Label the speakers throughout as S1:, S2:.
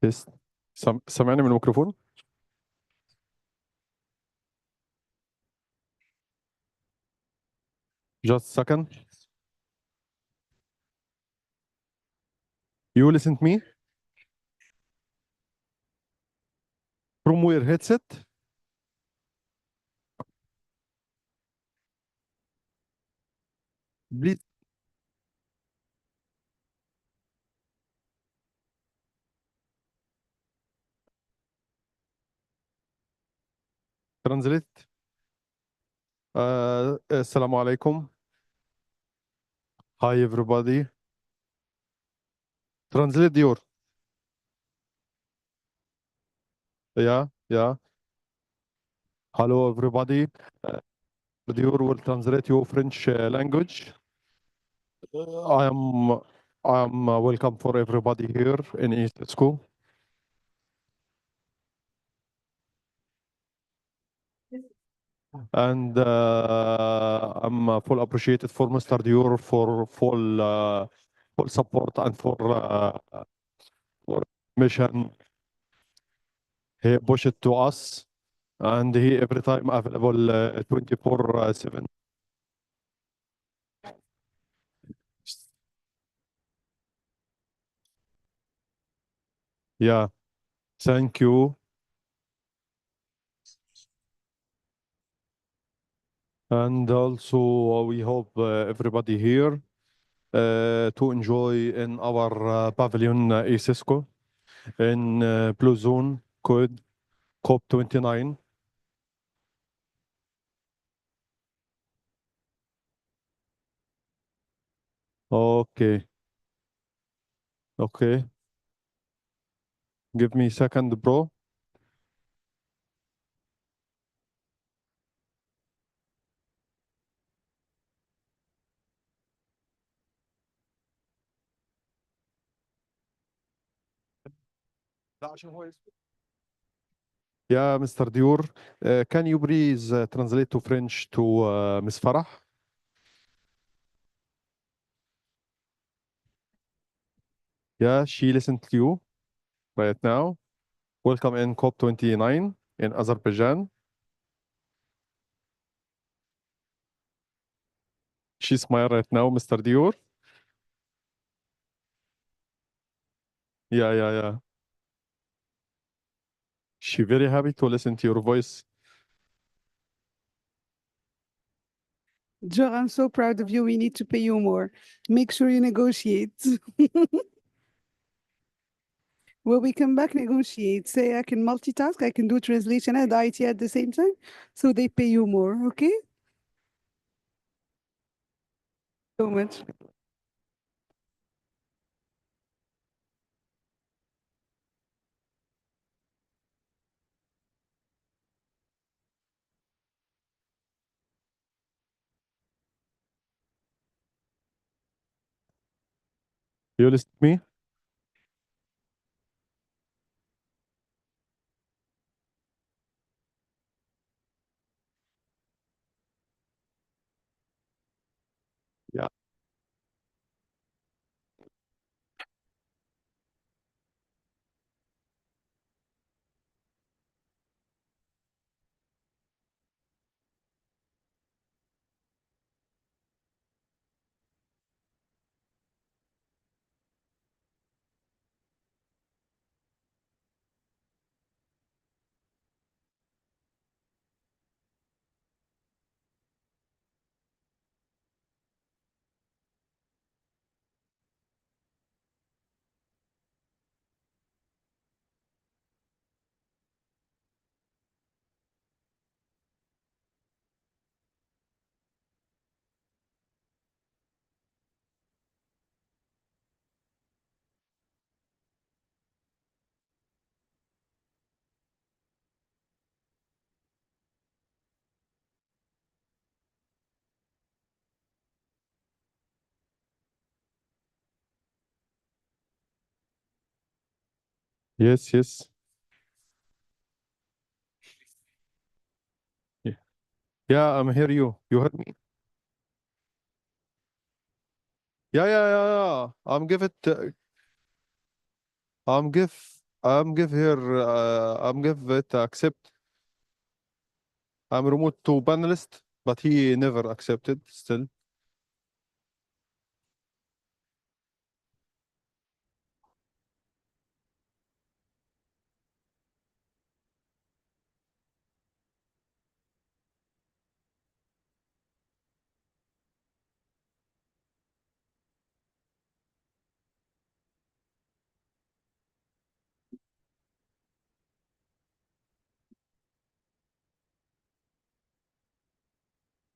S1: يس. سامعني من الميكروفون. Just second. You listen to me from where headset. Please translate. Assalamu alaikum. Hi everybody. Translate your. Yeah, yeah. Hello everybody. Dior will translate your French language. I am welcome for everybody here in ICESCO. And I'm full appreciated for Mr. Dior for full support and for mission he pushed it to us, and he every time available 24/7. Yeah, thank you. And also, we hope everybody here to enjoy in our pavilion ICESCO in Blue Zone code COP29. Okay, okay. Give me a second, bro. Yeah, Mr. Dior, can you please translate to French to Miss Farah? Yeah, she listened to you right now. Welcome in COP29 in Azerbaijan. She smile right now, Mr. Dior. Yeah, yeah, yeah. She very happy to listen to your voice.
S2: Joe, I'm so proud of you. We need to pay you more. Make sure you negotiate. When we come back, negotiate. Say I can multitask, I can do translation and IT at the same time. So they pay you more, okay? So much.
S1: You listen to me? Yeah. Yes, yes. Yeah, yeah, I'm hear you. You heard me? Yeah, yeah, yeah, yeah. I'm give it. I'm give. I'm give it accept. I'm removed to panelist, but he never accepted still.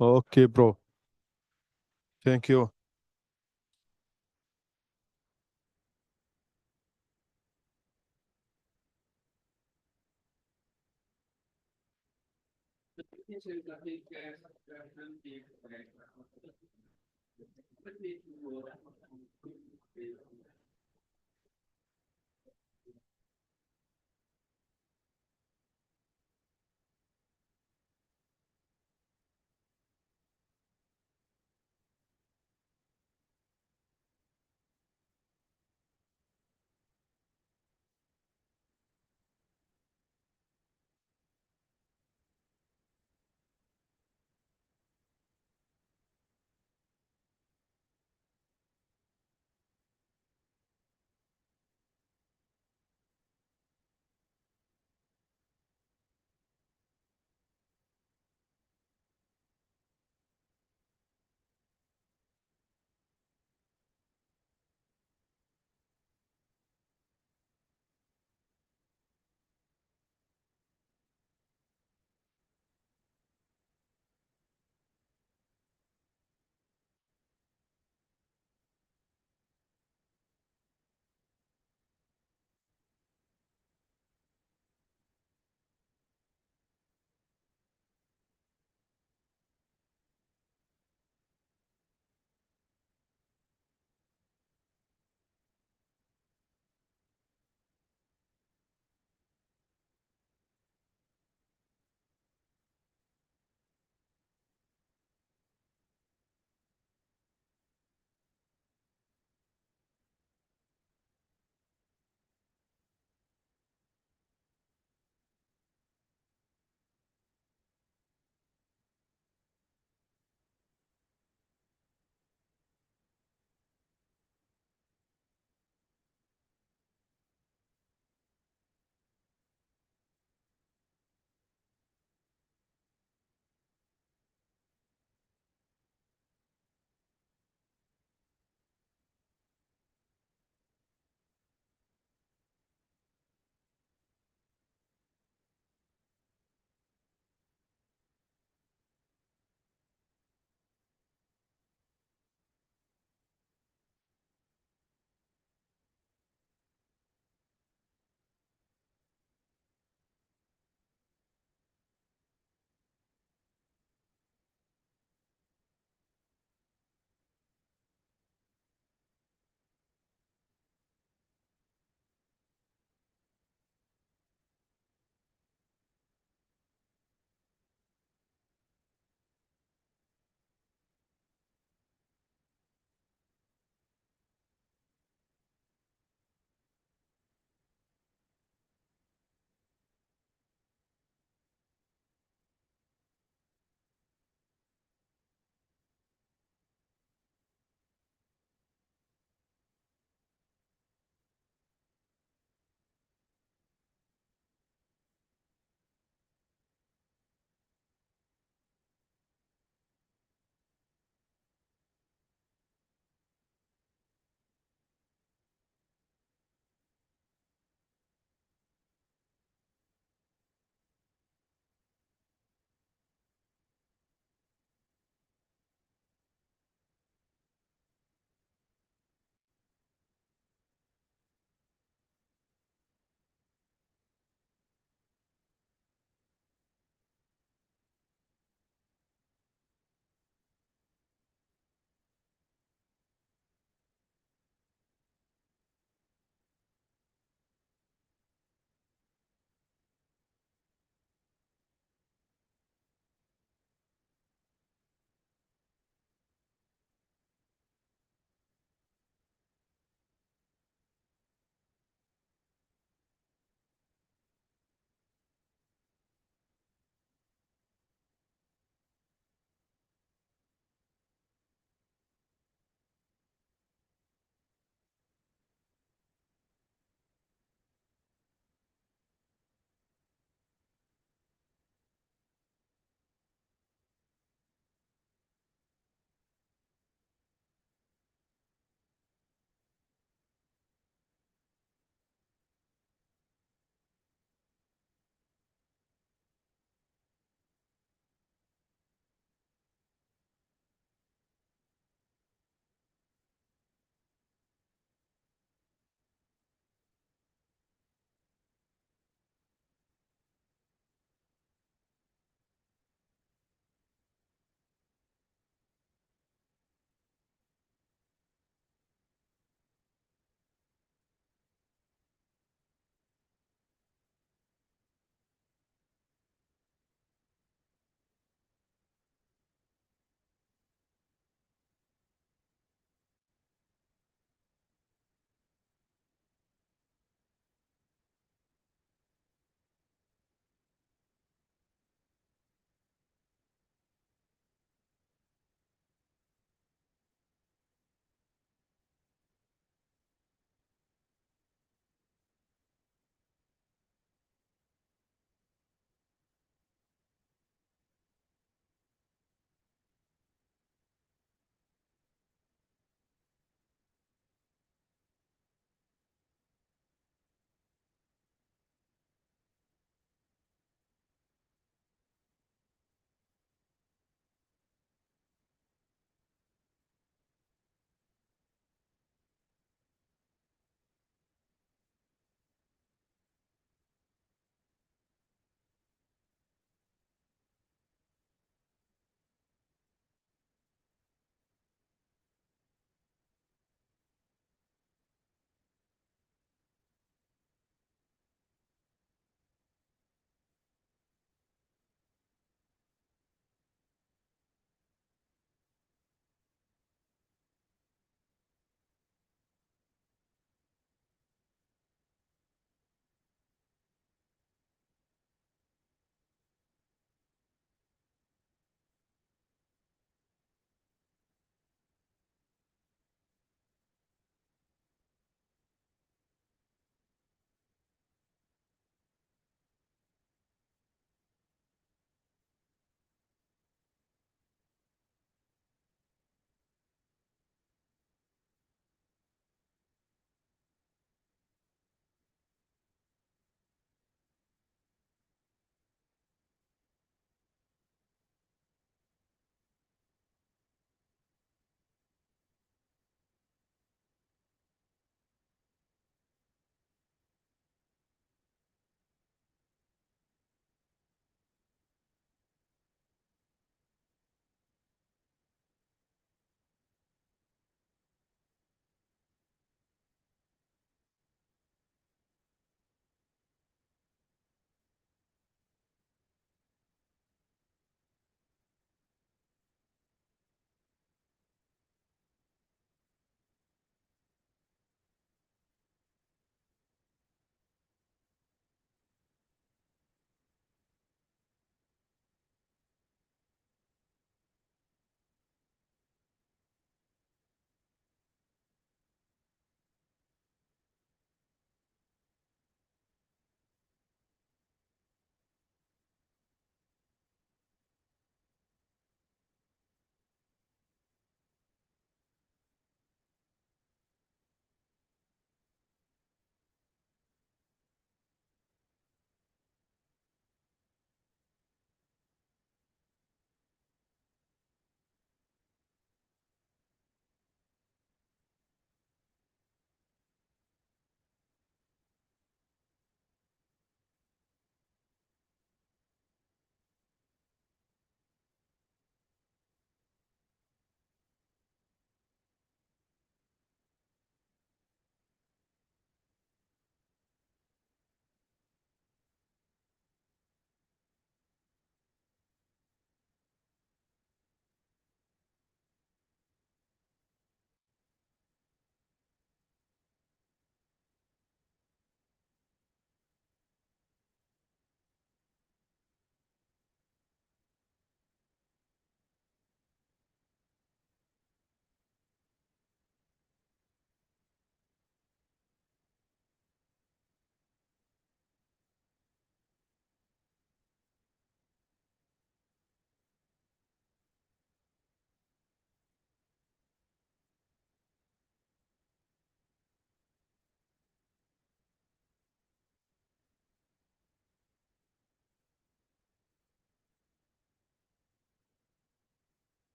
S1: Okay, bro. Thank you.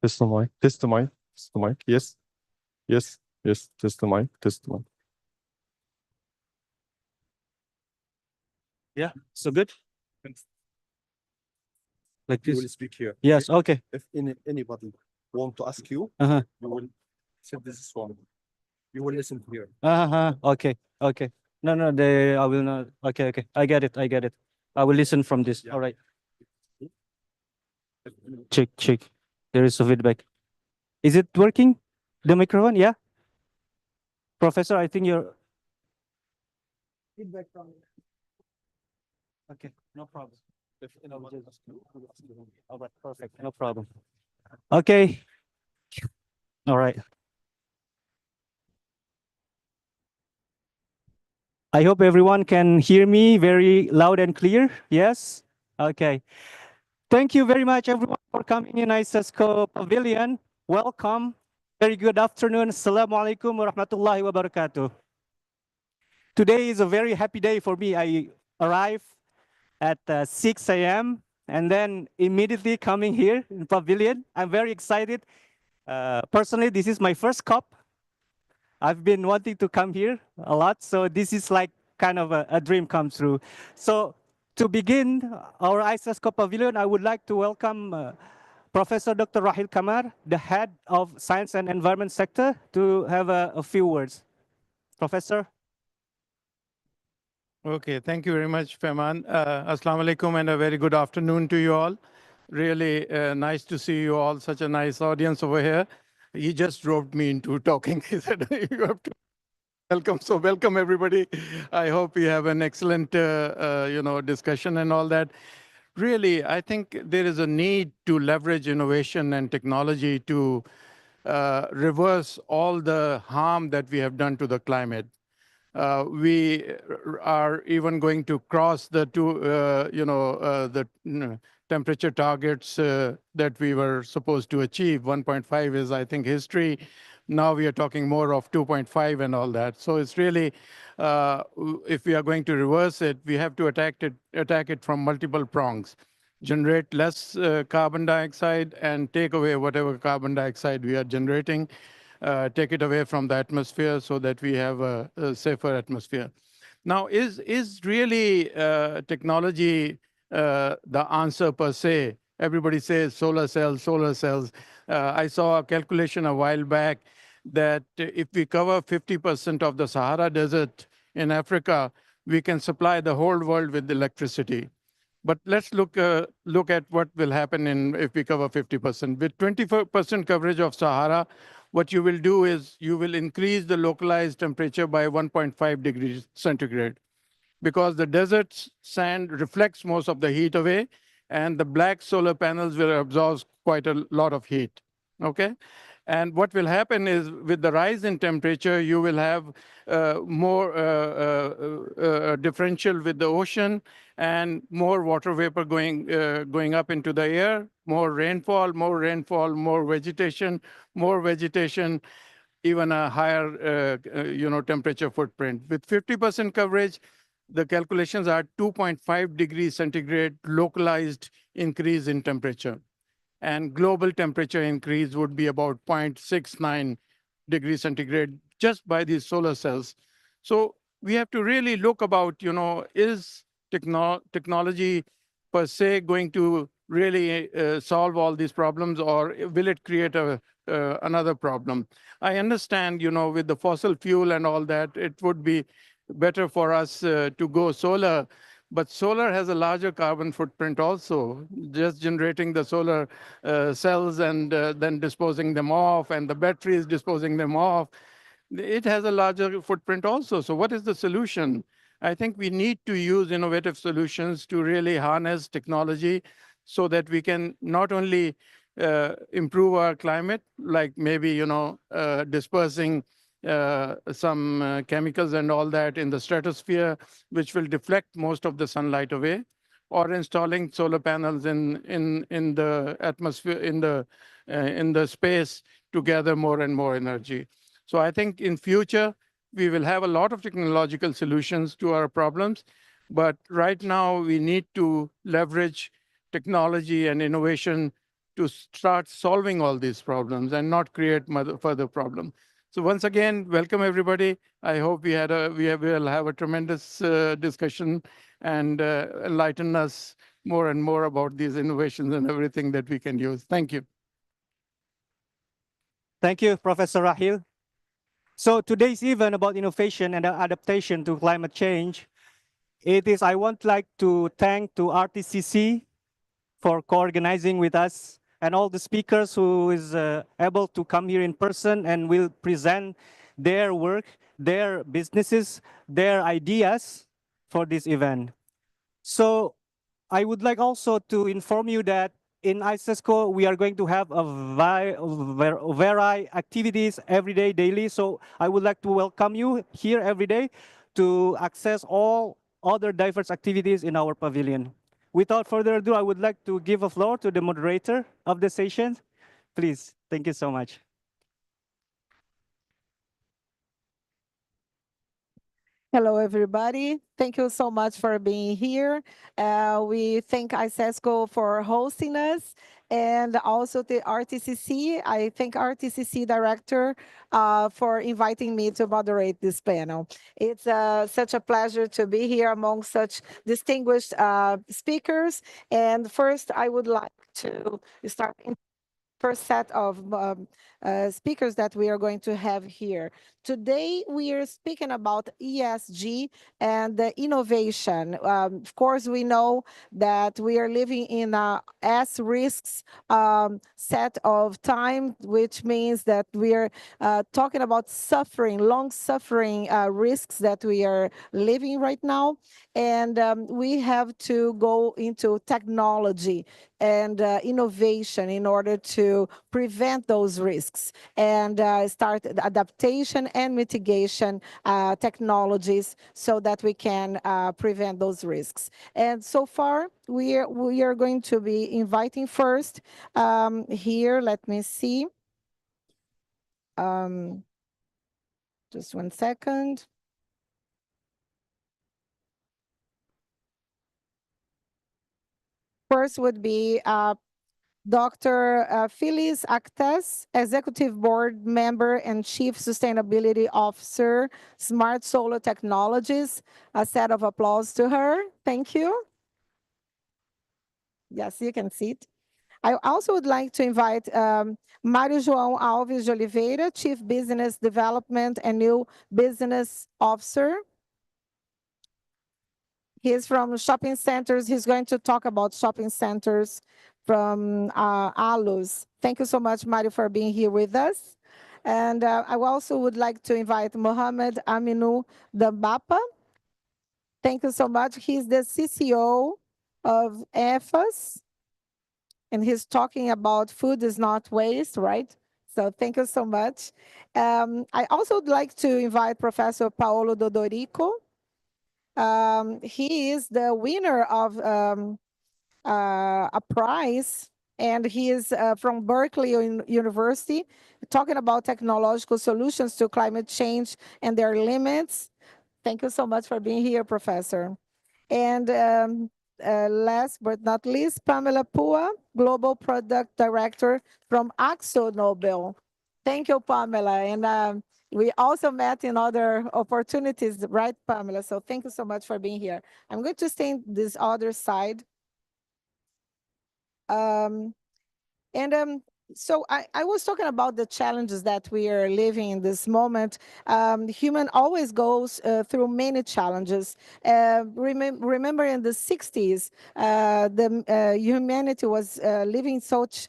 S1: Test the mic. Test the mic. Test the mic. Yes. Yes. Yes. Test the mic. Test the mic.
S3: Yeah, so good. Like
S1: You
S3: this.
S1: will speak here.
S3: Yes, okay.
S1: If anybody want to ask you,
S3: Uh-huh.
S1: you will say this is one. You will listen here.
S3: Uh-huh. Okay. Okay. No, I will not. Okay, okay. I get it. I get it. I will listen from this.
S1: Yeah.
S3: All right. Check, check. There is a feedback. Is it working? The microphone? Yeah. Professor, I think you're feedback from. Okay, no problem.
S1: If anyone asks you, I will ask you.
S3: All right, perfect. No problem. Okay. All right. I hope everyone can hear me very loud and clear. Yes? Okay. Thank you very much, everyone, for coming in ICESCO Pavilion. Welcome. Very good afternoon. Assalamu alaikum wa rahmatullahi wa barakatuh. Today is a very happy day for me. I arrived at 6 a.m. and then immediately coming here in Pavilion. I'm very excited. Personally, this is my first COP. I've been wanting to come here a lot, so this is like kind of a dream come true. So to begin our ICESCO Pavilion, I would like to welcome Professor Dr. Rahil Kamar, the head of Science and Environment sector, to have a few words. Professor.
S4: Okay, thank you very much, Fehman. Assalamu alaikum and a very good afternoon to you all. Really nice to see you all, such a nice audience over here. He just drove me into talking. He said, you have to welcome. So welcome, everybody. I hope we have an excellent discussion and all that. Really, I think there is a need to leverage innovation and technology to reverse all the harm that we have done to the climate. We are even going to cross the temperature targets that we were supposed to achieve. 1.5 is, I think, history. Now we are talking more of 2.5 and all that. So it's really, if we are going to reverse it, we have to attack it from multiple prongs. Generate less carbon dioxide and take away whatever carbon dioxide we are generating. Take it away from the atmosphere so that we have a safer atmosphere. Now, is really technology the answer per se? Everybody says solar cells, solar cells. I saw a calculation a while back that if we cover 50% of the Sahara Desert in Africa, we can supply the whole world with electricity. But let's look at what will happen if we cover 50%. With 24% coverage of Sahara, what you will do is you will increase the localized temperature by 1.5 degrees centigrade because the desert sand reflects most of the heat away and the black solar panels will absorb quite a lot of heat, okay? And what will happen is with the rise in temperature, you will have more differential with the ocean and more water vapor going up into the air, more rainfall, more vegetation, even a higher temperature footprint. With 50% coverage, the calculations are 2.5 degrees centigrade localized increase in temperature. And global temperature increase would be about 0.69 degrees centigrade just by these solar cells. So we have to really look about, is technology per se going to really solve all these problems, or will it create another problem? I understand, with the fossil fuel and all that, it would be better for us to go solar. But solar has a larger carbon footprint also. Just generating the solar cells and then disposing them off, and the batteries disposing them off, it has a larger footprint also. So what is the solution? I think we need to use innovative solutions to really harness technology so that we can not only improve our climate, like maybe, dispersing some chemicals and all that in the stratosphere, which will deflect most of the sunlight away, or installing solar panels in the atmosphere, in the space to gather more and more energy. So I think in future, we will have a lot of technological solutions to our problems, but right now we need to leverage technology and innovation to start solving all these problems and not create further problems. So once again, welcome everybody. I hope will have a tremendous discussion and enlighten us more and more about these innovations and everything that we can use. Thank you.
S3: Thank you, Professor Rahil. So today's event about innovation and adaptation to climate change, I want like to thank to RTCC for co-organizing with us and all the speakers who is able to come here in person and will present their work, their businesses, their ideas for this event. So I would like also to inform you that in ICESCO, we are going to have a variety activities every day, daily. So I would like to welcome you here every day to access all other diverse activities in our pavilion. Without further ado, I would like to give a floor to the moderator of the session. Please, thank you so much.
S5: Hello, everybody. Thank you so much for being here. We thank ICESCO for hosting us and also the RTCC. I thank RTCC director for inviting me to moderate this panel. It's such a pleasure to be here among such distinguished speakers. And first, I would like to start in first set of speakers that we are going to have here. Today, we are speaking about ESG and the innovation. Of course, we know that we are living in a S risks set of time, which means that we are talking about suffering, long suffering risks that we are living right now. And we have to go into technology and innovation in order to prevent those risks and start adaptation and mitigation technologies so that we can prevent those risks. And so far, we are going to be inviting first here, let me see. Just 1 second. First would be Dr. Phyllis Actes, Executive Board Member and Chief Sustainability Officer, Smart Solar Technologies. A set of applause to her. Thank you. Yes, you can see it. I also would like to invite Mário João Alves de Oliveira, Chief Business Development and New Business Officer. He's from shopping centers. He's going to talk about shopping centers from ALUS. Thank you so much, Mario, for being here with us. And I also would like to invite Mohamed Aminu Dambapa. Thank you so much. He's the CCO of EFAS, and he's talking about food is not waste, right? So thank you so much. I also would like to invite Professor Paolo Dodorico. He is the winner of a prize, and he is from Berkeley University, talking about technological solutions to climate change and their limits. Thank you so much for being here, Professor. And last but not least, Pamela Pua, Global Product Director from AkzoNobel. Thank you, Pamela. And we also met in other opportunities, right, Pamela? So thank you so much for being here. I'm going to stay in this other side. So I was talking about the challenges that we are living in this moment. Human always goes through many challenges. Remember in the 60s, humanity was living such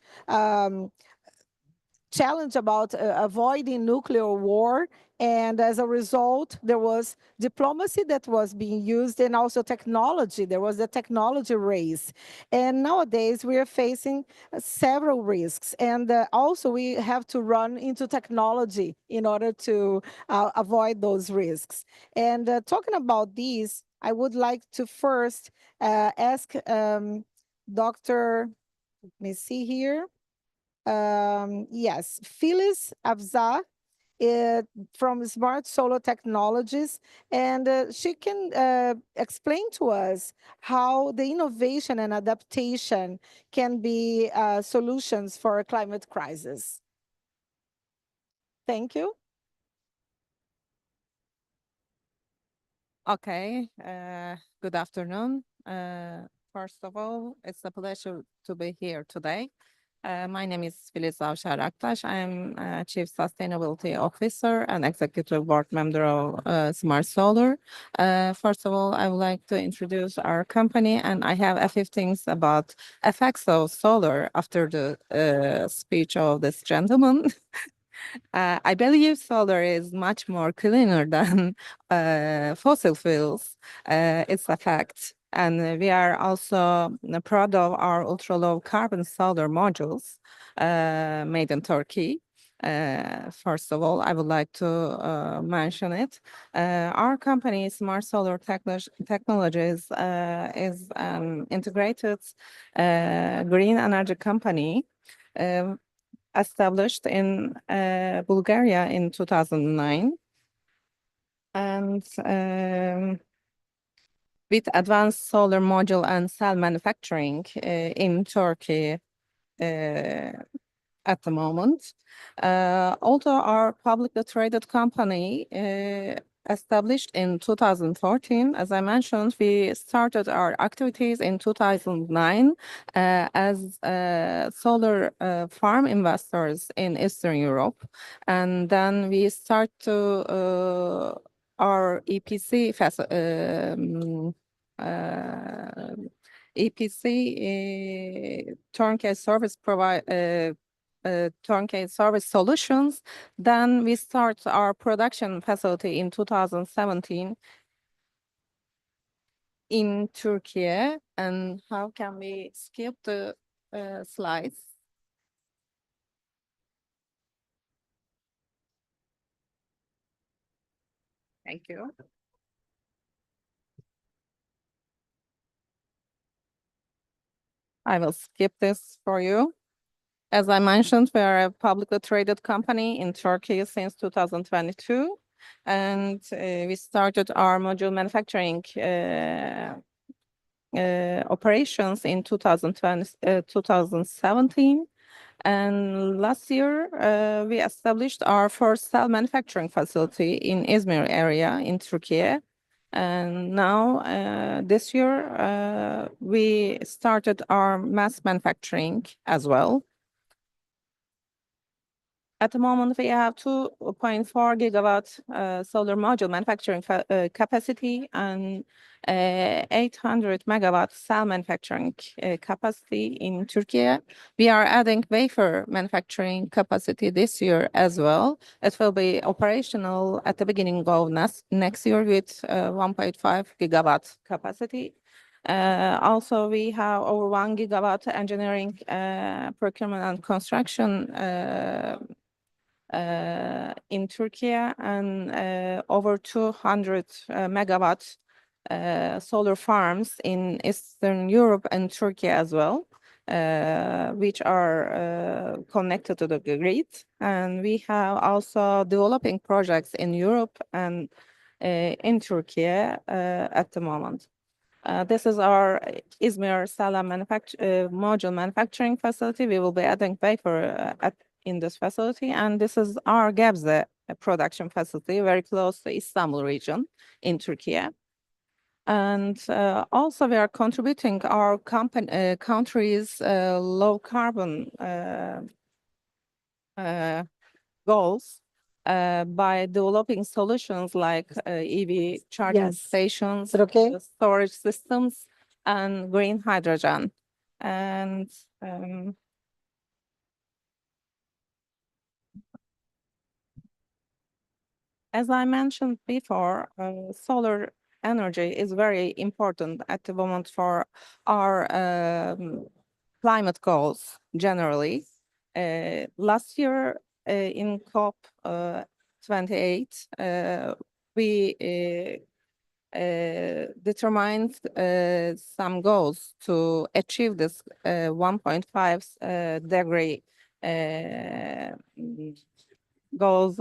S5: challenge about avoiding nuclear war. And as a result, there was diplomacy that was being used and also technology. There was a technology race. And nowadays, we are facing several risks. And also, we have to run into technology in order to avoid those risks. And talking about these, I would like to first ask Dr. Let me see here. Yes, Phyllis Afzal from Smart Solar Technologies, and she can explain to us how the innovation and adaptation can be solutions for a climate crisis. Thank you.
S6: Okay, good afternoon. First of all, it's a pleasure to be here today. My name is Filiz Avşar Aktaş. I'm Chief Sustainability Officer and Executive Board Member of Smart Solar. First of all, I would like to introduce our company, and I have a few things about effects of solar after the speech of this gentleman. I believe solar is much more cleaner than fossil fuels. It's a fact. And we are also proud of our ultra-low carbon solar modules made in Turkey. First of all, I would like to mention it. Our company, Smart Solar Technologies, is an integrated green energy company established in Bulgaria in 2009. And with advanced solar module and cell manufacturing in Turkey at the moment. Although our publicly traded company established in 2014, as I mentioned, we started our activities in 2009 as solar farm investors in Eastern Europe. And then we start to our EPC turnkey service turnkey service solutions. Then we start our production facility in 2017 in Turkey. And how can we skip the slides? Thank you. I will skip this for you. As I mentioned, we are a publicly traded company in Turkey since 2022, and we started our module manufacturing operations in 2017. And last year, we established our first cell manufacturing facility in Izmir area in Turkey. And now, this year, we started our mass manufacturing as well. At the moment, we have 2.4 gigawatt solar module manufacturing capacity and 800 megawatt cell manufacturing capacity in Turkey. We are adding wafer manufacturing capacity this year as well. It will be operational at the beginning of next year with 1.5 gigawatt capacity. Also, we have over 1 gigawatt engineering, procurement and construction in Turkey, and over 200 megawatt solar farms in Eastern Europe and Turkey as well, which are connected to the grid. And we have also developing projects in Europe and in Turkey at the moment. This is our Izmir cell module manufacturing facility. We will be adding wafer in this facility, and this is our Gebze production facility, very close to Istanbul region in Turkey. And also we are contributing our country's low carbon goals by developing solutions like EV charging stations, storage systems, and green hydrogen. And as I mentioned before, solar energy is very important at the moment for our climate goals generally. Last year in COP 28, we determined some goals to achieve this 1.5 degree goals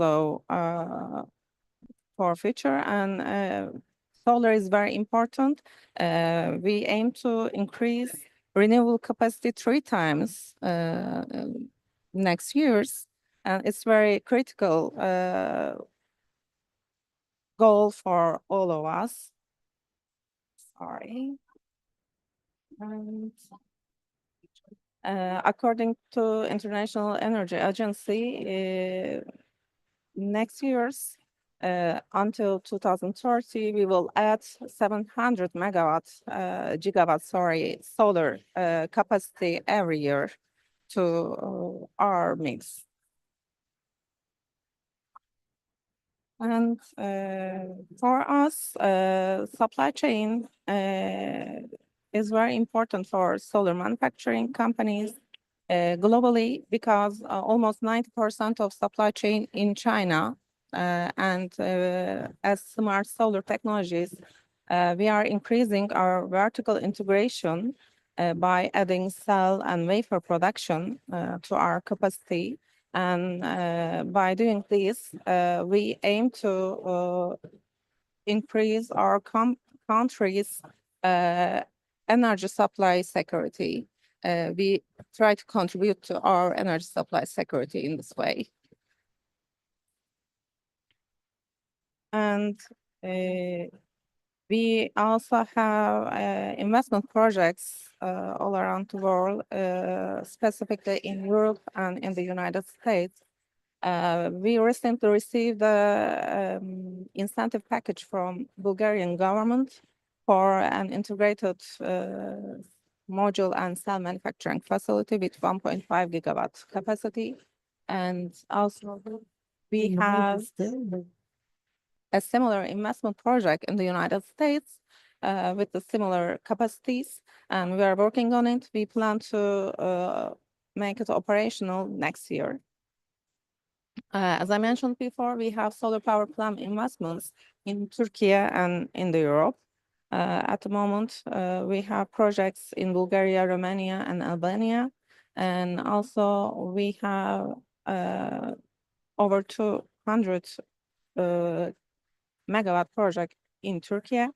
S6: for future, and solar is very important. We aim to increase renewable capacity 3 times next years, and it's very critical goal for all of us. Sorry. And, according to International Energy Agency, next year's until 2030, we will add 700 gigawatts, solar capacity every year to our mix. And for us, supply chain is very important for solar manufacturing companies globally, because almost 90% of supply chain in China, and as smart solar technologies, we are increasing our vertical integration by adding cell and wafer production to our capacity. And by doing this, we aim to increase our country's energy supply security. We try to contribute to our energy supply security in this way. And we also have investment projects all around the world, specifically in Europe and in the United States. We recently received the incentive package from Bulgarian government for an integrated module and cell manufacturing facility with 1.5 gigawatt capacity. And also we have a similar investment project in the United States with the similar capacities, and we are working on it. We plan to make it operational next year. As I mentioned before, we have solar power plant investments in Turkey and in Europe. At the moment, we have projects in Bulgaria, Romania, and Albania. And also we have over 200 megawatt project in Turkey.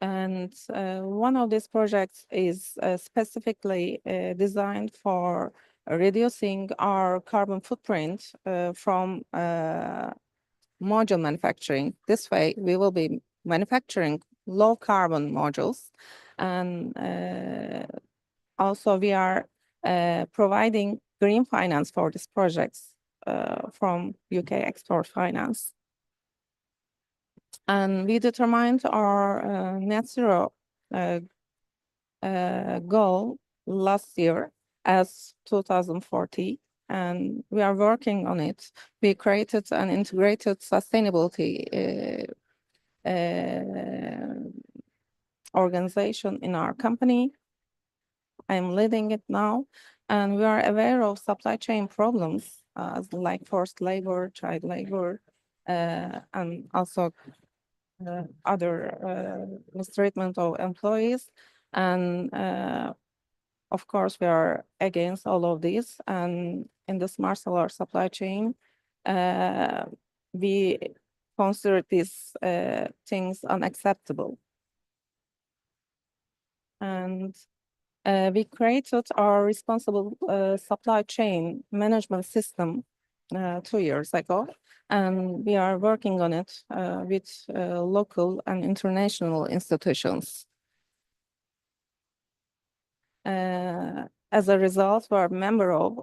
S6: And one of these projects is specifically designed for reducing our carbon footprint from module manufacturing. This way, we will be manufacturing low carbon modules. And also we are providing green finance for these projects from UK Export Finance. And we determined our net zero goal last year as 2040, and we are working on it. We created an integrated sustainability organization in our company. I'm leading it now, and we are aware of supply chain problems like forced labor, child labor, and also other mistreatment of employees. And of course, we are against all of this. And in the smart solar supply chain, we consider these things unacceptable. And we created our responsible supply chain management system 2 years ago, and we are working on it with local and international institutions. As a result, we are a member of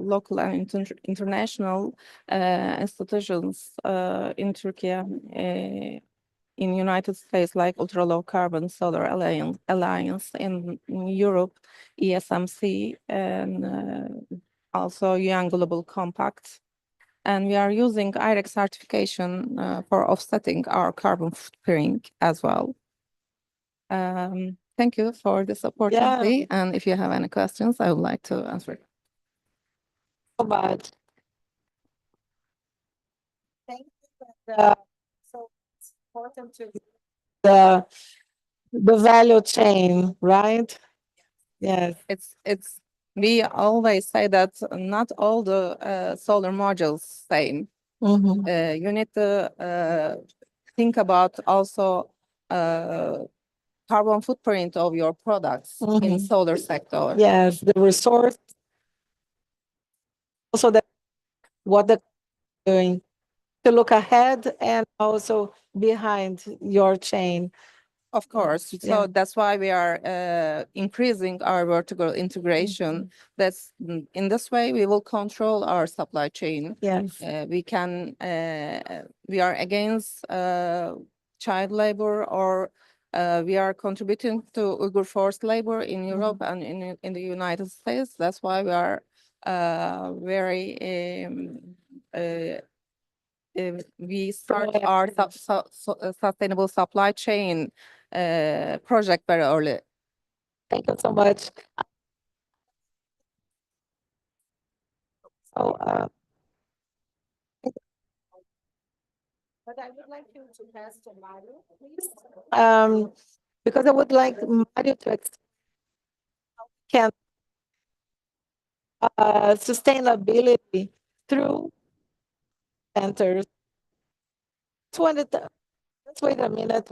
S6: local and international institutions in Turkey, in United States, like Ultra Low Carbon Solar Alliance, in Europe, ESMC, and also UN Global Compact. And we are using IREC certification for offsetting our carbon footprint as well. Thank you for this opportunity. Yeah. And if you have any questions, I would like to answer.
S5: So much. Thank you. So it's important to the value chain, right? Yes.
S6: We always say that not all the solar modules same. You need to think about also carbon footprint of your products in solar sector.
S5: Yes, the resource, also what they're doing to look ahead and also behind your chain.
S6: Of course.
S5: Yeah.
S6: So that's why we are increasing our vertical integration. That's in this way we will control our supply chain.
S5: Yes.
S6: We are against child labor, or we are contributing to Uyghur forced labor in Europe and in the United States. That's why we are very we start our sustainable supply chain project very early.
S5: Thank you so much. So, but I would like you to pass to Mario, please. Because I would like Mario to explain how we can sustainability through centers. Let's wait a minute.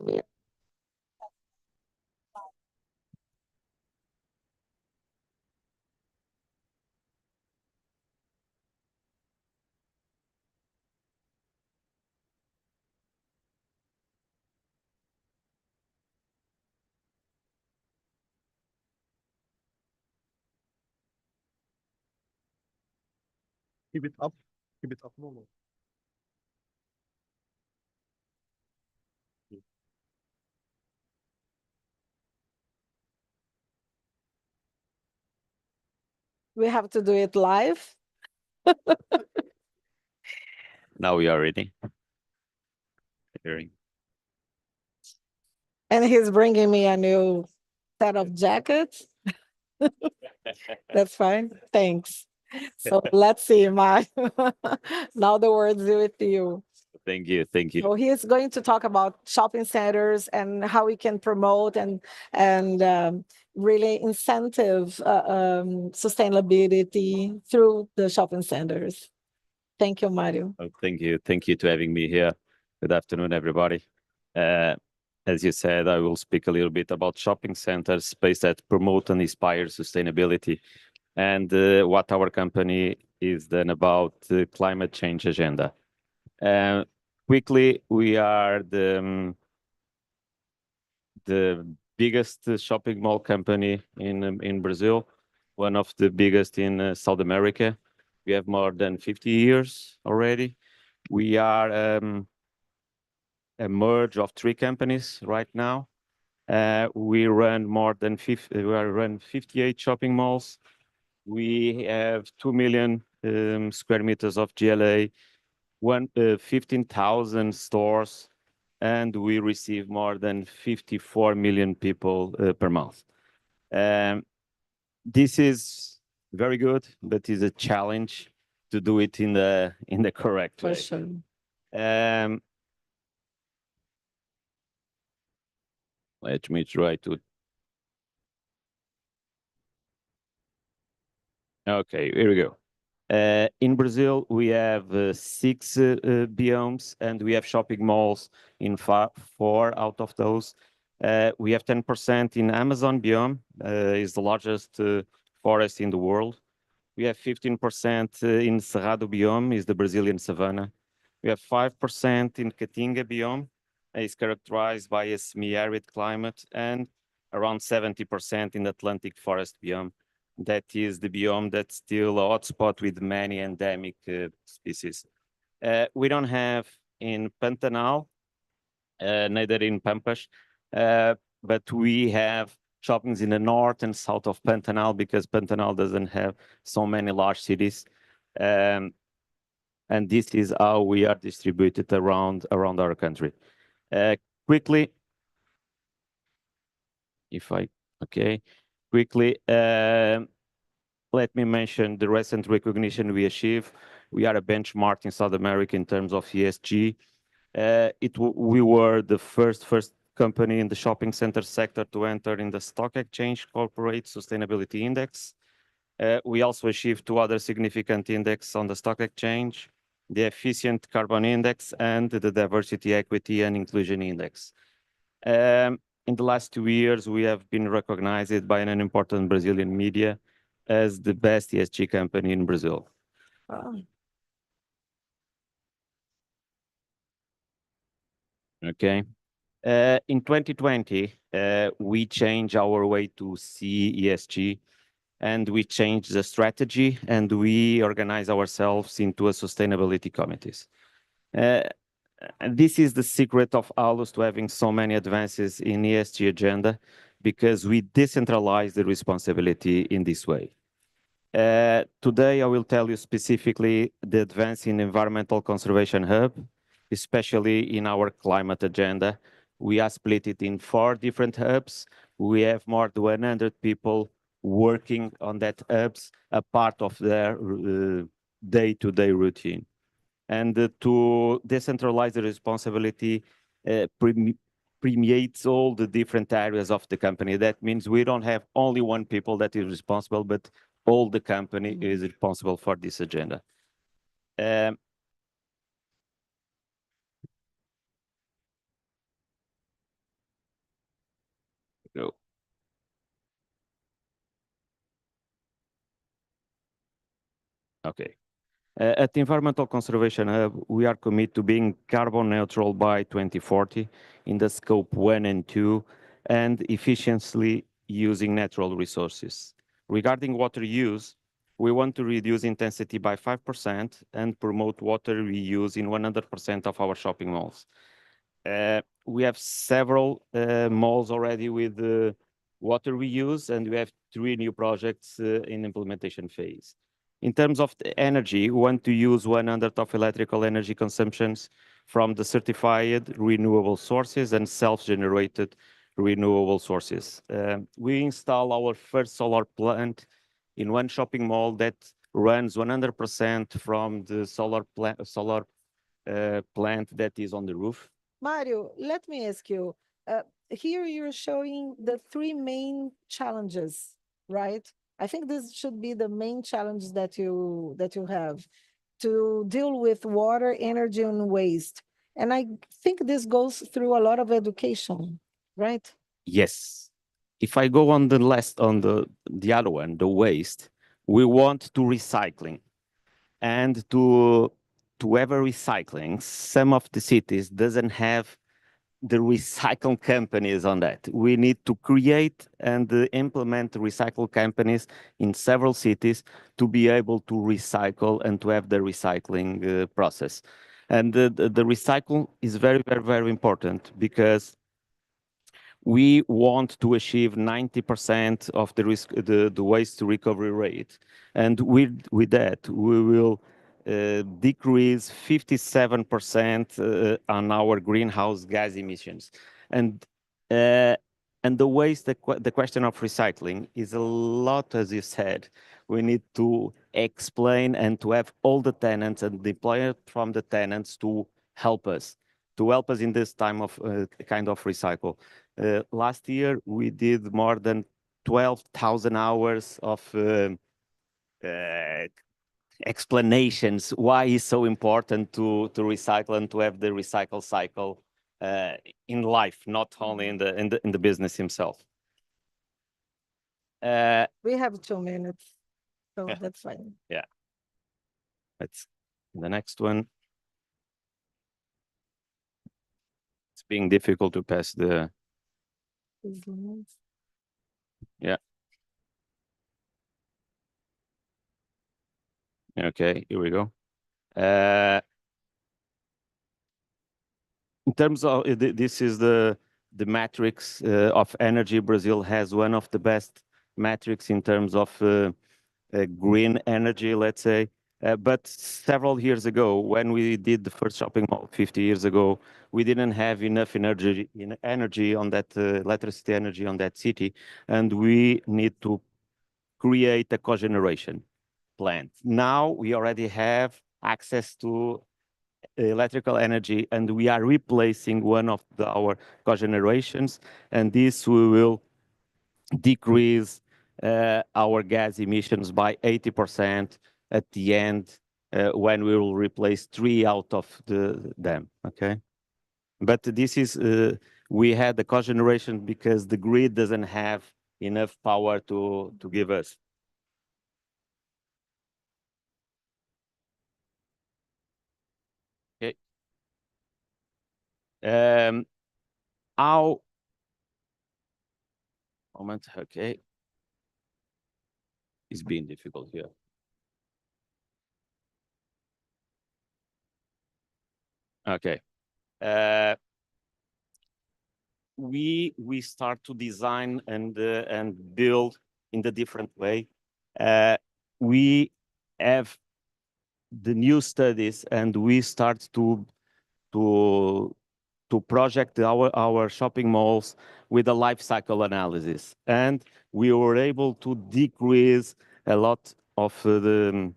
S1: Keep it up. Keep it up normal.
S5: We have to do it live.
S7: Now we are ready. Hearing.
S5: And he's bringing me a new set of jackets. That's fine. Thanks. So let's see, Mario. Now the word's with you.
S7: Thank you. Thank you.
S5: So he is going to talk about shopping centers and how we can promote and really incentive sustainability through the shopping centers. Thank you, Mario.
S7: Oh, thank you. Thank you to having me here. Good afternoon, everybody. As you said, I will speak a little bit about shopping centers, space that promote and inspire sustainability, and what our company is done about the climate change agenda. Quickly, we are the biggest shopping mall company in Brazil, one of the biggest in South America. We have more than 50 years already. We are a merge of 3 companies right now. We run 58 shopping malls. We have 2 million square meters of GLA, 15,000 stores, and we receive more than 54 million people per month. This is very good, but is a challenge to do it in the correct way.
S5: For sure.
S7: Let me try to. Okay, here we go. In Brazil, we have 6 biomes, and we have shopping malls in 4 out of those. We have 10% in Amazon biome, is the largest forest in the world. We have 15% in Cerrado biome, is the Brazilian savanna. We have 5% in Caatinga biome, is characterized by a semi-arid climate, and around 70% in Atlantic forest biome. That is the biome that's still a hotspot with many endemic species. We don't have in Pantanal, neither in Pampas, but we have shoppings in the north and south of Pantanal because Pantanal doesn't have so many large cities. And this is how we are distributed around our country. Quickly, let me mention the recent recognition we achieved. We are a benchmark in South America in terms of ESG. We were the first company in the shopping center sector to enter in the Stock Exchange Corporate Sustainability Index. We also achieved 2 other significant indexes on the stock exchange. the Efficient Carbon Index, and the Diversity, Equity, and Inclusion Index. In the last 2 years, we have been recognized by an important Brazilian media as the best ESG company in Brazil. Okay. In 2020, we changed our way to see ESG, and we changed the strategy, and we organize ourselves into a sustainability committees. And this is the secret of Alus to having so many advances in ESG agenda, because we decentralize the responsibility in this way. Today, I will tell you specifically the advance in Environmental Conservation Hub, especially in our climate agenda. We are split it in 4 different hubs. We have more than 100 people working on that hubs, a part of their day-to-day routine. And to decentralize the responsibility permeates all the different areas of the company. That means we don't have only one people that is responsible, but all the company is responsible for this agenda. Go. Okay. At the Environmental Conservation Hub, we are committed to being carbon neutral by 2040 in the scope 1 and 2, and efficiently using natural resources. Regarding water use, we want to reduce intensity by 5% and promote water reuse in 100% of our shopping malls. We have several malls already with water reuse, and we have 3 new projects in implementation phase. In terms of the energy, we want to use 100 of electrical energy consumptions from the certified renewable sources and self-generated renewable sources. We install our first solar plant in 1 shopping mall that runs 100% from the solar plant that is on the roof.
S5: Mario, let me ask you, here you're showing the 3 main challenges, right? I think this should be the main challenge that you have to deal with water, energy, and waste. And I think this goes through a lot of education, right?
S7: Yes. If I go on the last, on the other one, the waste, we want to recycling. And to have a recycling, some of the cities doesn't have the recycle companies on that. We need to create and implement recycle companies in several cities to be able to recycle and to have the recycling process. And the recycle is very, very, very important, because we want to achieve 90% of the waste recovery rate. And with that, we will decrease 57% on our greenhouse gas emissions. And the waste, the question of recycling is a lot, as you said. We need to explain and to have all the tenants and deploy it from the tenants to help us in this time of kind of recycle. Last year, we did more than 12,000 hours of explanations why it's so important to recycle and to have the recycle cycle in life, not only in the business himself.
S5: We have 2 minutes, so
S7: Yeah.
S5: that's fine.
S7: Yeah. Let's the next one. It's being difficult to pass the. Yeah. Okay, here we go. In terms of this is the matrix of energy. Brazil has one of the best metrics in terms of green energy, let's say. But several years ago, when we did the first shopping mall 50 years ago, we didn't have enough energy on that electricity energy on that city, and we need to create a cogeneration plant. Now we already have access to electrical energy, and we are replacing one of our cogenerations, and this we will decrease our gas emissions by 80% at the end when we will replace 3 out of them. Okay, but this is we had the cogeneration because the grid doesn't have enough power to give us. Okay. How moment, okay. It's being difficult here. Okay. We start to design and build in the different way. We have the new studies and we start to project our shopping malls with a life cycle analysis, and we were able to decrease a lot of the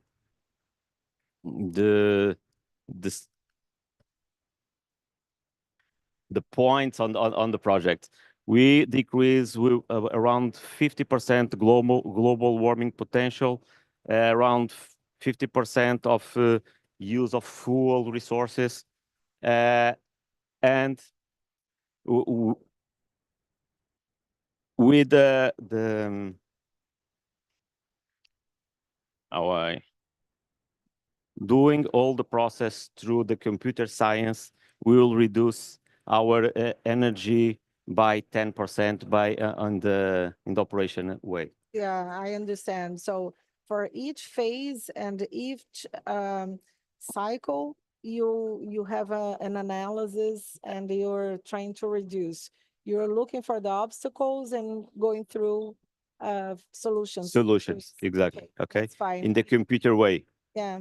S7: points on the project. We decrease around 50% global warming potential, around 50% of use of fuel resources, and with doing all the process through the computer science, we will reduce our energy by 10% by in the operation way.
S5: Yeah, I understand. So for each phase and each cycle, you have an analysis and you're trying to reduce. You're looking for the obstacles and going through solutions.
S7: Solutions, exactly. Okay.
S5: That's fine.
S7: In the computer way.
S5: Yeah.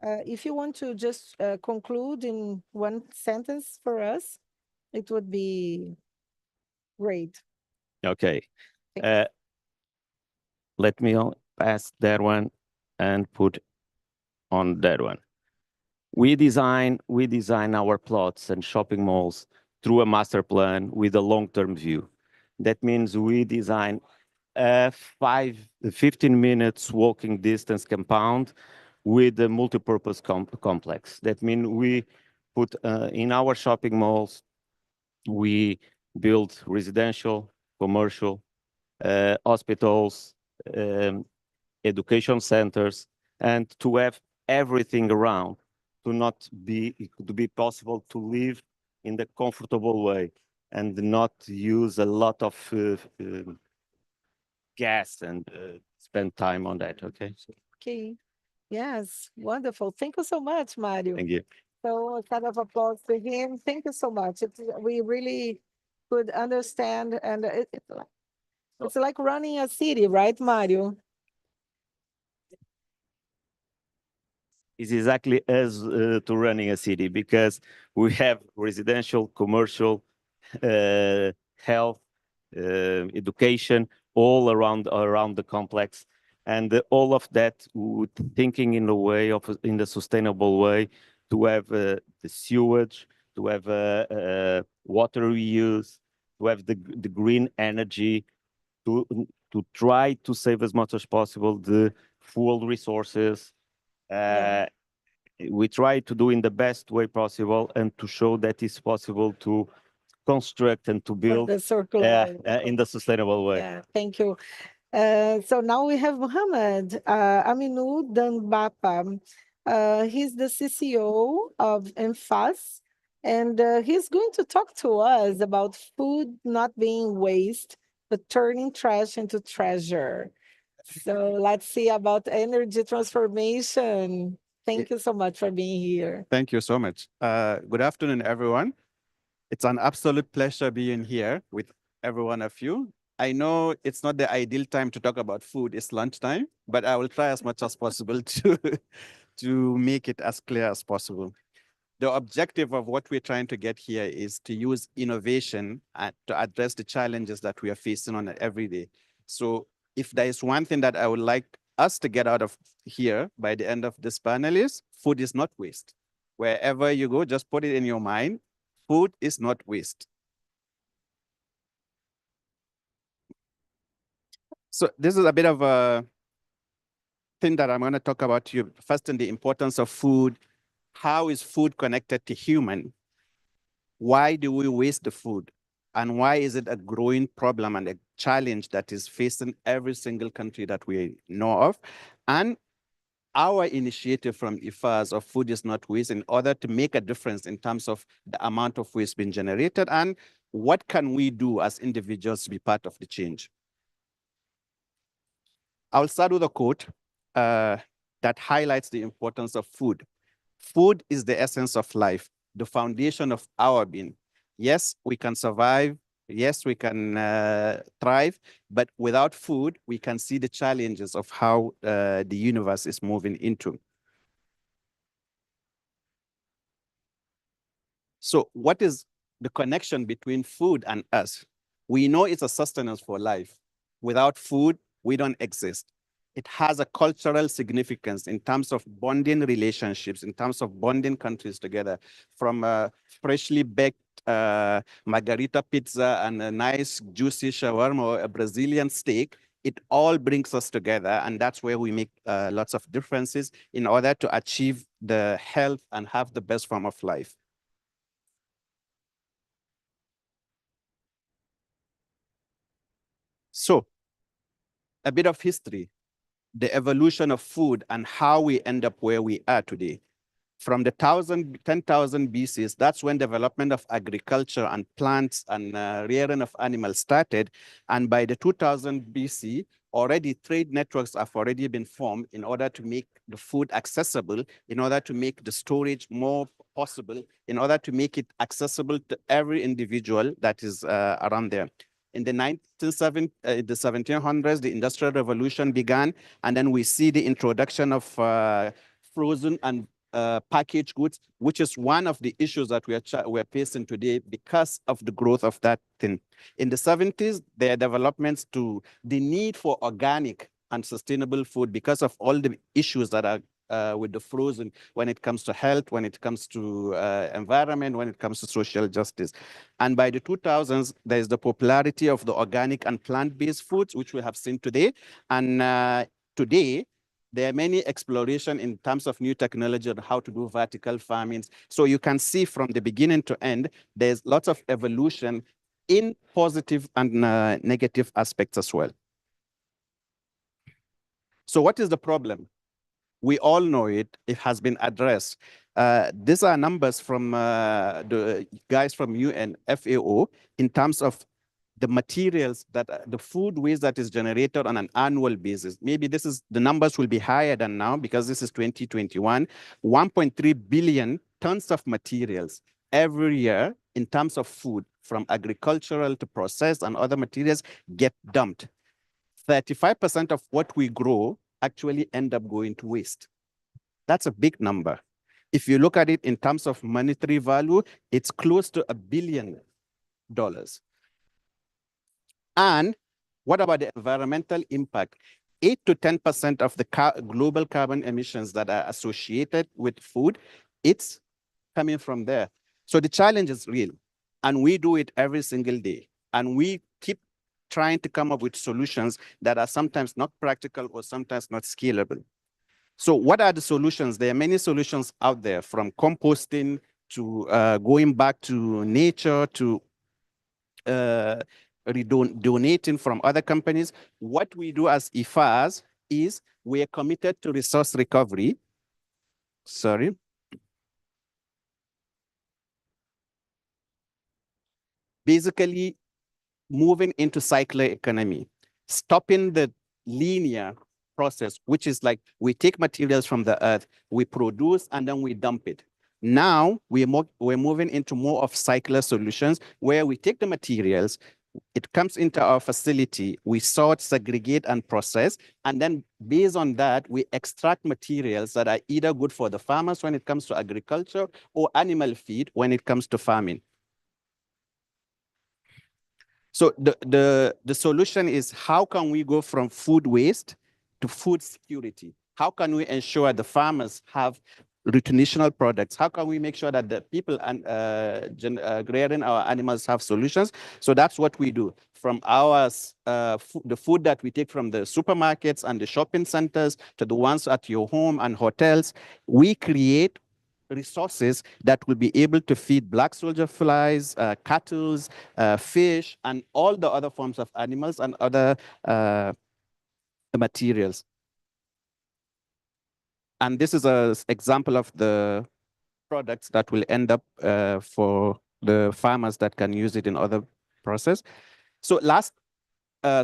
S5: If you want to just conclude in one sentence for us, it would be great.
S7: Okay. Let me pass that one and put on that one. We design our plots and shopping malls through a master plan with a long-term view. That means we design a 15 minutes walking distance compound with a multipurpose complex. That means we put in our shopping malls, we build residential, commercial, hospitals, education centers, and to have everything around to be possible to live in the comfortable way and not use a lot of gas and spend time on that. Okay.
S5: Okay. Yes, wonderful. Thank you so much, Mario.
S7: Thank you.
S5: So a kind of applause for him. Thank you so much. We really could understand, and it's like running a city, right, Mario?
S7: It's exactly as to running a city because we have residential, commercial, health, education, all around the complex, and all of that thinking in the sustainable way, to have the sewage, to have water reuse, to have the green energy, to try to save as much as possible the fuel resources. We try to do in the best way possible and to show that it's possible to construct and to build
S5: The circular
S7: in the sustainable way.
S5: Yeah, thank you. So now we have Mohammed Aminu Danbapa. He's the CCO of ENFAS, and he's going to talk to us about food not being waste, but turning trash into treasure. So let's see about energy transformation. Thank you so much for being here.
S8: Thank you so much. Good afternoon, everyone. It's an absolute pleasure being here with every one of you. I know it's not the ideal time to talk about food, it's lunchtime, but I will try as much as possible to make it as clear as possible. The objective of what we're trying to get here is to use innovation to address the challenges that we are facing on every day. So if there is one thing that I would like us to get out of here by the end of this panel is food is not waste. Wherever you go, just put it in your mind, food is not waste. So this is a bit of a thing that I'm going to talk about to you first in the importance of food. How is food connected to human? Why do we waste the food? And why is it a growing problem and a challenge that is facing every single country that we know of? And our initiative from IFAS of Food is Not Waste in order to make a difference in terms of the amount of waste being generated and what can we do as individuals to be part of the change. I'll start with a quote that highlights the importance of food. Food is the essence of life, the foundation of our being. Yes, we can survive. Yes, we can thrive, but without food, we can see the challenges of how the universe is moving into. So what is the connection between food and us? We know it's a sustenance for life. Without food, we don't exist. It has a cultural significance in terms of bonding relationships, in terms of bonding countries together, from a freshly baked margarita pizza and a nice juicy shawarma or a Brazilian steak. It all brings us together, and that's where we make lots of differences in order to achieve the health and have the best form of life. So, a bit of history, the evolution of food and how we end up where we are today. From the 10,000 BCs, that's when development of agriculture and plants and rearing of animals started. And by the 2000 BC, already trade networks have already been formed in order to make the food accessible, in order to make the storage more possible, in order to make it accessible to every individual that is around there. In the 1700s, the Industrial Revolution began, and then we see the introduction of frozen and packaged goods, which is one of the issues that we're facing today because of the growth of that thing. In the 70s, there are developments to the need for organic and sustainable food because of all the issues that are with the frozen when it comes to health, when it comes to environment, when it comes to social justice. And by the 2000s, there's the popularity of the organic and plant-based foods, which we have seen today. And today, there are many exploration in terms of new technology on how to do vertical farming. So you can see from the beginning to end, there's lots of evolution in positive and negative aspects as well. So what is the problem? We all know it. It has been addressed. These are numbers from the guys from UN, FAO, in terms of the materials that the food waste that is generated on an annual basis. Maybe the numbers will be higher than now because this is 2021. 1.3 billion tons of materials every year in terms of food, from agricultural to processed and other materials, get dumped. 35% of what we grow actually end up going to waste. That's a big number. If you look at it in terms of monetary value, it's close to $1 billion. And what about the environmental impact? 8 to 10% of the global carbon emissions that are associated with food, it's coming from there. So the challenge is real, and we do it every single day. And we keep trying to come up with solutions that are sometimes not practical or sometimes not scalable. So what are the solutions? There are many solutions out there, from composting to going back to nature to donating from other companies. What we do as IFAS is we are committed to resource recovery. Sorry. Basically, moving into circular economy, stopping the linear process, which is like we take materials from the earth, we produce, and then we dump it. Now we're moving into more of circular solutions where we take the materials, it comes into our facility, we sort, segregate, and process, and then based on that, we extract materials that are either good for the farmers when it comes to agriculture or animal feed when it comes to farming. So the solution is, how can we go from food waste to food security? How can we ensure the farmers have nutritional products? How can we make sure that the people and rearing our animals have solutions? So that's what we do. from the food that we take from the supermarkets and the shopping centers to the ones at your home and hotels. We create resources that will be able to feed black soldier flies, cattle, fish, and all the other forms of animals and other materials. And this is an example of the products that will end up for the farmers that can use it in other process. So last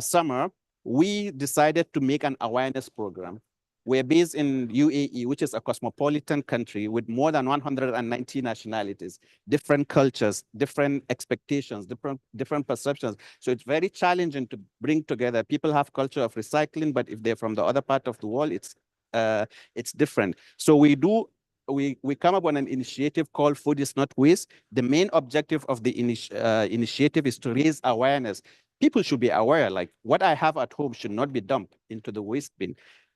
S8: summer, we decided to make an awareness program. We're based in UAE, which is a cosmopolitan country with more than 190 nationalities, different cultures, different expectations, different perceptions. So it's very challenging to bring together. People have culture of recycling, but if they're from the other part of the world, it's different. So we come up with an initiative called Food is Not Waste. The main objective of the initiative is to raise awareness. People should be aware, like what I have at home should not be dumped into the waste bin.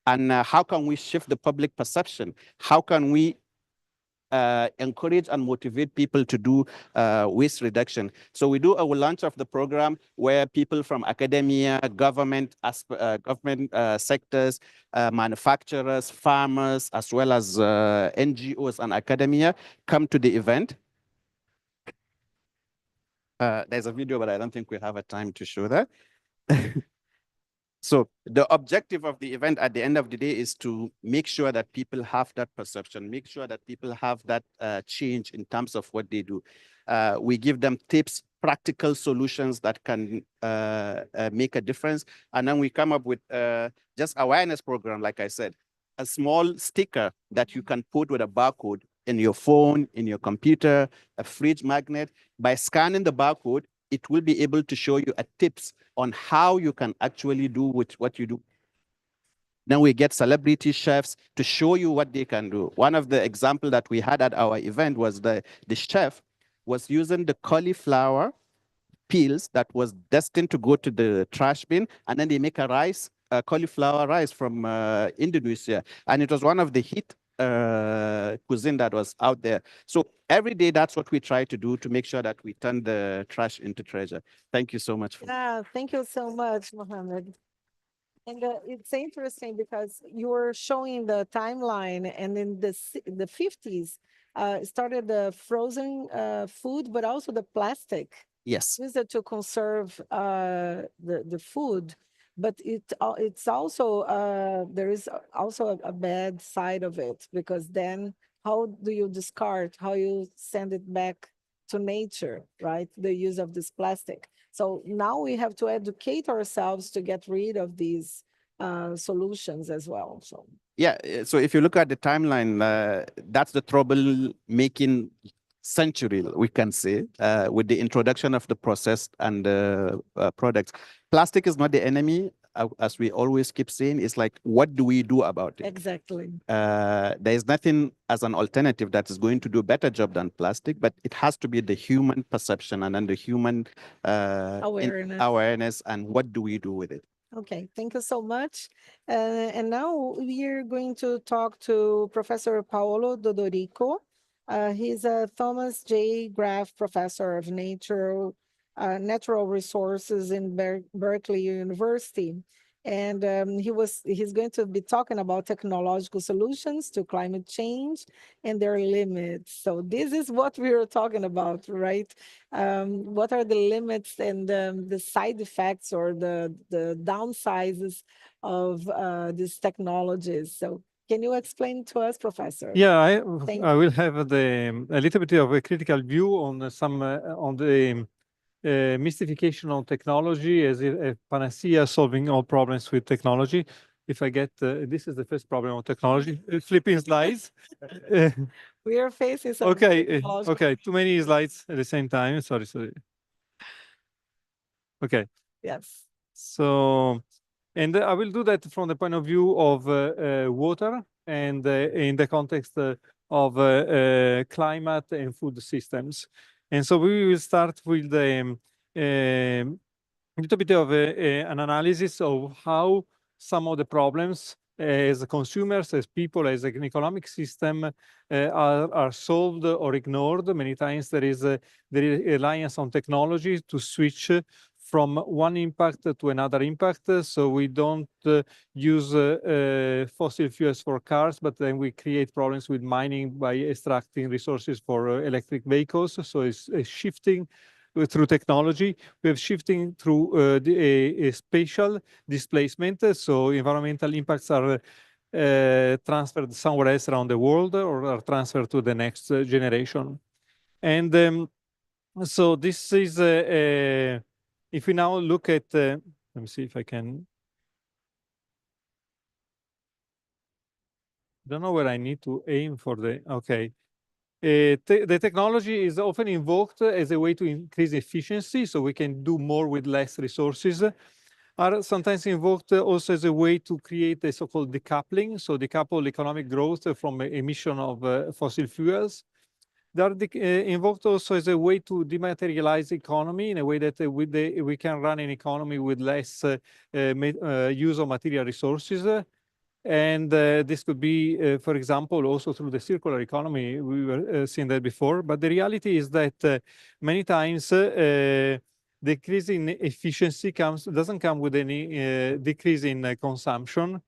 S8: And how can we shift the public perception? How can we encourage and motivate people to do waste reduction? So we do a launch of the program where people from academia, government sectors, manufacturers, farmers, as well as NGOs and academia come to the event. There's a video, but I don't think we have a time to show that. So the objective of the event at the end of the day is to make sure that people have that perception, make sure that people have that change in terms of what they do. We give them tips, practical solutions that can make a difference. And then we come up with just awareness program, like I said, a small sticker that you can put with a barcode in your phone, in your computer, a fridge magnet. By scanning the barcode, it will be able to show you tips on how you can actually do with what you do. Then we get celebrity chefs to show you what they can do. One of the examples that we had at our event was the chef was using the cauliflower peels that was destined to go to the trash bin, and then they make a cauliflower rice from Indonesia. And it was one of the hit cuisine that was out there. So every day, that's what we try to do to make sure that we turn the trash into treasure. Thank you so much.
S5: Yeah, thank you so much, Mohammed. And it's interesting because you were showing the timeline, and in the 50s, started the frozen food, but also the plastic.
S8: Yes.
S5: Used to conserve the food. But it's also, there is also a bad side of it, because then how do you discard, how you send it back to nature, right? The use of this plastic. So now we have to educate ourselves to get rid of these solutions as well. So
S8: yeah, so if you look at the timeline, that's the trouble-making century, we can say, with the introduction of the processed and the products. Plastic is not the enemy, as we always keep saying. It's like, what do we do about it?
S5: Exactly.
S8: There is nothing as an alternative that is going to do a better job than plastic, but it has to be the human perception and then the human awareness, and what do we do with it?
S5: Okay, thank you so much. And now we are going to talk to Professor Paolo Dodorico. He's a Thomas J. Graff Professor of Natural Resources in Berkeley University. And he's going to be talking about technological solutions to climate change and their limits. So this is what we were talking about, right? What are the limits and the side effects or the downsizes of these technologies? So can you explain to us, Professor?
S9: Yeah, I will have a little bit of a critical view on some on the mystification on technology as a panacea solving all problems with technology. If I get this is the first problem on technology, flipping slides.
S5: We are facing some
S9: okay, too many slides at the same time. Sorry. Okay.
S5: Yes.
S9: So, and I will do that from the point of view of water and in the context of climate and food systems. And so we will start with a little bit of an analysis of how some of the problems as consumers, as people, as an economic system are solved or ignored. Many times there is a reliance on technology to switch from one impact to another impact. So we don't use fossil fuels for cars, but then we create problems with mining by extracting resources for electric vehicles. So it's shifting through technology. We have shifting through a spatial displacement. So environmental impacts are transferred somewhere else around the world or are transferred to the next generation. And so this is, if we now look at, let me see if I can, don't know where I need to aim for the, okay. The technology is often invoked as a way to increase efficiency, so we can do more with less resources. Are sometimes invoked also as a way to create a so-called decoupling, so decouple economic growth from emission of fossil fuels. They are invoked also as a way to dematerialize economy in a way that we can run an economy with less use of material resources. And this could be, for example, also through the circular economy. We were seeing that before. But the reality is that many times decrease in efficiency doesn't come with any decrease in consumption.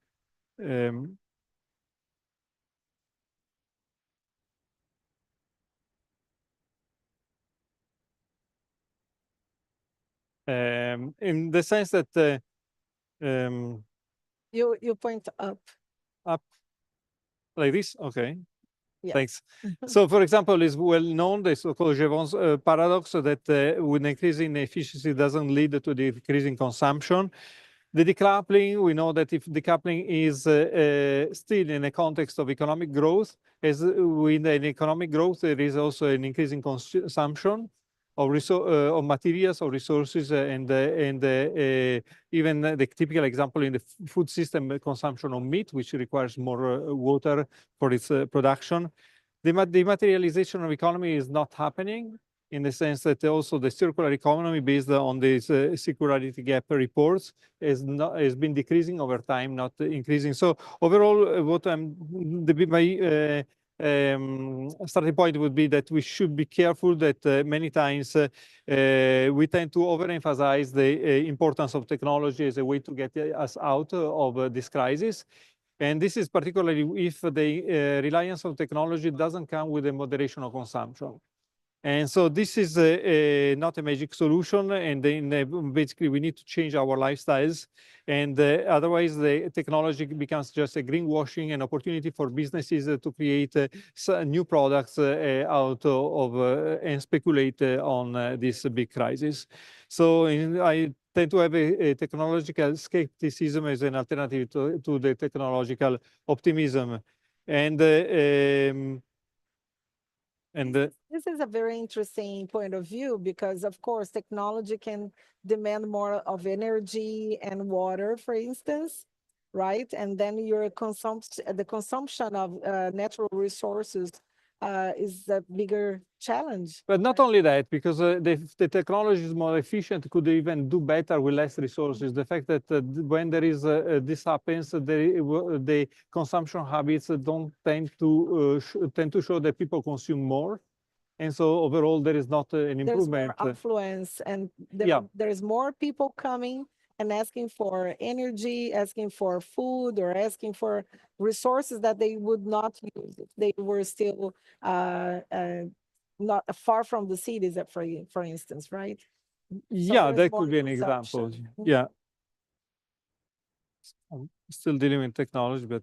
S9: In the sense that
S5: You point up.
S9: Up like this, okay.
S5: Yes.
S9: Thanks. So, for example, it's well known the so-called Jevons paradox that with increasing efficiency doesn't lead to the decreasing consumption. The decoupling, we know that if decoupling is still in a context of economic growth, as with an economic growth, there is also an increasing consumption of materials, of resources, and even the typical example in the food system, consumption of meat, which requires more water for its production. The dematerialization of economy is not happening in the sense that also the circular economy based on these circularity gap reports has been decreasing over time, not increasing. So overall, what my starting point would be that we should be careful that many times we tend to overemphasize the importance of technology as a way to get us out of this crisis. And this is particularly if the reliance on technology doesn't come with a moderation of consumption. And so this is not a magic solution, and then basically we need to change our lifestyles, and otherwise the technology becomes just a greenwashing, an opportunity for businesses to create new products out of and speculate on this big crisis. So I tend to have a technological skepticism as an alternative to the technological optimism, and
S5: this is a very interesting point of view because, of course, technology can demand more of energy and water, for instance, right? And then the consumption of natural resources is a bigger challenge.
S9: But not only that, because the technology is more efficient, could even do better with less resources. The fact that when there is this happens, the consumption habits don't tend to show that people consume more. And so overall, there is not an improvement.
S5: There's more affluence, and there's more people coming and asking for energy, asking for food, or asking for resources that they would not use if they were still not far from the cities, for instance, right?
S9: Yeah, that could be an example. Yeah. I'm still dealing with technology, but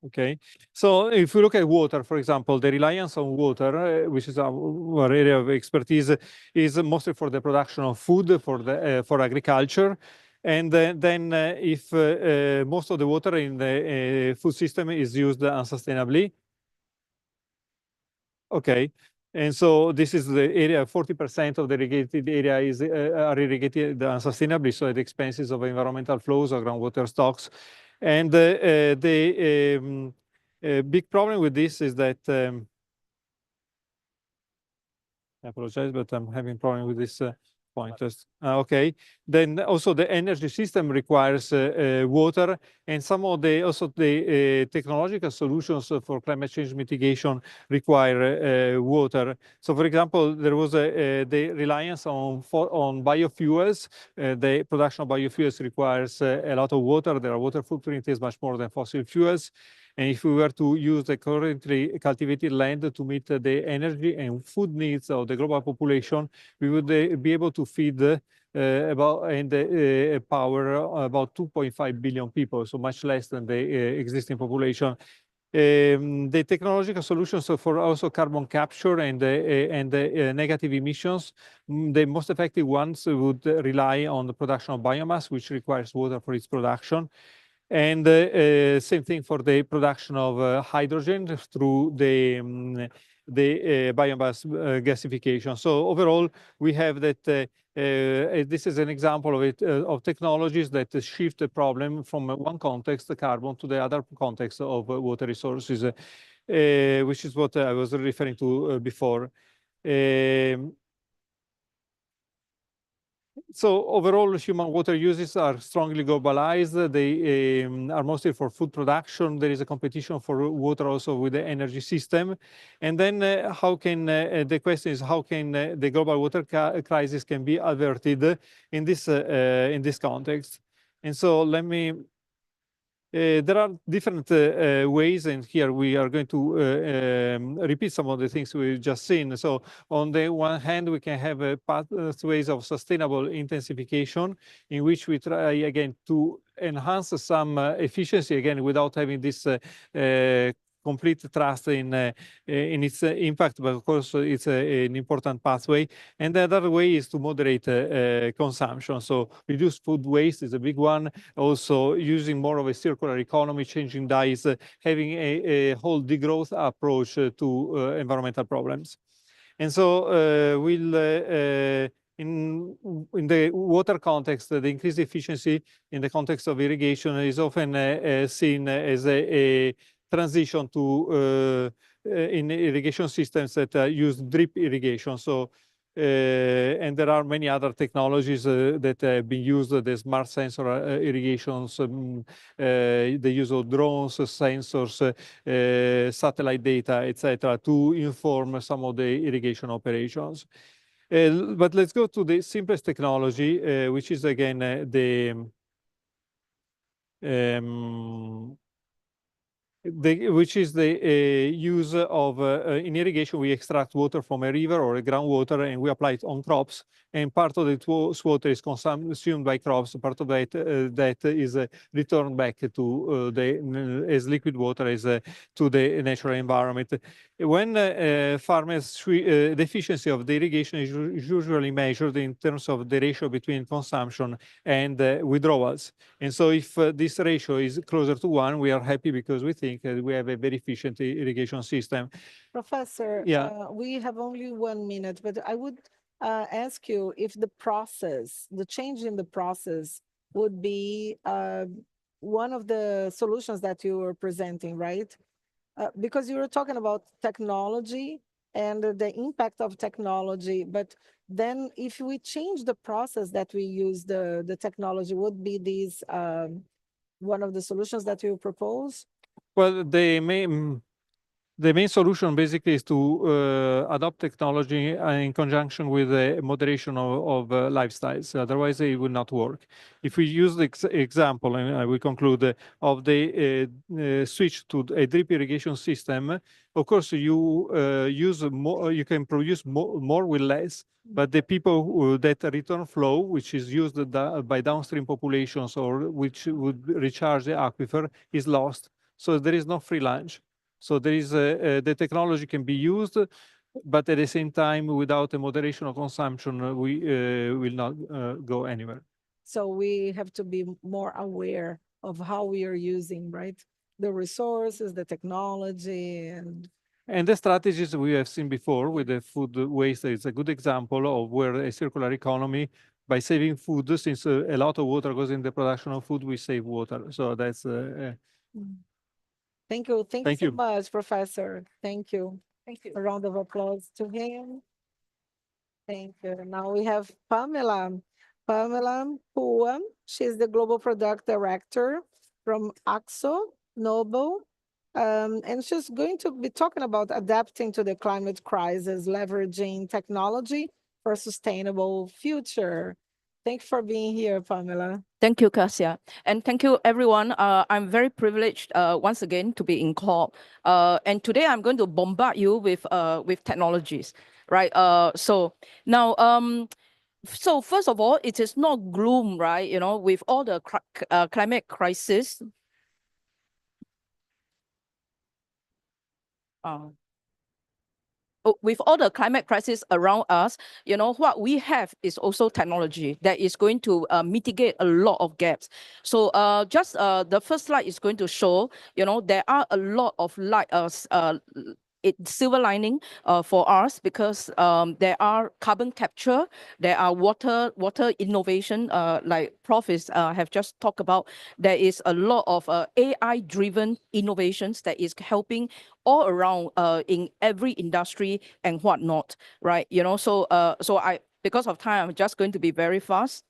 S9: okay. So if we look at water, for example, the reliance on water, which is our area of expertise, is mostly for the production of food, for agriculture. And then if most of the water in the food system is used unsustainably, okay. And so this is the area, 40% of the irrigated area are irrigated unsustainably, so at the expenses of environmental flows or groundwater stocks. And the big problem with this is that, I apologize, but I'm having a problem with this pointers. Okay. Then also the energy system requires water, and some of the technological solutions for climate change mitigation require water. So, for example, there was the reliance on biofuels. The production of biofuels requires a lot of water. Their water footprint is much more than fossil fuels. And if we were to use the currently cultivated land to meet the energy and food needs of the global population, we would be able to feed power about 2.5 billion people, so much less than the existing population. The technological solutions for also carbon capture and negative emissions, the most effective ones would rely on the production of biomass, which requires water for its production. And same thing for the production of hydrogen through the biomass gasification. So overall, we have that this is an example of it of technologies that shift the problem from one context, the carbon, to the other context of water resources, which is what I was referring to before. So overall, human water uses are strongly globalized. They are mostly for food production. There is a competition for water also with the energy system. And then how can the question is how can the global water crisis can be averted in this context? And so let me. There are different ways, and here we are going to repeat some of the things we've just seen. So on the one hand, we can have pathways of sustainable intensification in which we try again to enhance some efficiency again without having this complete trust in its impact, but of course it's an important pathway. And the other way is to moderate consumption. So reduce food waste is a big one. Also using more of a circular economy, changing diets, having a whole degrowth approach to environmental problems. And so in the water context, the increased efficiency in the context of irrigation is often seen as a transition to in irrigation systems that use drip irrigation. So, and there are many other technologies that have been used, the smart sensor irrigations, the use of drones, sensors, satellite data, etc., to inform some of the irrigation operations. But let's go to the simplest technology, which is again which is the use of in irrigation. We extract water from a river or a groundwater and we apply it on crops, and part of the water is consumed by crops. Part of that is returned back to as liquid water to the natural environment. When farmers the efficiency of the irrigation is usually measured in terms of the ratio between consumption and withdrawals. And so if this ratio is closer to 1, we are happy because we think we have a very efficient irrigation system.
S5: Professor,
S9: yeah.
S5: We have only 1 minute, but I would ask you if the process, the change in the process would be one of the solutions that you were presenting, right? Because you were talking about technology and the impact of technology, but then if we change the process that we use the technology, would be these one of the solutions that you propose?
S9: Well, the main solution basically is to adopt technology in conjunction with the moderation of lifestyles. Otherwise, it will not work. If we use the example, and I will conclude, of the switch to a drip irrigation system, of course, you use more. You can produce more with less. But the people that return flow, which is used by downstream populations or which would recharge the aquifer, is lost. So there is no free lunch. So there is the technology can be used, but at the same time, without a moderation of consumption, we will not go anywhere.
S5: So we have to be more aware of how we are using, right? The resources, the technology,
S9: and the strategies we have seen before with the food waste is a good example of where a circular economy, by saving food, since a lot of water goes in the production of food, we save water. So that's.
S5: Thank you. Thank you so much, Professor. Thank you. Thank you. A round of applause to him. Thank you. Now we have Pamela. Pamela Puam. She's the Global Product Director from AXO Noble. And she's going to be talking about adapting to the climate crisis, leveraging technology for a sustainable future. Thank you for being here, Pamela.
S10: Thank you, Kasia. And thank you, everyone. I'm very privileged once again to be in call. And today I'm going to bombard you with technologies, right? So now, so first of all, it is not gloom, right? You know, with all the climate crisis. With all the climate crisis around us, you know, what we have is also technology that is going to mitigate a lot of gaps. So just the first slide is going to show, you know, there are a lot of silver lining for us because there are carbon capture, there are water innovation, like Prof have just talked about. There is a lot of AI-driven innovations that is helping all around in every industry and whatnot, right? You know, so because of time, I'm just going to be very fast.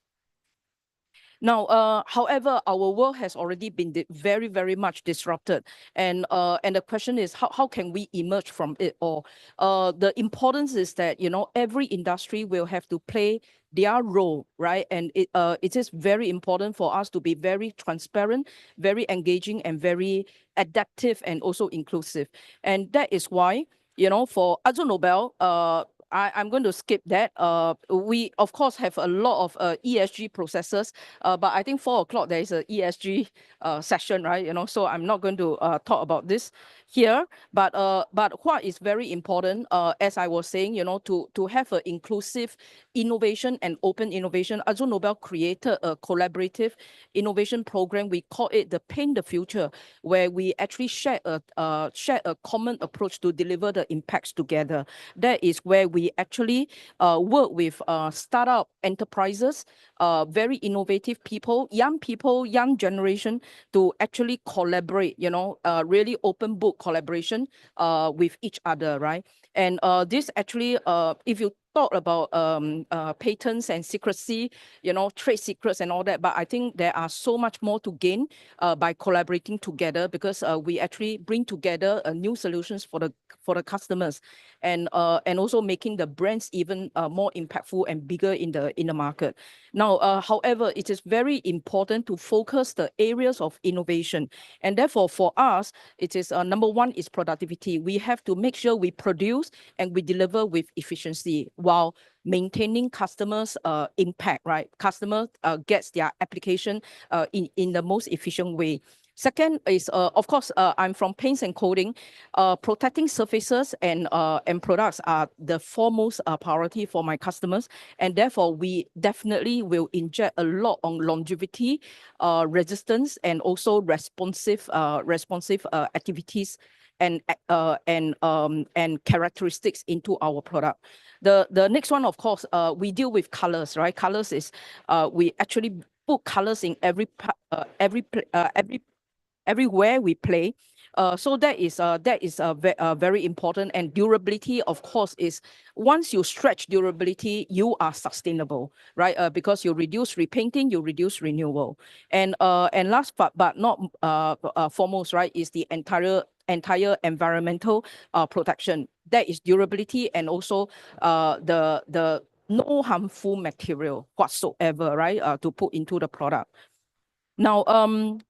S10: Now, however, our world has already been very, very much disrupted. And the question is, how can we emerge from it all? The importance is that, you know, every industry will have to play their role, right? And it is very important for us to be very transparent, very engaging, and very adaptive and also inclusive. And that is why, you know, for AkzoNobel, I'm going to skip that. We, of course, have a lot of ESG processes, but I think 4 o'clock there is a ESG session, right? You know, so I'm not going to talk about this here. But what is very important, as I was saying, you know, to have an inclusive innovation and open innovation, AkzoNobel created a collaborative innovation program. We call it the Paint the Future, where we actually share a common approach to deliver the impacts together. That is where we actually work with startup enterprises, very innovative people, young generation, to actually collaborate, you know, really open book collaboration with each other, right? And this actually, if you talk about patents and secrecy, you know, trade secrets and all that, but I think there are so much more to gain by collaborating together, because we actually bring together new solutions for the customers, and also making the brands even more impactful and bigger in the market. Now, however, it is very important to focus the areas of innovation, and therefore for us, it is number one is productivity. We have to make sure we produce and we deliver with efficiency while maintaining customers' impact, right? Customer gets their application in the most efficient way. Second is, of course, I'm from paints and coating. Protecting surfaces and products are the foremost priority for my customers, and therefore we definitely will inject a lot on longevity, resistance, and also responsive activities and characteristics into our product. The next one, of course, we deal with colors, right? Colors is we actually put colors in everywhere we play. So that is very important. And durability, of course, is once you stretch durability, you are sustainable, right? Because you reduce repainting, you reduce renewal. And last but not foremost, right, is the entire environmental protection. That is durability, and also the no harmful material whatsoever, right, to put into the product. Now,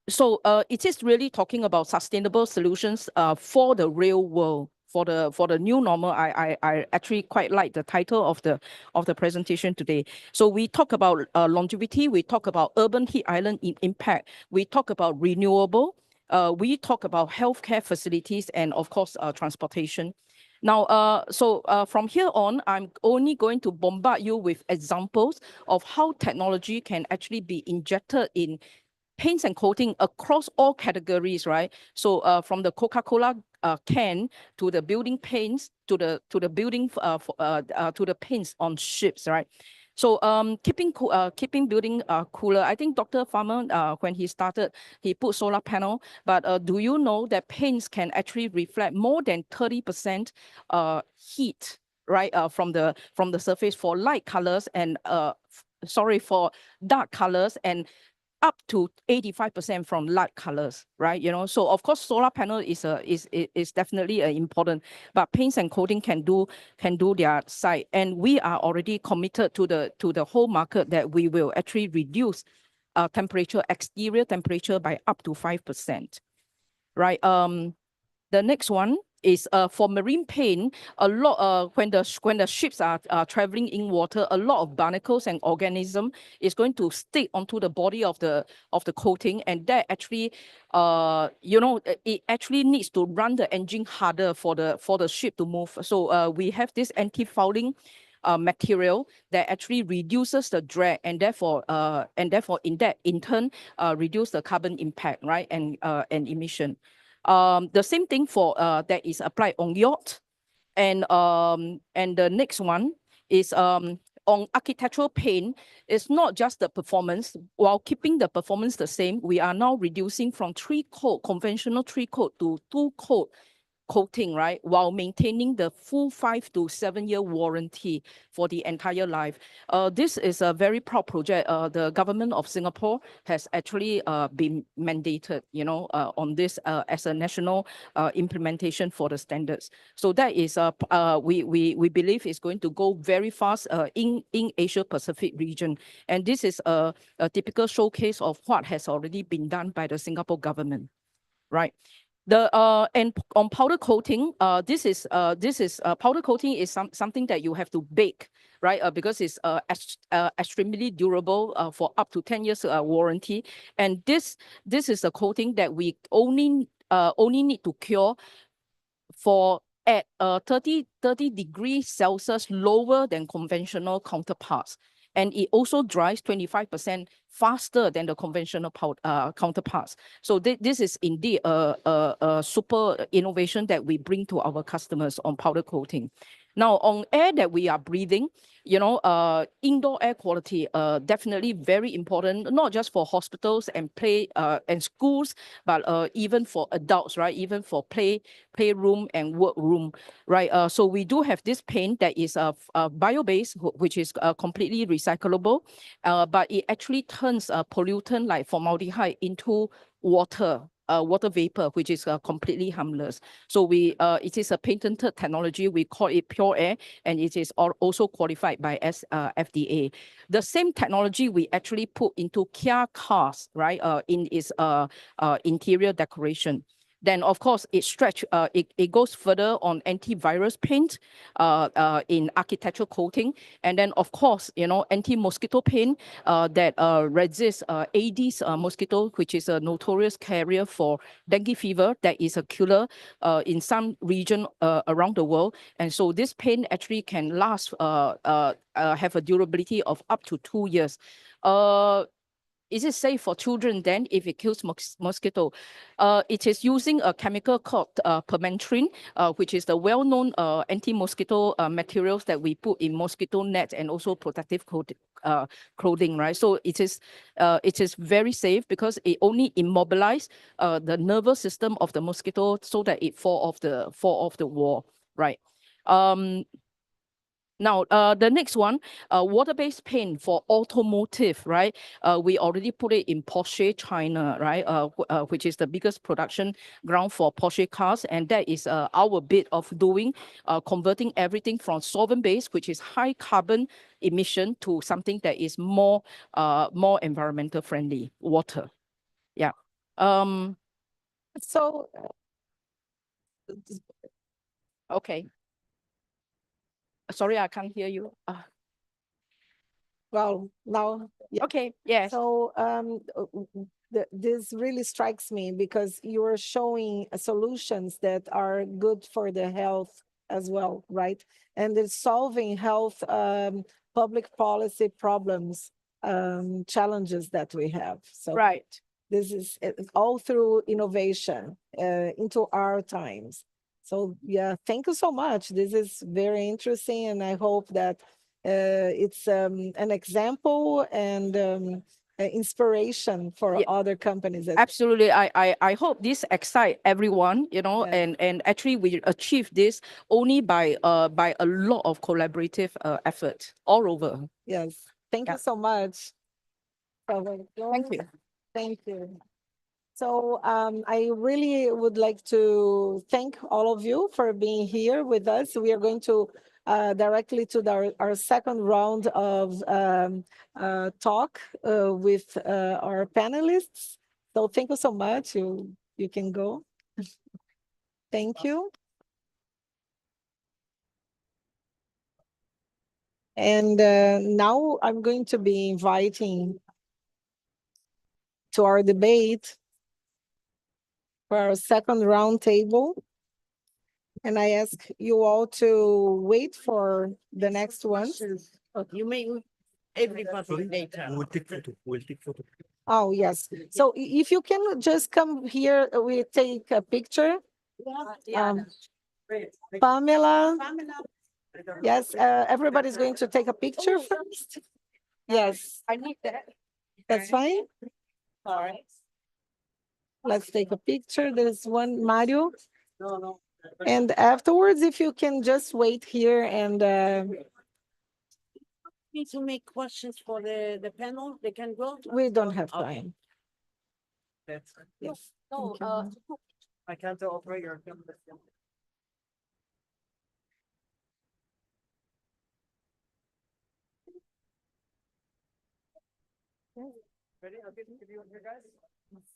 S10: so it is really talking about sustainable solutions for the real world, for the new normal. I actually quite like the title of the presentation today. So we talk about longevity, we talk about urban heat island impact, we talk about renewable, we talk about healthcare facilities, and of course transportation. Now, so from here on, I'm only going to bombard you with examples of how technology can actually be injected in paints and coating across all categories, right? So from the Coca-Cola can to the building paints to the building to the paints on ships, right? So keeping building cooler. I think Dr. Farmer, when he started, he put solar panel. But do you know that paints can actually reflect more than 30% heat right, from the surface for light colors and for dark colors, and up to 85% from light colors, right? So of course, solar panel is definitely important, but paints and coating can do their side, and we are already committed to the whole market that we will actually reduce exterior temperature by up to 5%, right? The next one is for marine paint. A lot when the ships are traveling in water, a lot of barnacles and organism is going to stick onto the body of the coating, and that actually it actually needs to run the engine harder for the ship to move. So we have this anti-fouling material that actually reduces the drag, and therefore in turn reduce the carbon impact, right, and emission. The same thing for that is applied on yacht, and the next one is on architectural paint. It's not just the performance. While keeping the performance the same, we are now reducing from 3-coat conventional 3-coat to 2-coat coating, right, while maintaining the full 5 to 7 year warranty for the entire life. This is a very proud project. The government of Singapore has actually been mandated, on this as a national implementation for the standards. So that is we believe is going to go very fast in Asia Pacific region, and this is a typical showcase of what has already been done by the Singapore government, right? And on powder coating, this is powder coating is something that you have to bake, right? Because it's extremely durable for up to 10 years warranty. And this is a coating that we only need to cure for at 30 degrees Celsius lower than conventional counterparts. And it also dries 25% faster than the conventional counterparts. So this is indeed a super innovation that we bring to our customers on powder coating. Now, on air that we are breathing, indoor air quality, definitely very important, not just for hospitals and play and schools, but even for adults, right? Even for playroom and workroom, right? So we do have this paint that is bio-based, which is completely recyclable, but it actually turns a pollutant like formaldehyde into water vapor, which is completely harmless. So it is a patented technology. We call it Pure Air, and it is also qualified by FDA. The same technology we actually put into Kia cars, right, in its interior decoration. Then, of course, it goes further on antivirus paint in architectural coating. And then, of course, anti-mosquito paint that resists Aedes mosquito, which is a notorious carrier for dengue fever, that is a killer in some region around the world. And so this paint actually can last, have a durability of up to 2 years. Is it safe for children then if it kills mosquito? It is using a chemical called permethrin, which is the well-known anti-mosquito materials that we put in mosquito nets and also protective clothing, right? So it is very safe because it only immobilizes the nervous system of the mosquito so that it fall off the wall, right? Now, the next one, water-based paint for automotive, right? We already put it in Porsche, China, right? Which is the biggest production ground for Porsche cars. And that is our bit of doing, converting everything from solvent-based, which is high carbon emission, to something that is more environmental friendly, water. Yeah.
S5: So,
S10: okay. Sorry, I can't hear you.
S5: well, now, yeah.
S10: Okay, yes.
S5: So this really strikes me because you are showing solutions that are good for the health as well, right? And it's solving health public policy problems, challenges that we have. So
S10: Right.
S5: this is all through innovation into our times. So yeah, thank you so much. This is very interesting, and I hope that it's an example and inspiration for
S10: Yeah.
S5: other companies. as well.
S10: Absolutely. I hope this excite everyone, you know,
S5: Yes.
S10: and actually we achieve this only by a lot of collaborative effort all over.
S5: Yes. Thank
S10: Yeah.
S5: you so much.
S10: Thank you.
S5: Thank you. So I really would like to thank all of you for being here with us. We are going to directly to our second round of talk with our panelists. So thank you so much. You can go. Thank you. And now I'm going to be inviting to our debate for our second round table. And I ask you all to wait for the next one.
S11: You may everybody later.
S12: We'll take photo. We'll take photo.
S5: Oh, yes. So if you can just come here, we take a picture. Pamela, yes, everybody's going to take a picture first. Yes,
S10: I need that.
S5: that's fine.
S11: All right.
S5: Let's take a picture. There's one, Mario.
S11: No.
S5: And afterwards, if you can just wait here and
S11: Need to make questions for the panel. They can go.
S5: we don't have
S11: Okay.
S5: time.
S12: That's
S5: Yes.
S10: No,
S5: Thank you.
S12: I can't operate your camera. Ready? I'll give you one here, guys. Thanks.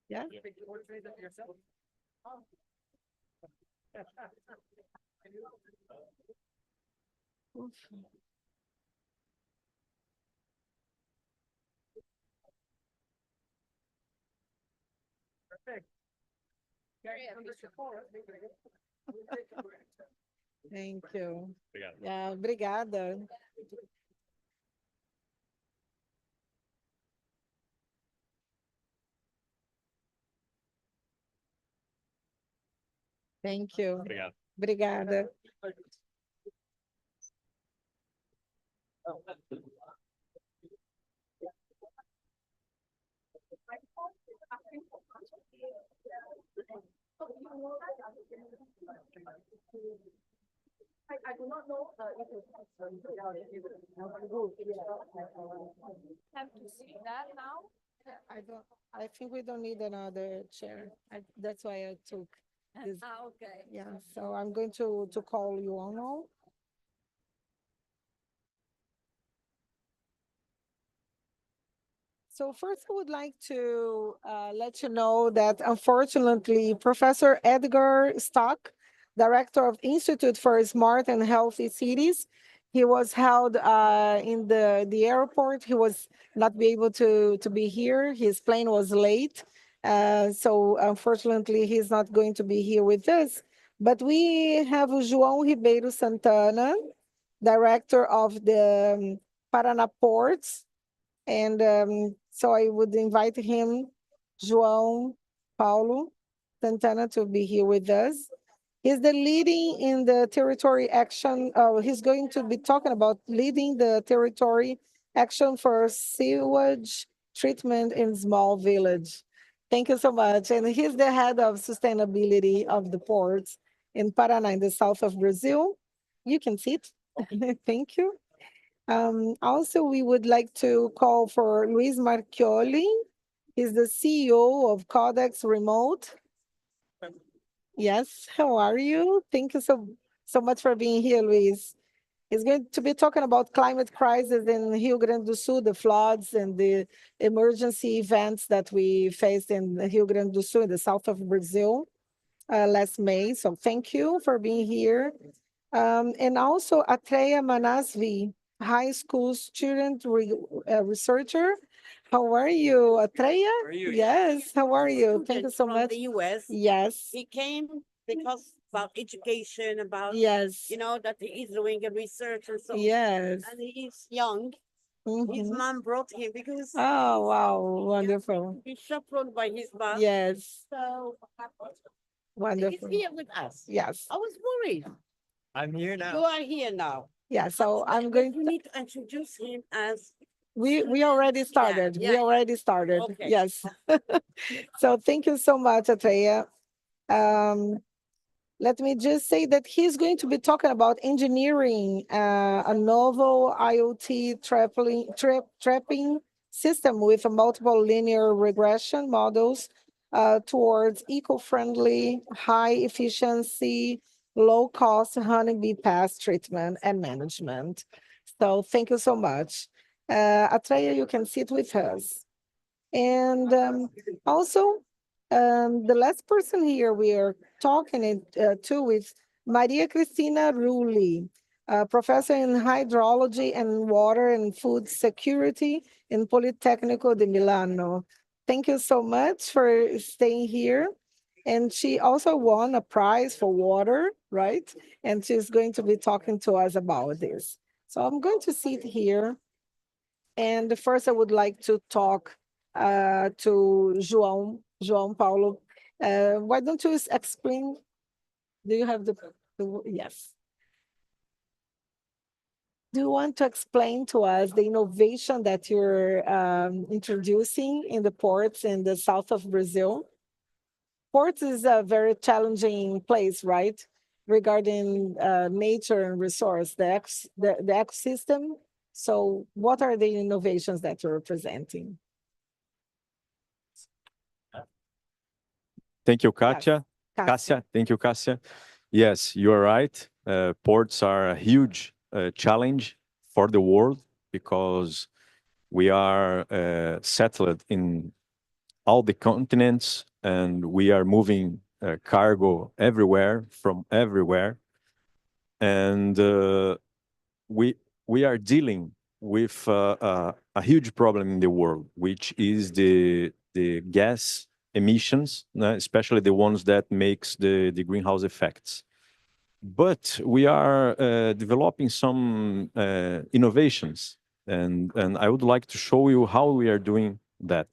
S5: Yeah.
S12: You think you ordered that yourself? Oh. Perfect.
S5: Thank you. Yeah, obrigada. Thank you. Obrigada.
S10: I do not know if it's have to see that now.
S5: I think we don't need another chair. That's why I took this.
S10: Okay.
S5: Yeah, so I'm going to call you on now. So first, I would like to let you know that unfortunately, Professor Edgar Stock, Director of Institute for Smart and Healthy Cities, he was held in the airport. He was not be able to be here. His plane was late. So unfortunately, he's not going to be here with us. But we have João Ribeiro Santana, Director of the Paraná Ports. And so I would invite him, João Paulo Santana, to be here with us. He's the leading in the territory action. He's going to be talking about leading the territory action for sewage treatment in small village. Thank you so much. And he's the head of sustainability of the ports in Paraná, in the south of Brazil. You can sit. Thank you. Also, we would like to call for Luis Marchioli. He's the CEO of Codex Remote. Yes, how are you? Thank you so much for being here, Luis. He's going to be talking about climate crisis in Rio Grande do Sul, the floods and the emergency events that we faced in Rio Grande do Sul, in the south of Brazil, last May. So thank you for being here. And also Atreya Manasvi, high school student researcher. How are you, Atreya?
S11: How are you?
S5: Yes, how are you? Thank you
S11: Student
S5: so
S11: from
S5: much.
S11: the US.
S5: Yes,
S11: He came because about education, about
S5: yes,
S11: that he is doing a research and so.
S5: yes,
S11: And he is young, His mom brought him because
S5: Oh, wow, wonderful.
S11: he's chaperoned by his mom.
S5: Yes,
S11: So he's
S5: wonderful.
S11: here with us.
S5: Yes,
S11: I was worried.
S12: I'm here
S11: You
S12: now.
S11: are here now.
S5: yeah. So I'm
S11: But
S5: going
S11: you need to introduce him as
S5: we already started. We
S11: yeah.
S5: already started.
S11: Okay.
S5: Yes. So thank you so much, Atreya. Let me just say that he's going to be talking about engineering a novel IoT trapping system with a multiple linear regression models towards eco-friendly, high efficiency, low cost honeybee pest treatment and management. So thank you so much. Atreya, you can sit with us. And also, the last person here we are talking to is Maria Cristina Rulli, professor in hydrology and water and food security in Politecnico di Milano. Thank you so much for staying here. And she also won a prize for water, right? And she's going to be talking to us about this. So I'm going to sit here. And first, I would like to talk to João Paulo. Why don't you explain? Do you have yes? Do you want to explain to us the innovation that you're introducing in the ports in the south of Brazil? Ports is a very challenging place, right? Regarding nature and resource, the ecosystem. So what are the innovations that you're presenting?
S1: Thank you, Katia.
S5: Cassia.
S1: Thank you, Kasia. Yes, you are right. Ports are a huge challenge for the world because we are settled in all the continents and we are moving cargo everywhere from everywhere. And we are dealing with a huge problem in the world, which is the gas emissions, especially the ones that makes the greenhouse effects. But we are developing some innovations, and I would like to show you how we are doing that.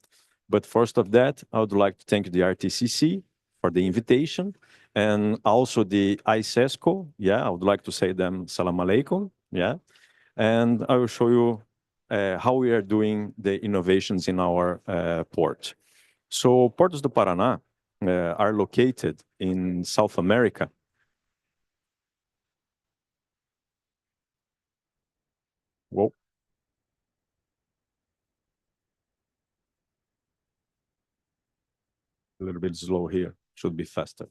S1: But first of that, I would like to thank the RTCC for the invitation, and also the ICESCO. Yeah, I would like to say them salam alaikum. Yeah, and I will show you how we are doing the innovations in our port. So Portos do Paraná are located in South America. Whoa. A little bit slow here, should be faster.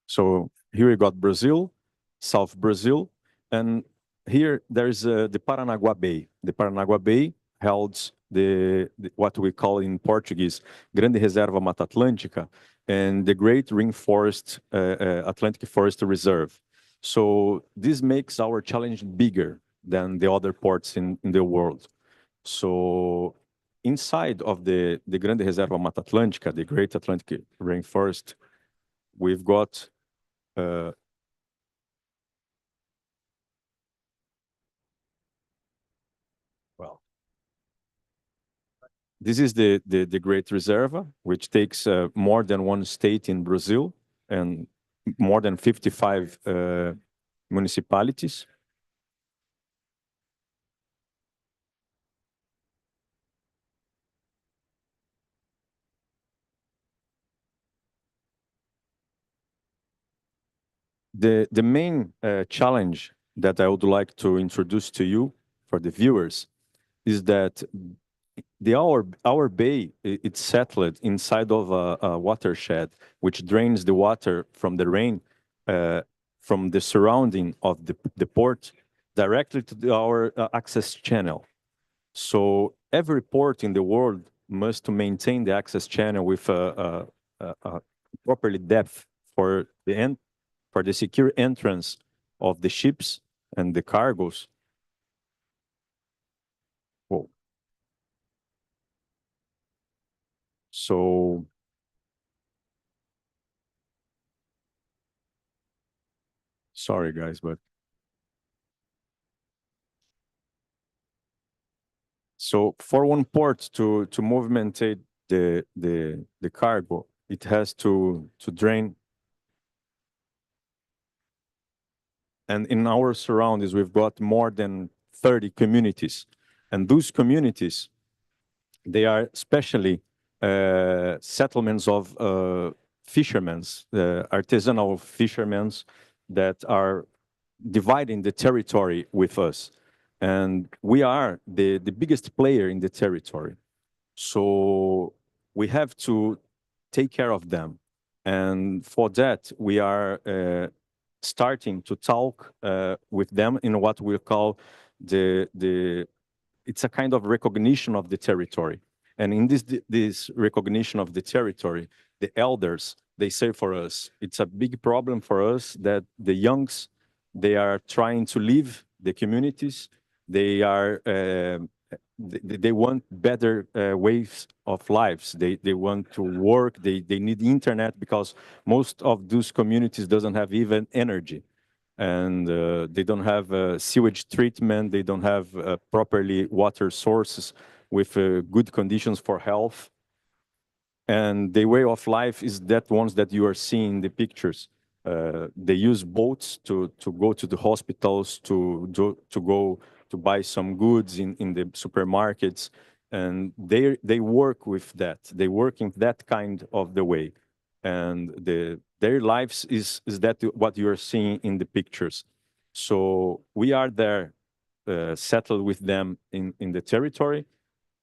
S1: So here we got Brazil, South Brazil, and here there's the Paranaguá Bay. The Paranaguá Bay holds the what we call in Portuguese Grande Reserva Mata Atlântica and the Great Rainforest Atlantic Forest Reserve. So this makes our challenge bigger than the other ports in the world. So inside of the Grande Reserva Mata Atlântica, the Great Atlantic Rainforest, we've got well, this is the Great Reserva, which takes more than one state in Brazil and more than 55 municipalities. The main challenge that I would like to introduce to you for the viewers is that our bay it's settled inside of a watershed which drains the water from the rain from the surrounding of the port directly to our access channel. So every port in the world must maintain the access channel with a properly depth for the secure entrance of the ships and the cargoes. Whoa. So sorry guys, but So for one port to movimentate the cargo, it has to drain. And in our surroundings, we've got more than 30 communities. And those communities, they are especially settlements of fishermen, artisanal fishermen that are dividing the territory with us. And we are the biggest player in the territory. So we have to take care of them. And for that, we are starting to talk with them in what we call it's a kind of recognition of the territory. And in this recognition of the territory, the elders, they say for us, it's a big problem for us that the youngs, they are trying to leave the communities. They are, they want better ways of lives. They want to work, they need internet because most of those communities doesn't have even energy. And they don't have sewage treatment, they don't have properly water sources with good conditions for health. And the way of life is that ones that you are seeing in the pictures. They use boats to go to the hospitals, to go to buy some goods in the supermarkets. And they work with that. They work in that kind of the way. And their lives is that what you are seeing in the pictures. So we are there settled with them in the territory.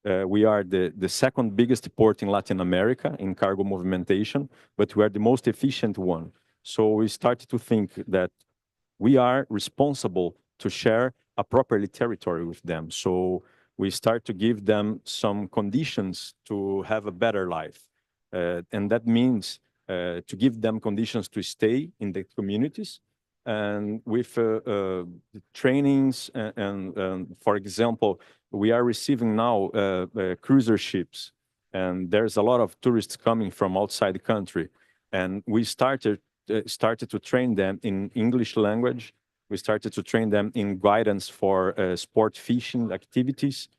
S1: We are the second biggest port in Latin America in cargo movimentation, but we are the most efficient one. So we started to think that we are responsible to share a properly territory with them. So we start to give them some conditions to have a better life. And that means to give them conditions to stay in the communities, and with trainings and for example, we are receiving now cruiser ships, and there's a lot of tourists coming from outside the country, and we started to train them in English language. We started to train them in guidance for sport fishing activities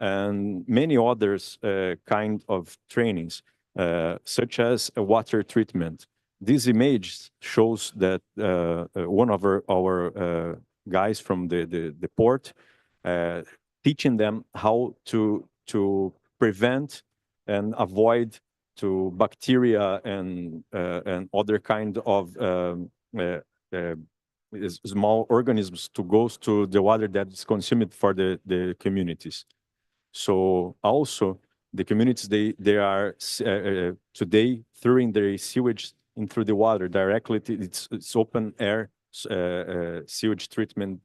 S1: and many others kind of trainings, such as water treatment. This image shows that one of our guys from the port teaching them how to prevent and avoid to bacteria and other kind of small organisms to go to the water that is consumed for the communities. So also the communities, they are today throwing their sewage in through the water directly. It's open air sewage treatment.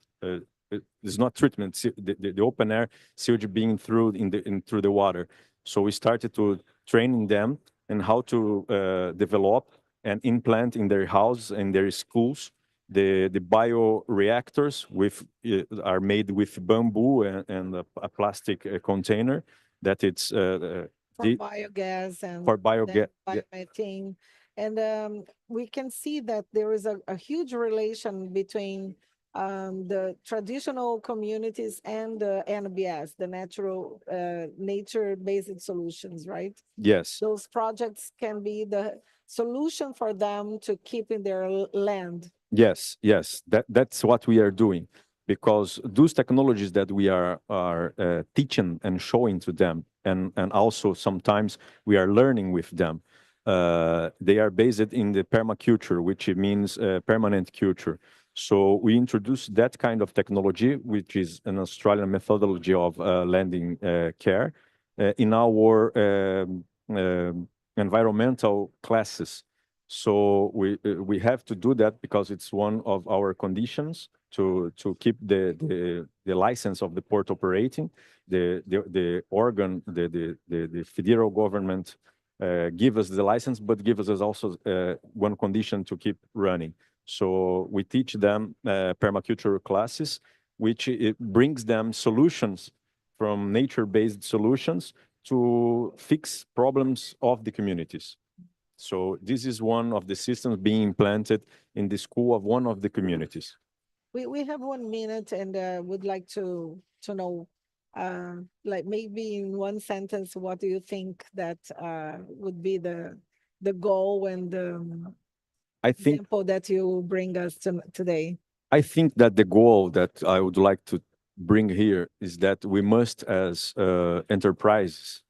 S1: It's not treatment. The open air sewage being through through the water. So we started to training them and how to develop and implant in their house and their schools the bioreactors are made with bamboo and a plastic container that it's
S5: for biogas and
S1: for biogas.
S5: biomethane. And we can see that there is a huge relation between the traditional communities and the NBS, the nature-based solutions, right?
S1: Yes.
S5: Those projects can be the solution for them to keep in their land.
S1: Yes, that's what we are doing, because those technologies that we are teaching and showing to them, and also sometimes we are learning with them. They are based in the permaculture, which means permanent culture. So we introduced that kind of technology, which is an Australian methodology of landing care, in our environmental classes. So we have to do that because it's one of our conditions to keep the license of the port operating. The organ, the federal government give us the license, but give us also one condition to keep running. So we teach them permaculture classes, which it brings them solutions from nature-based solutions to fix problems of the communities. So this is one of the systems being implanted in the school of one of the communities.
S5: We have 1 minute and would like to know Like maybe in one sentence, what do you think that would be the goal and the
S1: I think
S5: example that you bring us today?
S1: I think that the goal that I would like to bring here is that we must, as enterprises,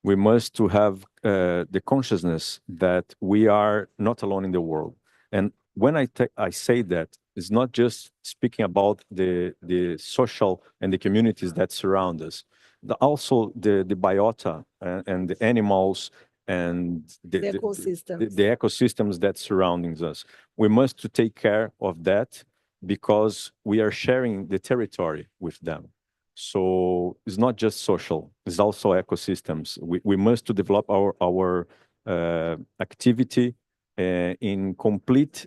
S1: we must to have the consciousness that we are not alone in the world. And when I say that, it's not just speaking about the social and the communities that surround us, also the biota and the animals and
S5: The ecosystems.
S1: the ecosystems that surroundings us. We must to take care of that because we are sharing the territory with them. So it's not just social; it's also ecosystems. We must to develop our activity in complete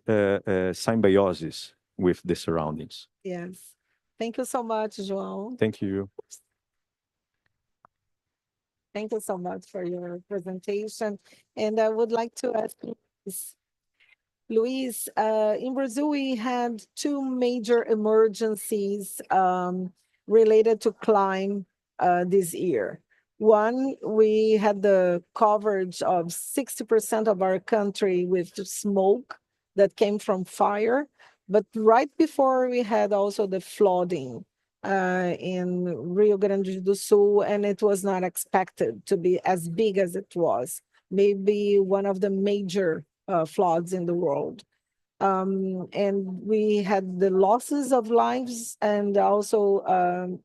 S1: symbiosis with the surroundings.
S5: Yes. Thank you so much, João.
S1: Thank you.
S5: Thank you so much for your presentation. And I would like to ask Luis, in Brazil, we had two major emergencies related to climate this year. One, we had the coverage of 60% of our country with smoke that came from fire. But right before we had also the flooding in Rio Grande do Sul, and it was not expected to be as big as it was. Maybe one of the major floods in the world. And we had the losses of lives and also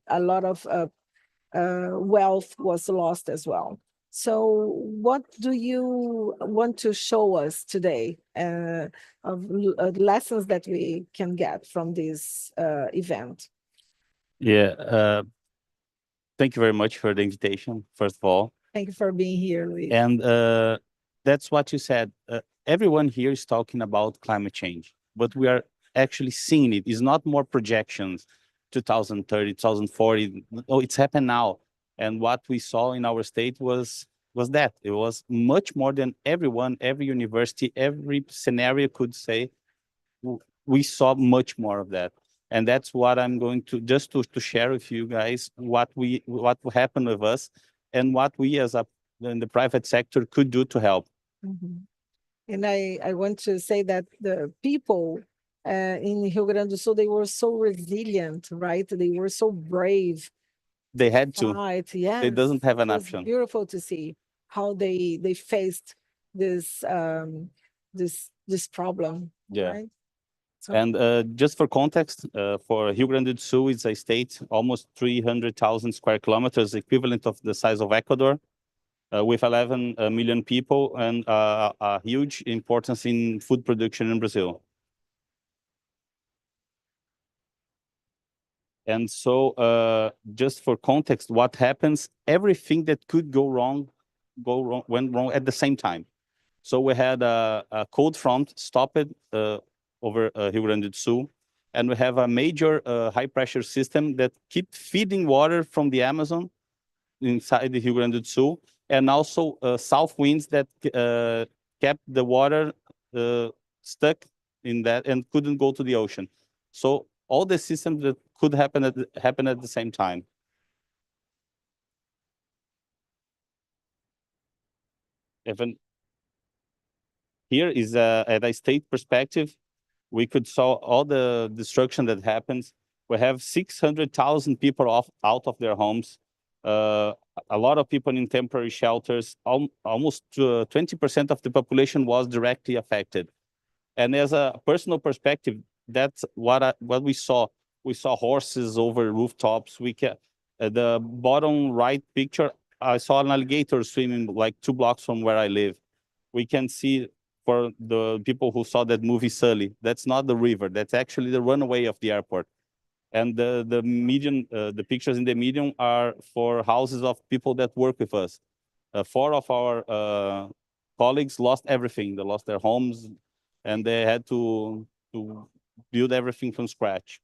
S5: a lot of wealth was lost as well. So what do you want to show us today of lessons that we can get from this event?
S13: Yeah, thank you very much for the invitation, first of all.
S5: Thank you for being here, Luis.
S13: And that's what you said. Everyone here is talking about climate change, but we are actually seeing it. It's not more projections, 2030, 2040. No, it's happened now. And what we saw in our state was that. It was much more than everyone, every university, every scenario could say. We saw much more of that. And that's what I'm going to just to share with you guys what happened with us and what we as in the private sector could do to help.
S5: Mm-hmm. And I want to say that the people in Rio Grande do Sul, they were so resilient, right? They were so brave.
S13: They had to.
S5: Fight. Yes.
S13: They doesn't have an
S5: It was
S13: option.
S5: beautiful to see how they faced this this problem.
S13: Yeah.
S5: Right? So,
S13: And just for context, for Rio Grande do Sul, it's a state almost 300,000 square kilometers, equivalent of the size of Ecuador, with 11 million people and a huge importance in food production in Brazil. And so just for context, what happens, everything that could go wrong, went wrong at the same time. So we had a cold front stopped over Rio Grande do Sul, and we have a major high pressure system that keep feeding water from the Amazon inside the Rio Grande do Sul, and also south winds that kept the water stuck in that and couldn't go to the ocean. So all the systems that could happen at the same time. Even here is at a state perspective, we could saw all the destruction that happens. We have 600,000 people out of their homes. A lot of people in temporary shelters. Almost 20% of the population was directly affected. And as a personal perspective, that's what we saw. We saw horses over rooftops. The bottom right picture, I saw an alligator swimming like 2 blocks from where I live. We can see, for the people who saw that movie Sully, that's not the river. That's actually the runway of the airport. And the pictures in the medium are for houses of people that work with us. 4 of our colleagues lost everything. They lost their homes, and they had to build everything from scratch.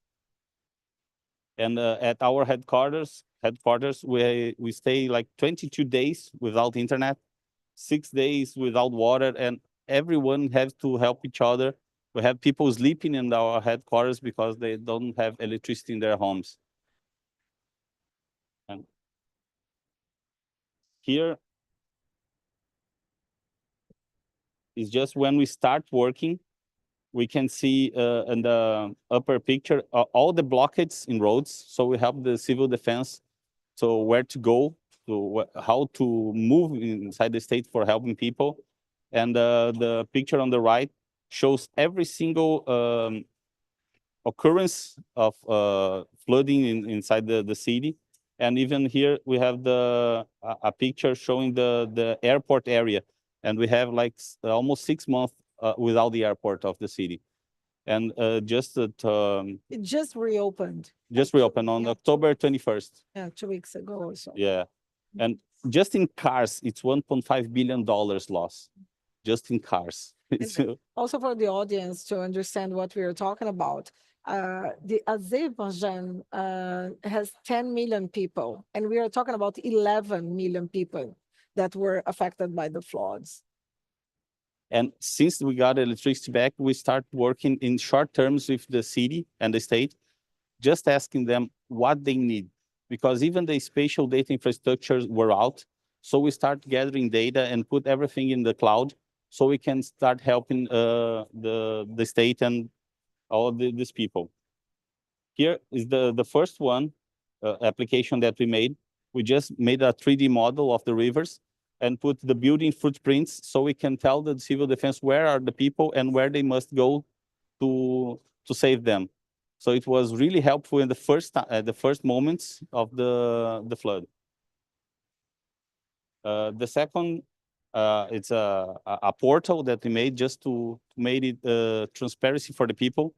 S13: And at our headquarters, we stay like 22 days without internet, 6 days without water, and everyone has to help each other. We have people sleeping in our headquarters because they don't have electricity in their homes. Here is just when we start working, we can see in the upper picture all the blockades in roads. So we help the civil defense to where to go, to how to move inside the state for helping people. And the picture on the right shows every single occurrence of flooding inside the city. And even here we have a picture showing the airport area. And we have like almost 6 months without the airport of the city. And just that
S5: It just reopened.
S13: just reopened on October 21st.
S5: Yeah, 2 weeks ago or so.
S13: Yeah. And just in cars, it's $1.5 billion loss, just in cars. So,
S5: Also for the audience to understand what we are talking about, the Azerbaijan has 10 million people, and we are talking about 11 million people that were affected by the floods.
S13: and since we got electricity back, we start working in short terms with the city and the state, just asking them what they need, because even the spatial data infrastructures were out. So we start gathering data and put everything in the cloud, so we can start helping the state and all these people. Here is the first one application that we made. We just made a 3D model of the rivers and put the building footprints, so we can tell the civil defense where are the people and where they must go to save them. So it was really helpful in the first moments of the flood. The second, it's a portal that we made just to make it transparency for the people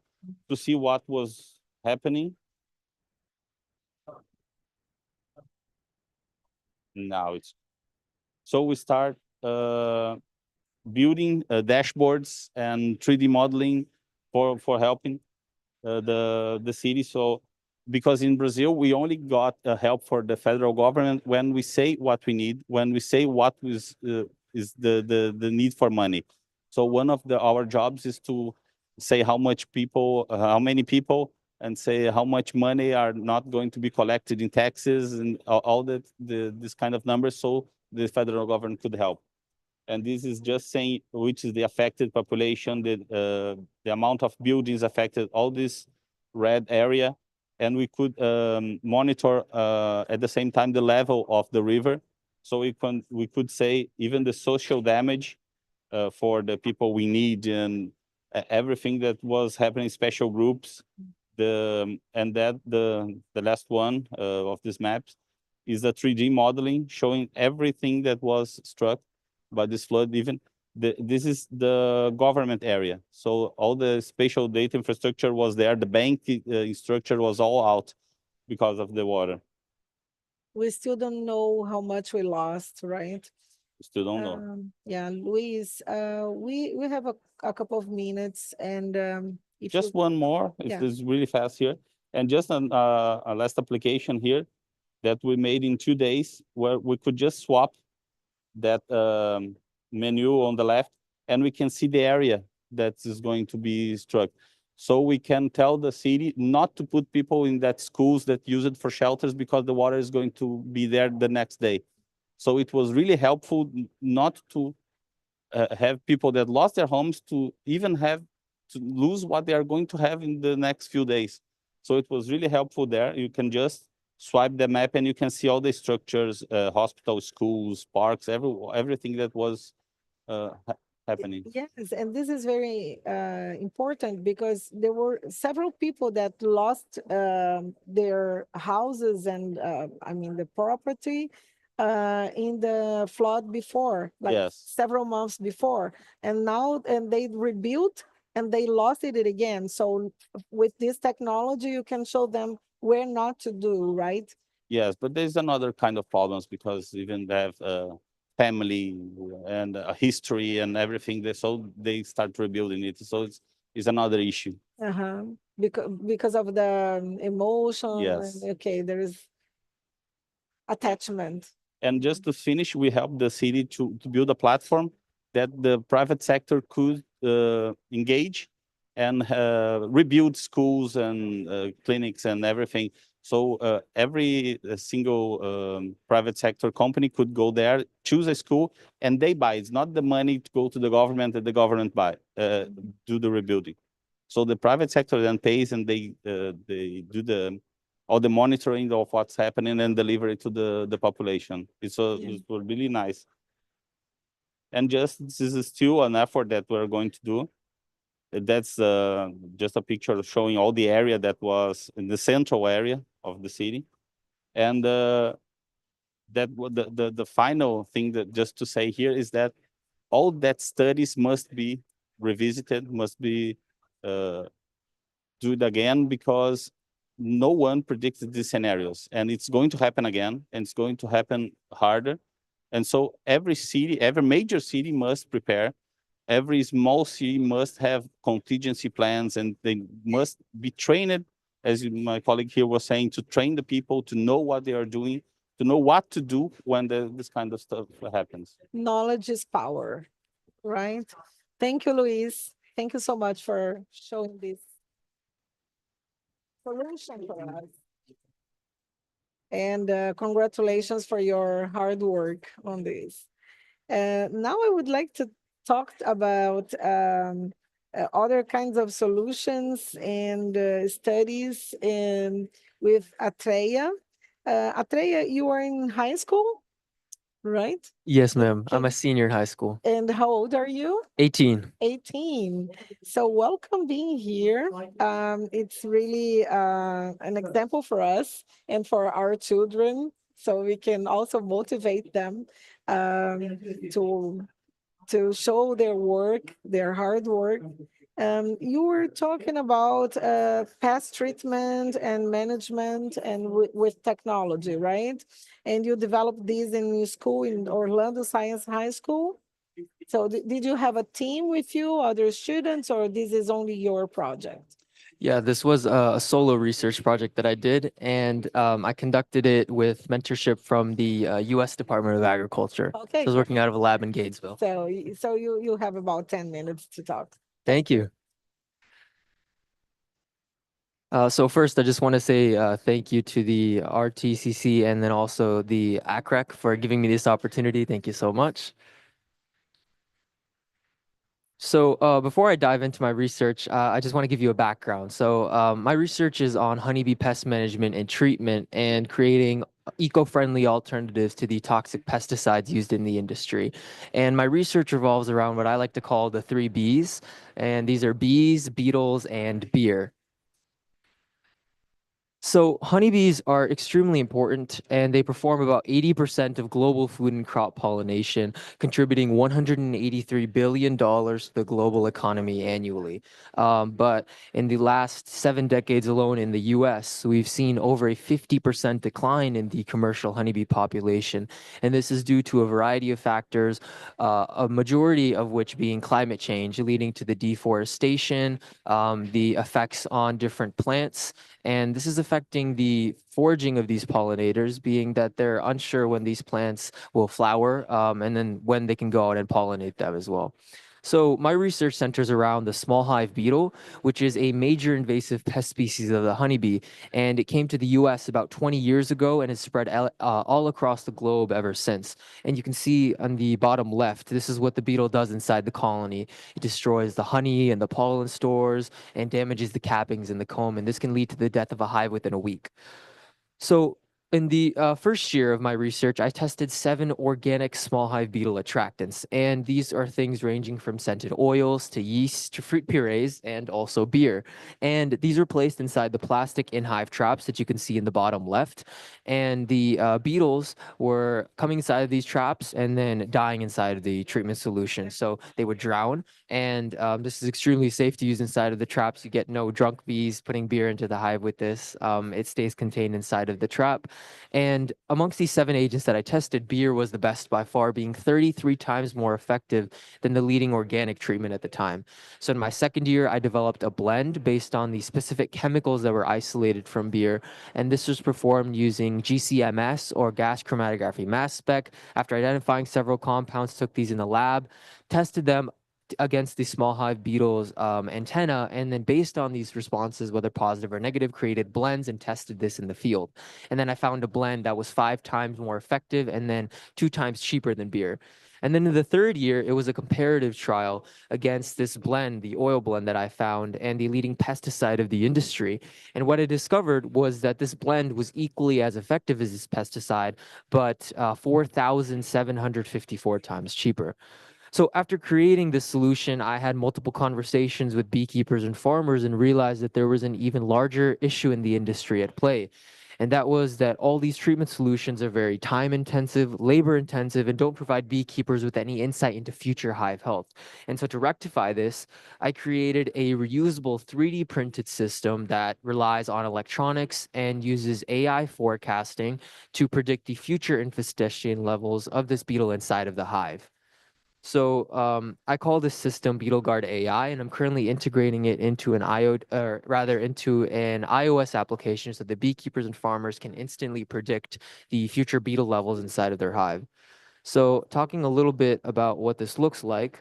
S13: to see what was happening. Now it's so we start building dashboards and 3D modeling for helping the city. So because in Brazil we only got help for the federal government when we say what we need, when we say what is the need for money. So one of our jobs is to say how much people, how many people, and say how much money are not going to be collected in taxes and all this kind of numbers, so the federal government could help. And this is just saying which is the affected population, the amount of buildings affected, all this red area, and we could monitor at the same time the level of the river, so we could say even the social damage for the people we need and everything that was happening in special groups. The last one of these maps is a 3D modeling showing everything that was struck by this flood. Even this is the government area, so all the spatial data infrastructure was there. The bank structure was all out because of the water.
S5: We still don't know how much we lost, right?
S13: Still don't know.
S5: Yeah, Luis, we have a couple of minutes, and if
S13: Just
S5: you,
S13: one more,
S5: yeah.
S13: it's really fast here. And just a last application here that we made in 2 days, where we could just swap that menu on the left, and we can see the area that is going to be struck. So we can tell the city not to put people in that schools that use it for shelters, because the water is going to be there the next day. So it was really helpful not to have people that lost their homes to even have to lose what they are going to have in the next few days. So it was really helpful there. You can just swipe the map and you can see all the structures, hospitals, schools, parks, everything that was happening.
S5: Yes, and this is very important, because there were several people that lost their houses and I mean the property in the flood before, like
S13: Yes.
S5: several months before, and now they rebuilt and they lost it again. So with this technology, you can show them where not to do, right?
S13: Yes, but there's another kind of problems, because even they have family and a history and everything, so they start rebuilding it. So it's another issue.
S5: Because of the emotion.
S13: Yes.
S5: Okay, there is attachment.
S13: And just to finish, we helped the city to build a platform that the private sector could engage and rebuild schools and clinics and everything. So every single private sector company could go there, choose a school, and they buy. It's not the money to go to the government that the government buy, do the rebuilding. So the private sector then pays, and they do all the monitoring of what's happening and deliver it to the population. It's really nice. And this is still an effort that we're going to do. That's just a picture showing all the area that was in the central area of the city. And the final thing that just to say here is that all that studies must be revisited, must be do it again, because no one predicted these scenarios, and it's going to happen again, and it's going to happen harder. And so every major city must prepare. Every small city must have contingency plans, and they must be trained, as my colleague here was saying, to train the people to know what they are doing, to know what to do when this kind of stuff happens.
S5: Knowledge is power, right? Thank you, Luis. Thank you so much for showing this solution for us. And congratulations for your hard work on this. Now I would like to talk about other kinds of solutions and studies with Atreya. Atreya, you are in high school, right?
S14: Yes, ma'am. I'm a senior in high school.
S5: And how old are you?
S14: 18.
S5: 18. So welcome being here. It's really an example for us and for our children, so we can also motivate them to show their work, their hard work. You were talking about pest treatment and management and with technology, right? And you developed these in your school, in Orlando Science High School. So did you have a team with you, other students, or this is only your project?
S14: Yeah, this was a solo research project that I did, and I conducted it with mentorship from the U.S. Department of Agriculture.
S5: Okay,
S14: So I was working out of a lab in Gainesville.
S5: So you have about 10 minutes to talk.
S14: Thank you. So first, I just want to say thank you to the RTCC and then also the ACREC for giving me this opportunity. Thank you so much. So before I dive into my research, I just want to give you a background. So my research is on honeybee pest management and treatment and creating eco-friendly alternatives to the toxic pesticides used in the industry. And my research revolves around what I like to call the 3 Bs, and these are bees, beetles, and beer. So honeybees are extremely important, and they perform about 80% of global food and crop pollination, contributing $183 billion to the global economy annually. But in the last 7 decades alone in the US, we've seen over a 50% decline in the commercial honeybee population. And this is due to a variety of factors, a majority of which being climate change, leading to the deforestation, the effects on different plants. And this is affecting the foraging of these pollinators, being that they're unsure when these plants will flower and then when they can go out and pollinate them as well. So my research centers around the small hive beetle, which is a major invasive pest species of the honeybee. And it came to the US about 20 years ago and has spread all across the globe ever since. And you can see on the bottom left, this is what the beetle does inside the colony. It destroys the honey and the pollen stores and damages the cappings in the comb. And this can lead to the death of a hive within a week. So in the first year of my research, I tested 7 organic small hive beetle attractants, and these are things ranging from scented oils to yeast to fruit purees and also beer. And these are placed inside the plastic in-hive traps that you can see in the bottom left. And the beetles were coming inside of these traps and then dying inside of the treatment solution. So they would drown, and this is extremely safe to use inside of the traps. You get no drunk bees putting beer into the hive with this. It stays contained inside of the trap. And amongst these 7 agents that I tested, beer was the best by far, being 33 times more effective than the leading organic treatment at the time. So in my second year, I developed a blend based on the specific chemicals that were isolated from beer. And this was performed using GCMS, or gas chromatography mass spec. After identifying several compounds, took these in the lab, tested them against the small hive beetles antenna, and then based on these responses, whether positive or negative, created blends and tested this in the field. And then I found a blend that was 5 times more effective and then 2 times cheaper than beer. And then in the third year, it was a comparative trial against this blend, the oil blend that I found, and the leading pesticide of the industry. And what I discovered was that this blend was equally as effective as this pesticide, but 4,754 times cheaper. So after creating this solution, I had multiple conversations with beekeepers and farmers and realized that there was an even larger issue in the industry at play. And that was that all these treatment solutions are very time intensive, labor intensive, and don't provide beekeepers with any insight into future hive health. And so to rectify this, I created a reusable 3D printed system that relies on electronics and uses AI forecasting to predict the future infestation levels of this beetle inside of the hive. So I call this system BeetleGuard AI, and I'm currently integrating it into an into an iOS application so that beekeepers and farmers can instantly predict the future beetle levels inside of their hive. So talking a little bit about what this looks like.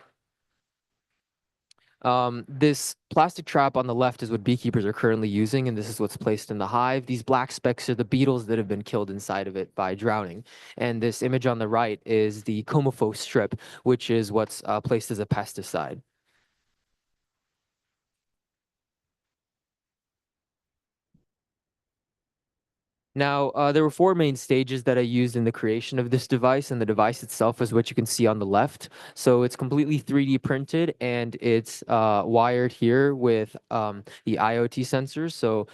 S14: This plastic trap on the left is what beekeepers are currently using, and this is what's placed in the hive. These black specks are the beetles that have been killed inside of it by drowning. And this image on the right is the Comofo strip, which is what's placed as a pesticide. Now, there were 4 main stages that I used in the creation of this device, and the device itself is what you can see on the left. So it's completely 3D printed, and it's wired here with the IoT sensors. So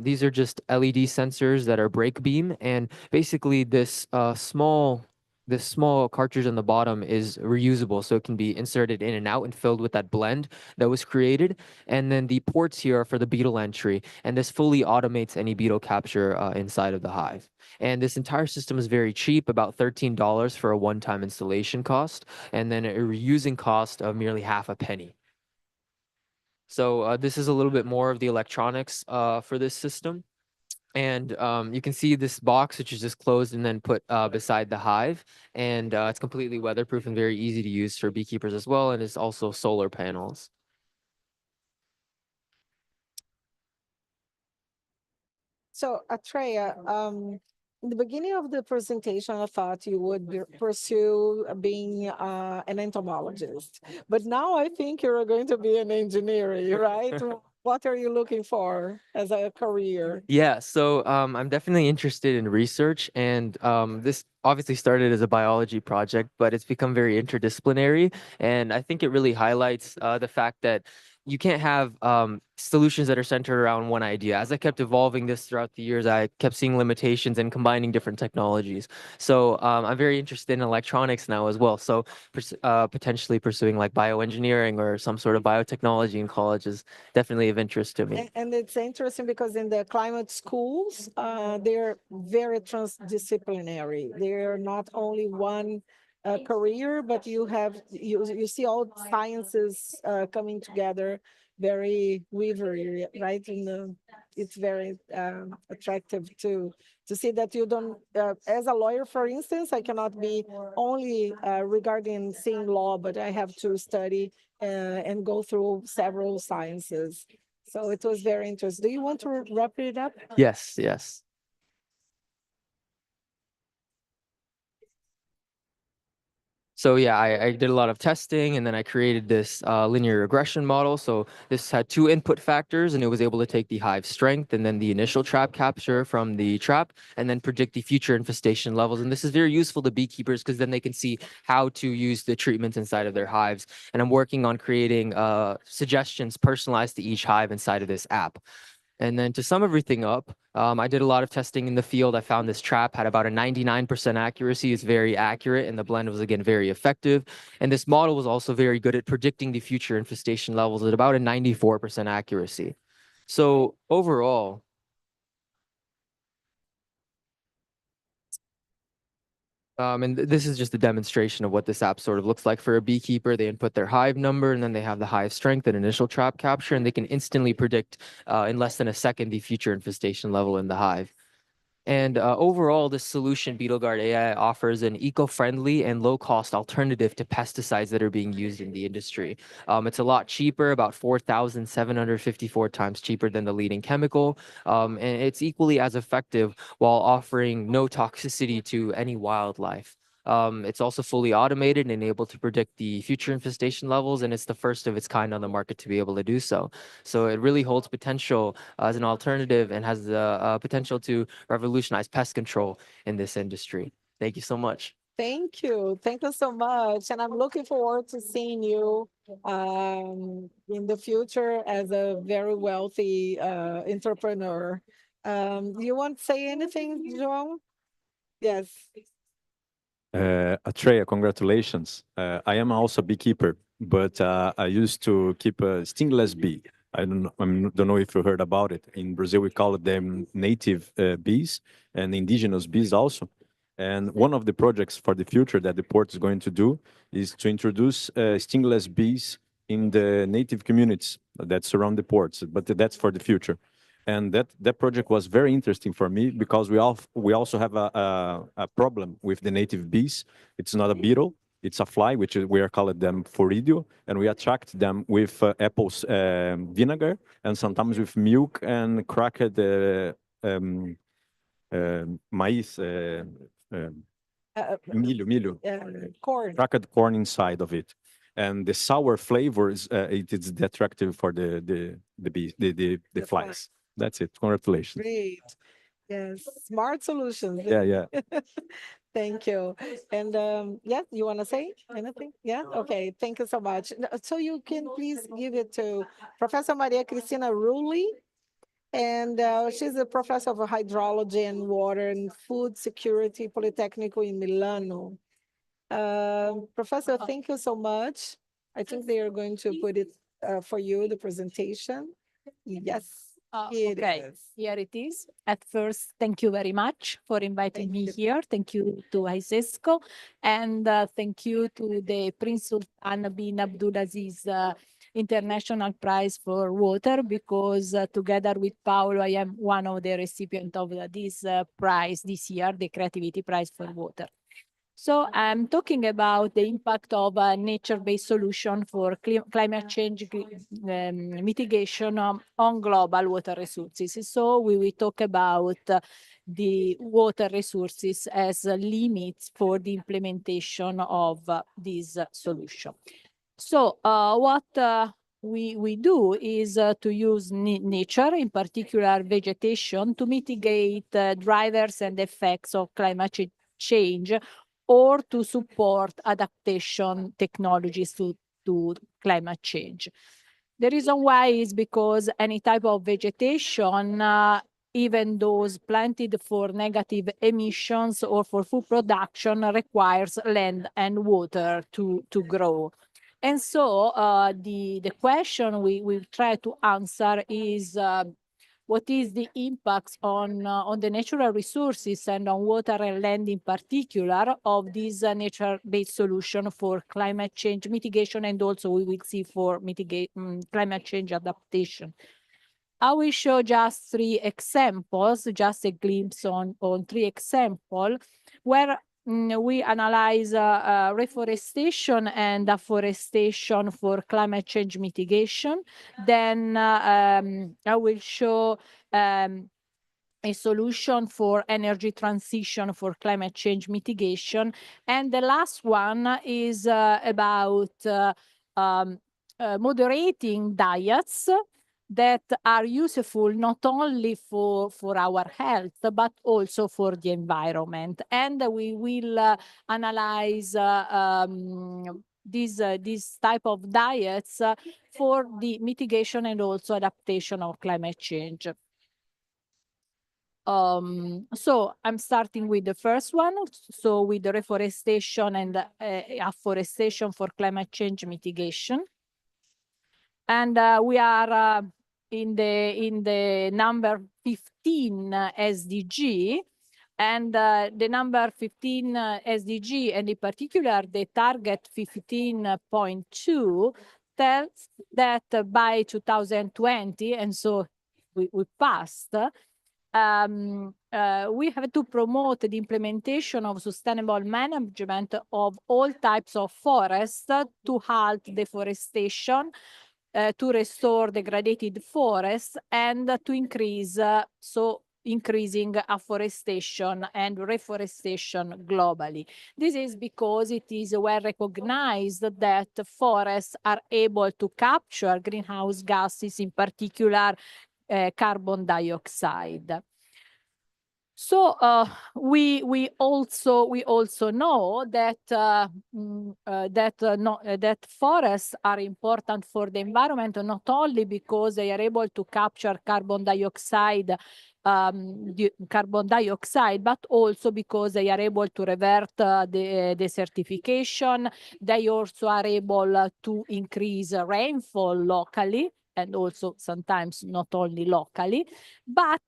S14: these are just LED sensors that are break beam, and basically this small cartridge on the bottom is reusable, so it can be inserted in and out and filled with that blend that was created. And then the ports here are for the beetle entry, and this fully automates any beetle capture inside of the hive. And this entire system is very cheap, about $13 for a one-time installation cost, and then a reusing cost of merely half a penny. So this is a little bit more of the electronics for this system. And you can see this box, which is just closed and then put beside the hive. And it's completely weatherproof and very easy to use for beekeepers as well. And it's also solar panels.
S5: So, Atreya, in the beginning of the presentation, I thought you would pursue being an entomologist, but now I think you're going to be an engineer, right? What are you looking for as a career?
S14: Yeah, so I'm definitely interested in research, and this obviously started as a biology project, but it's become very interdisciplinary, and I think it really highlights the fact that you can't have solutions that are centered around one idea. As I kept evolving this throughout the years, I kept seeing limitations and combining different technologies. So I'm very interested in electronics now as well. So potentially pursuing like bioengineering or some sort of biotechnology in college is definitely of interest to me.
S5: And it's interesting because in the climate schools, they're very transdisciplinary. They're not only one career, but you see all sciences coming together very weavery, right? It's very attractive to see that you don't, as a lawyer, for instance, I cannot be only regarding seeing law, but I have to study and go through several sciences. So it was very interesting. Do you want to wrap it up?
S14: Yes, yes. So yeah, I did a lot of testing, and then I created this linear regression model. So this had 2 input factors, and it was able to take the hive strength and then the initial trap capture from the trap, and then predict the future infestation levels. And this is very useful to beekeepers because then they can see how to use the treatments inside of their hives. And I'm working on creating suggestions personalized to each hive inside of this app. And then to sum everything up, I did a lot of testing in the field. I found this trap had about a 99% accuracy. It's very accurate, and the blend was, again, very effective. And this model was also very good at predicting the future infestation levels at about a 94% accuracy. So overall, and this is just a demonstration of what this app sort of looks like for a beekeeper. They input their hive number, and then they have the hive strength and initial trap capture, and they can instantly predict in less than a second the future infestation level in the hive. And overall, this solution, BeetleGuard AI, offers an eco-friendly and low-cost alternative to pesticides that are being used in the industry. It's a lot cheaper, about 4,754 times cheaper than the leading chemical, and it's equally as effective while offering no toxicity to any wildlife. It's also fully automated and able to predict the future infestation levels, and it's the first of its kind on the market to be able to do so. So it really holds potential as an alternative and has the potential to revolutionize pest control in this industry. Thank you so much.
S5: Thank you. Thank you so much. And I'm looking forward to seeing you in the future as a very wealthy entrepreneur. Do you want to say anything, João? Yes.
S1: Atreya, congratulations. I am also a beekeeper, but I used to keep a stingless bee. I don't know if you heard about it. In Brazil, we call them native bees and indigenous bees also. And one of the projects for the future that the port is going to do is to introduce stingless bees in the native communities that surround the ports, but that's for the future. And that project was very interesting for me because we also have a problem with the native bees. It's not a beetle, it's a fly, which we are calling them Foridio, and we attract them with apples vinegar and sometimes with milk and cracked maize, milho,
S5: corn.
S1: cracked corn inside of it. And the sour flavor is it is the attractive for the bees, the flies. That's it. Congratulations.
S5: Great. Yes, smart solutions.
S1: Yeah.
S5: Thank you. And yeah, you want to say anything? Yeah, okay. Thank you so much. So you can please give it to Professor Maria Cristina Rulli. And she's a professor of hydrology and water and food security, Politecnico in Milano. Professor, thank you so much. I think they are going to put it for you, the presentation. Yes.
S15: Okay, here it is. At first, thank you very much for inviting me here. Thank you to ICESCO, and thank you to the Prince Sultan bin Abdulaziz International Prize for Water, because together with Paolo, I am one of the recipients of this prize this year, the Creativity Prize for Water. So I'm talking about the impact of a nature-based solution for climate change mitigation on global water resources. So we will talk about the water resources as limits for the implementation of this solution. So what we do is to use nature, in particular vegetation, to mitigate drivers and effects of climate change, or to support adaptation technologies to climate change. The reason why is because any type of vegetation, even those planted for negative emissions or for food production, requires land and water to grow. And so the question we try to answer is what is the impacts on the natural resources and on water and land in particular of this nature-based solution for climate change mitigation, and also we will see for climate change adaptation. I will show just 3 examples, just a glimpse on 3 examples where we analyze reforestation and afforestation for climate change mitigation. Then I will show a solution for energy transition for climate change mitigation. And the last one is about moderating diets that are useful not only for our health, but also for the environment. And we will analyze these type of diets for the mitigation and also adaptation of climate change. So I'm starting with the first one, so with the reforestation and afforestation for climate change mitigation. And we are in the number 15 SDG, and the number 15 SDG, and in particular the target 15.2, tells that by 2020, and so we passed, we have to promote the implementation of sustainable management of all types of forests to halt deforestation, to restore degraded forests, and to increase increasing afforestation and reforestation globally. This is because it is well recognized that forests are able to capture greenhouse gases, in particular carbon dioxide. So we also know that that forests are important for the environment, not only because they are able to capture carbon dioxide, but also because they are able to revert the desertification. They also are able to increase rainfall locally, and also sometimes not only locally, but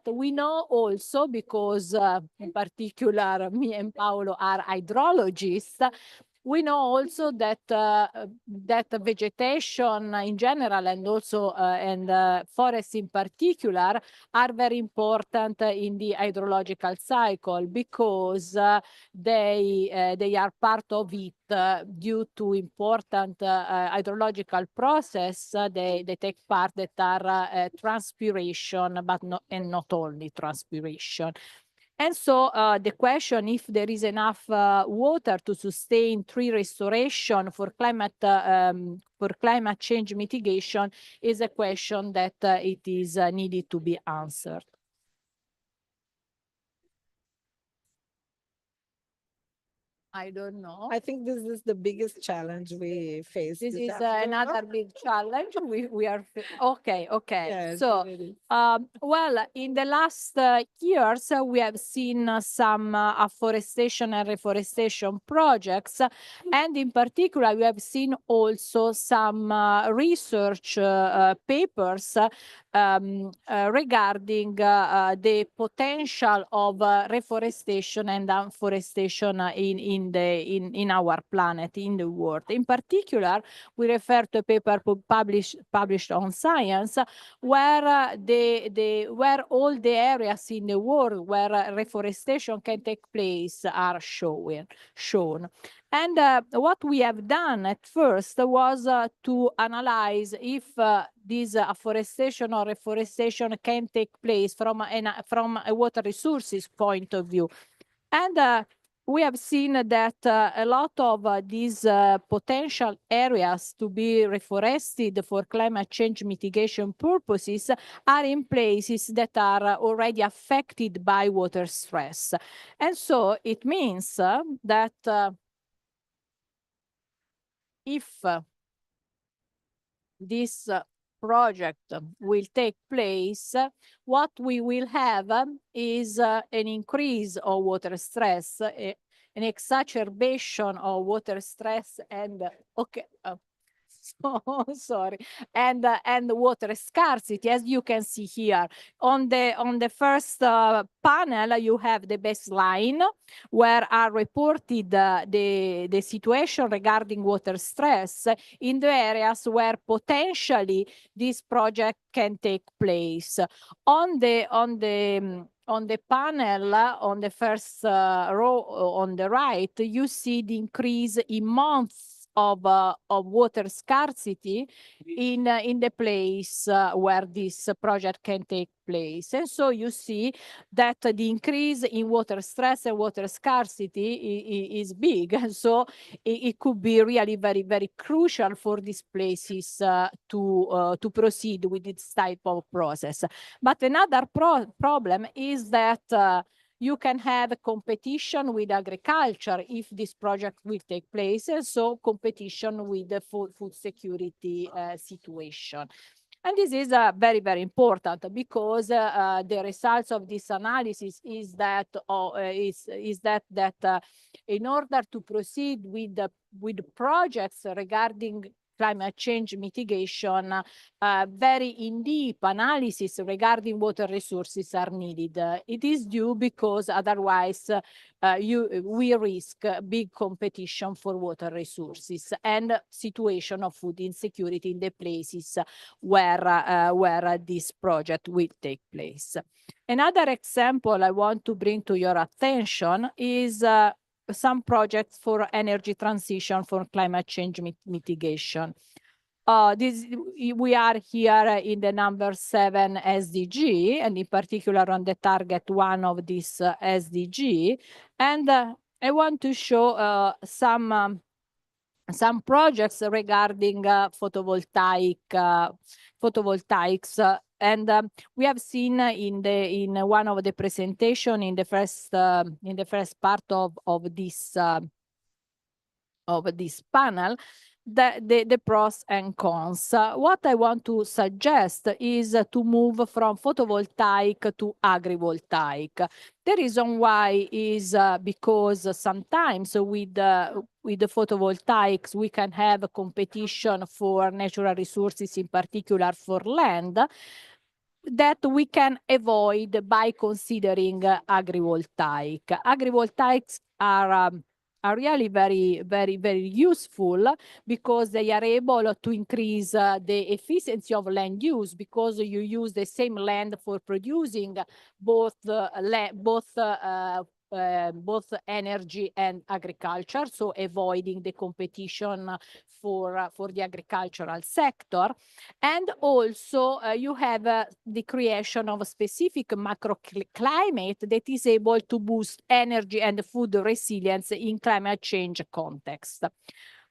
S15: we know also, because in particular me and Paolo are hydrologists, we know also that that vegetation in general, and also forests in particular, are very important in the hydrological cycle, because they are part of it due to important hydrological process. They take part that are transpiration, but not only transpiration. And so the question if there is enough water to sustain tree restoration for climate change mitigation is a question that it is needed to be answered. I don't know.
S5: I think this is the biggest challenge we face.
S15: This is another big challenge. We are okay.
S5: Yes,
S15: So,
S5: it is.
S15: well, in the last years, we have seen some afforestation and reforestation projects, and in particular, we have seen also some research papers regarding the potential of reforestation and afforestation in our planet, in the world. In particular, we refer to a paper published on Science, where where all the areas in the world where reforestation can take place are shown. And what we have done at first was to analyze if this afforestation or reforestation can take place from a water resources point of view. And we have seen that a lot of these potential areas to be reforested for climate change mitigation purposes are in places that are already affected by water stress. And so it means that if this project will take place, what we will have is an increase of water stress, an exacerbation of water stress, and sorry, and water scarcity, as you can see here. On the first panel, you have the baseline, where are reported the situation regarding water stress in the areas where potentially this project can take place. On the panel, on the first row on the right, you see the increase in months of water scarcity in the place where this project can take place. And so you see that the increase in water stress and water scarcity is big. And so it could be really very, very crucial for these places to proceed with this type of process. But another problem is that you can have a competition with agriculture if this project will take place, and so competition with the food security situation. And this is very, very important, because the results of this analysis is that in order to proceed with projects regarding climate change mitigation, very in-deep analysis regarding water resources are needed. It is due because otherwise we risk big competition for water resources and situation of food insecurity in the places where this project will take place. Another example I want to bring to your attention is some projects for energy transition for climate change mitigation. We are here in the number 7 SDG, and in particular on the target 1 of this SDG. And I want to show some projects regarding photovoltaics. And we have seen in one of the presentation in the first part of this panel the pros and cons. What I want to suggest is to move from photovoltaic to agrivoltaic. The reason why is because sometimes with the photovoltaics we can have a competition for natural resources, in particular for land, that we can avoid by considering agrivoltaic. Agrivoltaics are really very useful because they are able to increase the efficiency of land use, because you use the same land for producing both energy and agriculture, so avoiding the competition for the agricultural sector. And also you have the creation of a specific macroclimate that is able to boost energy and food resilience in climate change context.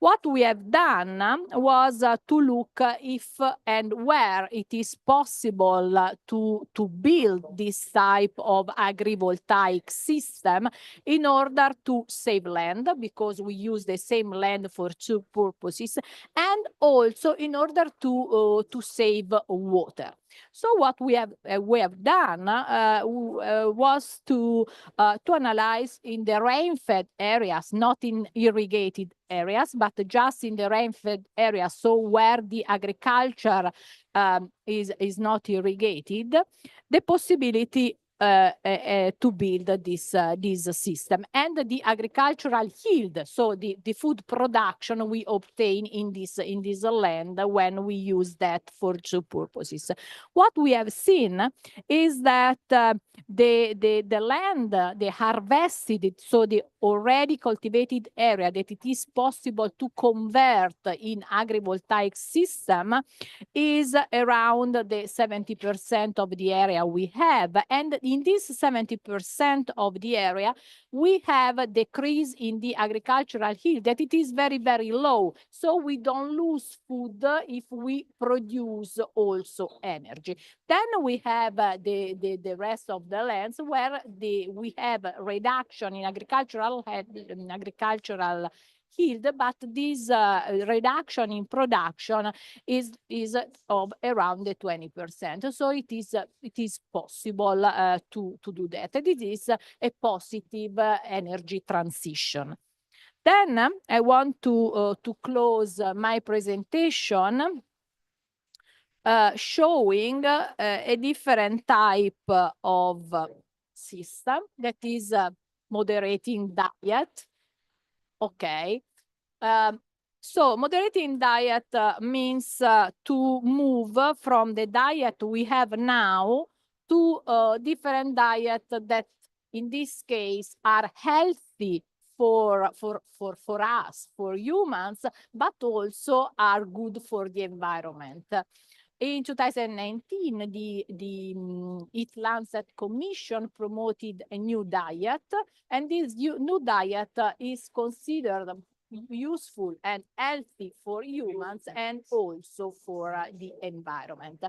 S15: What we have done was to look if and where it is possible to build this type of agrivoltaic system in order to save land, because we use the same land for two purposes, and also in order to save water. So what we have done was to analyze in the rain-fed areas, not in irrigated areas, but just in the rain-fed areas, so where the agriculture is not irrigated, the possibility to build this system, and the agricultural yield, so the food production we obtain in this land when we use that for two purposes. What we have seen is that the land, the harvested, so the already cultivated area that it is possible to convert in agrivoltaic system is around the 70% of the area we have. And in this 70% of the area, we have a decrease in the agricultural yield, that it is very we so we don't lose food if we produce also energy. Then we have the rest of the lands where we have a reduction in agricultural yield, but this reduction in production is of around the 20%. So it is possible to do that. And it is a positive energy transition. Then I want to close my presentation showing a different type of system, that is moderating diet. Okay. So moderating diet means to move from the diet we have now to different diet that in this case are healthy for us, for humans, but also are good for the environment. In 2019, the Eat Lancet Commission promoted a new diet, and this new diet is considered useful and healthy for humans and also for the environment.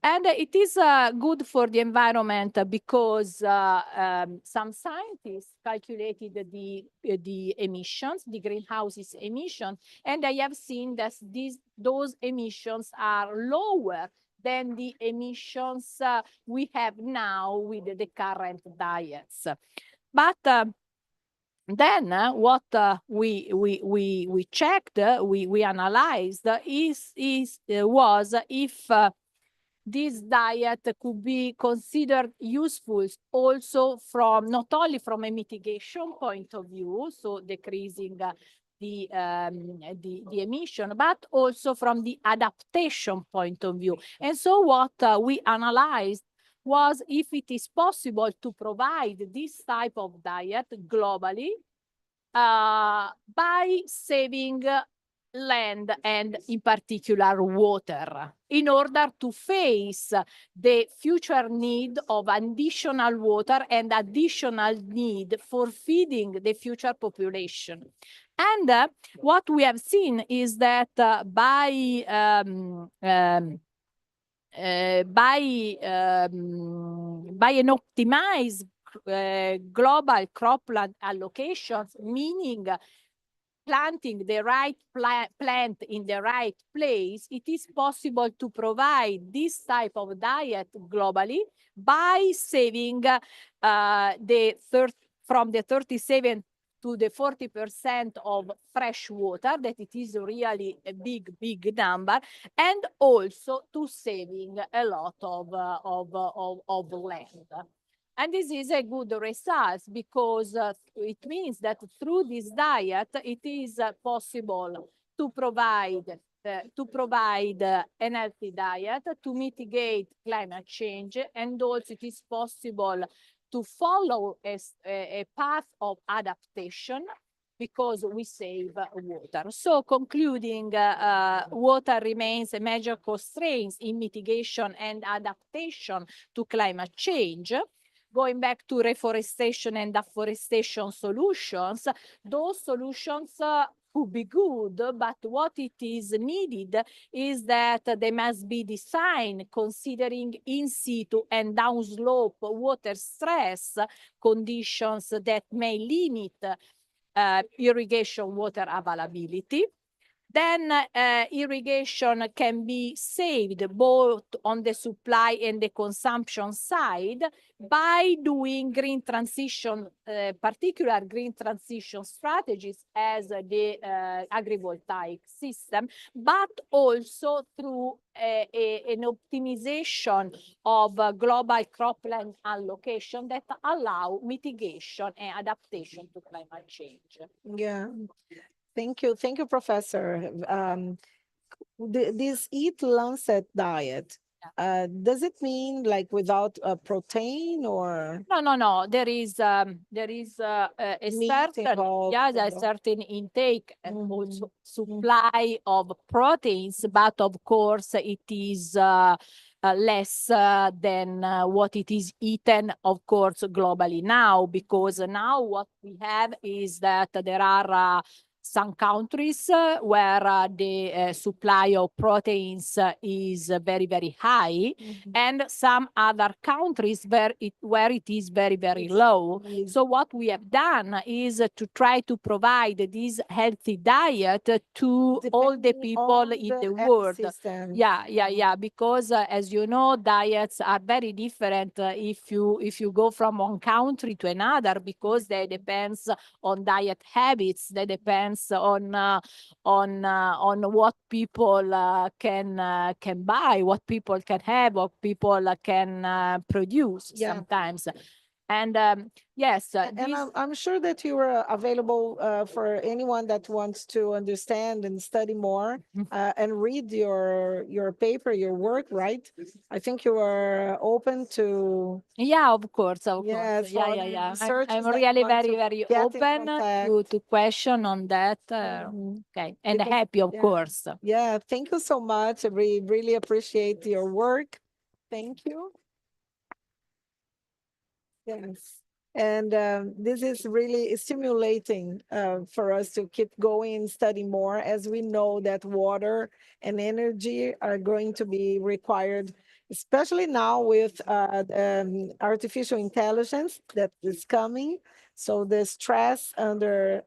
S15: And it is good for the environment because some scientists calculated the emissions, the greenhouse emissions, and I have seen that those emissions are lower than the emissions we have now with the current diets. But Then what we checked, we analyzed was if this diet could be considered useful also from not only from a mitigation point of view, so decreasing the emission, but also from the adaptation point of view. And so what we analyzed was if it is possible to provide this type of diet globally by saving land and in particular water in order to face the future need of additional water and additional need for feeding the future population. And what we have seen is that by an optimized global cropland allocations, meaning planting the right plant in the right place, it is possible to provide this type of diet globally by saving from the 37 to the 40% of fresh water, that it is really a big number, and also to saving a lot of land. And this is a good result because it means that through this diet, it is possible to provide an healthy diet, to mitigate climate change, and also it is possible to follow a path of adaptation because we save water. So concluding, water remains a major constraint in mitigation and adaptation to climate change. Going back to reforestation and afforestation solutions, those solutions could be good, but what it is needed is that they must be designed considering in situ and downslope water stress conditions that may limit irrigation water availability. Then irrigation can be saved both on the supply and the consumption side by doing green transition, particular green transition strategies as the agrivoltaic system, but also through an optimization of global cropland allocation that allow mitigation and adaptation to climate change.
S5: Yeah. Thank you, Professor. This Eat Lancet diet, does it mean like without protein or?
S15: No. There is a certain intake and also supply of proteins, but of course it is less than what it is eaten, of course, globally now, because now what we have is that there are some countries where the supply of proteins is very high, and some other countries where it is very low. So what we have done is to try to provide this healthy diet to all the people in the world. Yeah, because as you know, diets are very different if you go from one country to another, because they depends on diet habits, they depends on what people can buy, what people can have, what people can produce sometimes. And yes,
S5: and I'm sure that you are available for anyone that wants to understand and study more and read your paper, your work, right? I think you are open to.
S15: Yeah, of course.
S5: Yeah.
S15: I'm really very open to question on that. Okay, and happy, of course.
S5: Yeah, thank you so much. We really appreciate your work. Thank you. Yes. And this is really stimulating for us to keep going and study more, as we know that water and energy are going to be required, especially now with artificial intelligence that is coming. So the stress under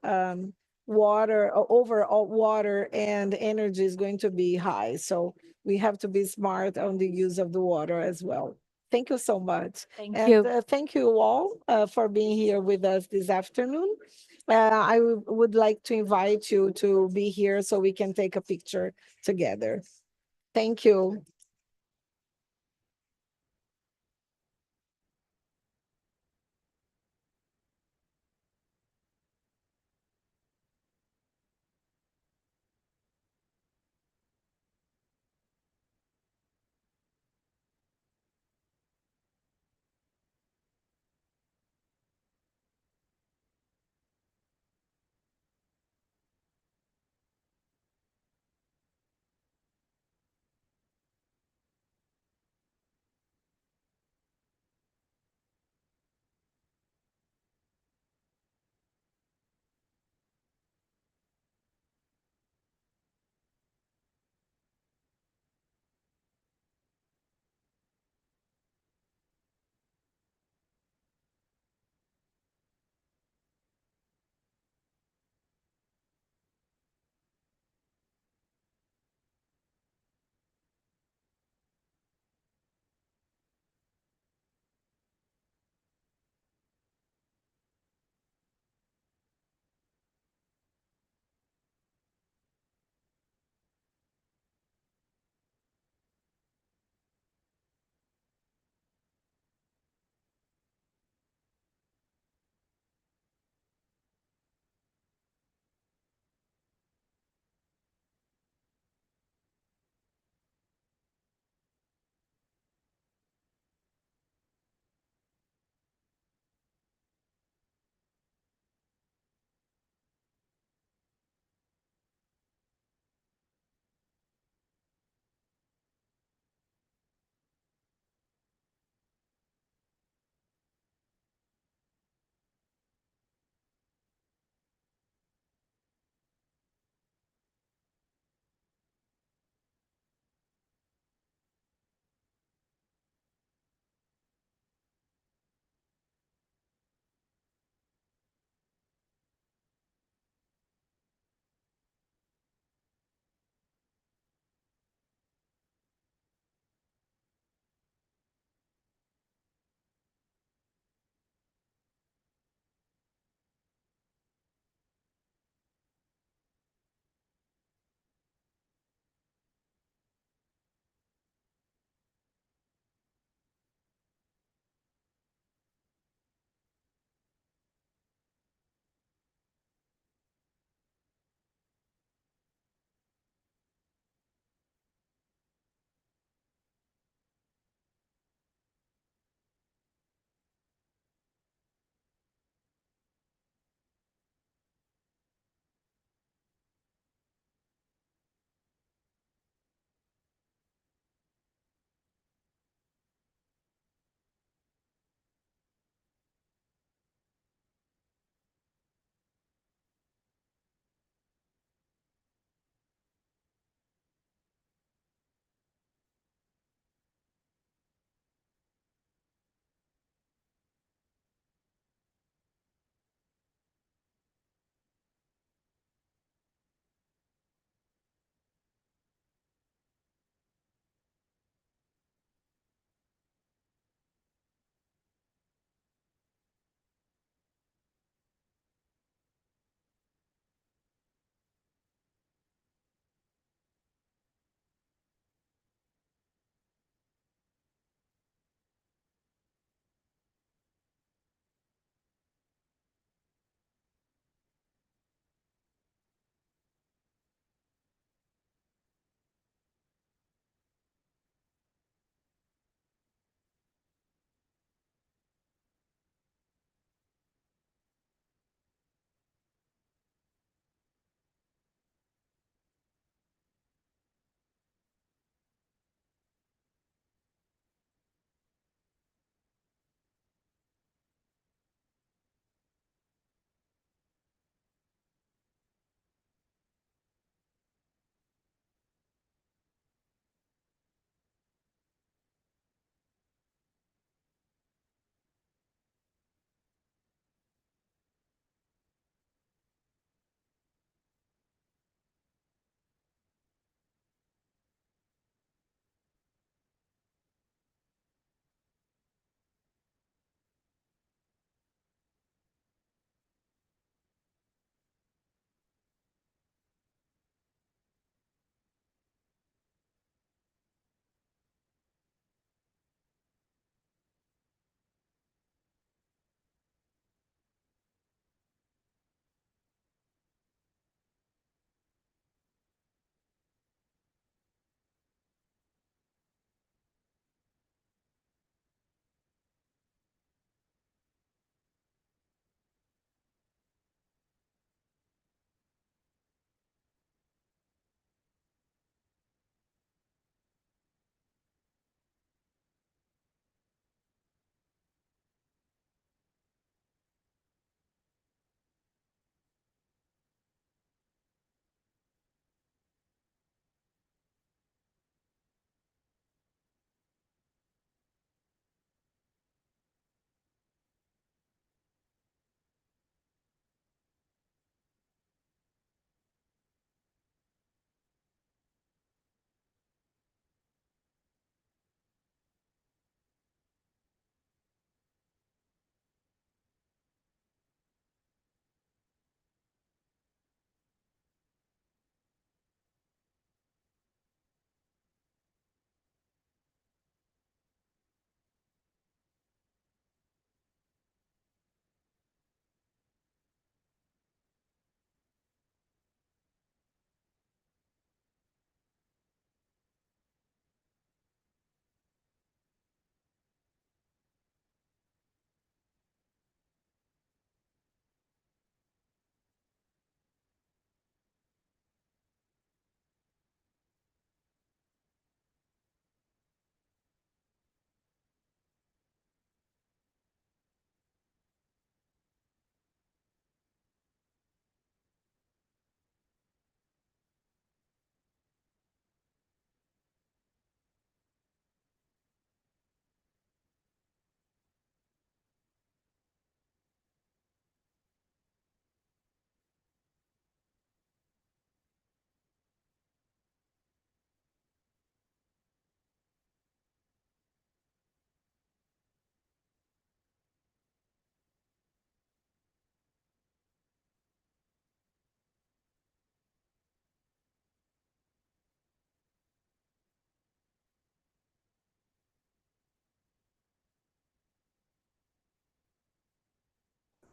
S5: water, over water and energy is going to be high. So we have to be smart on the use of the water as well. Thank you so much.
S15: Thank you.
S5: Thank you all for being here with us this afternoon. would like to invite you to be here so we can take a picture together. Thank you.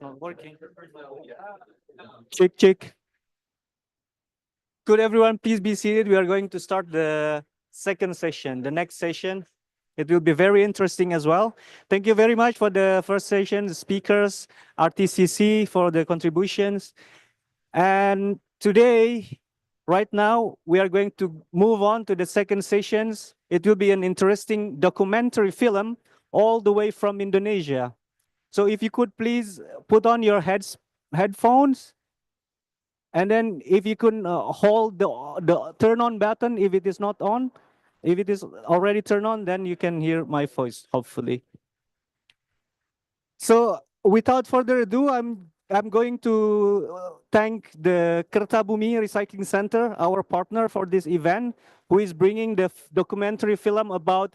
S3: Not working. Check, check. Could everyone please be seated? We are going to start the second session, the next session. It will be very interesting as well. Thank you very much for the first session, the speakers, RTCC for the contributions. And today, right now, we are going to move on to the second sessions. It will be an interesting documentary film all the way from Indonesia. So if you could please put on your headphones, and then if you can hold the turn on button if it is not on. If it is already turned on, then you can hear my voice, hopefully. So without further ado, I'm going to thank the Kertabumi Recycling Center, our partner for this event, who is bringing the documentary film about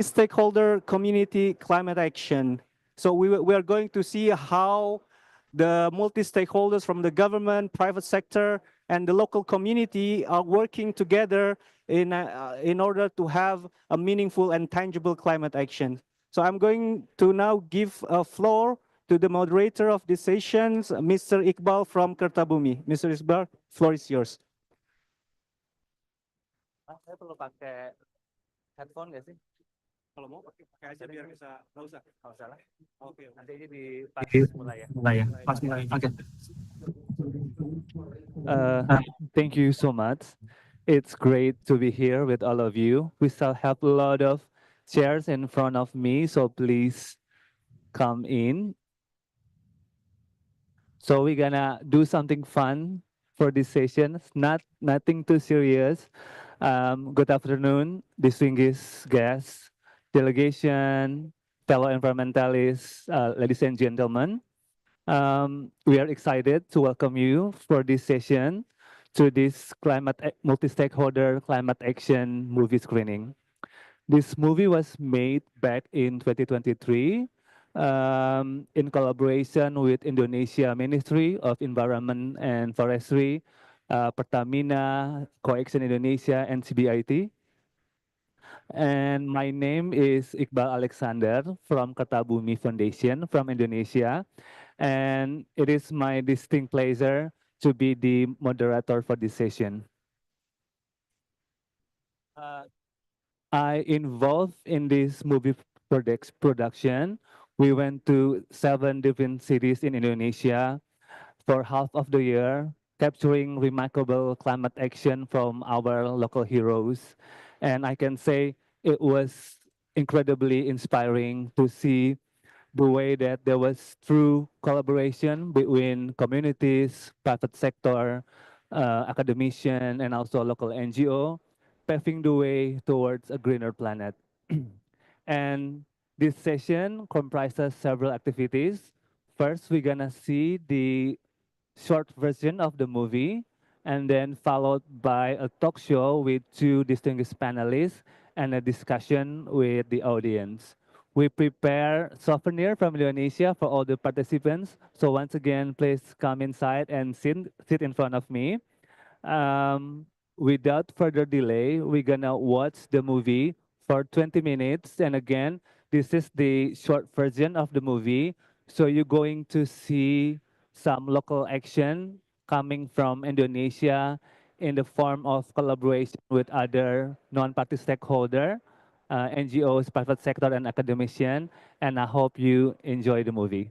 S3: stakeholder community climate action. So we are going to see how the multi-stakeholders from the government, private sector, and the local community are working together in order to have a meaningful and tangible climate action. So I'm going to now give a floor to the moderator of this sessions, Mr. Iqbal from Kertabumi. Mr. Iqbal, floor is yours. Saya perlu pakai headphone nggak sih? Kalau mau pakai aja biar bisa, nggak usah lah. Oke, nanti ini di pas mulai ya. Pas mulai. Oke.
S16: Thank you so much. It's great to be here with all of you. We still have a lot of chairs in front of me, so please come in. So we're gonna do something fun for this session. Nothing too serious. Good afternoon, distinguished guests, delegation, fellow environmentalists, ladies and gentlemen. We are excited to welcome you for this session to this multi-stakeholder climate action movie screening. This movie was made back in 2023 in collaboration with Indonesia Ministry of Environment and Forestry, Pertamina, Coaction Indonesia, and CBIT. And my name is Iqbal Alexander from Kertabumi Foundation from Indonesia. And it is my distinct pleasure to be the moderator for this session. I involved in this movie production. We went to 7 different cities in Indonesia for half of the year, capturing remarkable climate action from our local heroes. And I can say it was incredibly inspiring to see the way that there was true collaboration between communities, private sector, academician, and also local NGO, paving the way towards a greener planet. And this session comprises several activities. First, we're gonna see the short version of the movie, and then followed by a talk show with 2 distinguished panelists and a discussion with the audience. We prepare souvenir from Indonesia for all the participants. So once again, please come inside and sit in front of me. Without further delay, we're gonna watch the movie for 20 minutes. And again, this is the short version of the movie. So you're going to see some local action coming from Indonesia in the form of collaboration with other non-party stakeholder, NGOs, private sector, and academician. And I hope you enjoy the movie.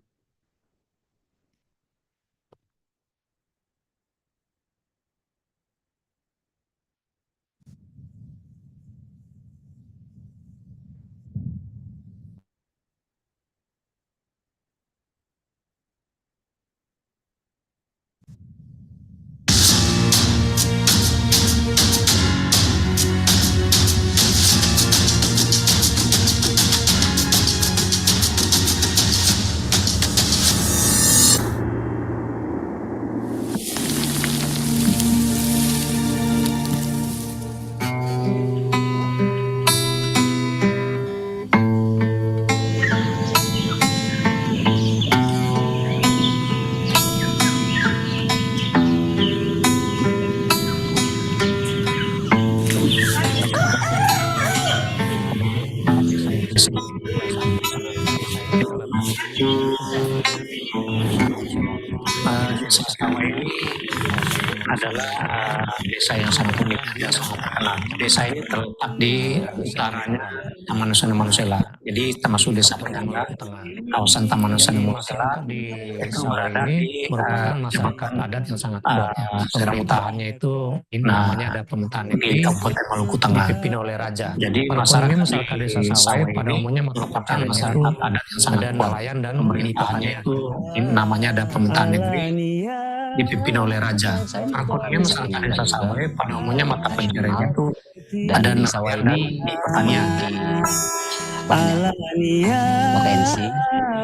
S17: Sawai ini adalah desa yang sangat unik, yang sangat terkenal. Desa ini terletak di utaranya Taman Nasional Marusela. Jadi termasuk desa penyangga kawasan Taman Nasional Marusela itu berada di
S18: merupakan masyarakat adat yang sangat kuat. Pemerintahannya itu namanya ada pemerintahan
S17: di
S18: negeri
S17: Kabupaten Maluku Tengah.
S18: dipimpin oleh raja.
S17: Jadi
S18: Masyarakat
S17: masyarakat
S18: desa
S17: di
S18: Sawai
S17: Sawai
S18: pada
S17: ini
S18: umumnya mata
S17: merupakan
S18: pencahariannya itu
S17: masyarakat adat yang sangat
S18: ada
S17: kuat.
S18: nelayan dan
S17: Pemerintahannya itu namanya ada pemerintahan negeri dipimpin oleh raja. Akunnya masyarakat desa Sawai pada umumnya mata pencahariannya itu ada
S19: di Sawai ini
S17: pertanian.
S19: Potensi,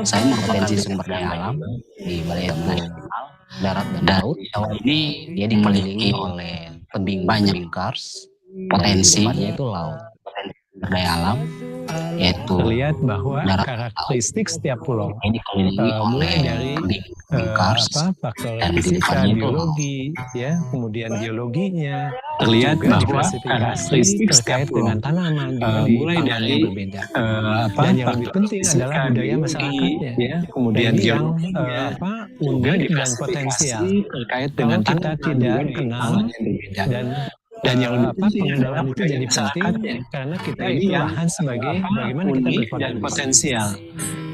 S19: saya berpotensi sumber daya alam di wilayah nasional, darat dan laut. Sawai ini dia dikelilingi oleh tebing kars, potensi itu laut, sumber daya alam yaitu
S18: terlihat bahwa
S19: darat
S18: karakteristik setiap pulau
S19: ini dikelilingi
S18: mulai
S19: oleh
S18: dari faktor
S19: dan
S18: fisika,
S19: kehidupannya itu
S18: biologi, ya, kemudian geologinya,
S17: Terlihat
S18: juga
S17: bahwa
S18: diklasifikasi
S17: karakteristik setiap
S18: terkait
S17: pulau,
S18: dengan tanaman juga di
S17: mulai
S18: pangkal
S17: dari
S18: yang berbeda. Dan yang lebih penting adalah budaya masyarakatnya.
S17: ya, kemudian
S18: Ini yang
S17: geologinya
S18: unik dan potensial.
S17: terkait
S18: Kalau
S17: dengan
S18: kita
S17: tanaman
S18: tidak
S17: juga di
S18: kenal
S17: pangkal yang berbeda.
S18: dan
S17: yang lebih penting
S18: pengenalan
S17: adalah
S18: itu
S17: budaya
S18: jadi penting
S17: masyarakatnya.
S18: karena kita
S17: Ini
S18: itu
S17: yang
S18: lahan sebagai bagaimana kita
S17: unik dan
S18: berkontribusi.
S17: potensial.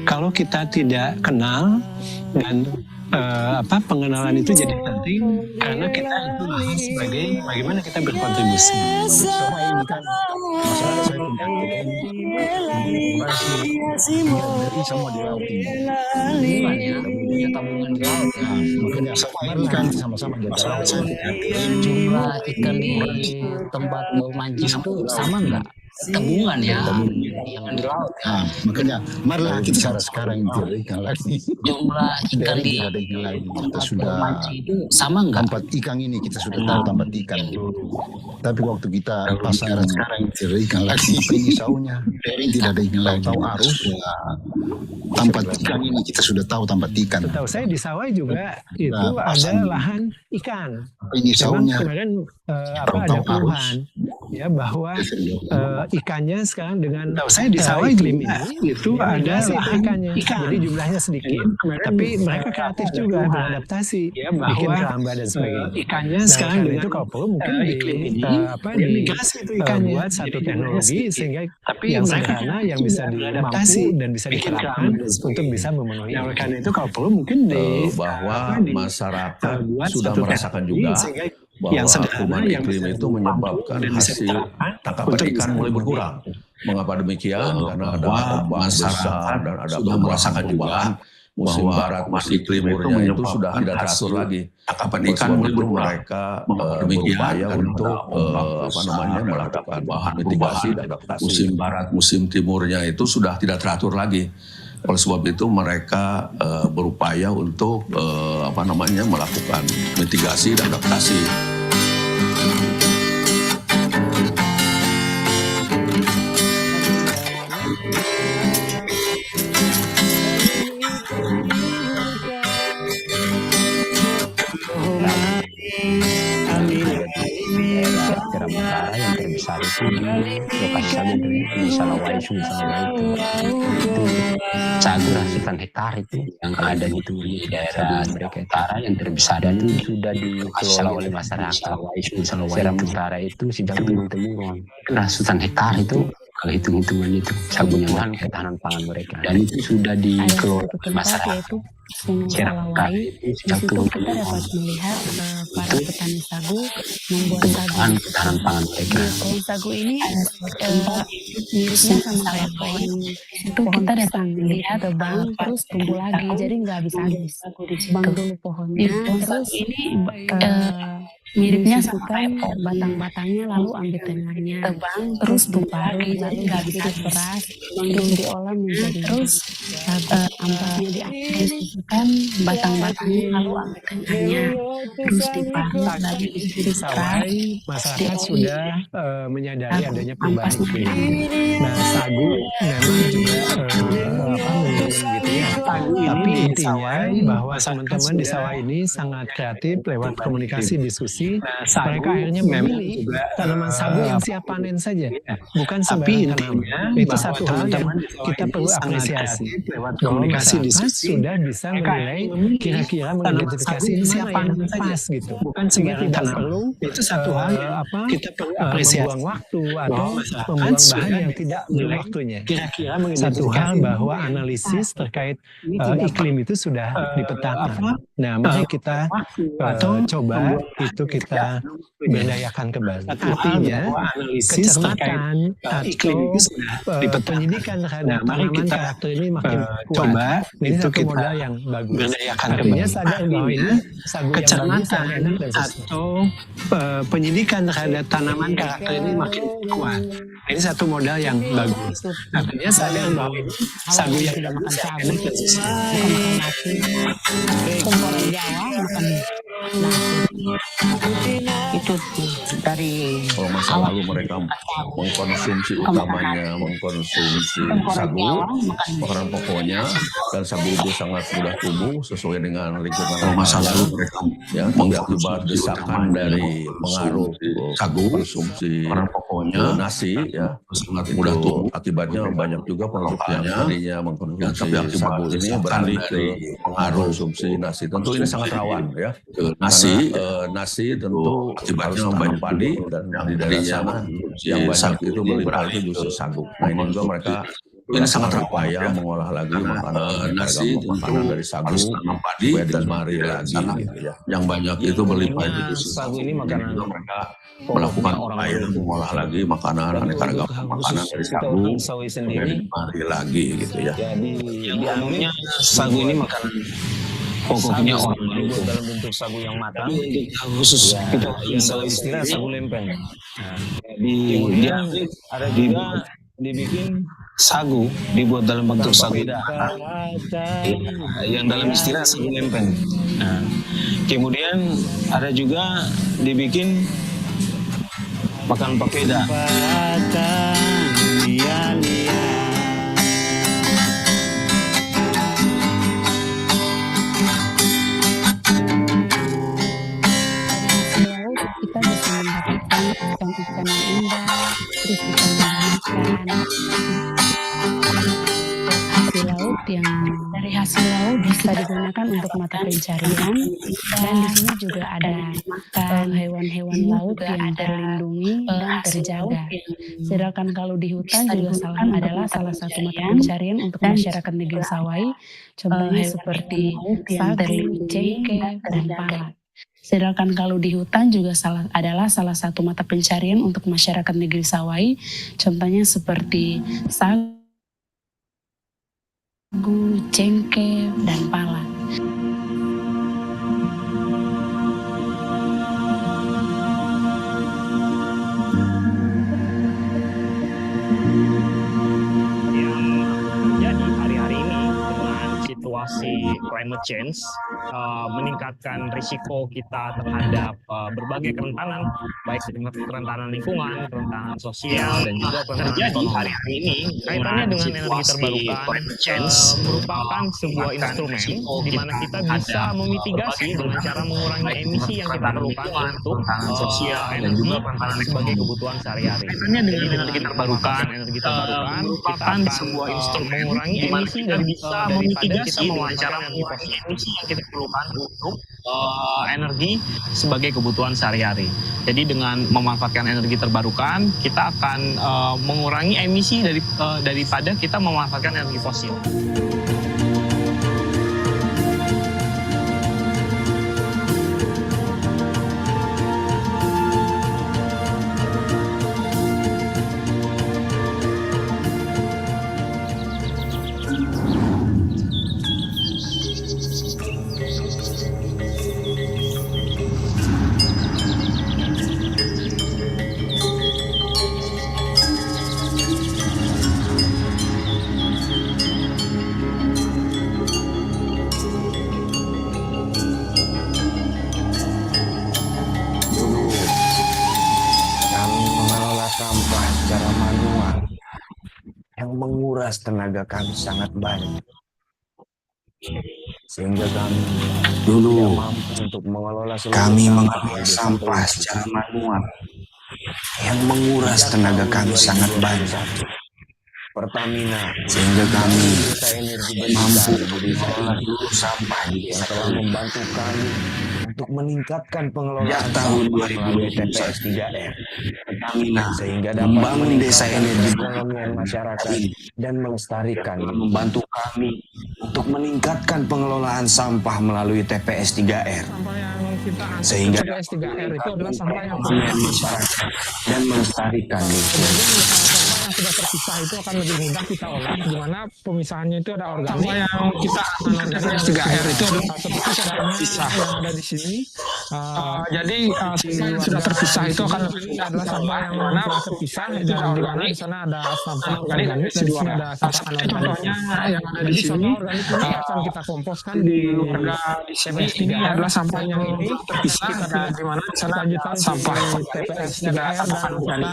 S17: Kalau kita tidak kenal dan pengenalan itu jadi penting karena kita itu lahan sebagai bagaimana kita berkontribusi.
S18: Coba ini kan masalah saya punya dari semua di laut ini.
S19: tabungan ya, punya tabungan di laut ya.
S18: Makanya ini kan sama-sama jaga laut.
S19: Jumlah ikan di tempat bau mancing itu sama nggak? Tabungan ya, yang di laut ya.
S18: Makanya marilah kita sekarang tidak ada ikan lagi.
S19: Jumlah ikan di
S18: tidak ada ikan lagi. Kita
S19: tempat
S18: sudah
S19: bau mancing itu sama nggak?
S18: tempat ikan ini kita sudah tahu tempat ikan. Tapi waktu kita pasang sekarang tidak ada ikan lagi. Ini saunya tidak ada ikan lagi. Tahu arus tempat ikan ini kita sudah tahu tempat ikan. Tahu saya di sawah juga itu ada lahan ikan. Ini saunya. Kemarin ada keluhan ya bahwa ikannya sekarang dengan
S17: saya di sawah
S18: iklim
S17: juga
S18: ini
S17: itu ada lahan
S18: ikannya.
S17: ikan.
S18: Jadi jumlahnya sedikit. Tapi mereka kreatif juga beradaptasi,
S17: ya,
S18: bikin
S17: bahwa
S18: keramba dan sebagainya.
S17: ikannya
S18: Nah,
S17: sekarang
S18: karena
S17: dengan
S18: itu kalau perlu mungkin
S17: iklim ini migrasi itu
S18: buat
S17: ikannya
S18: satu
S17: jadi
S18: teknologi
S17: sedikit.
S18: sehingga
S17: Tapi
S18: yang
S17: mereka
S18: sederhana yang bisa
S17: beradaptasi,
S18: mampu dan bisa
S17: bikin
S18: diterapkan
S17: keramba dan
S18: untuk bisa memenuhi.
S17: Nah, oleh karena itu kalau perlu mungkin
S20: bahwa masyarakat
S17: buat
S20: sudah
S17: satu
S20: merasakan
S17: teknologi
S20: juga
S17: sehingga
S20: bahwa
S17: yang sederhana
S20: perubahan
S17: yang
S20: iklim
S17: bisa
S20: itu menyebabkan
S17: dan bisa
S20: hasil
S17: diterapkan
S20: tangkapan
S17: untuk
S20: ikan
S17: bisa
S20: mulai
S17: memenuhi.
S20: berkurang. Mengapa demikian? Karena ada
S17: Bahwa
S20: ombak besar
S17: masyarakat
S20: dan ada
S17: sudah merasakan
S20: perubahan musim
S17: bahwa
S20: barat, musim timurnya itu sudah tidak teratur lagi.
S17: Tangkapan
S20: Oleh
S17: ikan
S20: sebab
S17: mulai
S20: itu
S17: berkurang.
S20: mereka
S17: Demikian,
S20: berupaya
S17: karena
S20: untuk
S17: ada ombak besar,
S20: melakukan
S17: ada
S20: mitigasi dan
S17: adaptasi.
S20: musim barat, musim timurnya itu sudah tidak teratur lagi. Oleh sebab itu mereka berupaya untuk melakukan mitigasi dan adaptasi.
S19: Daerah utara yang terbesar itu di lokasi sagu di Salawai, Sungai Salawai itu sagu ratusan hektar itu yang ada di daerah mereka utara yang terbesar dan itu sudah dikelola oleh masyarakat Salawai, Sungai Salawai utara itu sejak turun-temurun ratusan hektar itu kalau hitung-hitungan itu sagunya bahan ketahanan pangan mereka dan itu sudah dikelola oleh masyarakat
S21: Salawai. Di situ kita dapat melihat para petani sagu membuat sagu.
S19: Ketahanan pangan mereka.
S21: Pohon sagu ini miripnya sama kayak pohon itu kita dapat melihat tebang terus tumbuh lagi jadi nggak bisa habis. Tebang dulu pohonnya terus miripnya sama kayak batang-batangnya lalu ambil tengahnya terus diparut lalu jadi beras terus diolah menjadi terus ampasnya diaplikasikan batang-batangnya lalu ambil tengahnya terus diparut lagi jadi beras.
S18: Masyarakat sudah menyadari adanya perubahan iklim. Nah, sagu memang juga menurun gitu ya.
S2: Tapi intinya bahwa teman-teman di sawah ini sangat kreatif lewat komunikasi diskusi. Mereka akhirnya memilih tanaman sagu yang siap panen saja, bukan sembarang tanaman. Itu satu hal yang kita perlu apresiasi, bahwa masyarakat sudah bisa menilai kira-kira mengidentifikasi ini mana yang pas gitu. Sehingga tidak perlu itu satu hal yang kita perlu apresiasi, membuang waktu atau membuang bahan yang tidak belum waktunya. Satu hal bahwa analisis terkait iklim itu sudah dipetakan. Nah, mari kita coba itu kita berdayakan kembali. Artinya kecermatan atau penyidikan terhadap tanaman karakter ini makin kuat. Ini satu modal yang bagus. Artinya sadar bahwa ini sagu yang bagus, yang enak dan atau penyidikan terhadap tanaman karakter ini makin kuat. Ini satu modal yang bagus. Artinya sadar bahwa ini sagu yang bagus, yang enak dan
S21: nasi kompor Jawa bukan nasi itu dari
S20: kalau masa lalu mereka mengkonsumsi utamanya mengkonsumsi sagu makanan pokoknya dan sagu itu sangat mudah tumbuh sesuai dengan lingkungan kalau masa lalu mereka mengakibat desakan dari pengaruh sagu konsumsi makanan pokoknya nasi ya sangat mudah tumbuh akibatnya banyak juga penduduk yang tadinya mengkonsumsi sagu ini beralih ke pengaruh konsumsi nasi tentu ini sangat rawan ya nasi tentu akibatnya banyak padi dan di daerah sana yang banyak itu melimpah itu justru sagu. Nah ini juga mereka ini sangat berupaya mengolah lagi makanan makanan dari sagu padi supaya digemari lagi gitu ya. Yang banyak itu melimpah itu justru sagu. Ini makanan mereka melakukan upaya mengolah lagi makanan aneka ragam makanan dari sagu supaya digemari lagi gitu ya. Jadi dianggapnya sagu ini makanan pokoknya orang dibuat dalam bentuk sagu yang matang khusus kita yang istilah sagu lempeng. Kemudian ada juga dibikin sagu dibuat dalam bentuk sagu yang dalam istilah sagu lempeng. Kemudian ada juga dibikin makan papeda.
S21: kita bisa mendapatkan ikan-ikan yang indah, terus bisa menggunakan hasil laut yang dari hasil laut bisa digunakan untuk mata pencarian, dan di sini juga ada hewan-hewan laut yang terlindungi dan terjaga. Sedangkan kalau di hutan juga adalah salah satu mata pencarian untuk masyarakat negeri Sawai, contohnya seperti sagu, cengkeh, dan pala. Sedangkan kalau di hutan juga adalah salah satu mata pencarian untuk masyarakat negeri Sawai, contohnya seperti sagu, cengkeh, dan pala.
S22: Jadi hari-hari ini dengan situasi climate change meningkatkan risiko kita terhadap berbagai kerentanan, baik kerentanan lingkungan, kerentanan sosial, dan juga kerentanan ekonomi. Hari-hari ini kaitannya dengan energi terbarukan merupakan sebuah instrumen di mana kita bisa memitigasi dengan cara mengurangi emisi yang kita perlukan untuk sosial dan juga kerentanan sebagai kebutuhan sehari-hari. Kaitannya dengan energi terbarukan merupakan sebuah instrumen mengurangi emisi dan bisa memitigasi dengan cara mengurangi emisi yang kita perlukan untuk energi sebagai kebutuhan sehari-hari. Jadi dengan memanfaatkan energi terbarukan, kita akan mengurangi emisi daripada kita memanfaatkan energi fosil.
S19: Sampah secara manual yang menguras tenaga kami sangat banyak.
S4: sehingga kami tidak mampu untuk mengelola kami mengelola sampah secara manual yang menguras tenaga kami sangat banyak. Pertamina sehingga kami mampu mengelola seluruh sampah yang telah membantu kami untuk meningkatkan pengelolaan tahun 2021 TPS 3R. Pertamina sehingga dapat membangun desa energi perekonomian masyarakat dan melestarikan membantu kami untuk meningkatkan pengelolaan sampah melalui TPS 3R. Sehingga
S2: TPS 3R itu adalah sampah yang
S4: masyarakat dan melestarikan lingkungan.
S2: Yang sudah terpisah itu akan lebih mudah kita olah, di mana pemisahannya itu ada organik. Yang kita TPS 3R itu seperti sampah yang ada di sini. Jadi yang sudah terpisah itu akan lebih mudah, adalah sampah yang mana terpisah dan di mana di sana ada sampah organik dan di sini ada sampah anorganik. Yang ada di sini organik ini akan kita komposkan di TPS 3R, adalah sampah yang ini terpisah dan di mana di sana ada sampah TPS 3R dan kita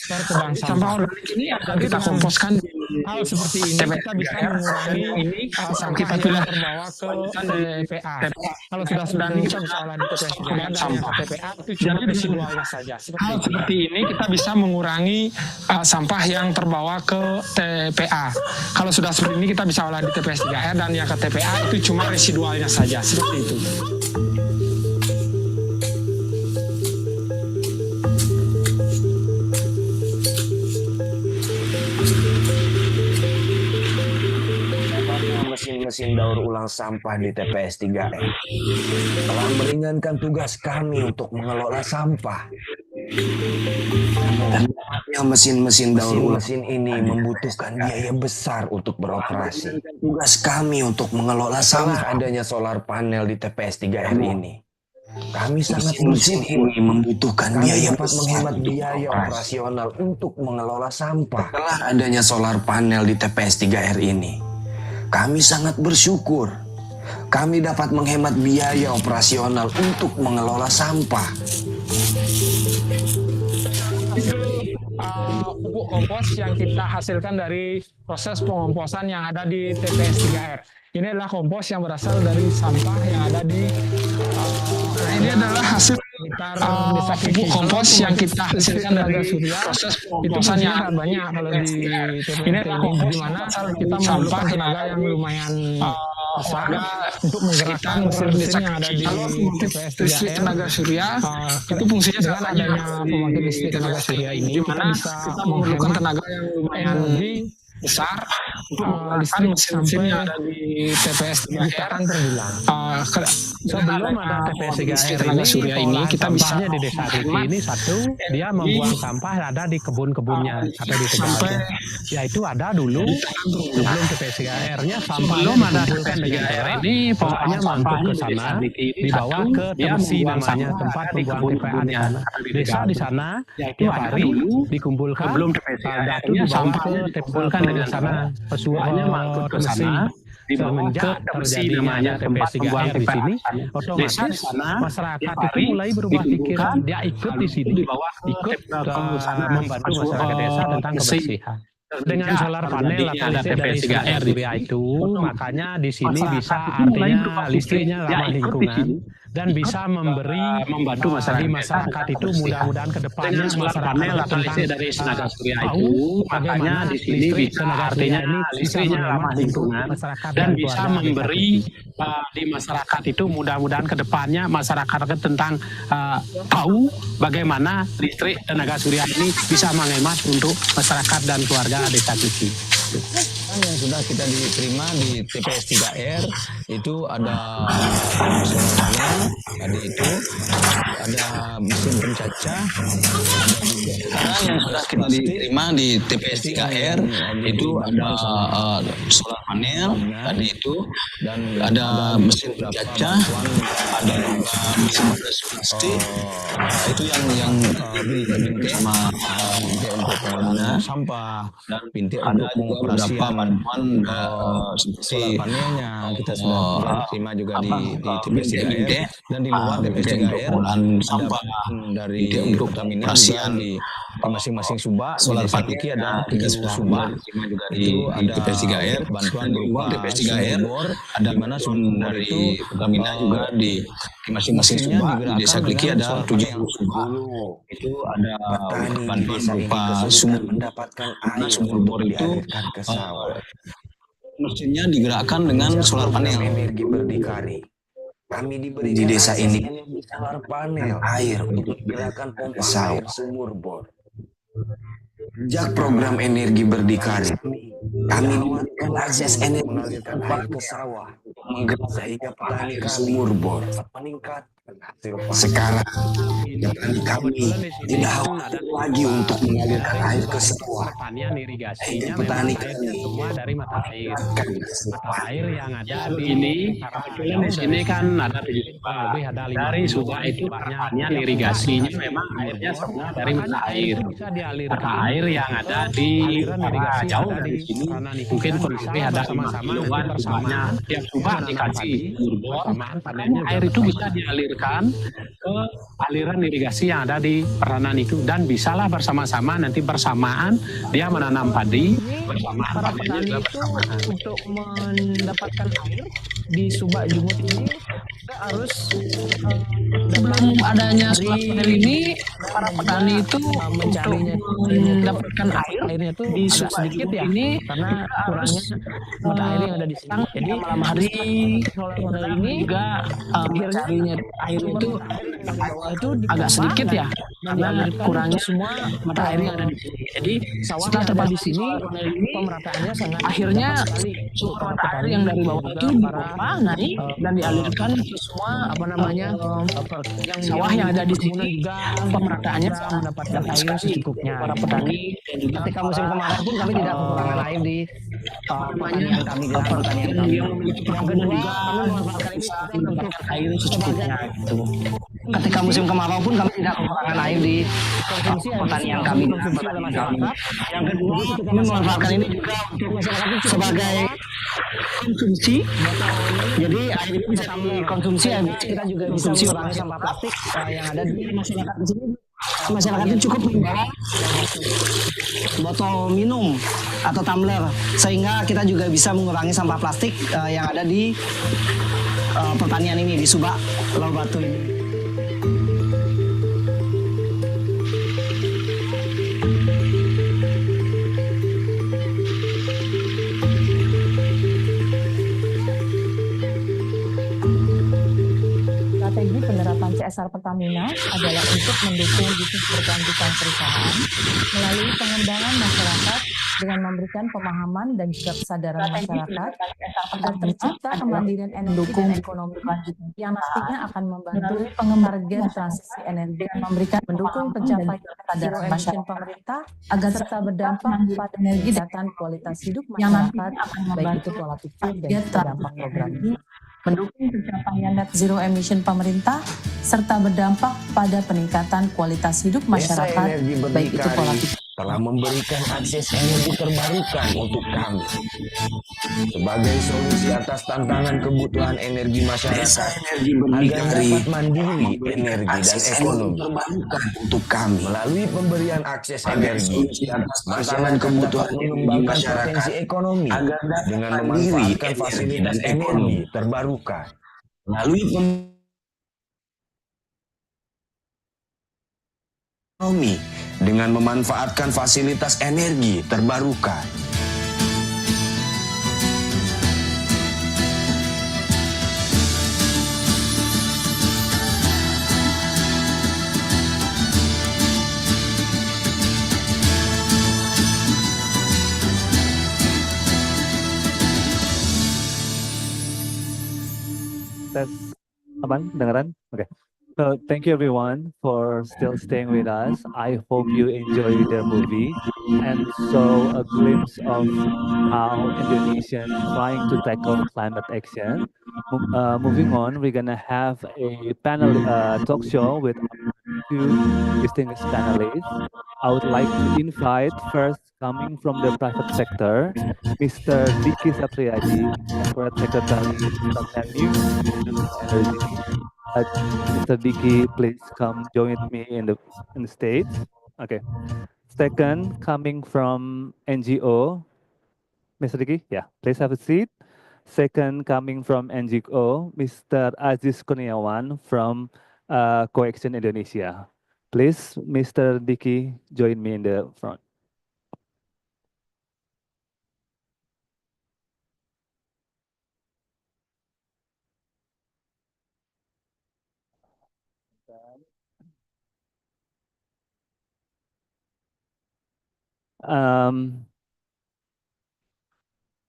S2: share ke bank sampah organik ini akan kita komposkan di hal seperti ini. Kita bisa mengurangi sampah kita pilih terbawa ke TPA. Kalau sudah ini kita bisa olah di TPS 3R dan TPA itu cuma residualnya saja. Hal seperti ini kita bisa mengurangi sampah yang terbawa ke TPA. Kalau sudah seperti ini kita bisa olah di TPS 3R dan yang ke TPA itu cuma residualnya saja. Seperti itu.
S4: Mesin-mesin daur ulang sampah di TPS 3R telah meringankan tugas kami untuk mengelola sampah. Dan mesin-mesin daur ulang ini membutuhkan biaya besar untuk beroperasi. Tugas kami untuk mengelola sampah. Adanya solar panel di TPS 3R ini, kami sangat bersyukur membutuhkan biaya dapat menghemat biaya operasional untuk mengelola sampah. Setelah adanya solar panel di TPS 3R ini, kami sangat bersyukur kami dapat menghemat biaya operasional untuk mengelola sampah.
S2: Pupuk kompos yang kita hasilkan dari proses pengomposan yang ada di TPS 3R. Ini adalah kompos yang berasal dari sampah yang ada di ini adalah hasil pupuk kompos yang kita hasilkan dari proses pengomposan yang banyak kalau di TPS ini, di mana kita memerlukan tenaga yang lumayan besar untuk menggerakkan mesin-mesin yang ada di TPS 3R. Tenaga surya itu fungsinya dengan adanya pembangkit listrik tenaga surya ini kita bisa menggunakan tenaga yang lumayan lebih besar untuk menggerakkan mesin-mesin yang ada di TPS 3R per bulan. Sebelum ada TPS 3R tenaga surya ini, kita bisa
S6: di desa ini satu, dia membuang sampah ada di kebun-kebunnya atau di tegalnya. Ya itu ada dulu sebelum TPS 3R-nya sampah belum ada TPS 3R ini pokoknya masuk ke sana dibawa ke Temsi namanya tempat pembuangan TPA di sana. Desa di sana tiap hari dikumpulkan belum TPS 3R dibawa ke dikumpulkan di sana pesuahannya masuk ke sana semenjak terjadi namanya TPS 3R di sini, otomatis masyarakat itu mulai berubah pikiran, dia ikut di sini, ikut membantu masyarakat desa tentang kebersihan. Dengan solar panel atau listrik dari 3R di BA itu, makanya di sini bisa artinya listriknya ramah lingkungan dan bisa membantu masyarakat itu mudah-mudahan ke depannya masyarakat atau listrik dari tenaga surya itu, makanya di sini bisa artinya listriknya ramah lingkungan dan bisa memberi di masyarakat itu mudah-mudahan ke depannya masyarakat tentang tahu bagaimana listrik tenaga surya ini bisa menghemat untuk masyarakat dan keluarga desa Kiki.
S4: Yang sudah kita diterima di TPS 3R itu ada solar panel, tadi itu ada mesin pencacah, yang sudah kita diterima di TPS 3R itu ada solar panel, tadi itu dan ada mesin pencacah, ada mesin plastik, itu yang bintik sama untuk pengelolaan sampah dan bintik untuk beberapa bantuan seperti panelnya kita sudah terima juga di TPS 3R dan di luar TPS 3R sampah dari Pertamina juga di masing-masing subak solar panel ada 7 subak itu ada bantuan berupa sumur bor di mana sumur bor itu di masing-masing subak di desa Kliki ada 7 subak itu ada bantuan berupa sumur mendapatkan sumur bor itu mesinnya digerakkan dengan solar panel.
S7: Energi berdikari. Kami diberikan
S4: Di desa ini
S7: energi solar panel air untuk menggerakkan pompa air sumur bor. Sejak program energi berdikari, kami diberikan akses energi mengalirkan air ke sawah sehingga petani sumur bor meningkat. Sekarang petani kami tidak khawatir lagi untuk mengalirkan air ke sawah.
S6: Pertanian irigasinya memang airnya semua dari mata air. Mata air yang ada di ini, kebetulan di sini kan ada lebih ada dari subak itu pertanian irigasinya memang airnya semua dari mata air. Mata air yang ada di jauh dari sini mungkin kurang lebih ada sama-sama bersamanya tiap subak dikasih bor, air itu bisa dialirkan ke aliran irigasi yang ada di peranan itu dan bisalah bersama-sama nanti bersamaan dia menanam padi bersamaan
S2: para petani itu untuk mendapatkan air di Subak Jumut ini harus
S6: sebelum adanya solar panel ini para petani itu
S2: mencarinya
S6: mendapatkan
S2: airnya itu
S6: di
S2: agak
S6: Subak
S2: sedikit ya
S6: ini
S2: karena kurangnya mata air yang ada di sini. Jadi
S6: malam hari
S2: solar panel ini
S6: juga
S2: akhirnya
S6: air itu
S2: itu
S6: agak sedikit ya karena kurangnya
S2: semua
S6: mata air yang ada di sini. Jadi
S2: sawah
S6: setelah
S2: yang ada
S6: terpadu
S2: di sini
S6: ini
S2: pemerataannya sangat
S6: akhirnya
S2: sekali
S6: sumber mata air yang dari bawah itu dipompa naik dan dialirkan ke semua yang sawah yang ada di sini juga pemerataannya
S2: mendapatkan air secukupnya.
S6: para petani dan juga
S2: Ketika musim kemarau pun kami tidak kekurangan air di pertanian kami di ladang pertanian kami. Yang kedua, kami memanfaatkan ini untuk
S6: air secukupnya gitu.
S2: ketika musim kemarau pun kami tidak kekurangan air di konsumsi pertanian kami di ladang pertanian kami. Yang kedua, kami memanfaatkan ini juga untuk masyarakat sebagai konsumsi. Jadi air ini bisa dikonsumsi, kita juga bisa mengurangi sampah plastik yang ada di masyarakat di sini. Masyarakat itu cukup membawa botol minum atau tumbler sehingga kita juga bisa mengurangi sampah plastik yang ada di pertanian ini di Subak Laut Batu ini.
S15: Strategi penerapan CSR Pertamina adalah untuk mendukung bisnis berkelanjutan perusahaan melalui pengembangan masyarakat dengan memberikan pemahaman dan juga kesadaran masyarakat agar tercipta kemandirian energi dan ekonomi yang nantinya akan membantu target transisi energi memberikan mendukung pencapaian kesadaran masyarakat pemerintah agar serta berdampak pada peningkatan kualitas hidup masyarakat baik itu pola pikir dan dampak program ini mendukung pencapaian net zero emission pemerintah serta berdampak pada peningkatan kualitas hidup masyarakat baik itu pola pikir
S7: telah memberikan akses energi terbarukan untuk kami. Sebagai solusi atas tantangan kebutuhan energi masyarakat agar dapat mandiri energi dan ekonomi terbarukan untuk kami. Melalui pemberian akses energi, masyarakat kebutuhan mengembangkan potensi ekonomi dengan memanfaatkan fasilitas ekonomi terbarukan. Melalui ekonomi dengan memanfaatkan fasilitas energi terbarukan.
S16: Tes aman dengeran? Oke. So thank you everyone for still staying with us. I hope you enjoy the movie and saw a glimpse of how Indonesia trying to tackle climate action. Moving on, we're gonna have a panel talk show with two distinguished panelists. I would like to invite first coming from the private sector, Mr. Diki Satriadi, Corporate Secretary, Department New Energy. Mr. Diki, please come join me in the stage. Okay. Second, coming from NGO, Mr. Diki, yeah, please have a seat. Second, coming from NGO, Mr. Aziz Kurniawan from Coaction Indonesia. Please, Mr. Diki, join me in the front.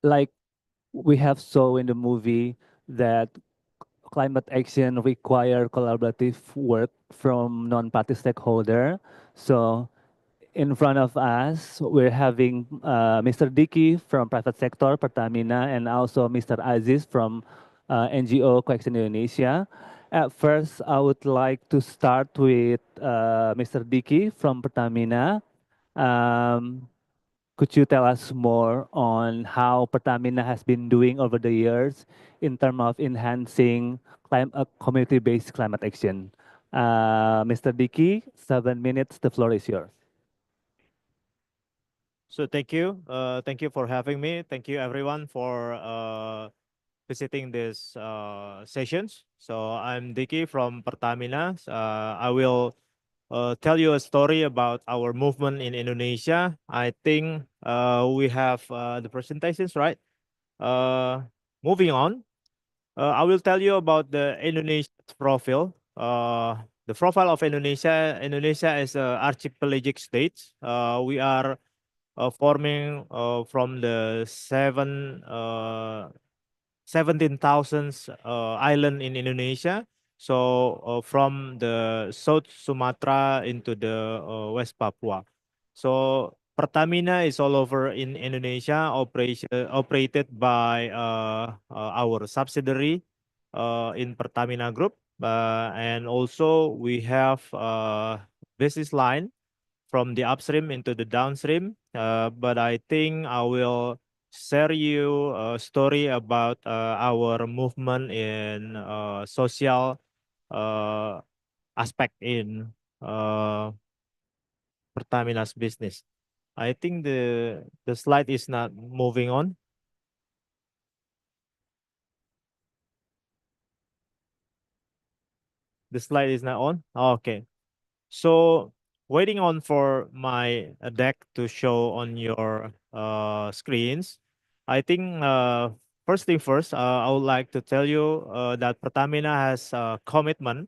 S16: Like we have saw in the movie that climate action require collaborative work from non-party stakeholder. So in front of us, we're having Mr. Diki from private sector, Pertamina, and also Mr. Aziz from NGO Coaction Indonesia. At first, I would like to start with Mr. Diki from Pertamina. Could you tell us more on how Pertamina has been doing over the years in terms of enhancing community-based climate action? Mr. Diki, 7 minutes, the floor is yours.
S8: So thank you. Thank you for having me. Thank you everyone for visiting this sessions. So I'm Diki from Pertamina. I will tell you a story about our movement in Indonesia. I think we have the presentations, right? Moving on, I will tell you about the Indonesia profile. The profile of Indonesia. Indonesia is an archipelagic state. We are forming from the 17,000 island in Indonesia. So from the South Sumatra into the West Papua. So Pertamina is all over in Indonesia, operated by our subsidiary in Pertamina Group. And also we have business line from the upstream into the downstream. But I think I will share you a story about our movement in social aspect in Pertamina's business. I think the slide is not moving on. The slide is not on. Okay. So waiting on for my deck to show on your screens. I think first thing first, I would like to tell you that Pertamina has a commitment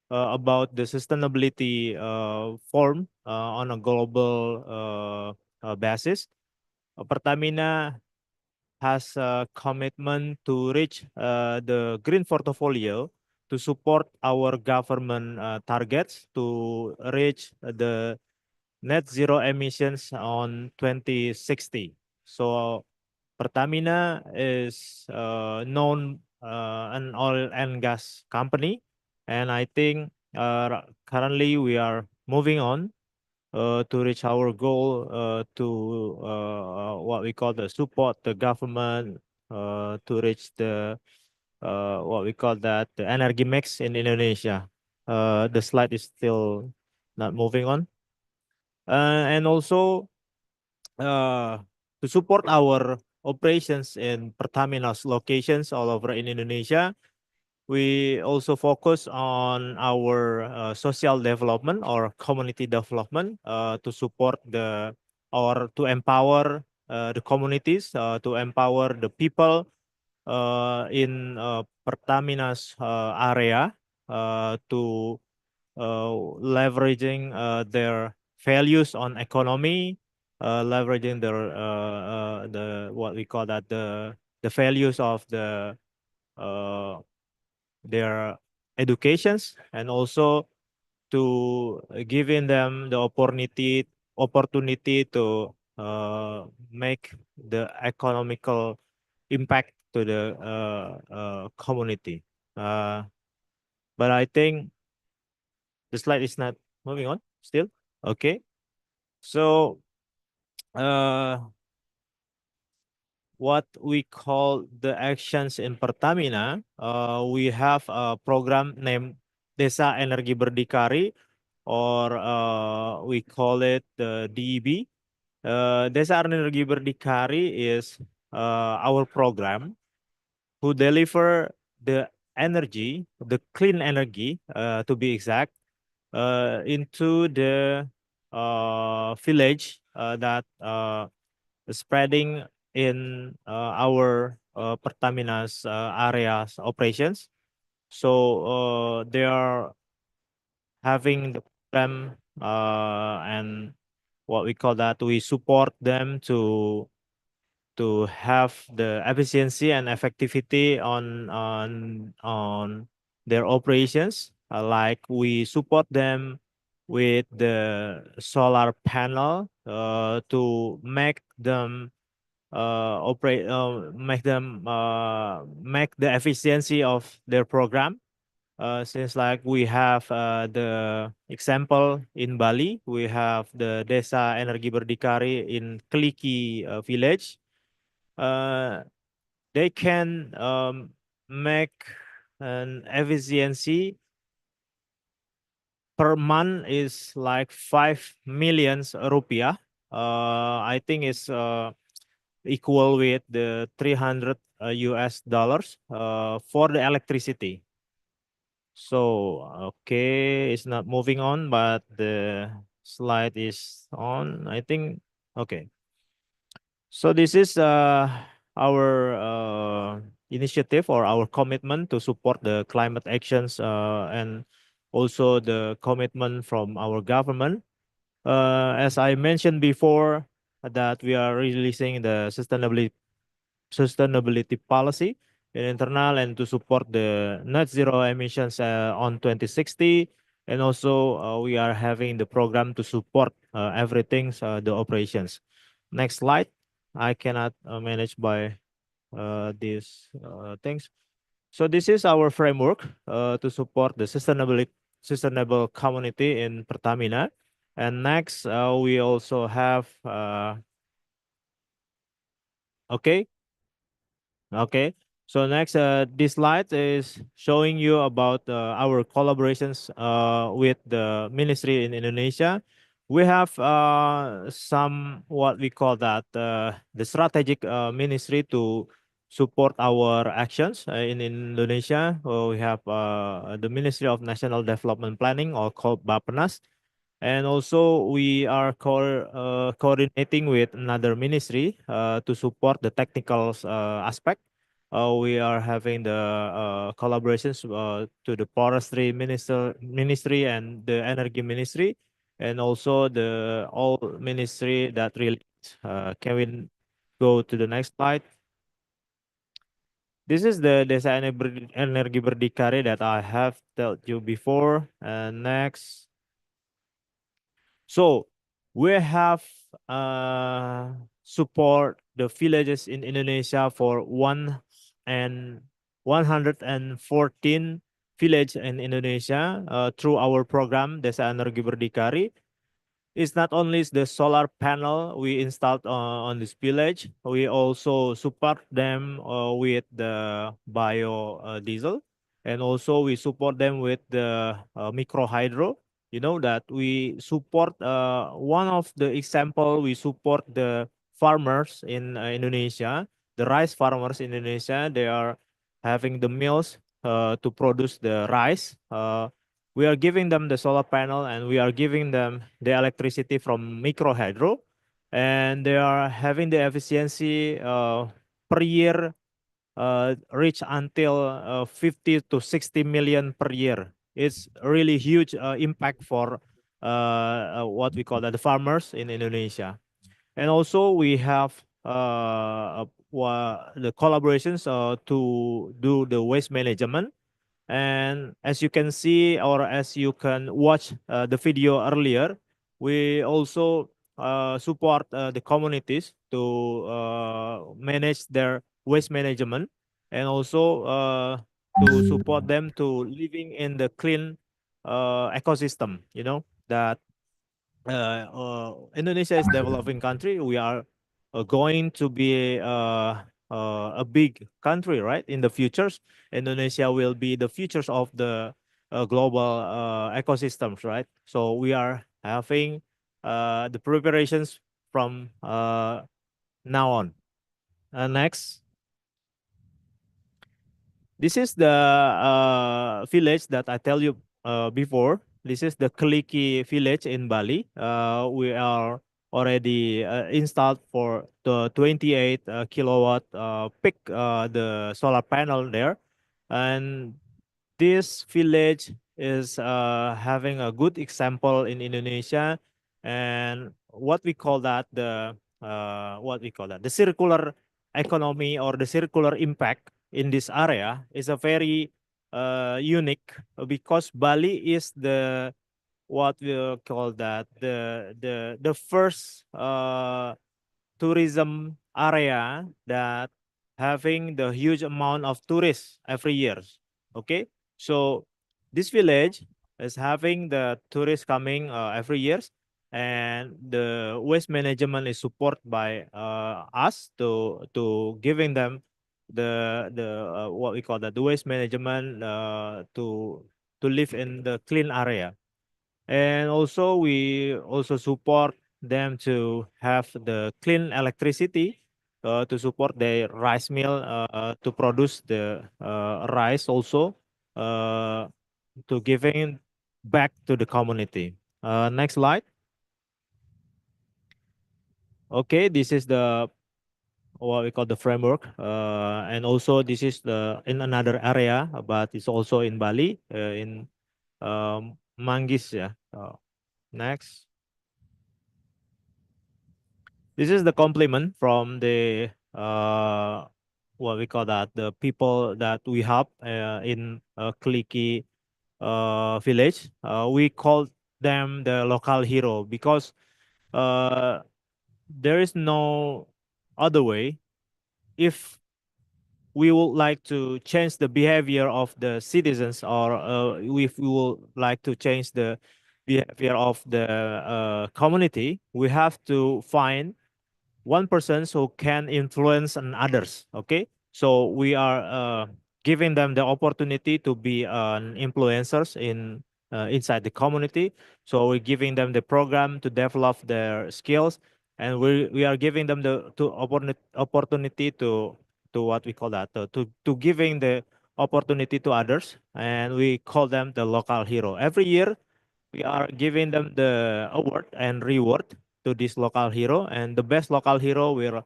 S8: about the sustainability form on a global basis. Pertamina has a commitment to reach the green portfolio to support our government targets to reach the net zero emissions on 2060. So Pertamina is known an oil and gas company, and I think currently we are moving on to reach our goal to what we call the support the government to reach the what we call that the energy mix in Indonesia. The slide is still not moving on. And also to support our operations in Pertamina's locations all over in Indonesia, we also focus on our social development or community development to support or to empower the communities, to empower the people in Pertamina's area to leveraging their values on economy, leveraging the what we call that the values of their educations, and also to giving them the opportunity to make the economical impact to the community. But I think the slide is not moving on still. Okay. So what we call the actions in Pertamina, we have a program named Desa Energi Berdikari or we call it the DEB. Desa Energi Berdikari is our program who deliver the energy, the clean energy, to be exact, into the village that spreading in our Pertamina's areas operations. So they are having the program and what we call that, we support them to have the efficiency and effectivity on their operations. Like we support them with the solar panel to make them operate, make the efficiency of their program. Since like we have the example in Bali, we have the Desa Energi Berdikari in Keliki village. They can make an efficiency per month is like 5 million rupiah. I think it's equal with the 300 US dollars for the electricity. So, okay, it's not moving on, but the slide is on, I think. Okay. So this is our initiative or our commitment to support the climate actions and also the commitment from our government. As I mentioned before, that we are releasing the sustainability policy in internal and to support the net zero emissions on 2060. And also we are having the program to support everything, the operations. Next slide. I cannot manage by these things. So this is our framework to support the sustainable community in Pertamina. And next, we also have, okay. Okay. So next, this slide is showing you about our collaborations with the ministry in Indonesia. We have some what we call that the strategic ministry to support our actions in Indonesia. We have the Ministry of National Development Planning, or called Bappenas. And also we are coordinating with another ministry to support the technical aspect. We are having the collaborations to the forestry ministry and the energy ministry, and also the all ministry that really. Can we go to the next slide? This is the Desa Energi Berdikari that I have told you before. And next. So we have support the villages in Indonesia for 114 village in Indonesia through our program Desa Energi Berdikari. It's not only the solar panel we installed on this village, we also support them with the biodiesel, and also we support them with the micro hydro. You know that we support one of the example, we support the farmers in Indonesia, the rice farmers in Indonesia. They are having the mills to produce the rice. We are giving them the solar panel, and we are giving them the electricity from micro hydro, and they are having the efficiency per year reach until 50 to 60 million per year. It's really huge impact for what we call the farmers in Indonesia. And also we have the collaborations to do the waste management. And as you can see, or as you can watch the video earlier, we also support the communities to manage their waste management, and also to support them to living in the clean ecosystem. You know that Indonesia is developing country. We are going to be a big country, right? In the futures, Indonesia will be the futures of the global ecosystems, right? So we are having the preparations from now on. Next. This is the village that I tell you before. This is the Keliki village in Bali. We are already installed for the 28 kilowatt peak the solar panel there, and this village is having a good example in Indonesia, and what we call that the circular economy or the circular impact in this area is a very unique because Bali is the what we call that the first tourism area that having the huge amount of tourists every year. Okay, so this village is having the tourists coming every year, and the waste management is supported by us to giving them the what we call that the waste management to live in the clean area, and also we also support them to have the clean electricity to support the rice mill to produce the rice also to giving back to the community. Next slide. Okay, this is the what we call the framework, and also this is the in another area, but it's also in Bali, in Manggis. Yeah. Next. This is the compliment from the what we call that the people that we help in Kliki village. We call them the local hero because there is no other way. If we would like to change the behavior of the citizens, or if we would like to change the behavior of the community, we have to find one person who can influence on others. Okay, so we are giving them the opportunity to be influencers in inside the community. So we're giving them the program to develop their skills, and we are giving them the opportunity to what we call that to giving the opportunity to others, and we call them the local hero. Every year we are giving them the award and reward to this local hero, and the best local hero will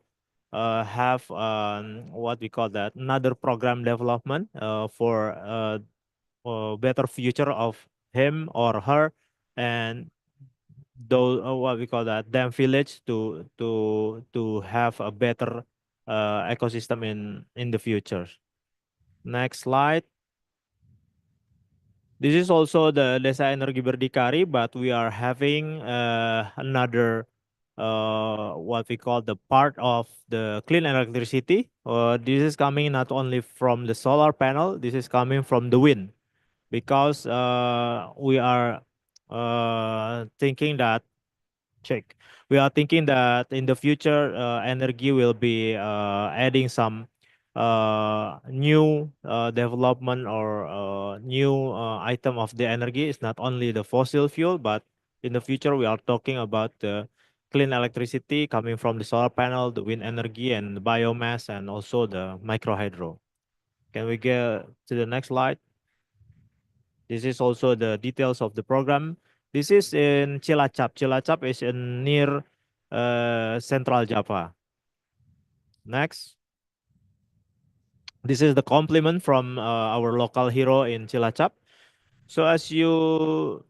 S8: have what we call that another program development for better future of him or her, and those what we call that them village to have a better ecosystem in the future. Next slide. This is also the Desa Energi Berdikari, but we are having another what we call the part of the clean electricity. This is coming not only from the solar panel, this is coming from the wind, because we are thinking that check. We are thinking that in the future, energy will be adding some new development or new item of the energy. It's not only the fossil fuel, but in the future we are talking about the clean electricity coming from the solar panel, the wind energy, and the biomass, and also the micro hydro. Can we get to the next slide? This is also the details of the program. This is in Cilacap. Cilacap is in near Central Java. Next. This is the compliment from our local hero in Cilacap. So as you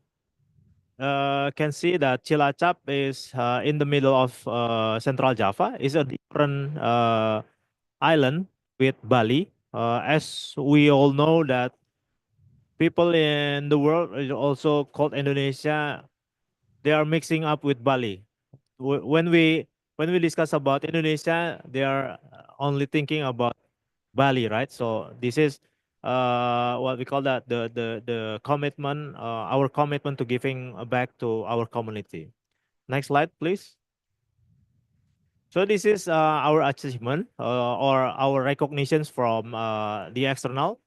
S8: can see that Cilacap is in the middle of Central Java. It's a different island with Bali. As we all know that people in the world also called Indonesia, they are mixing up with Bali. When we discuss about Indonesia, they are only thinking about Bali, right? So this is what we call that the commitment, our commitment to giving back to our community. Next slide, please. So this is our achievement or our recognitions from the external.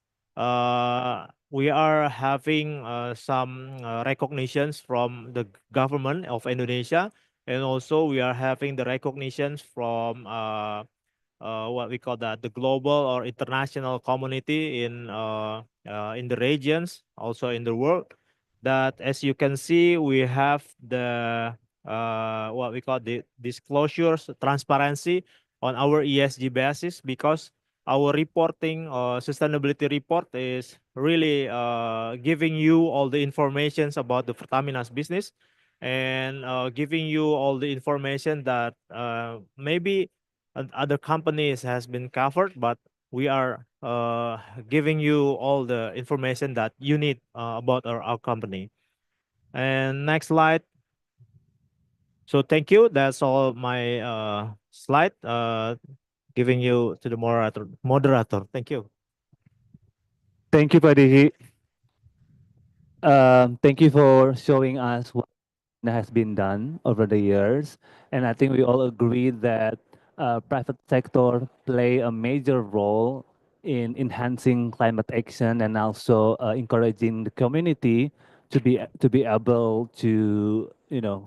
S8: we are having some recognitions from the government of Indonesia, and also we are having the recognitions from what we call that, the global or international community in the regions, also in the world. That, as you can see, we have the what we call the disclosures, transparency on our ESG basis, because our reporting sustainability report is really giving you all the informations about the Pertamina's business, and giving you all the information that maybe other companies has been covered, but we are giving you all the information that you need about our company. And next slide. So thank you. That's all my slide. Giving you to the moderator. Thank you.
S16: Thank you, Padihi. Thank you for showing us what has been done over the years. And I think we all agree that private sector play a major role in enhancing climate action and also encouraging the community to be able to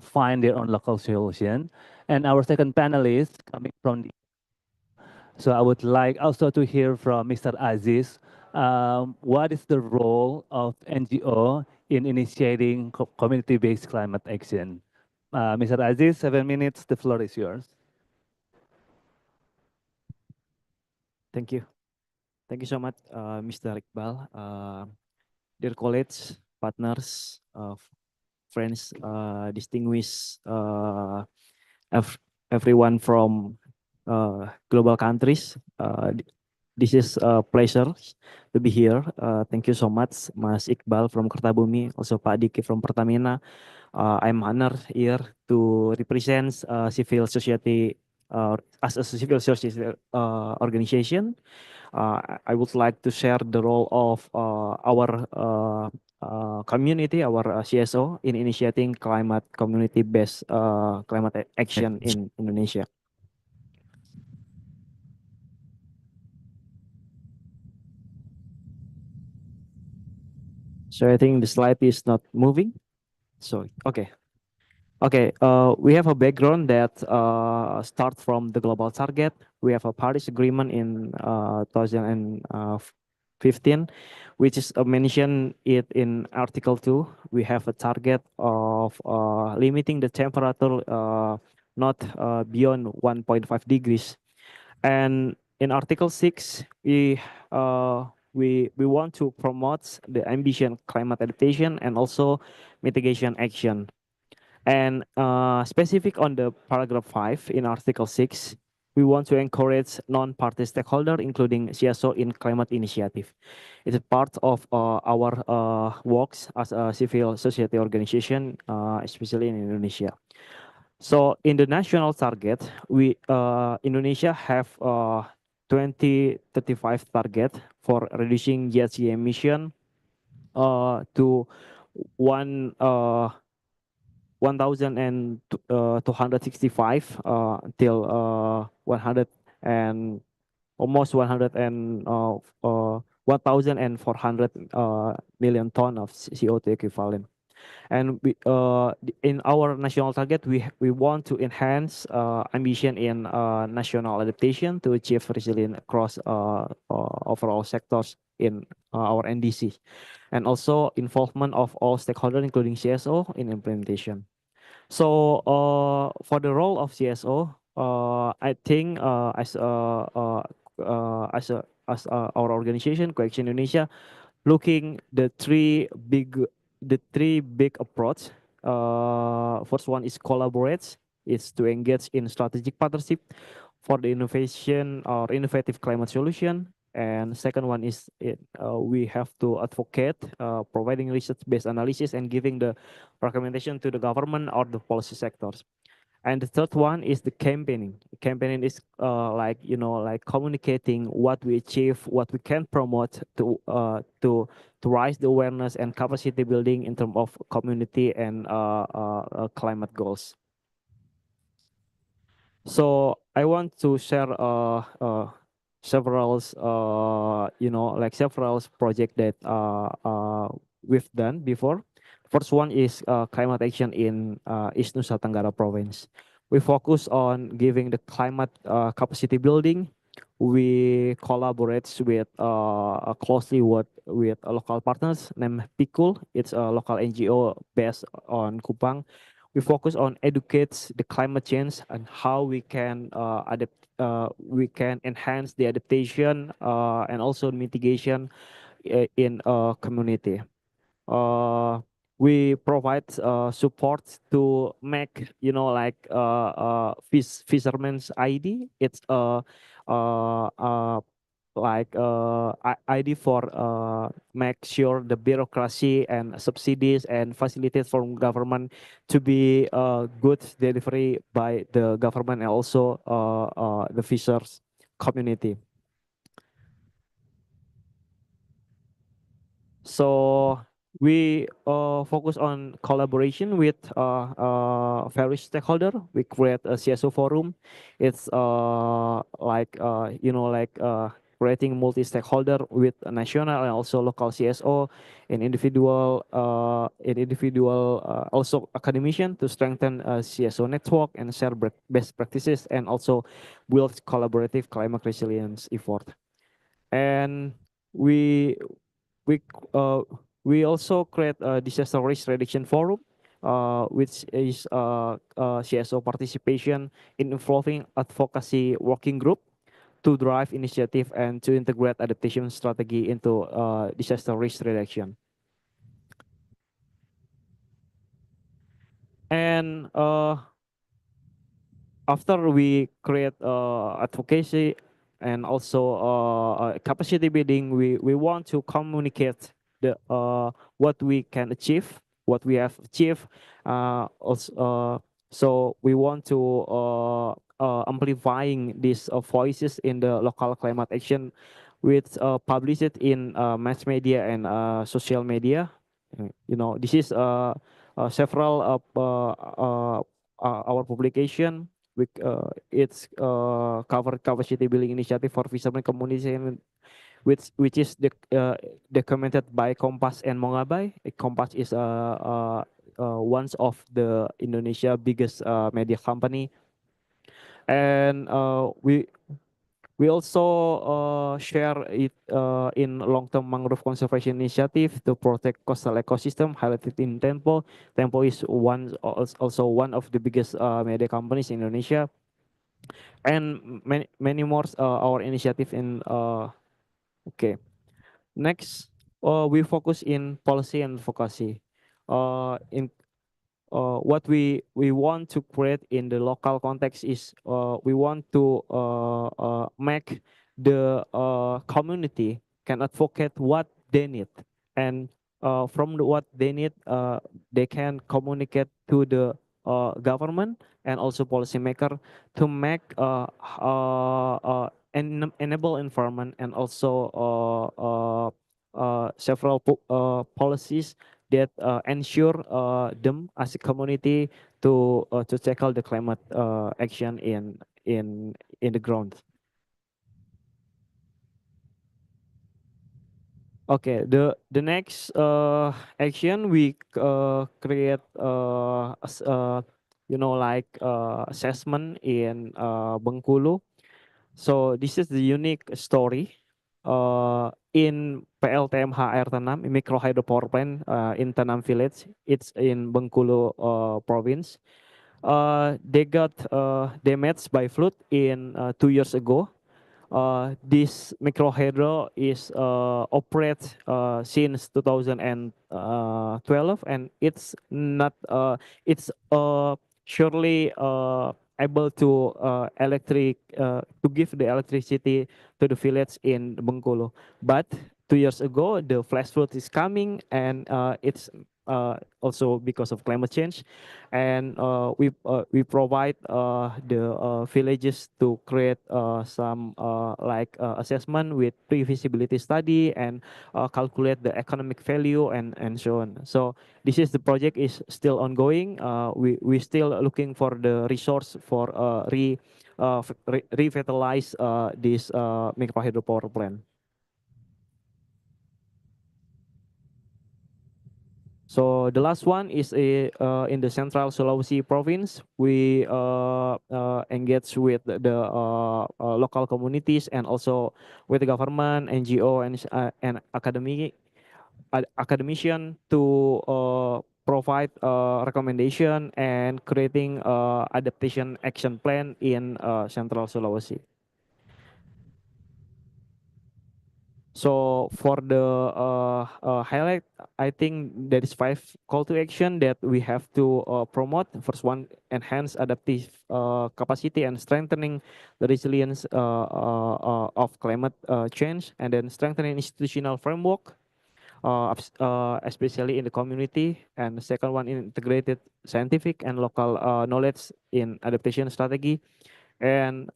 S16: find their own local solution. And our second panelist coming from the so I would like also to hear from Mr. Aziz, what is the role of NGO in initiating community-based climate action? Mr. Aziz, 7 minutes, the floor is yours.
S9: Thank you. Thank you so much, Mr. Iqbal. Dear colleagues, partners, friends, distinguished everyone from global countries. This is a pleasure to be here. Thank you so much, Mas Iqbal from Kertabumi, also Pak Diki from Pertamina. I'm honored here to represent civil society as a civil society organization. I would like to share the role of our community, our CSO, in initiating climate community-based climate action in Indonesia. So I think the slide is not moving. So, okay. Okay, we have a background that starts from the global target. We have a Paris Agreement in 2015, which is mentioned it in Article 2. We have a target of limiting the temperature not beyond 1.5 degrees. And in Article 6, we want to promote the ambition climate adaptation and also mitigation action. And specific on the paragraph 5 in Article 6, we want to encourage non-party stakeholder, including CSO in climate initiative. It's a part of our works as a civil society organization, especially in Indonesia. So in the national target, we Indonesia have 2035 target for reducing GHG emission to 1,265 till 100 and almost 100 and 1,400 million ton of CO2 equivalent. And we, in our national target, we want to enhance ambition in national adaptation to achieve resilience across overall sectors in our NDC, and also involvement of all stakeholders, including CSO, in implementation. So for the role of CSO, I think as our organization, Coaction Indonesia, looking the three big approach. First one is collaborate. It's to engage in strategic partnership for the innovation or innovative climate solution. And second one is we have to advocate providing research-based analysis and giving the recommendation to the government or the policy sectors. And the third one is the campaigning. Campaigning is like communicating what we achieve, what we can promote to raise the awareness and capacity building in terms of community and climate goals. So I want to share several like several project that we've done before. First one is climate action in East Nusa Tenggara province. We focus on giving the climate capacity building. We collaborate with closely with local partners named Pikul. It's a local NGO based on Kupang. We focus on educates the climate change and how we can adapt. We can enhance the adaptation and also mitigation in a community. We provide support to make like fisherman's ID. It's like ID for make sure the bureaucracy and subsidies and facilities from government to be good delivery by the government and also the fishers community. So we focus on collaboration with various stakeholder. We create a CSO forum. It's like creating multi-stakeholder with a national and also local CSO and individual also academician to strengthen CSO network and share best practices and also build collaborative climate resilience effort. And we we uh, we also create a disaster risk reduction forum, which is CSO participation in involving advocacy working group to drive initiative and to integrate adaptation strategy into disaster risk reduction. And after we create advocacy and also capacity building, we want to communicate the what we can achieve, what we have achieved. Also, so we want to amplifying these voices in the local climate action, with publish it in mass media and social media. This is several our publication. It's covered capacity building initiative for fishermen community, which is documented by Kompas and Mongabay. Kompas is one of the Indonesia biggest media company, and we also share it in long-term mangrove conservation initiative to protect coastal ecosystem highlighted in Tempo. Tempo is also one of the biggest media companies in Indonesia, and many more our initiative in okay. Next, we focus in policy and advocacy. In what we want to create in the local context is we want to make the community can advocate what they need, and from what they need, they can communicate to the government and also policymaker to make enable environment and also several policies that ensure them as a community to tackle the climate action in the ground. Okay, the next action we create like assessment in Bengkulu. So this is the unique story in PLTMH Air Tanam, micro hydro power plant in Tanam village. It's in Bengkulu province. They got damaged by flood in 2 years ago. This micro hydro is operate since 2012, and it's not it's surely able to to give the electricity to the village in Bengkulu, but 2 years ago, the flash flood is coming, and it's also because of climate change, and we provide the villages to create some assessment with pre-feasibility study and calculate the economic value and so on. So this is the project is still ongoing. We still looking for the resource for revitalize this micro hydropower plant. So the last one is in the Central Sulawesi province. We engage with the local communities and also with the government, NGO, and academician to provide recommendation and creating adaptation action plan in Central Sulawesi. So for the highlight, I think there is 5 call to action that we have to promote. First one, enhance adaptive capacity and strengthening the resilience of climate change, and then strengthening institutional framework, especially in the community. And the second one, integrated scientific and local knowledge in adaptation strategy, and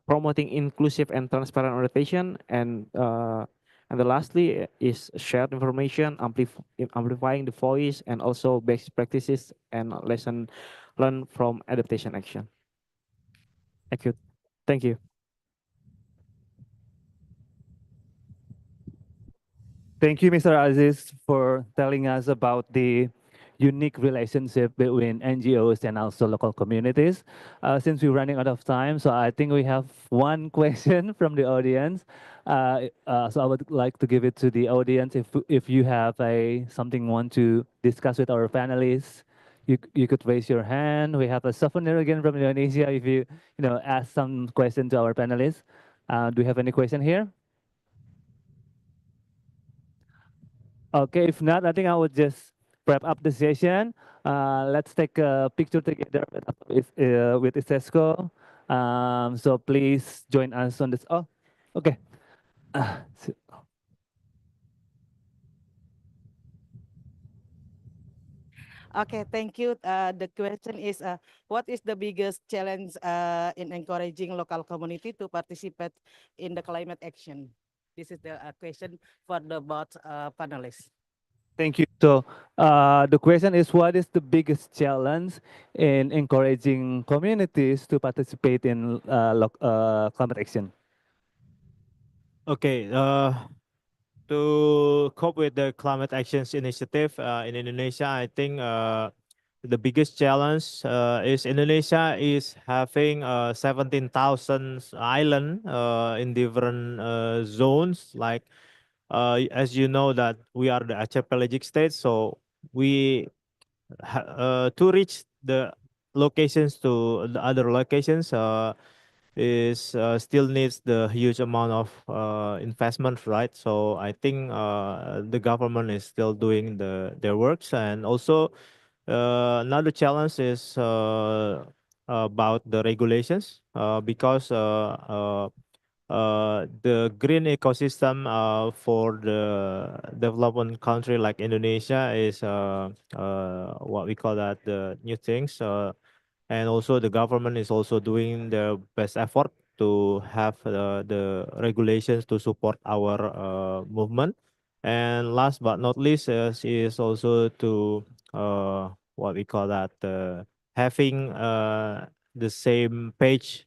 S9: promoting inclusive and transparent adaptation, and the lastly is shared information, amplifying the voice, and also best practices and lesson learned from adaptation action. Thank you. Thank you.
S16: Thank you, Mr. Aziz, for telling us about the unique relationship between NGOs and also local communities. Since we're running out of time, so I think we have one question from the audience. So I would like to give it to the audience. If you have something you want to discuss with our panelists, you could raise your hand. We have a souvenir again from Indonesia. If you ask some question to our panelists, do you have any question here? Okay, if not, I think I would just wrap up the session. Let's take a picture together with ICESCO. So please join us on this. Oh, okay.
S11: Okay, thank you. The question is, what is the biggest challenge in encouraging local community to participate in the climate action? This is the question for the both panelists.
S16: Thank you. So the question is, what is the biggest challenge in encouraging communities to participate in climate action?
S8: Okay, to cope with the climate actions initiative in Indonesia, I think the biggest challenge is Indonesia is having 17,000 island in different zones. Like as you know that we are the archipelagic state, so we to reach the locations to the other locations is still needs the huge amount of investment, right? So I think the government is still doing their works, and also another challenge is about the regulations because the green ecosystem for the development country like Indonesia is what we call that the new things. And also the government is also doing their best effort to have the regulations to support our movement. And last but not least is also to what we call that having the same page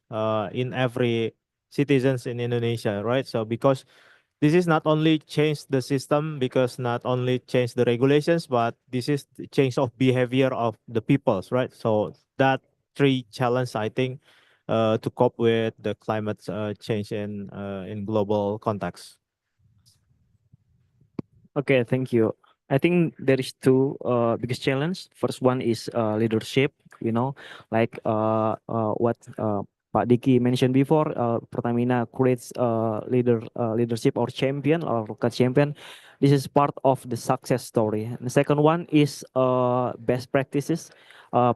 S8: in every citizens in Indonesia, right? So because this is not only change the system, because not only change the regulations, but this is the change of behavior of the peoples, right? So that 3 challenge, I think, to cope with the climate change in global context.
S9: Okay, thank you. I think there is 2 biggest challenge. First one is leadership. Like what Pak Diki mentioned before, Pertamina creates leadership or champion or local champion. This is part of the success story. And the second one is best practices.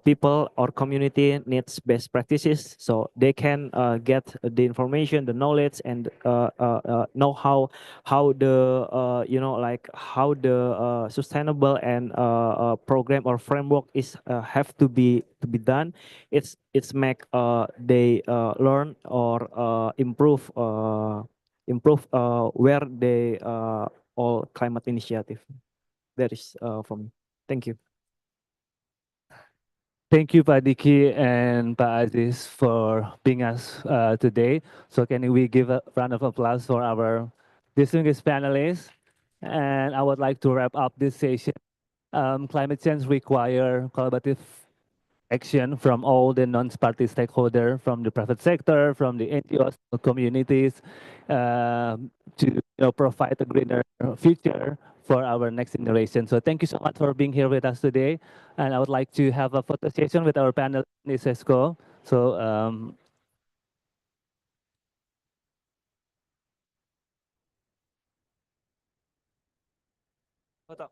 S9: people or community needs best practices, so they can get the information, the knowledge, and know how the like how the sustainable and program or framework is have to be done. It's make they learn or improve where they all climate initiative. That is from me. Thank you.
S16: Thank you, Pak Diki and Pak Aziz, for being us today. So can we give a round of applause for our distinguished panelists? And I would like to wrap up this session. Climate change require collaborative action from all the non-party stakeholders, from the private sector, from the NGOs, communities, to provide a greener future for our next generation. So thank you so much for being here with us today. And I would like to have a photo session with our panel in ICESCO. So photo.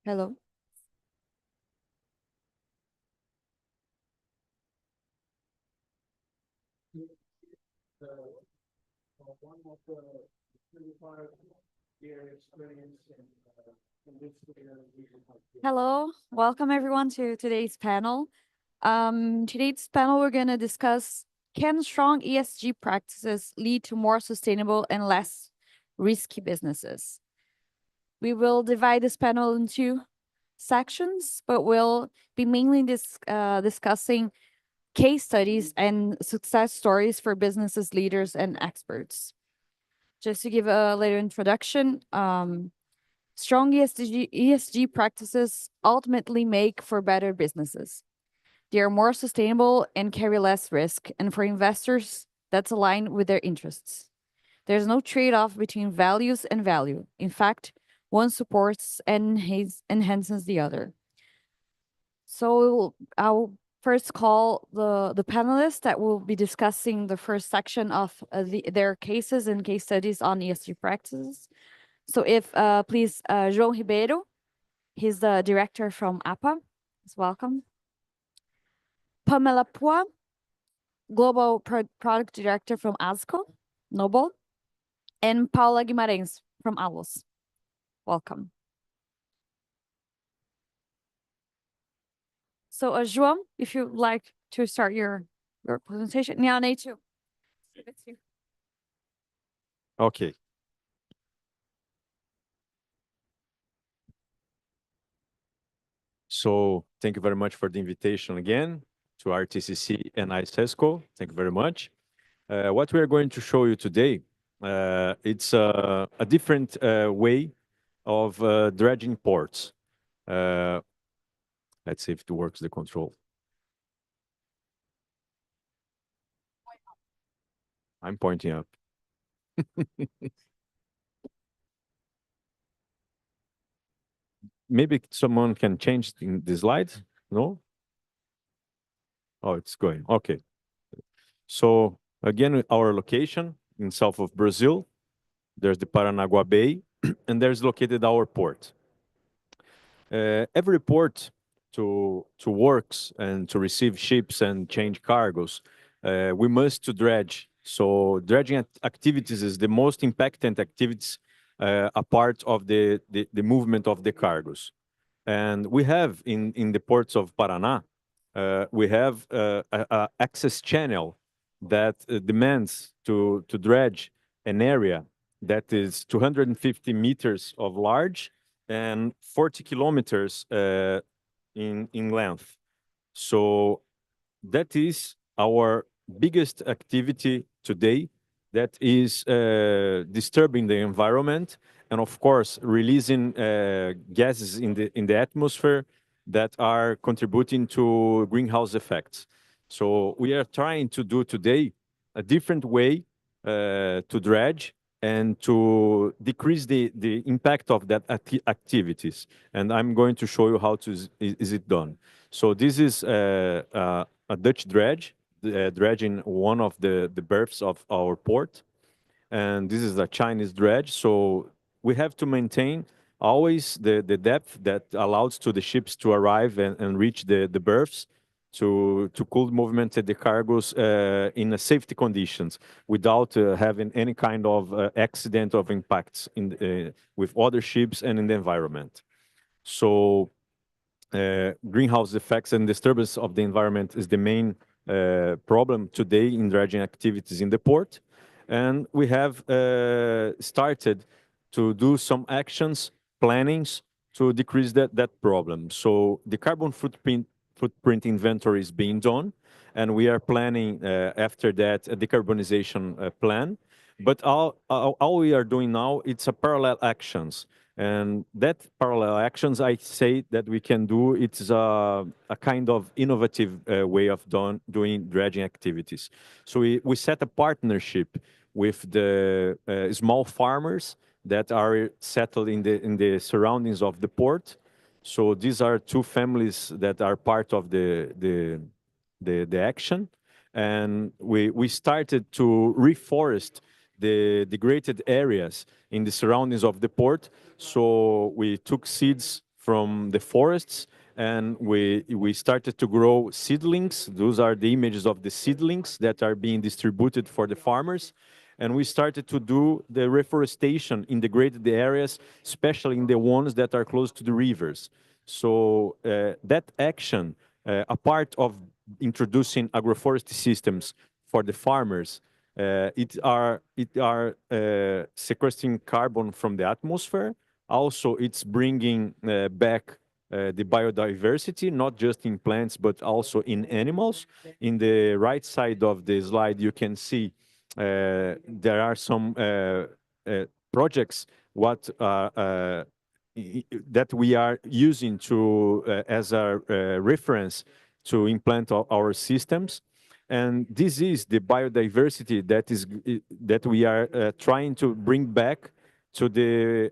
S10: Hello. Hello, welcome everyone to today's panel. Today's panel, we're going to discuss, can strong ESG practices lead to more sustainable and less risky businesses? We will divide this panel into sections, but we'll be mainly discussing case studies and success stories for businesses, leaders, and experts. Just to give a little introduction, strong ESG practices ultimately make for better businesses. They are more sustainable and carry less risk, and for investors, that's aligned with their interests. There's no trade-off between values and value. In fact, one supports and enhances the other. So I'll first call the panelists that will be discussing the first section of their cases and case studies on ESG practices. So if please, João Ribeiro, he's the director from APA, is welcome. Pamela Pua, global product director from ICESCO, Noble, and Paula Guimarães from ALOS. Welcome. So João, if you'd like to start your presentation. Yeah, Nate too.
S1: Okay. So thank you very much for the invitation again to RTCC and ICESCO. Thank you very much. What we are going to show you today, it's a different way of dredging ports. Let's see if it works, the control. I'm pointing up. Maybe someone can change the slides, no? Oh, it's going, okay. So again, our location in south of Brazil, there's the Paranaguá Bay, and there's located our port. Every port to works and to receive ships and change cargoes, we must to dredge. So dredging activities is the most impactant activities a part of the movement of the cargoes. And we have in the ports of Paraná, we have a access channel that demands to dredge an area that is 250 meters of large and 40 kilometers in length. So that is our biggest activity today that is disturbing the environment and of course releasing gases in the atmosphere that are contributing to greenhouse effects. So we are trying to do today a different way to dredge and to decrease the impact of that activities. And I'm going to show you how is it done. So this is a Dutch dredge, dredging one of the berths of our port. And this is a Chinese dredge. So we have to maintain always the depth that allows to the ships to arrive and reach the berths to cool movement the cargoes in a safety conditions without having any kind of accident of impacts with other ships and in the environment. So greenhouse effects and disturbance of the environment is the main problem today in dredging activities in the port. And we have started to do some actions, plannings to decrease that problem. So the carbon footprint inventory is being done, and we are planning after that a decarbonization plan. But all we are doing now, it's a parallel actions. And that parallel actions, I say that we can do, it's a kind of innovative way of doing dredging activities. So we set a partnership with the small farmers that are settled in the surroundings of the port. So these are two families that are part of the action. And we started to reforest the degraded areas in the surroundings of the port. So we took seeds from the forests, and we started to grow seedlings. Those are the images of the seedlings that are being distributed for the farmers. And we started to do the reforestation in degraded areas, especially in the ones that are close to the rivers. So that action, a part of introducing agroforestry systems for the farmers, it are sequestering carbon from the atmosphere. Also, it's bringing back the biodiversity, not just in plants, but also in animals. In the right side of the slide, you can see there are some projects that we are using as a reference to implant our systems. And this is the biodiversity that we are trying to bring back to the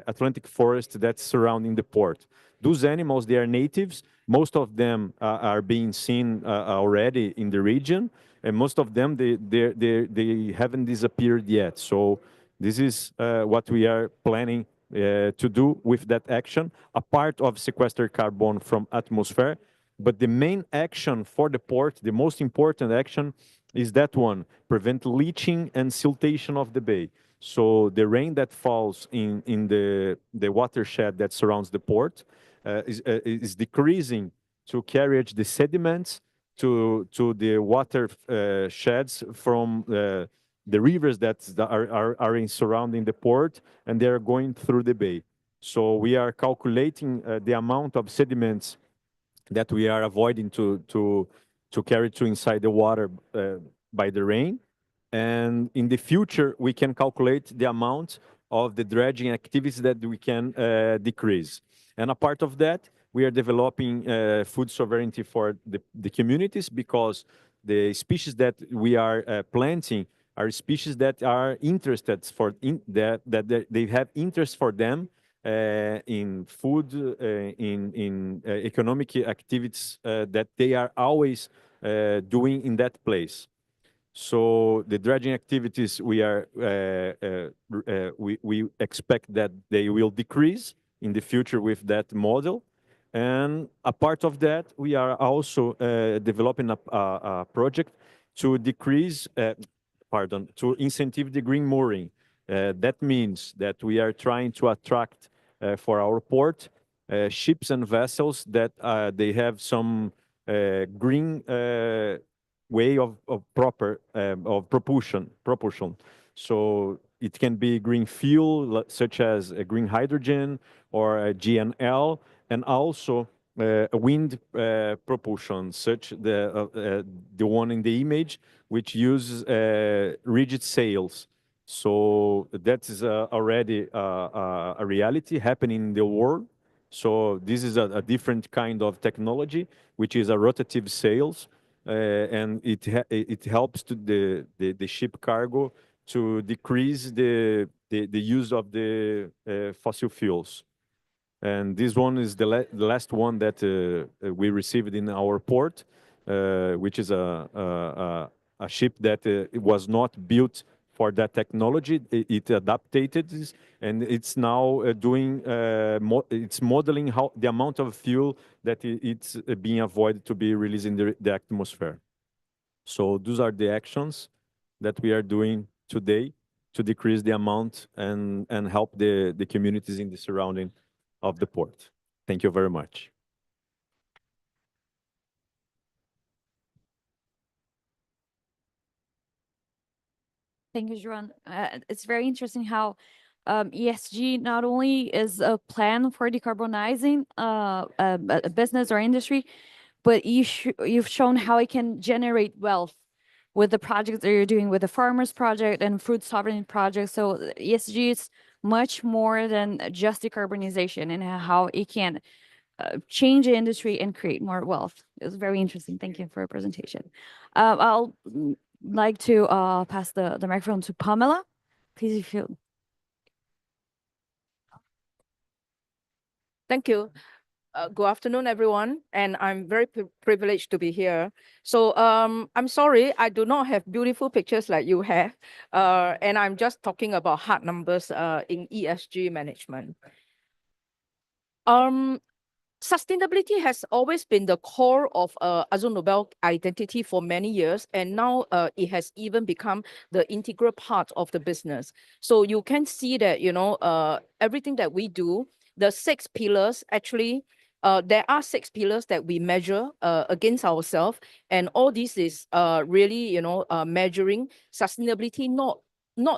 S1: Atlantic forest that's surrounding the port. Those animals, they are natives. Most of them are being seen already in the region, and most of them, they haven't disappeared yet. So this is what we are planning to do with that action, a part of sequester carbon from atmosphere. But the main action for the port, the most important action, is that one: prevent leaching and siltation of the bay. So the rain that falls in the watershed that surrounds the port is decreasing to carriage the sediments to the water sheds from the rivers that are in surrounding the port, and they are going through the bay. So we are calculating the amount of sediments that we are avoiding to carry to inside the water by the rain. And in the future, we can calculate the amount of the dredging activities that we can decrease. And a part of that, we are developing food sovereignty for the communities, because the species that we are planting are species that are interested that they have interest for them in food, in economic activities that they are always doing in that place. So the dredging activities, we expect that they will decrease in the future with that model. And a part of that, we are also developing a project to to incentive the green mooring. That means that we are trying to attract for our port ships and vessels that they have some green way of propulsion. So it can be green fuel, such as a green hydrogen or a GNL, and also wind propulsion, such the one in the image, which uses rigid sails. So that is already a reality happening in the world. So this is a different kind of technology, which is a rotative sails, and it helps to the ship cargo to decrease the use of the fossil fuels. And this one is the last one that we received in our port, which is a ship that it was not built for that technology. It adapted this, and it's now it's modeling how the amount of fuel that it's being avoided to be released in the atmosphere. So those are the actions that we are doing today to decrease the amount and help the communities in the surrounding of the port. Thank you very much.
S10: Thank you, Joan. It's very interesting how ESG not only is a plan for decarbonizing a business or industry, but you've shown how it can generate wealth with the projects that you're doing with the farmers project and food sovereignty project. So ESG is much more than just decarbonization, and how it can change the industry and create more wealth. It was very interesting. Thank you for your presentation. I'll like to pass the microphone to Pamela. Please, if you.
S12: Thank you. Good afternoon, everyone, and I'm very privileged to be here. So I'm sorry, I do not have beautiful pictures like you have, and I'm just talking about hard numbers in ESG management. Sustainability has always been the core of AkzoNobel identity for many years, and now it has even become the integral part of the business. So you can see that, everything that we do, the 6 pillars actually, there are 6 pillars that we measure against ourselves, and all this is really, measuring sustainability, not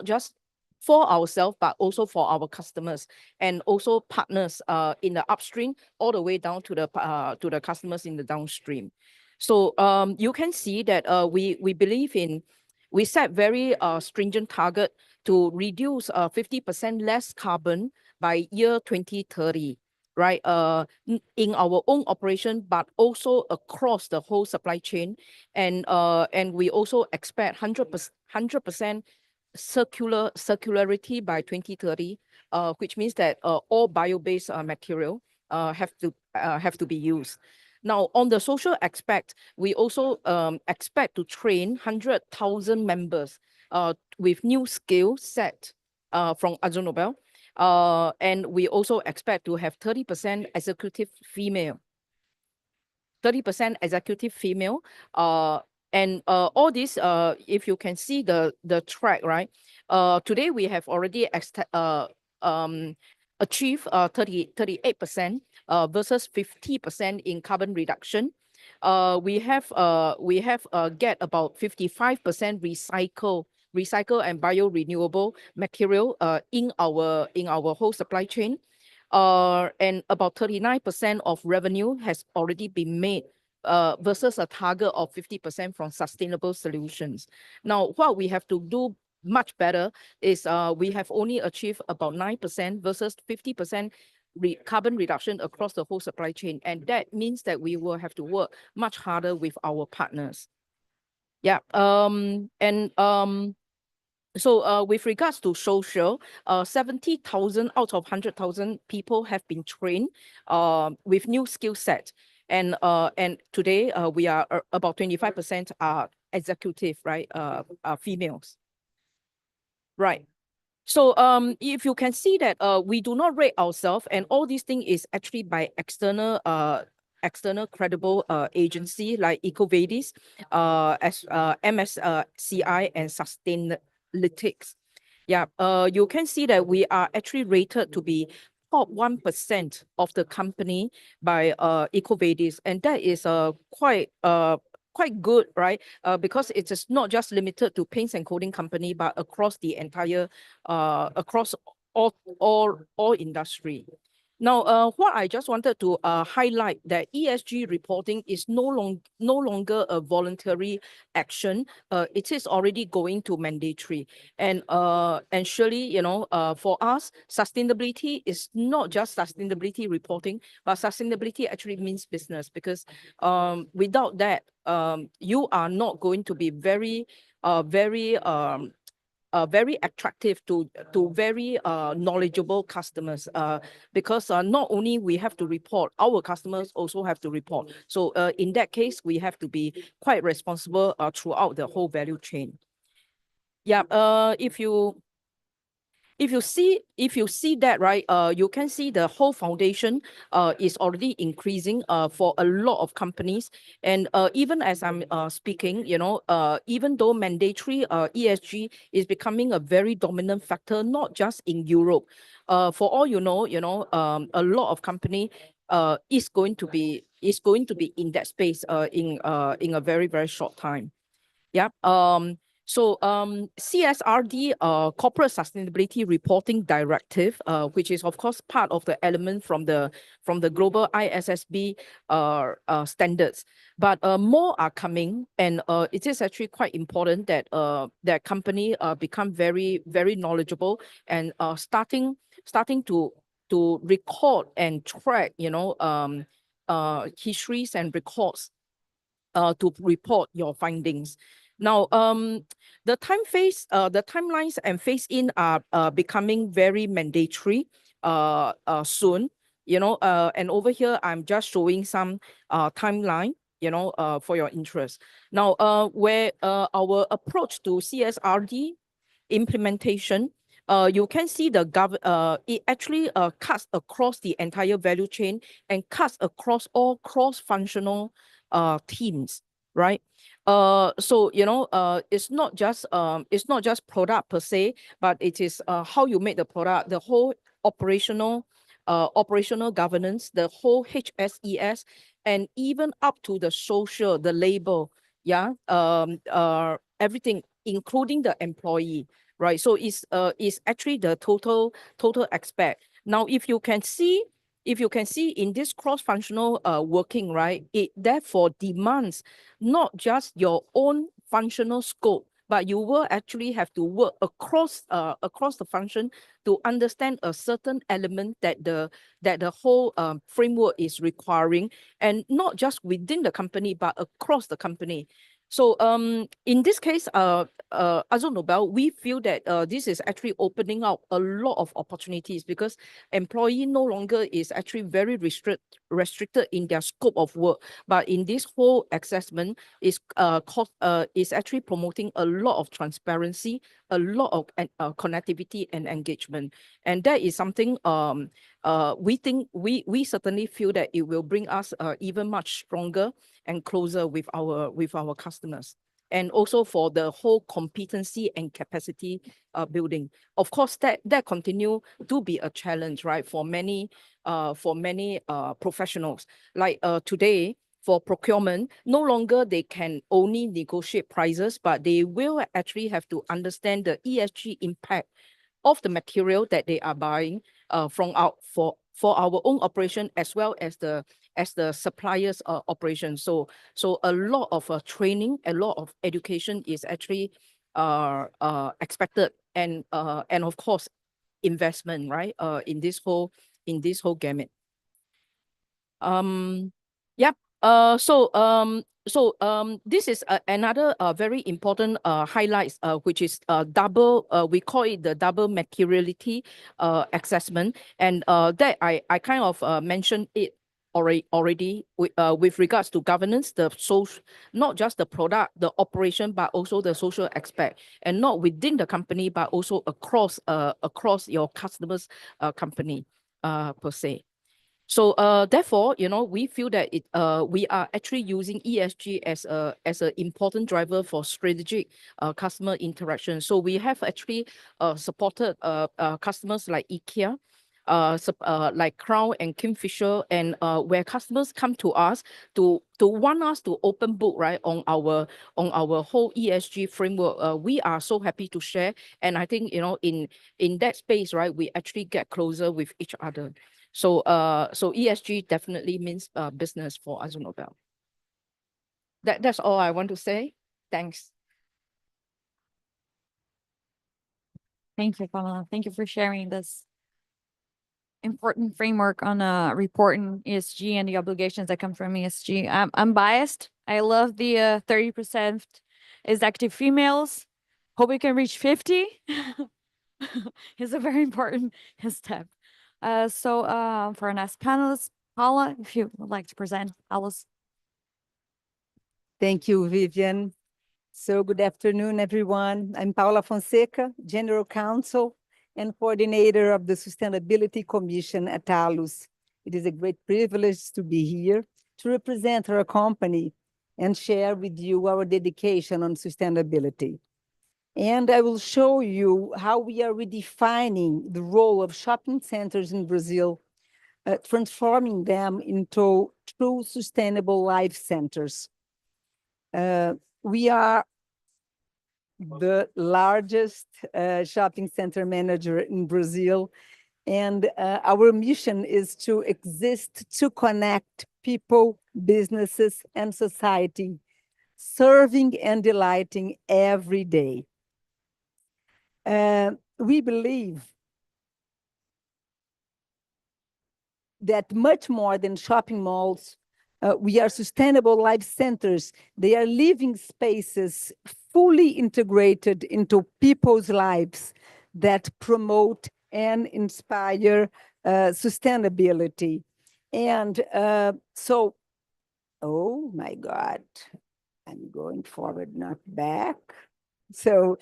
S12: just for ourselves, but also for our customers and also partners in the upstream, all the way down to the customers in the downstream. So you can see that we set very stringent target to reduce 50% less carbon by year 2030, right? In our own operation, but also across the whole supply chain, and we also expect 100% circularity by 2030, which means that all bio-based material have to be used. Now, on the social aspect, we also expect to train 100,000 members with new skill set from AkzoNobel, and we also expect to have 30% executive female. 30% executive female, and all this, if you can see the track, right? Today we have already achieved 38% versus 50% in carbon reduction. We have get about 55% recycle and bio-renewable material in our whole supply chain. And about 39% of revenue has already been made versus a target of 50% from sustainable solutions. Now, what we have to do much better is we have only achieved about 9% versus 50% carbon reduction across the whole supply chain. And that means that we will have to work much harder with our partners. Yeah. So with regards to social, 70,000 out of 100,000 people have been trained with new skill set. And today we are about 25% are executive, right? Females. Right. So if you can see that we do not rate ourselves, and all these things is actually by external credible agency like EcoVadis, as MSCI and Sustainalytics. Yeah, you can see that we are actually rated to be top 1% of the company by EcoVadis, and that is quite good, right? Because it is not just limited to paints and coating company, but across the entire across all industry. Now, what I just wanted to highlight that ESG reporting is no longer a voluntary action. It is already going to mandatory, and surely, for us, sustainability is not just sustainability reporting, but sustainability actually means business, because without that, you are not going to be very attractive to very knowledgeable customers, because not only we have to report, our customers also have to report. So in that case, we have to be quite responsible throughout the whole value chain. Yeah. If you see that, right, you can see the whole foundation is already increasing for a lot of companies. And even as I'm speaking, even though mandatory ESG is becoming a very dominant factor, not just in Europe. For all you know, a lot of company is going to be in that space in a very, very short time. Yeah. So CSRD, Corporate Sustainability Reporting Directive, which is of course part of the element from the global ISSB standards, but more are coming, and it is actually quite important that that company become very, very knowledgeable and starting to record and track, histories and records to report your findings. Now, the timelines and phase-in are becoming very mandatory soon. And over here, I'm just showing some timeline, for your interest. Now, where our approach to CSRD implementation you can see it actually cuts across the entire value chain and cuts across all cross-functional teams, right? So it's not just product per se, but it is how you make the product, the whole operational governance, the whole HSES, and even up to the social, the label, everything, including the employee, right? So it's actually the total aspect. Now, if you can see in this cross-functional working, right, it therefore demands not just your own functional scope, but you will actually have to work across the function to understand a certain element that the whole framework is requiring, and not just within the company, but across the company. So in this case, AkzoNobel, we feel that this is actually opening up a lot of opportunities, because employee no longer is actually very restricted in their scope of work, but in this whole assessment is actually promoting a lot of transparency, a lot of connectivity and engagement, and that is something we certainly feel that it will bring us even much stronger and closer with our customers, and also for the whole competency and capacity building. Of course, that continue to be a challenge, right, for many professionals. Like today, for procurement, no longer they can only negotiate prices, but they will actually have to understand the ESG impact of the material that they are buying for our own operation, as well as the suppliers operation. So a lot of training, a lot of education is actually expected, and of course investment, right, in this whole gamut. Yep. This is another very important highlights, which is double. We call it the double materiality assessment, and that I kind of mentioned it already with regards to governance, the social, not just the product, the operation, but also the social aspect, and not within the company, but also across your customers' company per se. So therefore, we feel that we are actually using ESG as an important driver for strategic customer interaction. So we have actually supported customers like IKEA, like Crown and Kingfisher, and where customers come to us to want us to open book, right, on our whole ESG framework. We are so happy to share, and I think in that space, right, we actually get closer with each other. So ESG definitely means business for AkzoNobel. That's all I want to say. Thanks.
S10: Thank you, Pamela. Thank you for sharing this important framework on reporting ESG and the obligations that come from ESG. I'm biased. I love the 30% executive females. Hope we can reach 50. It's a very important step. So for our next panelist, Paula, if you would like to present, Alice.
S13: Thank you, Vivian. So good afternoon, everyone. I'm Paula Fonseca, General Counsel and Coordinator of the Sustainability Commission at ALUS. It is a great privilege to be here to represent our company and share with you our dedication on sustainability. And I will show you how we are redefining the role of shopping centers in Brazil, transforming them into true sustainable life centers. We are the largest shopping center manager in Brazil, and our mission is to exist to connect people, businesses, and society, serving and delighting every day. We believe that much more than shopping malls, we are sustainable life centers. They are living spaces fully integrated into people's lives that promote and inspire sustainability. And so, oh my God, I'm going forward, not back. So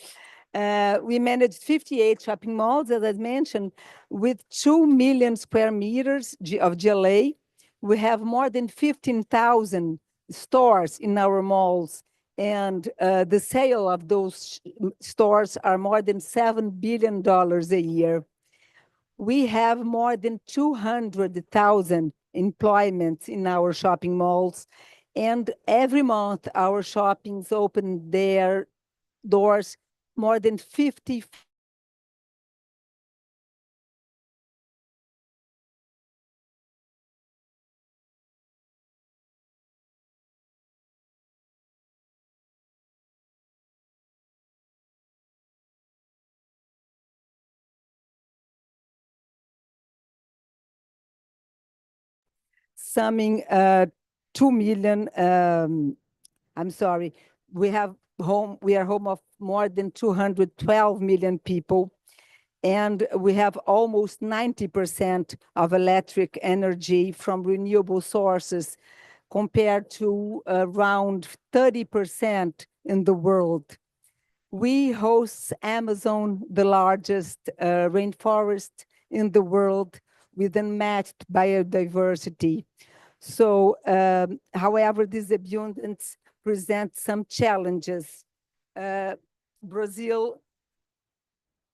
S13: We managed 58 shopping malls, as I mentioned, with 2 million square meters of GLA. We have more than 15,000 stores in our malls, and the sale of those stores are more than $7 billion a year. We have more than 200,000 employments in our shopping malls, and every month our shoppings open their doors more than 50 summing 2 million, I'm sorry, we are home of more than 212 million people, and we have almost 90% of electric energy from renewable sources compared to around 30% in the world. We host Amazon, the largest rainforest in the world with unmatched biodiversity. So, however, this abundance presents some challenges. Brazil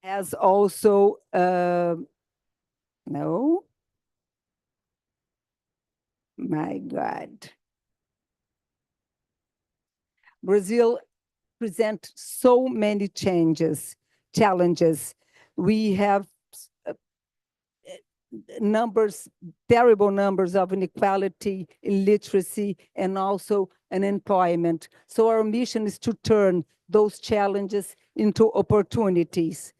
S13: has also, no, my God. Brazil presents so many challenges. We have terrible numbers of inequality, illiteracy, and also unemployment. So our mission is to turn those challenges into opportunities.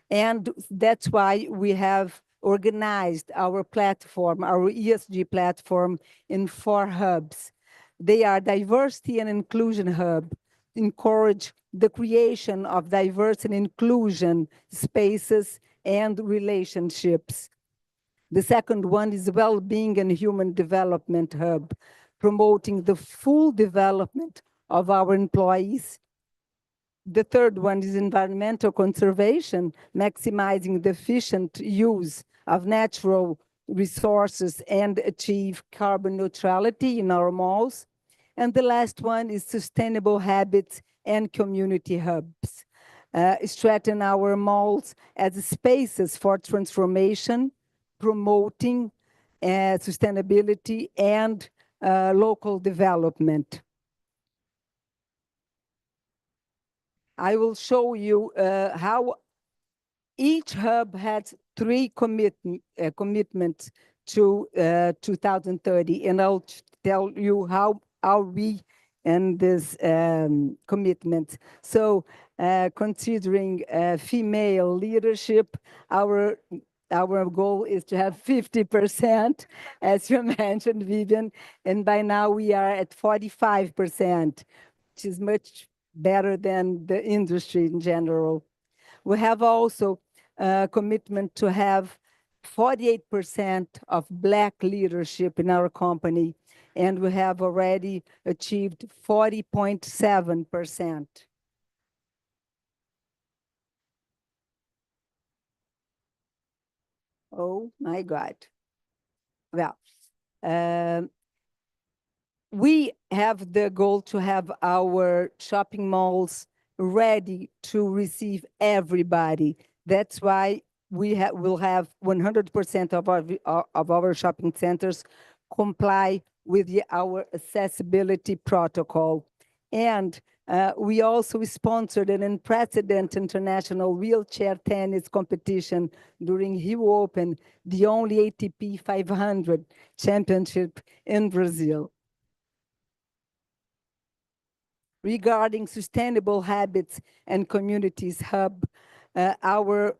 S13: And that's why we have organized our platform, our ESG platform, in 4 hubs. They are diversity and inclusion hub, encourage the creation of diverse and inclusion spaces and relationships. The second one is well-being and human development hub, promoting the full development of our employees. The third one is environmental conservation, maximizing the efficient use of natural resources and achieve carbon neutrality in our malls. And the last one is sustainable habits and community hubs. Strengthen our malls as spaces for transformation, promoting sustainability and local development. I will show you how each hub had 3 commitments to 2030, and I'll tell you how are we in this commitment. So considering female leadership, our goal is to have 50%, as you mentioned, Vivian, and by now we are at 45%, which is much better than the industry in general. We have also a commitment to have 48% of Black leadership in our company, and we have already achieved 40.7%. Oh my God. Well, we have the goal to have our shopping malls ready to receive everybody. That's why we will have 100% of our shopping centers comply with our accessibility protocol. And we also sponsored an unprecedented international wheelchair tennis competition during Rio Open, the only ATP 500 championship in Brazil. Regarding sustainable habits and communities hub, our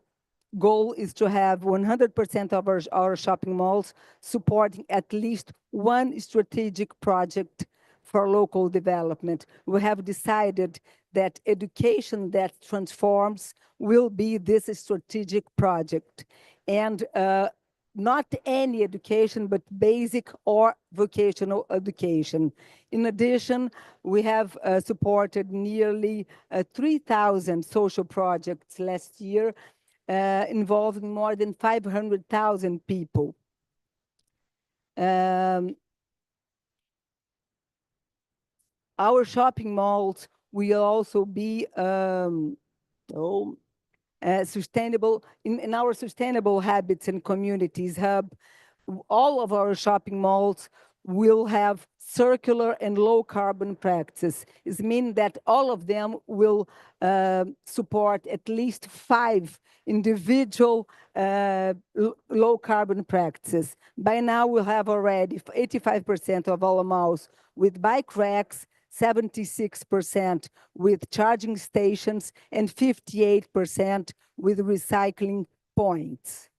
S13: goal is to have 100% of our shopping malls supporting at least one strategic project for local development. We have decided that education that transforms will be this strategic project. And not any education, but basic or vocational education. In addition, we have supported nearly 3,000 social projects last year, involving more than 500,000 people. Our shopping malls will also be sustainable in our sustainable habits and communities hub. All of our shopping malls will have circular and low carbon practices. It means that all of them will support at least 5 individual low carbon practices. By now, we'll have already 85% of all malls with bike racks, 76% with charging stations, and 58% with recycling points.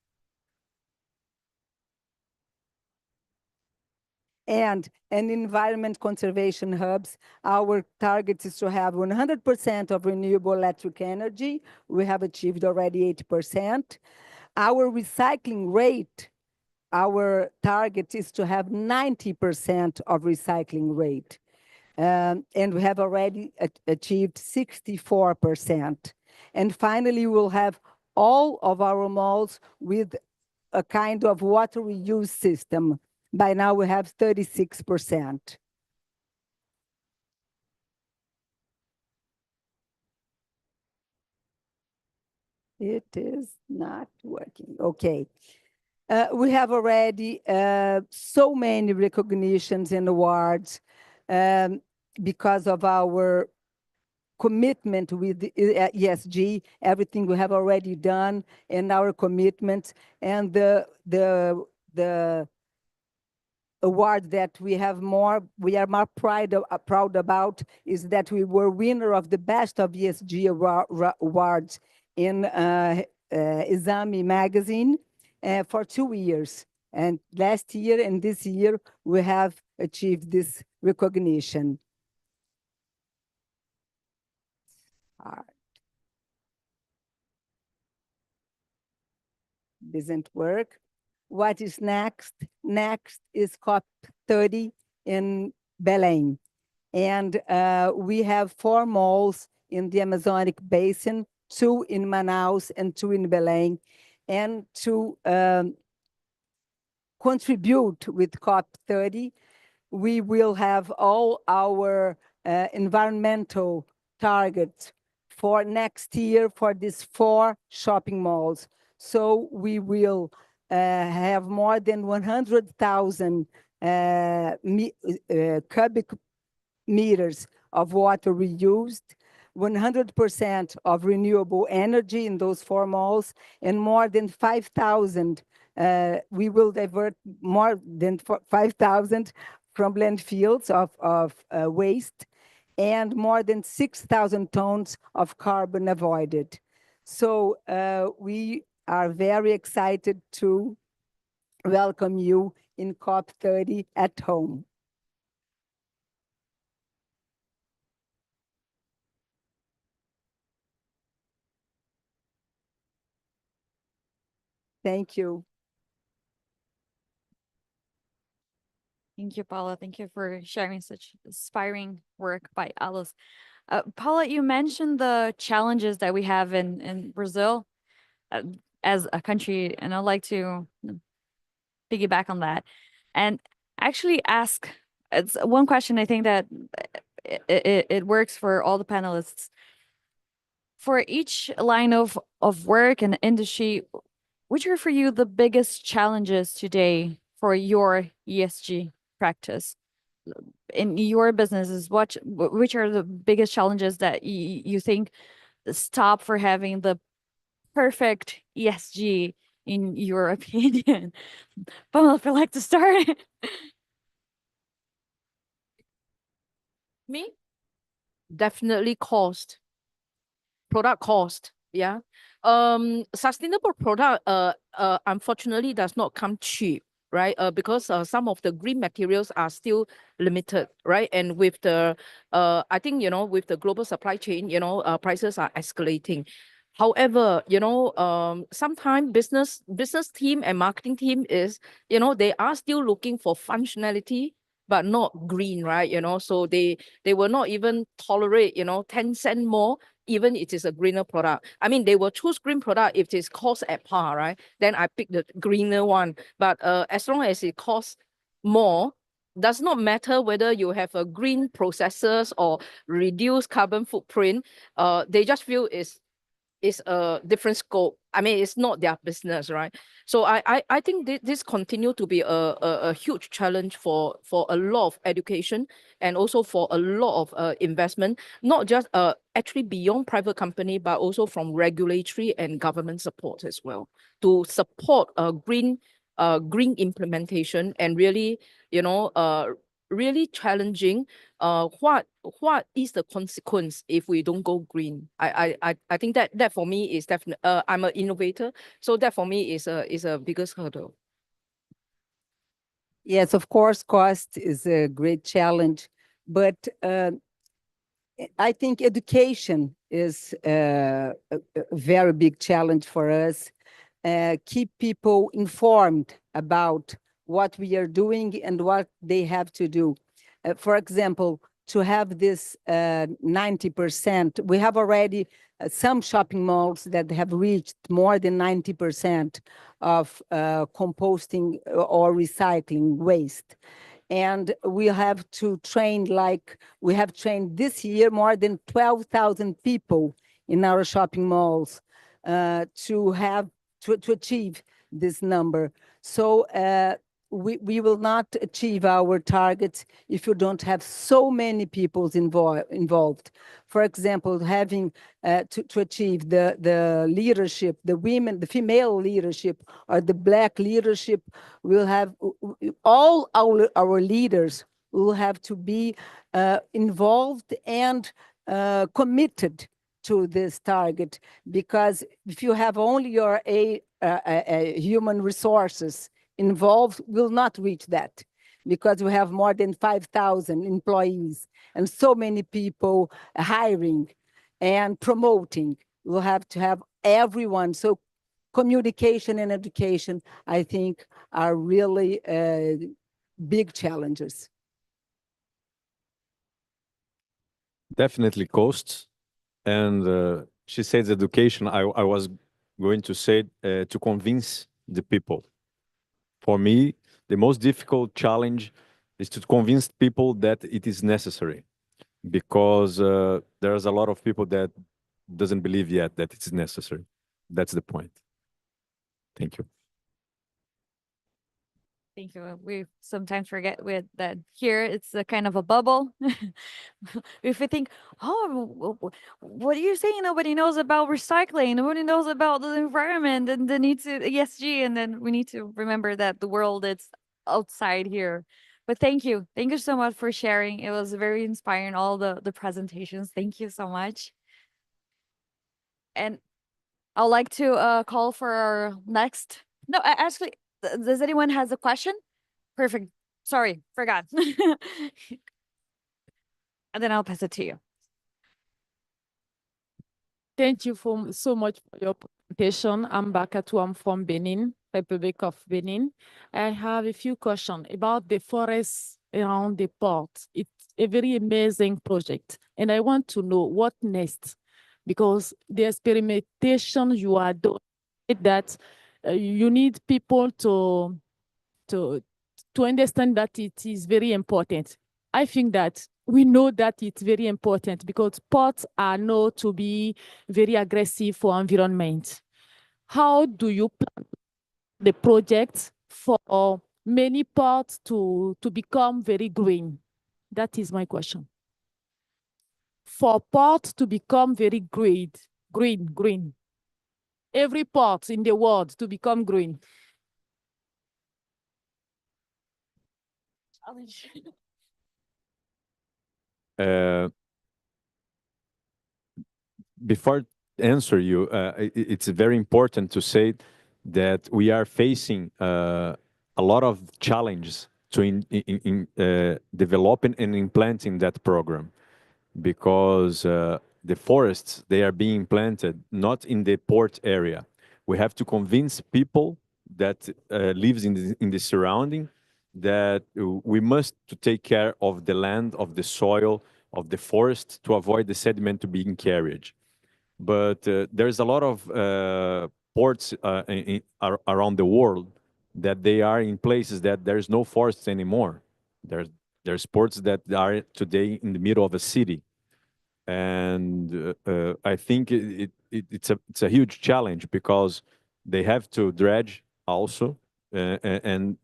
S13: And in environment conservation hubs, our target is to have 100% of renewable electric energy. We have achieved already 80%. Our recycling rate, our target is to have 90% of recycling rate. And we have already achieved 64%. And finally, we'll have all of our malls with a kind of water reuse system. By now, we have 36%. It is not working. Okay. We have already so many recognitions and awards because of our commitment with the ESG, everything we have already done, and our commitment, and the award that we are more proud about is that we were winner of the best of ESG awards in Exame magazine for 2 years. And last year and this year, we have achieved this recognition. Doesn't work. What is next? Next is COP30 in Belém. And we have 4 malls in the Amazonic Basin, 2 in Manaus and 2 in Belém. And to contribute with COP30, we will have all our environmental targets for next year for these 4 shopping malls. So we will have more than 100,000 cubic meters of water reused, 100% of renewable energy in those 4 malls, and more than 5,000, we will divert more than 5,000 from landfills of waste, and more than 6,000 tons of carbon avoided. So we are very excited to welcome you in COP30 at home. Thank you.
S10: Thank you, Paula. Thank you for sharing such inspiring work by Alice. Paula, you mentioned the challenges that we have in Brazil as a country, and I'd like to piggyback on that and actually ask, it's one question I think that it works for all the panelists. For each line of work and industry, which are for you the biggest challenges today for your ESG practice? In your businesses, which are the biggest challenges that you think stop for having the perfect ESG in your opinion? Paula, if you'd like to start.
S12: Me? Definitely cost. Product cost. Yeah. Sustainable product unfortunately does not come cheap, right? Because some of the green materials are still limited, right? And with the I think, with the global supply chain, prices are escalating. However, sometimes business team and marketing team is, they are still looking for functionality, but not green, right? So they will not even tolerate, 10 cent more, even it is a greener product. I mean, they will choose green product if it is cost at par, right? Then I pick the greener one. But as long as it costs more, does not matter whether you have a green processes or reduce carbon footprint. They just feel is a different scope. I mean, it's not their business, right? So I think this continue to be a huge challenge for a lot of education and also for a lot of investment, not just actually beyond private company, but also from regulatory and government support as well to support green implementation and really, really challenging what is the consequence if we don't go green. I think that for me is definitely I'm an innovator, so that for me is a biggest hurdle.
S13: Yes, of course, cost is a great challenge, but I think education is a very big challenge for us. Keep people informed about what we are doing and what they have to do. For example, to have this 90%, we have already some shopping malls that have reached more than 90% of composting or recycling waste. And we have to train, we have trained this year more than 12,000 people in our shopping malls to achieve this number. So we will not achieve our targets if you don't have so many people involved. For example, having to achieve the leadership, the female leadership or the Black leadership, we'll have all our leaders will have to be involved and committed to this target, because if you have only your human resources involved, will not reach that, because we have more than 5,000 employees and so many people hiring and promoting. We'll have to have everyone. So communication and education, I think, are really big challenges.
S1: Definitely costs. And she says education. I was going to say to convince the people. For me, the most difficult challenge is to convince people that it is necessary, because there's a lot of people that doesn't believe yet that it's necessary. That's the point. Thank you.
S10: Thank you. We sometimes forget with that here it's a kind of a bubble. If we think, oh, what are you saying? Nobody knows about recycling. Nobody knows about the environment and the need to ESG. And then we need to remember that the world is outside here. But thank you. Thank you so much for sharing. It was very inspiring, all the presentations. Thank you so much. And I'd like to call for our next. No, actually, does anyone has a question? Perfect. Sorry, forgot. And then I'll pass it to you.
S5: Thank you so much for your presentation. I'm Bakatu. I'm from Benin, Republic of Benin. I have a few questions about the forest around the port. It's a very amazing project, and I want to know what next, because the experimentation you are doing, that you need people to understand that it is very important. I think that we know that it's very important because ports are known to be very aggressive for environment. How do you plan the project for many ports to become very green? That is my question. For ports to become very green. Every port in the world to become green.
S1: Before answer you, it's very important to say that we are facing a lot of challenges to developing and implementing that program, because the forests, they are being planted not in the port area. We have to convince people that lives in the surrounding that we must to take care of the land, of the soil, of the forest to avoid the sediment to being carried. But there's a lot of ports around the world that they are in places that there's no forests anymore. There's ports that are today in the middle of a city, and I think it's a huge challenge because they have to dredge also, and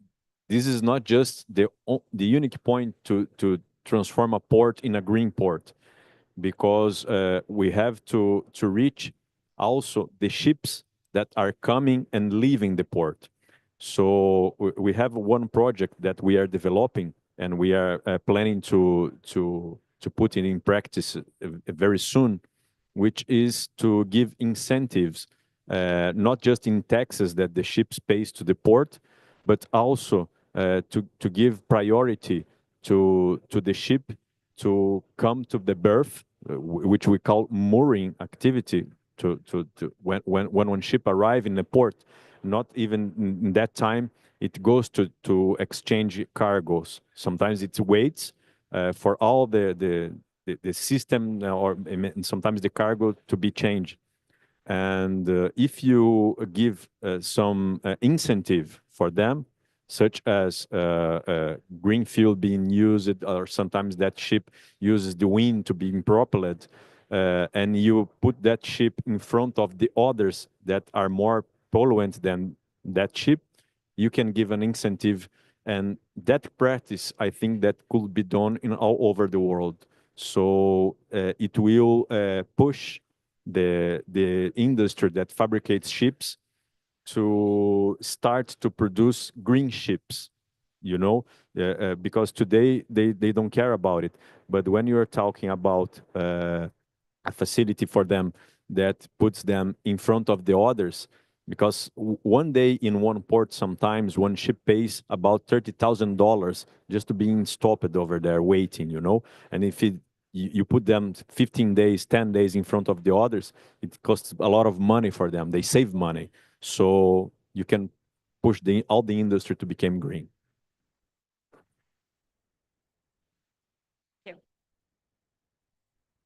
S1: this is not just the unique point to transform a port in a green port, because we have to reach also the ships that are coming and leaving the port. So we have one project that we are developing, and we are planning to put it in practice very soon, which is to give incentives, not just in taxes that the ships pays to the port, but also to give priority to the ship to come to the berth, which we call mooring activity, to when one ship arrive in the port, not even in that time, it goes to exchange cargoes. Sometimes it waits for all the system, or sometimes the cargo to be changed. And if you give some incentive for them, such as green fuel being used, or sometimes that ship uses the wind to be propelled, and you put that ship in front of the others that are more polluant than that ship, you can give an incentive. And that practice, I think that could be done in all over the world. So it will push the industry that fabricates ships to start to produce green ships, because today they don't care about it. But when you're talking about a facility for them that puts them in front of the others, because one day in one port, sometimes one ship pays about $30,000 just to being stopped over there waiting, and if you put them 15 days, 10 days in front of the others, it costs a lot of money for them. They save money. So you can push all the industry to become green.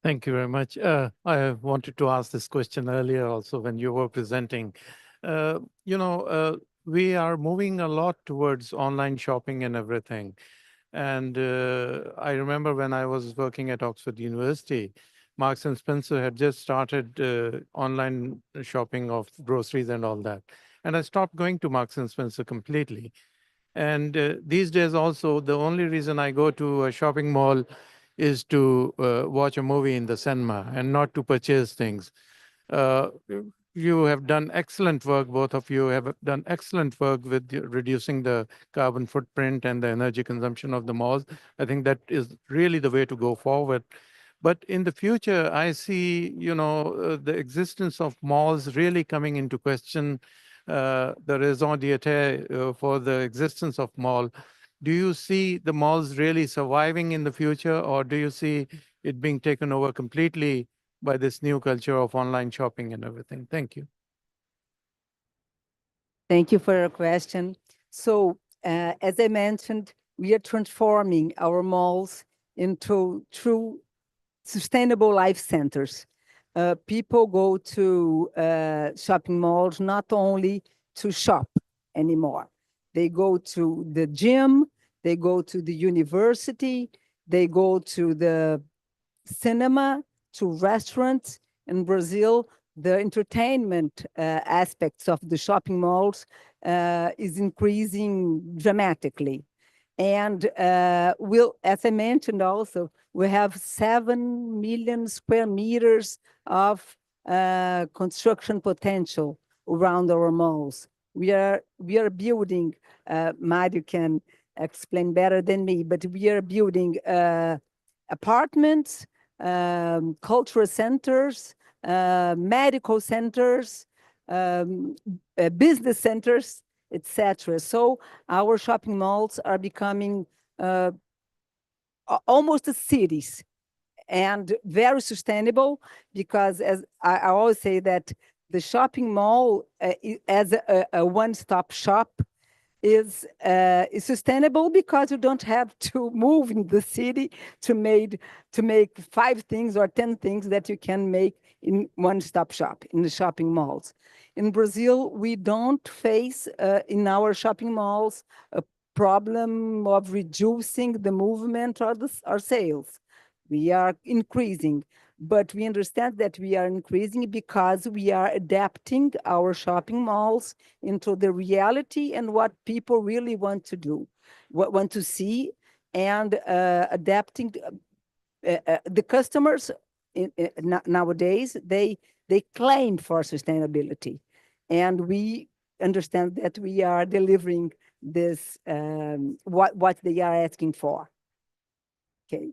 S6: Thank you very much. I wanted to ask this question earlier also when you were presenting. We are moving a lot towards online shopping and everything. And I remember when I was working at Oxford University, Marks and Spencer had just started online shopping of groceries and all that. And I stopped going to Marks and Spencer completely. And these days also, the only reason I go to a shopping mall is to watch a movie in the cinema and not to purchase things. You have done excellent work. Both of you have done excellent work with reducing the carbon footprint and the energy consumption of the malls. I think that is really the way to go forward. But in the future, I see, the existence of malls really coming into question, the raison d'etre for the existence of mall. Do you see the malls really surviving in the future, or do you see it being taken over completely by this new culture of online shopping and everything? Thank you.
S13: Thank you for your question. So, as I mentioned, we are transforming our malls into true sustainable life centers. People go to shopping malls not only to shop anymore. They go to the gym, they go to the university, they go to the cinema, to restaurants. In Brazil, the entertainment aspects of the shopping malls is increasing dramatically. And as I mentioned also, we have 7 million square meters of construction potential around our malls. We are building, Mario can explain better than me, but we are building apartments, cultural centers, medical centers, business centers, etc. So our shopping malls are becoming almost cities. and very sustainable, because as I always say that the shopping mall as a one-stop shop is sustainable, because you don't have to move in the city to make 5 things or 10 things that you can make in one-stop shop in the shopping malls. In Brazil, we don't face in our shopping malls a problem of reducing the movement or our sales. We are increasing, but we understand that we are increasing because we are adapting our shopping malls into the reality and what people really want to do, what want to see, and adapting the customers nowadays, they claim for sustainability, and we understand that we are delivering this what they are asking for. Okay.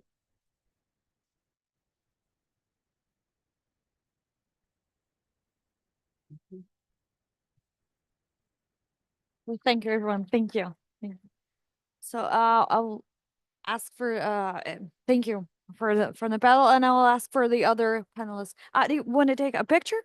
S10: Well, thank you, everyone. Thank you. So I'll ask for thank you for the from the panel, and I will ask for the other panelists. Do you want to take a picture?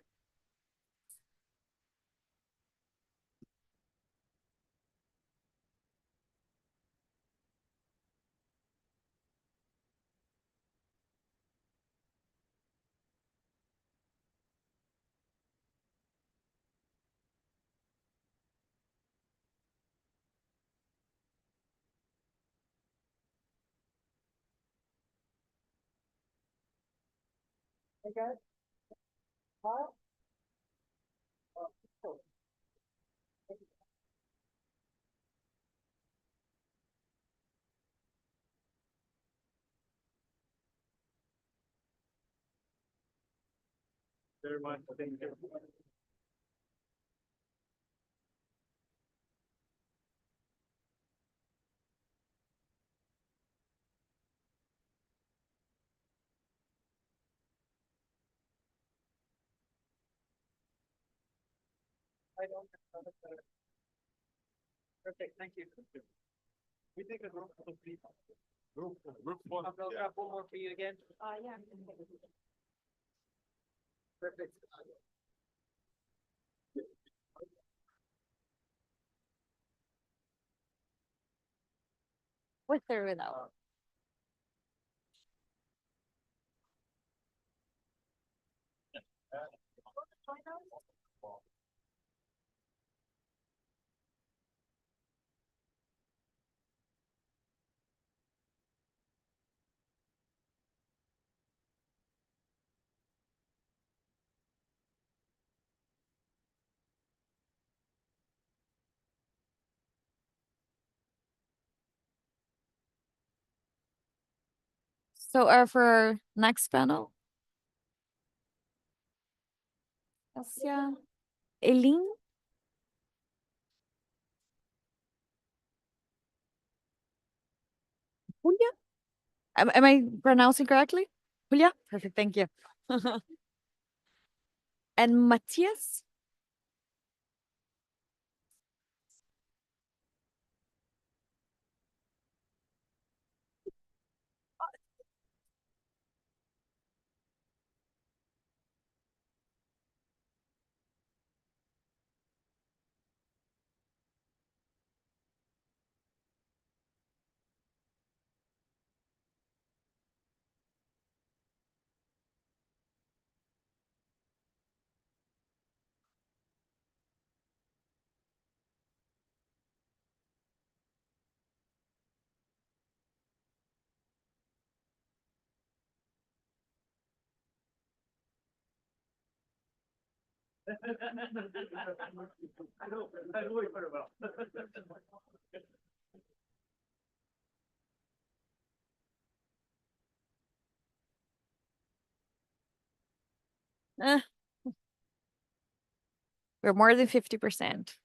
S13: Okay.
S8: Very much. Thank you. Perfect. Thank you. We take a group of 3. Group 4. I'll grab one more for you again. Yeah. Perfect.
S10: With or without? So for next panel, Asia, Eileen. Julia? Am I pronouncing correctly? Julia? Perfect, thank you. And Matthias?
S8: I know very well.
S10: We're more than 50%.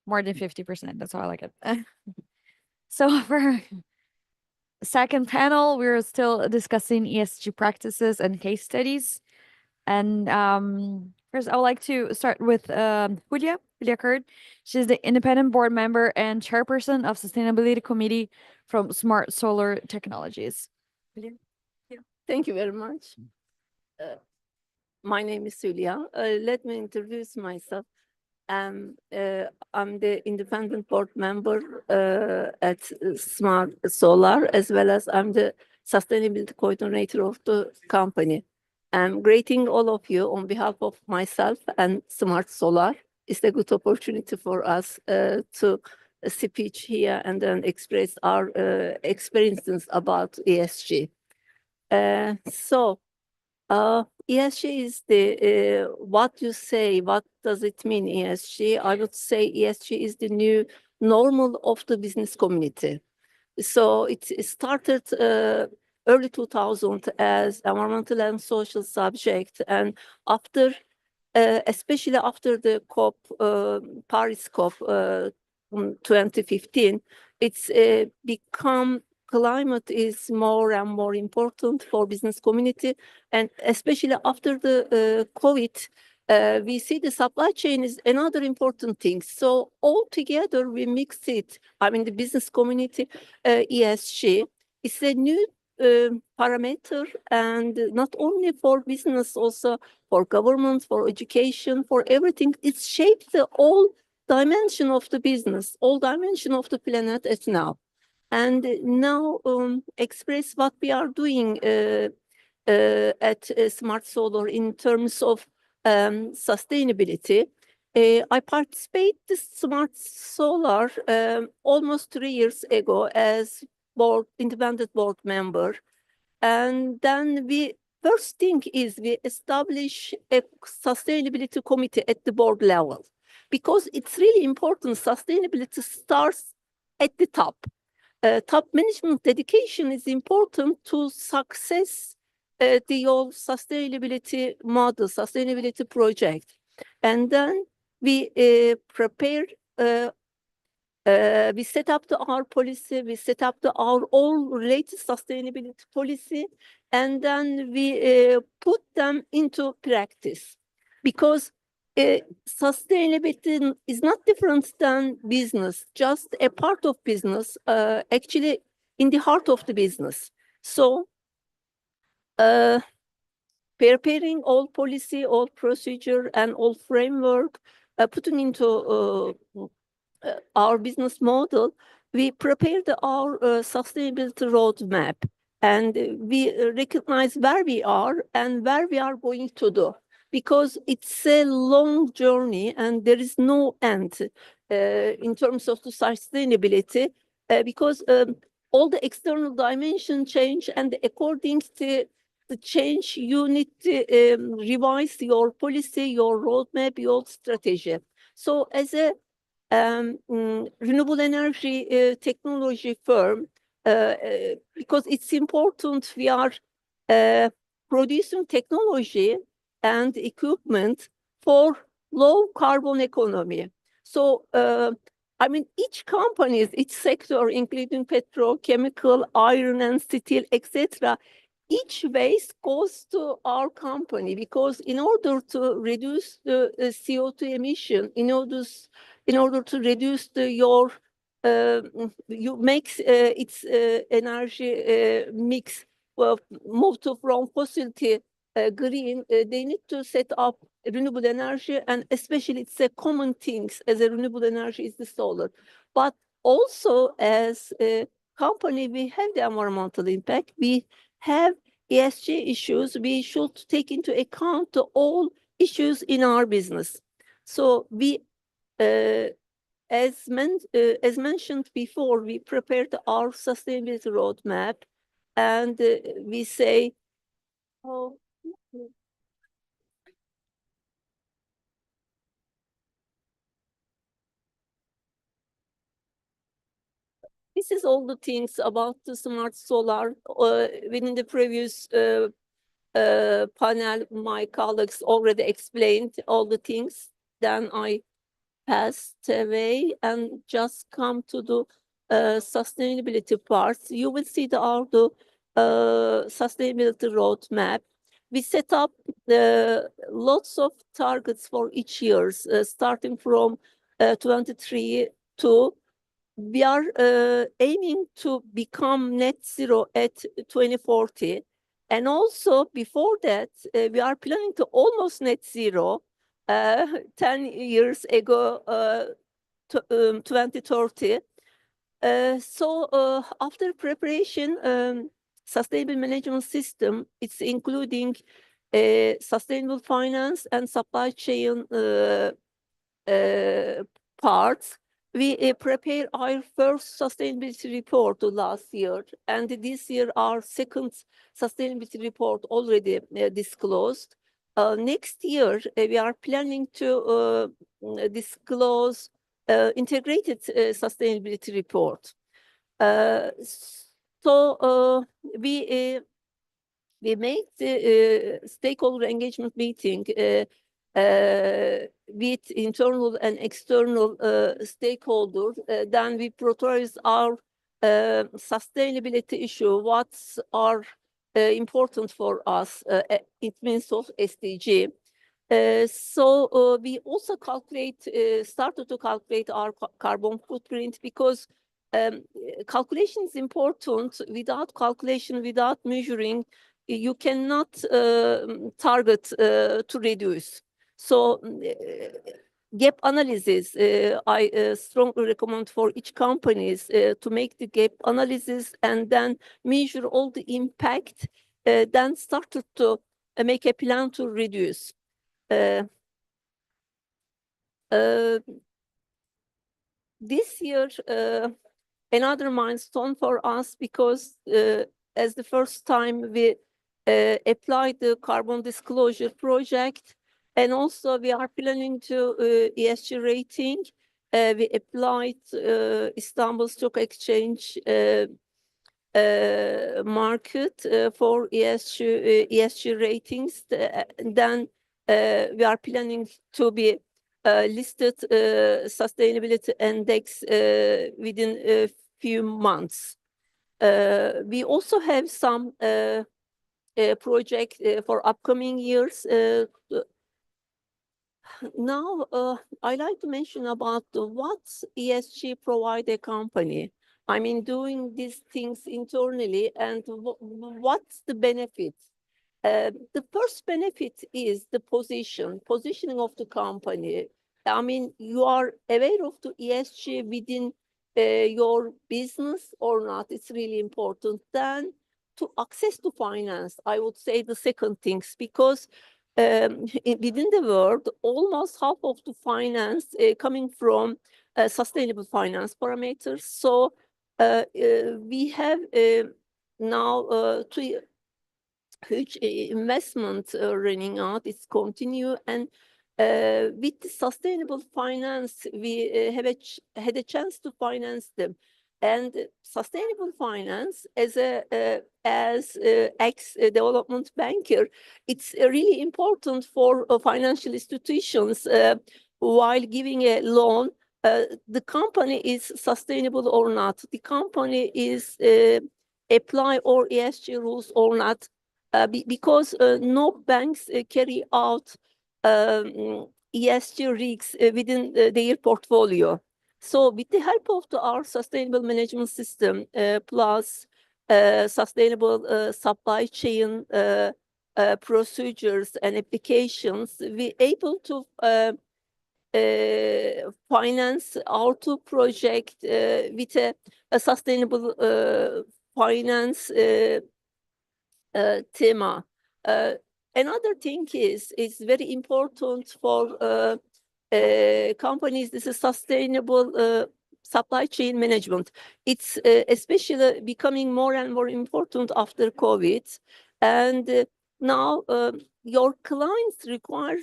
S10: More than 50%. That's how I like it. So for second panel, we're still discussing ESG practices and case studies. And first, I would like to start with Julia. Kurt. She's the independent board member and chairperson of Sustainability Committee from Smart Solar Technologies.
S3: Thank you very much. My name is Julia. Let me introduce myself. I'm the independent board member at Smart Solar, as well as I'm the sustainability coordinator of the company. I'm greeting all of you on behalf of myself and Smart Solar. It's a good opportunity for us to speak here and then express our experiences about ESG. ESG is the what you say. What does it mean, ESG? I would say ESG is the new normal of the business community. So it started early 2000 as environmental and social subject, and after, especially after the COP, Paris COP 2015, it's become climate is more and more important for business community, and especially after the COVID, we see the supply chain is another important thing. So all together we mix it. I mean, the business community ESG is a new parameter, and not only for business, also for government, for education, for everything. It shapes the all dimension of the business, all dimension of the planet as now. And now express what we are doing at Smart Solar in terms of sustainability. I participated in Smart Solar almost 3 years ago as independent board member. And then first thing is we establish a sustainability committee at the board level, because it's really important. Sustainability starts at the top. Top management dedication is important to success the whole sustainability model, sustainability project. And then we prepared, we set up our policy, we set up our all related sustainability policy, and then we put them into practice. Because sustainability is not different than business, just a part of business, actually in the heart of the business. So preparing all policy, all procedure, and all framework, putting into our business model, we prepared our sustainability roadmap, and we recognize where we are and where we are going to do. Because it's a long journey and there is no end in terms of the sustainability, because all the external dimension change, and according to the change, you need to revise your policy, your roadmap, your strategy. So as a renewable energy technology firm, because it's important, we are producing technology and equipment for low carbon economy. So, I mean, each company, each sector, including petrochemical, iron and steel, etc., each waste goes to our company, because in order to reduce the CO2 emission, in order to reduce your you make its energy mix, move to from fossil to green, they need to set up renewable energy, and especially it's a common things as a renewable energy is the solar. But also as a company, we have the environmental impact, we have ESG issues, we should take into account all issues in our business. So we, as mentioned before, we prepared our sustainability roadmap, and we say, oh, this is all the things about the Smart Solar. Within the previous panel, my colleagues already explained all the things. Then I passed away and just come to the sustainability parts. You will see the sustainability roadmap. we set up lots of targets for each year, starting from 23 to we are aiming to become net zero at 2040. And also before that, we are planning to almost net zero 10 years ago, 2030. So after preparation, sustainable management system, it's including sustainable finance and supply chain parts. We prepared our first sustainability report last year, and this year our second sustainability report already disclosed. Next year, we are planning to disclose integrated sustainability report. So we made the stakeholder engagement meeting with internal and external stakeholders. Then we prioritize our sustainability issue. What's are important for us? It means of SDG. So we also started to calculate our carbon footprint because calculation is important. Without calculation, without measuring, you cannot target to reduce. So gap analysis, I strongly recommend for each companies to make the gap analysis and then measure all the impact, then started to make a plan to reduce. This year, another milestone for us because as the first time we applied the carbon disclosure project, and also we are planning to ESG rating. We applied Istanbul Stock Exchange market for ESG ratings. Then we are planning to be listed sustainability index within a few months. We also have some project for upcoming years. Now, I like to mention about what ESG provide a company. I mean, doing these things internally and what's the benefit? The first benefit is the positioning of the company. I mean, you are aware of the ESG within your business or not, it's really important. Then to access to finance, I would say the second things, because within the world, almost half of the finance coming from sustainable finance parameters. So we have now two huge investment running out. It's continue, and with the sustainable finance, we had a chance to finance them. And sustainable finance, as ex-development banker, it's really important for financial institutions. While giving a loan, the company is sustainable or not, the company is apply or ESG rules or not, because no banks carry out ESG risks within their portfolio. So with the help of our sustainable management system, plus sustainable supply chain procedures and applications, we're able to finance our two projects with a sustainable finance theme. Another thing is very important for companies. This is sustainable supply chain management. It's especially becoming more and more important after COVID. And now your clients require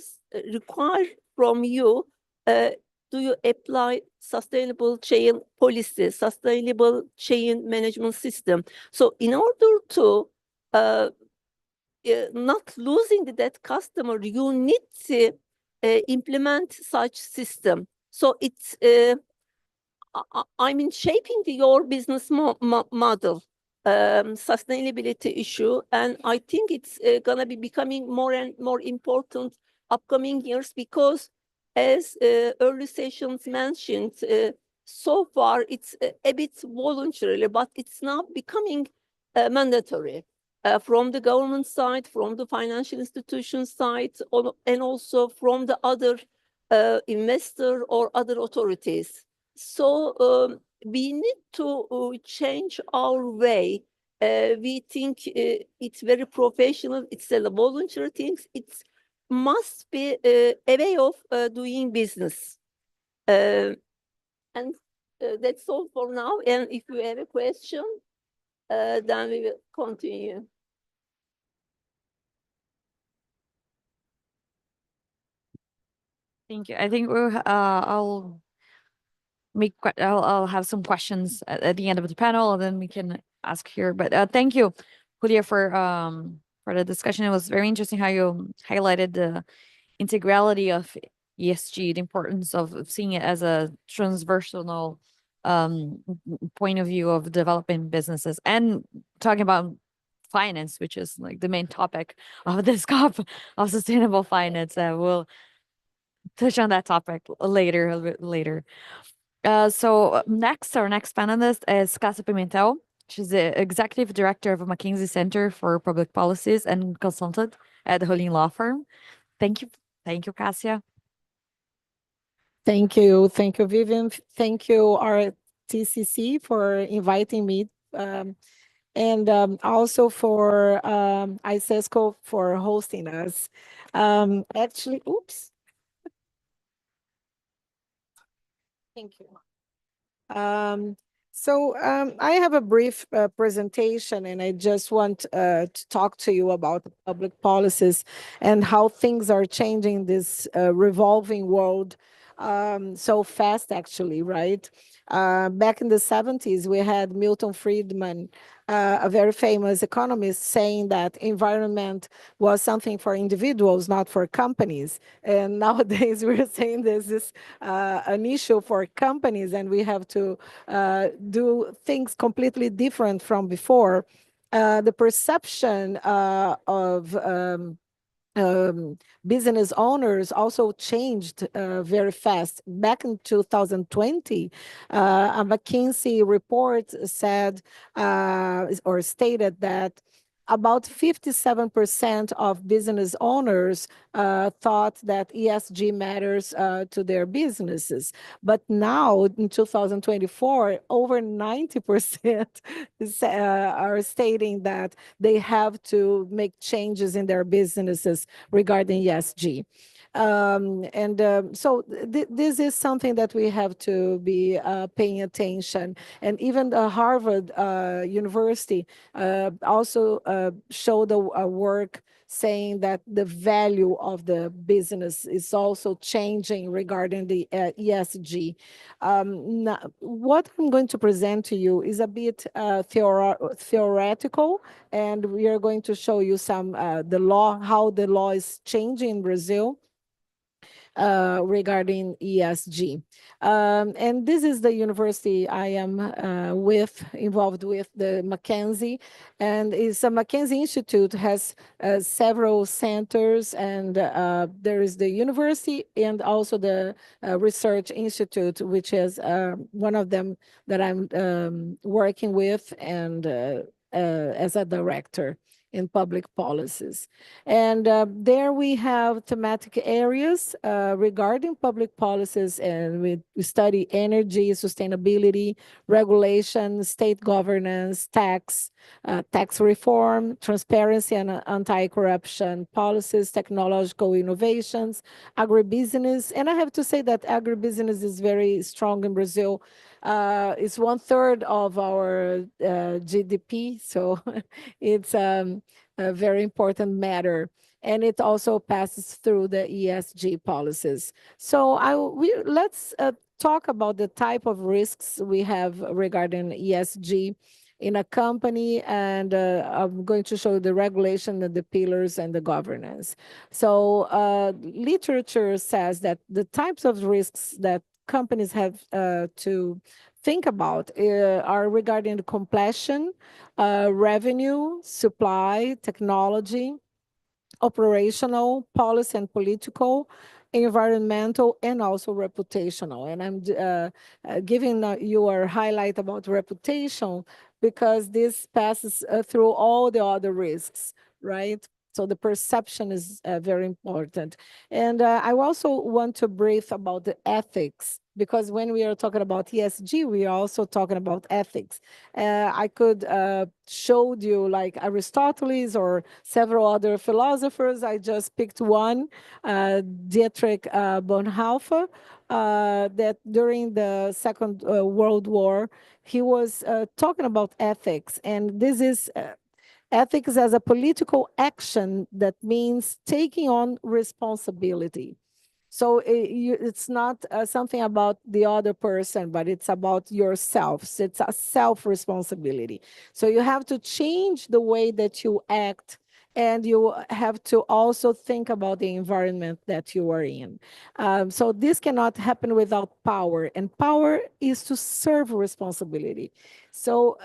S3: from you, do you apply sustainable chain policies, sustainable chain management system? So in order to not losing that customer, you need to implement such system. So it's I mean shaping your business model. sustainability issue, and I think it's gonna be becoming more and more important upcoming years because, as early sessions mentioned, so far it's a bit voluntary, but it's now becoming mandatory from the government side, from the financial institution side, and also from the other investor or other authorities. So we need to change our way. We think it's very professional. It's a voluntary thing. It must be a way of doing business. And that's all for now. And if you have a question, then we will continue.
S10: Thank you. I think I'll have some questions at the end of the panel, and then we can ask here. But thank you, Julia, for the discussion. It was very interesting how you highlighted the integrality of ESG, the importance of seeing it as a transversal point of view of developing businesses, and talking about finance, which is like the main topic of this COP of sustainable finance. We'll touch on that topic later, a little bit later. So next, our next panelist is Cássia Pimentel. She's the Executive Director of McKinsey Center for Public Policies and consultant at the Holding Law Firm. Thank you. Thank you, Cássia.
S14: Thank you. Thank you, Vivian. Thank you, RTCC, for inviting me. And also for ICESCO for hosting us. Actually, oops. Thank you. So I have a brief presentation, and I just want to talk to you about public policies and how things are changing this revolving world so fast, actually, right? Back in the 70s, we had Milton Friedman, a very famous economist, saying that environment was something for individuals, not for companies. And nowadays, we're saying this is an issue for companies, and we have to do things completely different from before. The perception of business owners also changed very fast. Back in 2020, a McKinsey report said or stated that about 57% of business owners thought that ESG matters to their businesses. But now, in 2024, over 90% are stating that they have to make changes in their businesses regarding ESG. So this is something that we have to be paying attention. And even the Harvard University also showed a work saying that the value of the business is also changing regarding the ESG. Now, what I'm going to present to you is a bit theoretical, and we are going to show you some the law, how the law is changing in Brazil regarding ESG. And this is the university I am involved with, the Mackenzie. And it's a Mackenzie Institute, has several centers, and there is the university and also the Research Institute, which is one of them that I'm working with and as a director in public policies. And there we have thematic areas regarding public policies, and we study energy, sustainability, regulation, state governance, tax reform, transparency and anti-corruption policies, technological innovations, agribusiness. And I have to say that agribusiness is very strong in Brazil. It's 1/3 of our GDP, so it's a very important matter. And it also passes through the ESG policies. So let's talk about the type of risks we have regarding ESG in a company, and I'm going to show the regulation and the pillars and the governance. So literature says that the types of risks that companies have to think about are regarding the completion, revenue, supply, technology, operational, policy and political, environmental, and also reputational. And I'm giving you a highlight about reputation because this passes through all the other risks, right? So the perception is very important. And I also want to brief about the ethics, because when we are talking about ESG, we are also talking about ethics. I could show you like Aristotle or several other philosophers. I just picked one, Dietrich Bonhoeffer, that during the Second World War, he was talking about ethics. And this is ethics as a political action that means taking on responsibility. So it's not something about the other person, but it's about yourself. So it's a self-responsibility. So you have to change the way that you act, and you have to also think about the environment that you are in. So this cannot happen without power, and power is to serve responsibility. So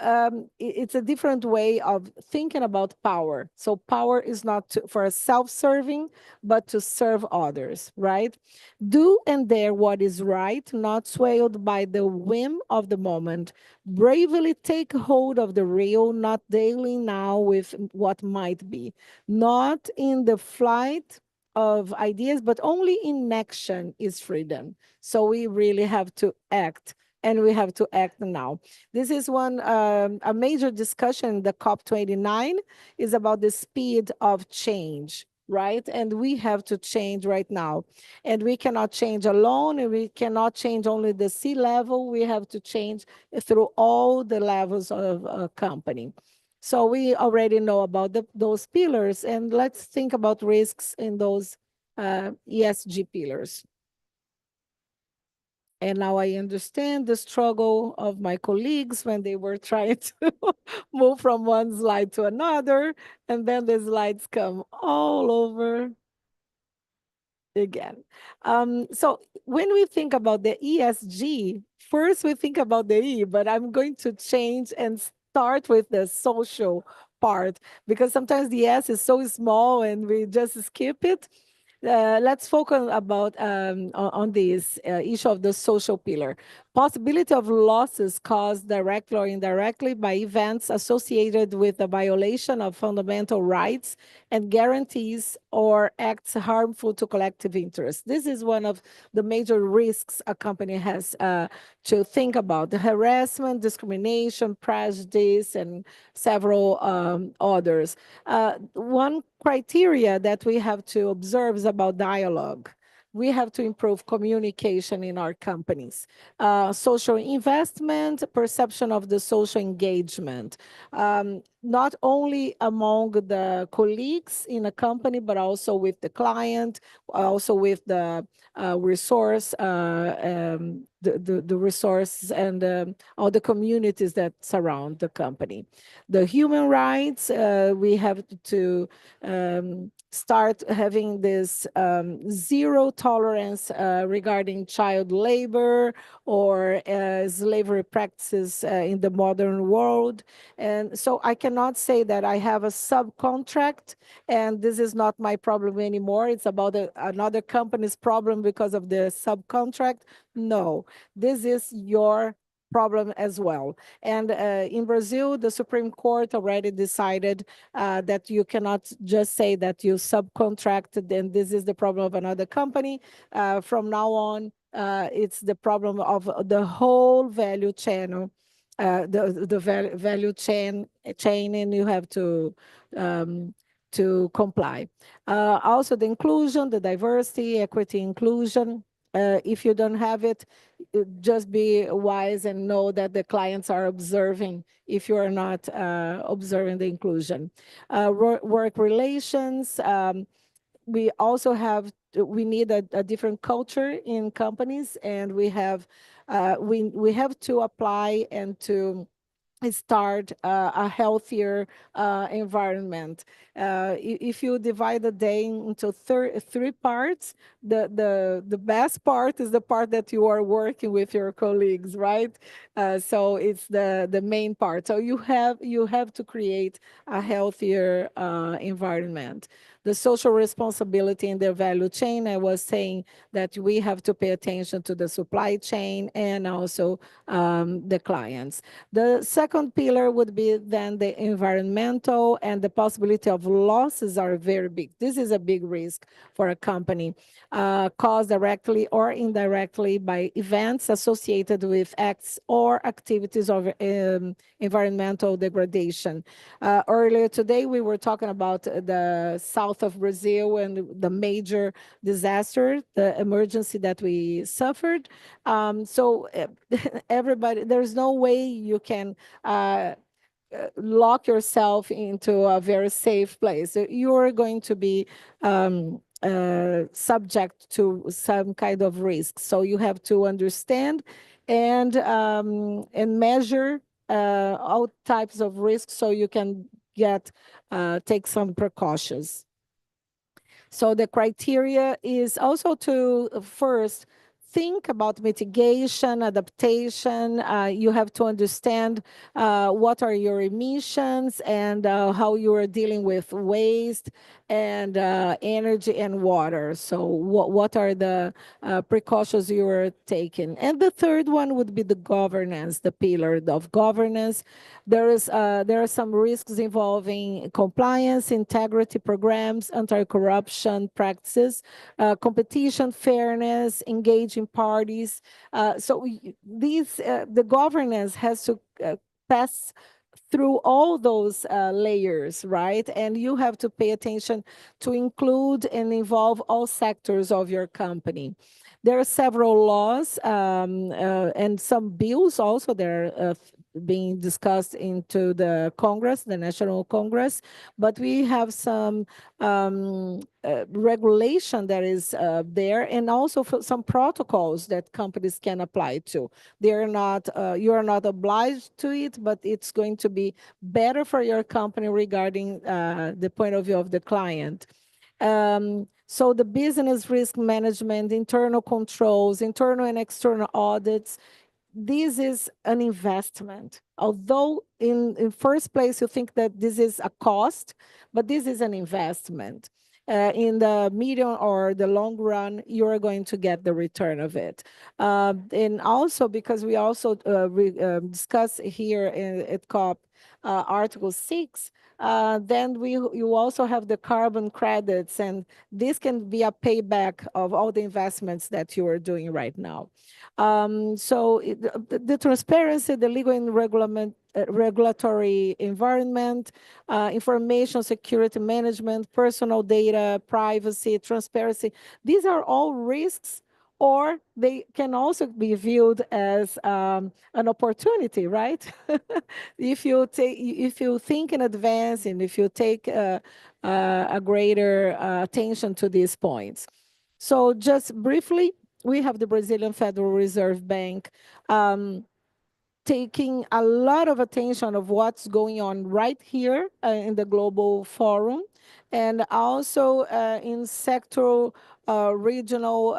S14: it's a different way of thinking about power. So power is not for self-serving, but to serve others, right? Do and dare what is right, not swayed by the whim of the moment. Bravely take hold of the real, not dealing now with what might be. Not in the flight of ideas, but only in action is freedom. So we really have to act, and we have to act now. This is one, a major discussion, the COP29 is about the speed of change, right? And we have to change right now. And we cannot change alone, and we cannot change only the C-level. We have to change through all the levels of a company. So we already know about those pillars, and let's think about risks in those ESG pillars. And now I understand the struggle of my colleagues when they were trying to move from one slide to another, and then the slides come all over again. So when we think about the ESG, first we think about the E, but I'm going to change and start with the social part, because sometimes the S is so small and we just skip it. Let's focus about on this issue of the social pillar. Possibility of losses caused directly or indirectly by events associated with the violation of fundamental rights and guarantees or acts harmful to collective interest. This is one of the major risks a company has to think about: the harassment, discrimination, prejudice, and several others. One criteria that we have to observe is about dialogue. We have to improve communication in our companies. Social investment, perception of the social engagement, not only among the colleagues in a company, but also with the client, also with the resource, the resources and all the communities that surround the company. The human rights, we have to start having this zero tolerance regarding child labor or slavery practices in the modern world. And so I cannot say that I have a subcontract and this is not my problem anymore. It's about another company's problem because of the subcontract. No, this is your problem as well. And in Brazil, the Supreme Court already decided that you cannot just say that you subcontracted and this is the problem of another company. From now on, it's the problem of the whole value channel, the value chain, and you have to comply. Also the inclusion, the diversity, equity, inclusion. If you don't have it, just be wise and know that the clients are observing if you are not observing the inclusion. Work relations, we also have, we need a different culture in companies, and we have to apply and to start a healthier environment. If you divide the day into three parts, the best part is the part that you are working with your colleagues, right? So it's the main part. So you have to create a healthier environment. The social responsibility in the value chain, I was saying that we have to pay attention to the supply chain and also the clients. The second pillar would be then the environmental, and the possibility of losses are very big. This is a big risk for a company, caused directly or indirectly by events associated with acts or activities of environmental degradation. Earlier today, we were talking about the south of Brazil and the major disaster, the emergency that we suffered. So everybody, there's no way you can lock yourself into a very safe place. You're going to be subject to some kind of risk. So you have to understand and measure all types of risks so you can take some precautions. So the criteria is also to first think about mitigation, adaptation. You have to understand what are your emissions and how you are dealing with waste and energy and water. So what are the precautions you are taking? And the third one would be the governance, the pillar of governance. There are some risks involving compliance, integrity programs, anti-corruption practices, competition, fairness, engaging parties. So the governance has to pass through all those layers, right? And you have to pay attention to include and involve all sectors of your company. There are several laws and some bills also that are being discussed into the Congress, the National Congress, but we have some regulation that is there, and also some protocols that companies can apply to. They're not, you are not obliged to it, but it's going to be better for your company regarding the point of view of the client. So the business risk management, internal controls, internal and external audits, this is an investment. Although in first place you think that this is a cost, but this is an investment. In the medium or the long run, you are going to get the return of it. And also because we also discuss here at COP Article 6, then you also have the carbon credits, and this can be a payback of all the investments that you are doing right now. So the transparency, the legal and regulatory environment, information security management, personal data, privacy, transparency, these are all risks, or they can also be viewed as an opportunity, right? If you think in advance and if you take a greater attention to these points. So just briefly, we have the Brazilian Federal Reserve Bank taking a lot of attention of what's going on right here in the global forum, and also in sectoral, regional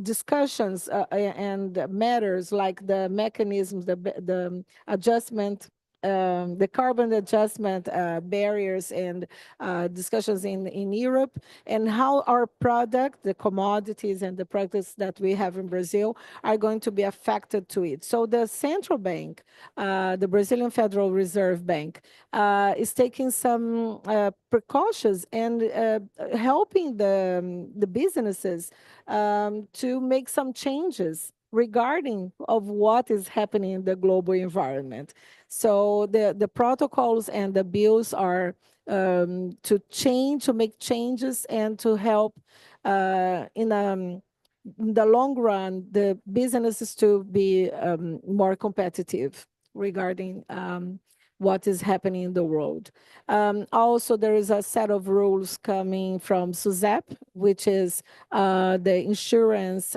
S14: discussions and matters like the mechanisms, the adjustment, the carbon adjustment barriers and discussions in Europe, and how our product, the commodities and the products that we have in Brazil are going to be affected to it. So the central bank, the Brazilian Federal Reserve Bank, is taking some precautions and helping the businesses to make some changes regarding of what is happening in the global environment. So the protocols and the bills are to make changes and to help in the long run, the businesses to be more competitive regarding what is happening in the world. Also, there is a set of rules coming from SUSEP, which is the insurance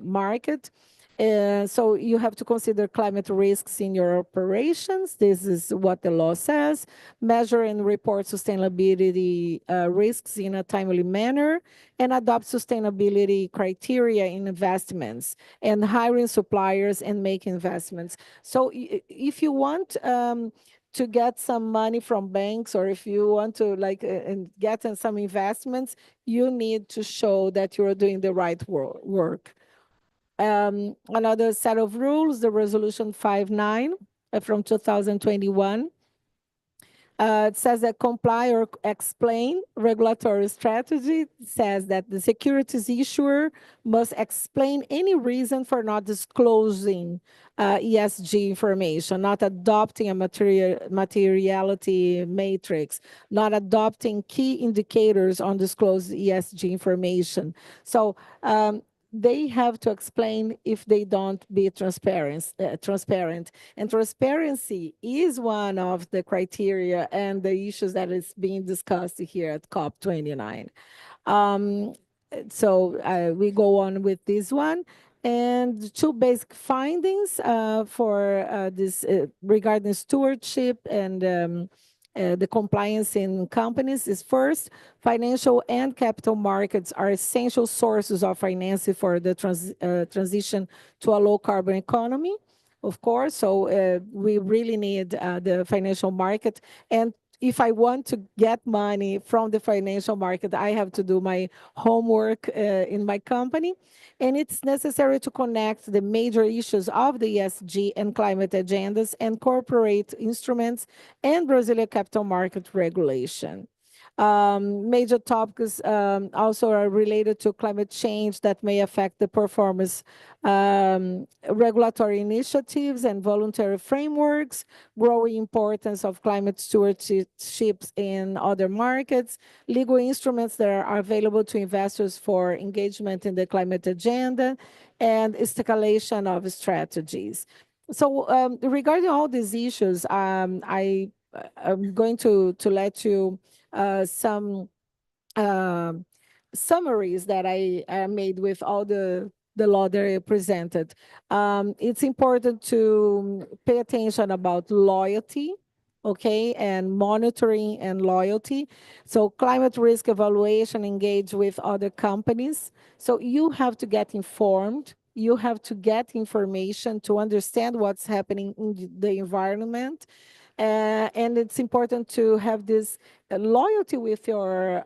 S14: market. So you have to consider climate risks in your operations. This is what the law says. Measure and report sustainability risks in a timely manner, and adopt sustainability criteria in investments, and hiring suppliers and make investments. So if you want to get some money from banks, or if you want to and get in some investments, you need to show that you're doing the right work. Another set of rules, the resolution 59 from 2021. It says that comply or explain regulatory strategy. It says that the securities issuer must explain any reason for not disclosing ESG information, not adopting a materiality matrix, not adopting key indicators on disclosed ESG information. So they have to explain if they don't be transparent. And transparency is one of the criteria and the issues that is being discussed here at COP29. So we go on with this one. And two basic findings for this regarding stewardship and the compliance in companies is: first, financial and capital markets are essential sources of financing for the transition to a low carbon economy, of course. So we really need the financial market. And if I want to get money from the financial market, I have to do my homework in my company. And it's necessary to connect the major issues of the ESG and climate agendas and corporate instruments and Brazilian capital market regulation. Major topics also are related to climate change that may affect the performance, regulatory initiatives and voluntary frameworks, growing importance of climate stewardships in other markets, legal instruments that are available to investors for engagement in the climate agenda, and escalation of strategies. So regarding all these issues, I'm going to let you some summaries that I made with all the law that I presented. It's important to pay attention about loyalty, okay, and monitoring and loyalty. So climate risk evaluation, engage with other companies. So you have to get informed. You have to get information to understand what's happening in the environment. And it's important to have this loyalty with your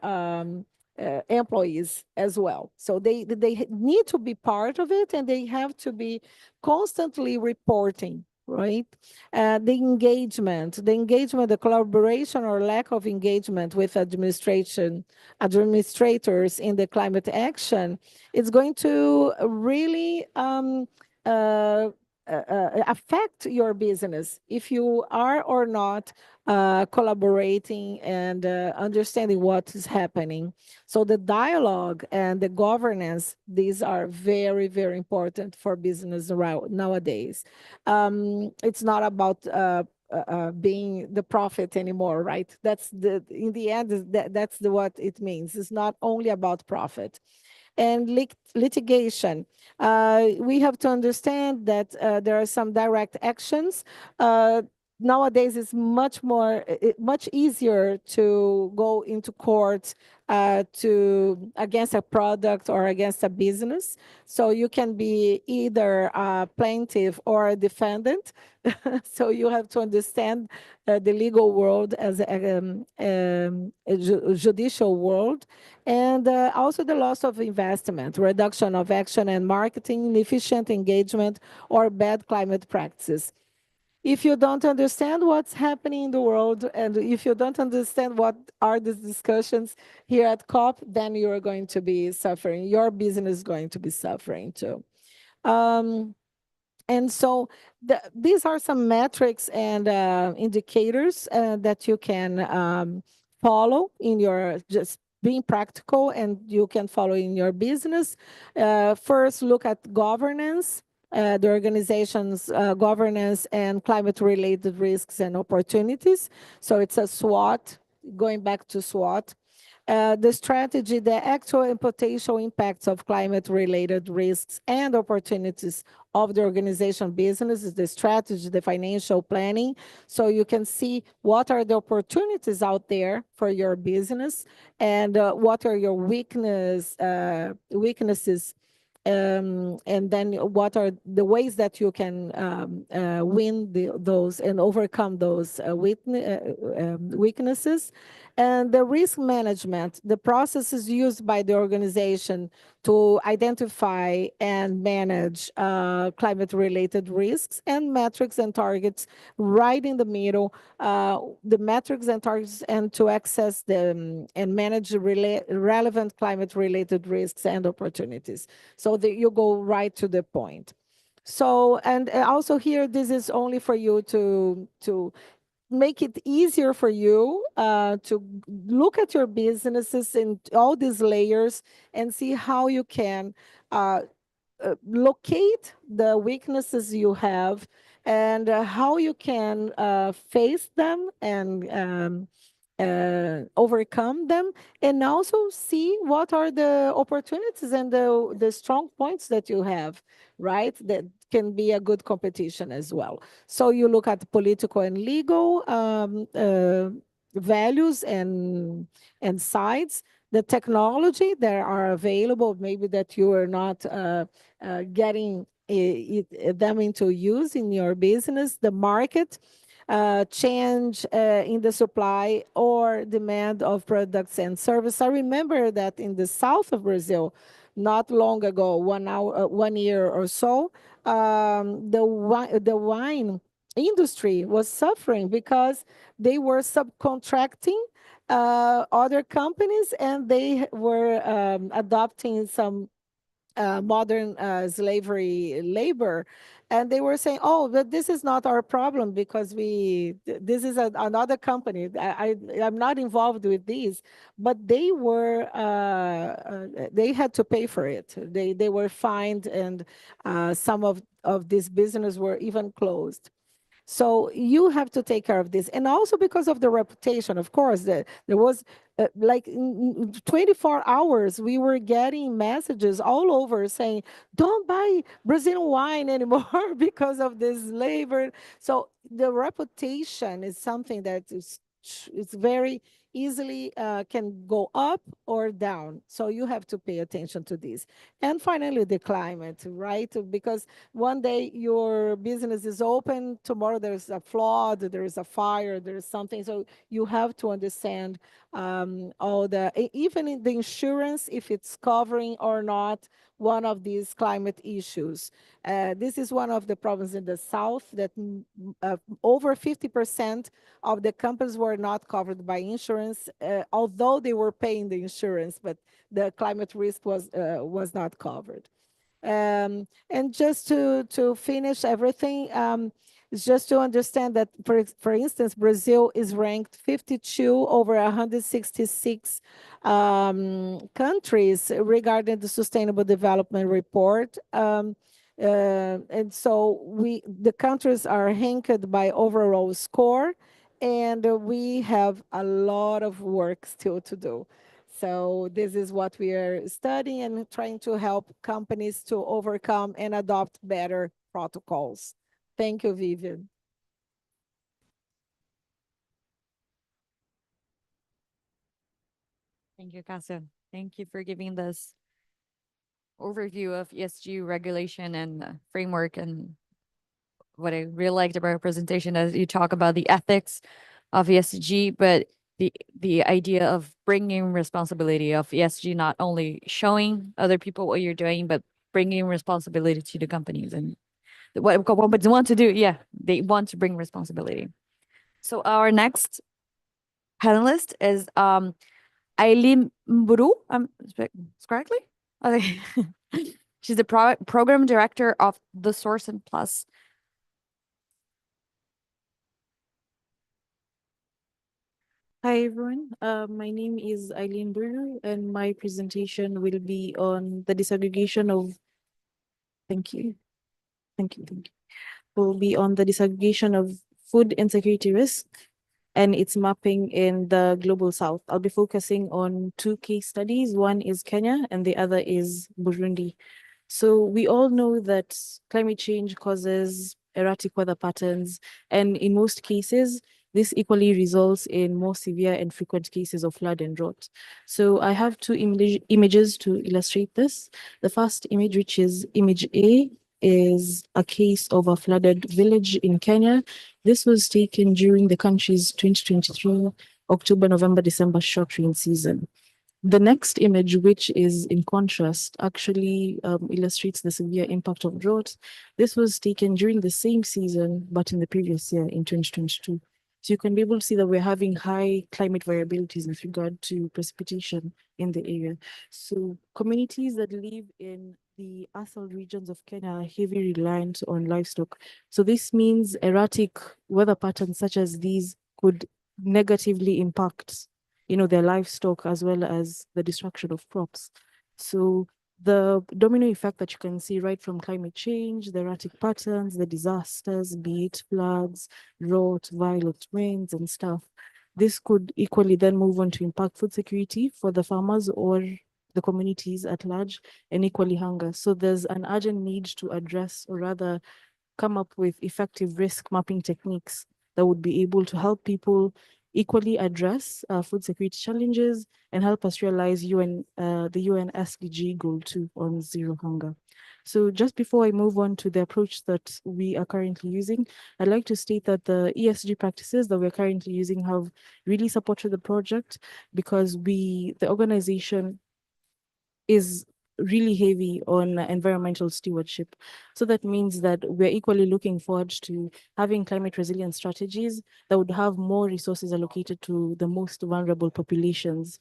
S14: employees as well. So they need to be part of it, and they have to be constantly reporting, right? The engagement, the collaboration or lack of engagement with administrators in the climate action is going to really affect your business if you are or not collaborating and understanding what is happening. So the dialogue and the governance, these are very, very important for business nowadays. It's not about being the profit anymore, right? That's in the end, that's what it means. It's not only about profit. And litigation. We have to understand that there are some direct actions. Nowadays, it's much easier to go into court against a product or against a business. So you can be either a plaintiff or a defendant. So you have to understand the legal world as a judicial world, and also the loss of investment, reduction of action and marketing, inefficient engagement, or bad climate practices. If you don't understand what's happening in the world, and if you don't understand what are these discussions here at COP, then you're going to be suffering. Your business is going to be suffering too. And so these are some metrics and indicators that you can follow in your, just being practical, and you can follow in your business. First, look at governance, the organization's governance and climate-related risks and opportunities. So it's a SWOT, going back to SWOT. the strategy, the actual and potential impacts of climate-related risks and opportunities of the organization business, is the strategy, the financial planning. So you can see what are the opportunities out there for your business and what are your weaknesses, and then what are the ways that you can win those and overcome those weaknesses. And the risk management, the processes used by the organization to identify and manage climate-related risks, and metrics and targets right in the middle, the metrics and targets, and to access them and manage relevant climate-related risks and opportunities. So that you go right to the point. So, and also here, this is only for you to make it easier for you to look at your businesses in all these layers and see how you can locate the weaknesses you have, and how you can face them and overcome them, and also see what are the opportunities and the strong points that you have, right? That can be a good competition as well. So you look at political and legal values and sides, the technology that are available, maybe that you are not getting them into use in your business, the market, change in the supply or demand of products and service. I remember that in the south of Brazil, not long ago, 1 year or so, the wine industry was suffering because they were subcontracting other companies, and they were adopting some modern slavery labor. And they were saying, oh, but this is not our problem because this is another company. I'm not involved with these, but they were, they had to pay for it. They were fined, and some of these businesses were even closed. So you have to take care of this. And also because of the reputation, of course, there was like in 24 hours, we were getting messages all over saying, don't buy Brazilian wine anymore because of this labor. So the reputation is something that it's very easily can go up or down. So you have to pay attention to this. And finally, the climate, right? Because one day your business is open, tomorrow there's a flood, there's a fire, there's something. So you have to understand all even in the insurance, if it's covering or not one of these climate issues. This is one of the problems in the South, that over 50% of the companies were not covered by insurance, although they were paying the insurance, but the climate risk was not covered. And just to finish everything, it's just to understand that, for instance, Brazil is ranked 52 over 166 countries regarding the Sustainable Development Report. And so the countries are ranked by overall score, and we have a lot of work still to do. So this is what we are studying and trying to help companies to overcome and adopt better protocols. Thank you, Vivian.
S10: Thank you, Cassia. Thank you for giving this overview of ESG regulation and framework. And what I really liked about your presentation is you talk about the ethics of ESG, but the idea of bringing responsibility of ESG, not only showing other people what you're doing, but bringing responsibility to the companies. And what companies want to do, yeah, they want to bring responsibility. So our next panelist is Aileen Mburu. Correctly? Okay. She's the program director of the Source and Plus.
S17: Hi everyone, my name is Aileen Mburu, and my presentation will be on the disaggregation of, thank you, will be on the disaggregation of food insecurity risk and its mapping in the global south. I'll be focusing on two case studies. One is Kenya and the other is Burundi. So we all know that climate change causes erratic weather patterns, and in most cases, this equally results in more severe and frequent cases of flood and drought. So I have two images to illustrate this. The first image, which is image A, is a case of a flooded village in Kenya. This was taken during the country's 2023 October, November, December short rain season. The next image, which is in contrast, actually illustrates the severe impact of drought. This was taken during the same season, but in the previous year, in 2022. So you can be able to see that we're having high climate variabilities with regard to precipitation in the area. So communities that live in the arid regions of Kenya are heavily reliant on livestock. So this means erratic weather patterns such as these could negatively impact their livestock as well as the destruction of crops. So the domino effect that you can see right from climate change, the erratic patterns, the disasters, be it floods, drought, violent winds and stuff, this could equally then move on to impact food security for the farmers or the communities at large, and equally hunger. So there's an urgent need to address, or rather come up with effective risk mapping techniques that would be able to help people equally address food security challenges and help us realize the UN SDG goal 2 on zero hunger. So just before I move on to the approach that we are currently using, I'd like to state that the ESG practices that we're currently using have really supported the project because the organization is really heavy on environmental stewardship. So that means that we're equally looking forward to having climate resilient strategies that would have more resources allocated to the most vulnerable populations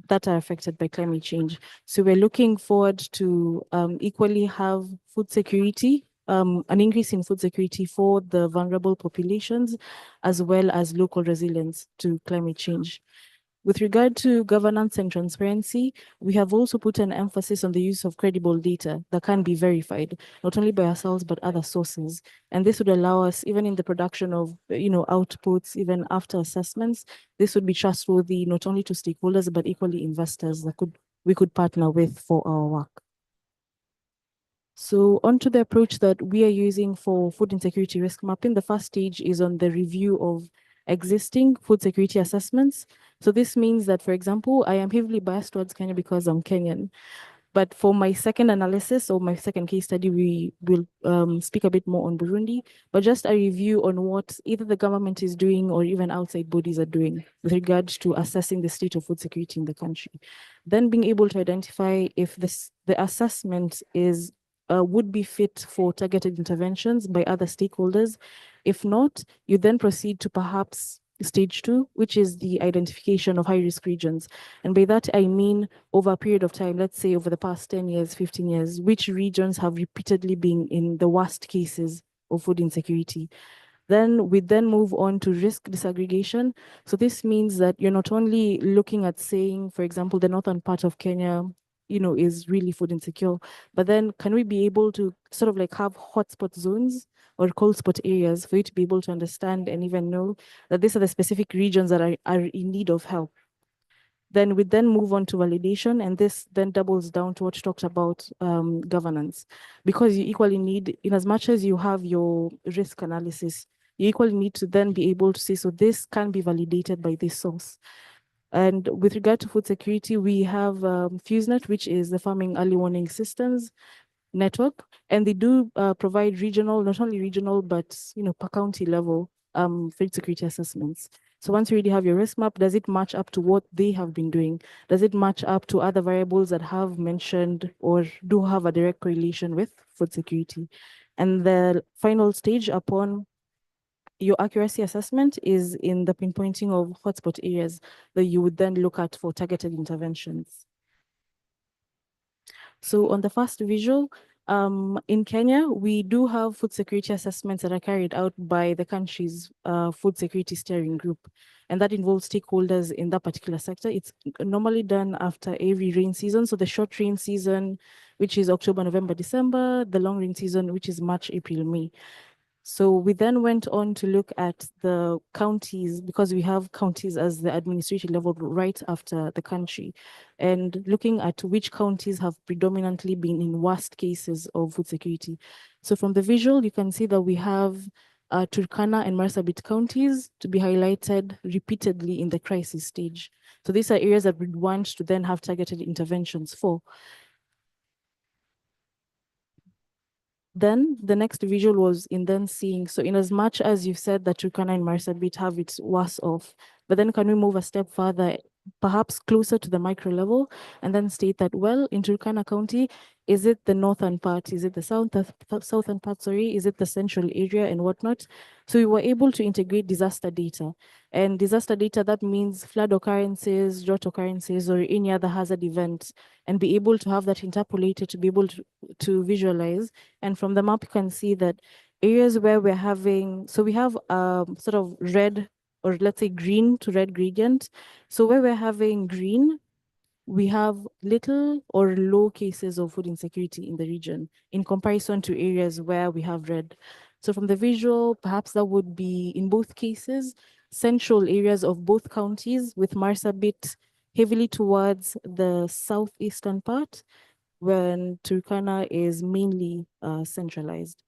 S17: that are affected by climate change. So we're looking forward to equally have food security, an increase in food security for the vulnerable populations, as well as local resilience to climate change. With regard to governance and transparency, we have also put an emphasis on the use of credible data that can be verified, not only by ourselves, but other sources. And this would allow us, even in the production of outputs, even after assessments, this would be trustworthy not only to stakeholders, but equally investors that we could partner with for our work. So onto the approach that we are using for food insecurity risk mapping. The first stage is on the review of existing food security assessments. So this means that, for example, I am heavily biased towards Kenya because I'm Kenyan. But for my second analysis or my second case study, we will speak a bit more on Burundi, but just a review on what either the government is doing or even outside bodies are doing with regards to assessing the state of food security in the country. Then being able to identify if the assessment would be fit for targeted interventions by other stakeholders. If not, you then proceed to perhaps stage 2, which is the identification of high-risk regions. And by that, I mean over a period of time, let's say over the past 10 years, 15 years, which regions have repeatedly been in the worst cases of food insecurity. Then we move on to risk disaggregation. So this means that you're not only looking at saying, for example, the northern part of Kenya, is really food insecure, but then can we be able to sort of like have hotspot zones or cold spot areas for you to be able to understand and even know that these are the specific regions that are in need of help. Then we move on to validation, and this then doubles down to what you talked about governance, because you equally need, in as much as you have your risk analysis, you equally need to then be able to say, so this can be validated by this source. And with regard to food security, we have FuseNet, which is the Farming Early Warning Systems network, and they do provide regional, not only regional, but per county level food security assessments. So once you already have your risk map, does it match up to what they have been doing? Does it match up to other variables that have mentioned or do have a direct correlation with food security? And the final stage upon your accuracy assessment is in the pinpointing of hotspot areas that you would then look at for targeted interventions. So on the first visual, in Kenya, we do have food security assessments that are carried out by the country's food security steering group, and that involves stakeholders in that particular sector. It's normally done after every rain season. So the short rain season, which is October, November, December, the long rain season, which is March, April, May. So we then went on to look at the counties, because we have counties as the administrative level right after the country, and looking at which counties have predominantly been in worst cases of food security. So from the visual, you can see that we have Turkana and Marsabit counties to be highlighted repeatedly in the crisis stage. So these are areas that we want to then have targeted interventions for. Then the next visual was in then seeing, so in as much as you've said that Turkana and Marsabit have its worse off, but then can we move a step further, perhaps closer to the micro level, and then state that, well, in Turkana County, is it the northern part? Is it the southern part, sorry? Is it the central area and whatnot? So we were able to integrate disaster data. And disaster data, that means flood occurrences, drought occurrences, or any other hazard event, and be able to have that interpolated to be able to visualize. And from the map, you can see that areas where we're having, so we have sort of red, or let's say green to red gradient. So where we're having green, we have little or low cases of food insecurity in the region in comparison to areas where we have red. So from the visual, perhaps that would be in both cases, central areas of both counties, with Marsabit heavily towards the southeastern part, when Turkana is mainly centralized.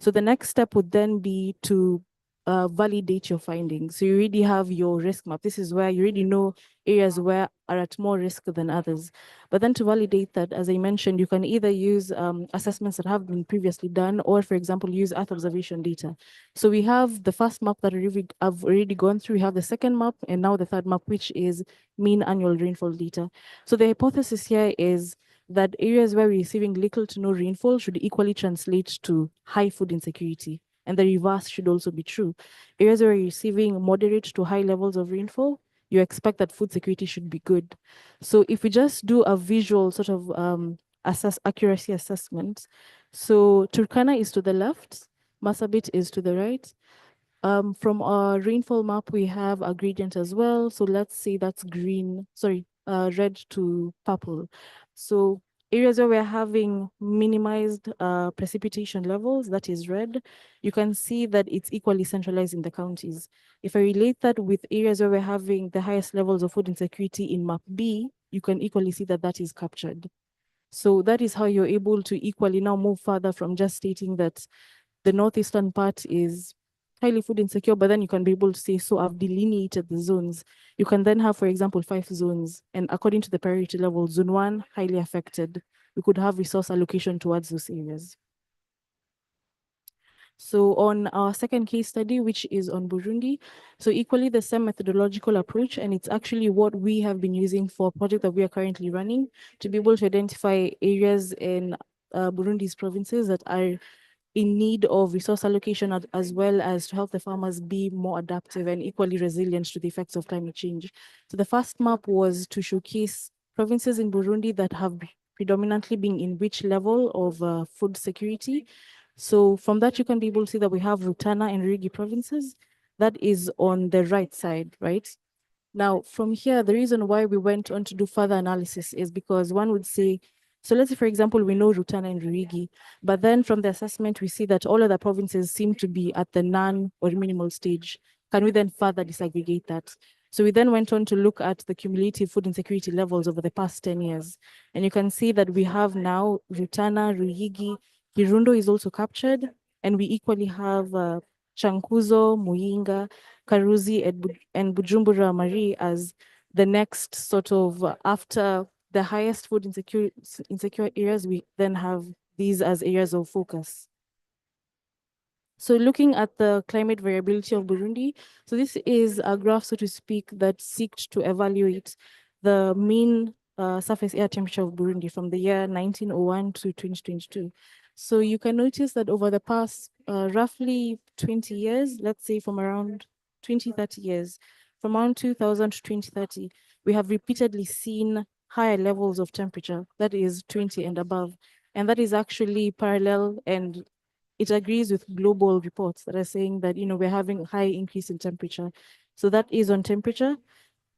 S17: So the next step would then be to validate your findings. So you already have your risk map. This is where you already know areas where are at more risk than others. But then to validate that, as I mentioned, you can either use assessments that have been previously done, or for example, use Earth observation data. So we have the first map that I've already gone through. We have the second map, and now the third map, which is mean annual rainfall data. So the hypothesis here is that areas where we're receiving little to no rainfall should equally translate to high food insecurity. And the reverse should also be true. Areas where you're receiving moderate to high levels of rainfall, you expect that food security should be good. So if we just do a visual sort of accuracy assessment, so Turkana is to the left, Masabit is to the right. From our rainfall map, we have a gradient as well. So let's say that's red to purple. So areas where we're having minimized precipitation levels, that is red, you can see that it's equally centralized in the counties. If I relate that with areas where we're having the highest levels of food insecurity in map B, you can equally see that that is captured. So that is how you're able to equally now move further from just stating that the northeastern part is highly food insecure, but then you can be able to say, so I've delineated the zones. You can then have, for example, 5 zones, and according to the priority level, zone 1, highly affected. We could have resource allocation towards those areas. So on our second case study, which is on Burundi, so equally the same methodological approach, and it's actually what we have been using for a project that we are currently running to be able to identify areas in Burundi's provinces that are in need of resource allocation, as well as to help the farmers be more adaptive and equally resilient to the effects of climate change. So the first map was to showcase provinces in Burundi that have predominantly been in which level of food security. So from that, you can be able to see that we have Rutana and Rigi provinces. That is on the right side, right? Now, from here, the reason why we went on to do further analysis is because one would say, so let's say, for example, we know Rutana and Ruigi, but then from the assessment, we see that all other provinces seem to be at the none or minimal stage. Can we then further disaggregate that? So we then went on to look at the cumulative food insecurity levels over the past 10 years. And you can see that we have now Rutana, Ruigi, Kirundo is also captured, and we equally have Chankuzo, Muyinga, Karuzi, and Bujumbura Marie as the next sort of after the highest food insecure areas, we then have these as areas of focus. So looking at the climate variability of Burundi, so this is a graph, so to speak, that seeks to evaluate the mean surface air temperature of Burundi from the year 1901 to 2022. So you can notice that over the past roughly 20 years, let's say from around 20, 30 years, from around 2000 to 2030, we have repeatedly seen higher levels of temperature, that is 20 and above. And that is actually parallel, and it agrees with global reports that are saying that, we're having a high increase in temperature. So that is on temperature.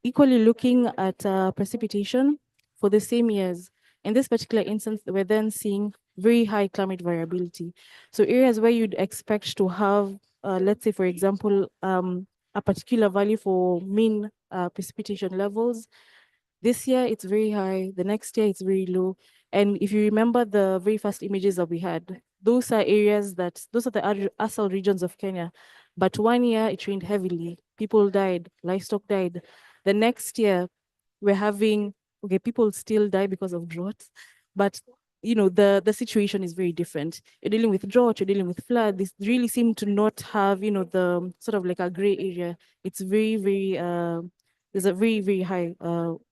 S17: Equally looking at precipitation for the same years. In this particular instance, we're then seeing very high climate variability. So areas where you'd expect to have, let's say, for example, a particular value for mean precipitation levels, this year it's very high, the next year it's very low. And if you remember the very first images that we had, those are areas those are the ASAL regions of Kenya. But 1 year it rained heavily, people died, livestock died. The next year we're having, okay, people still die because of droughts, but the situation is very different. You're dealing with drought, you're dealing with flood. This really seem to not have, the sort of like a gray area. It's very, very, there's a very, very high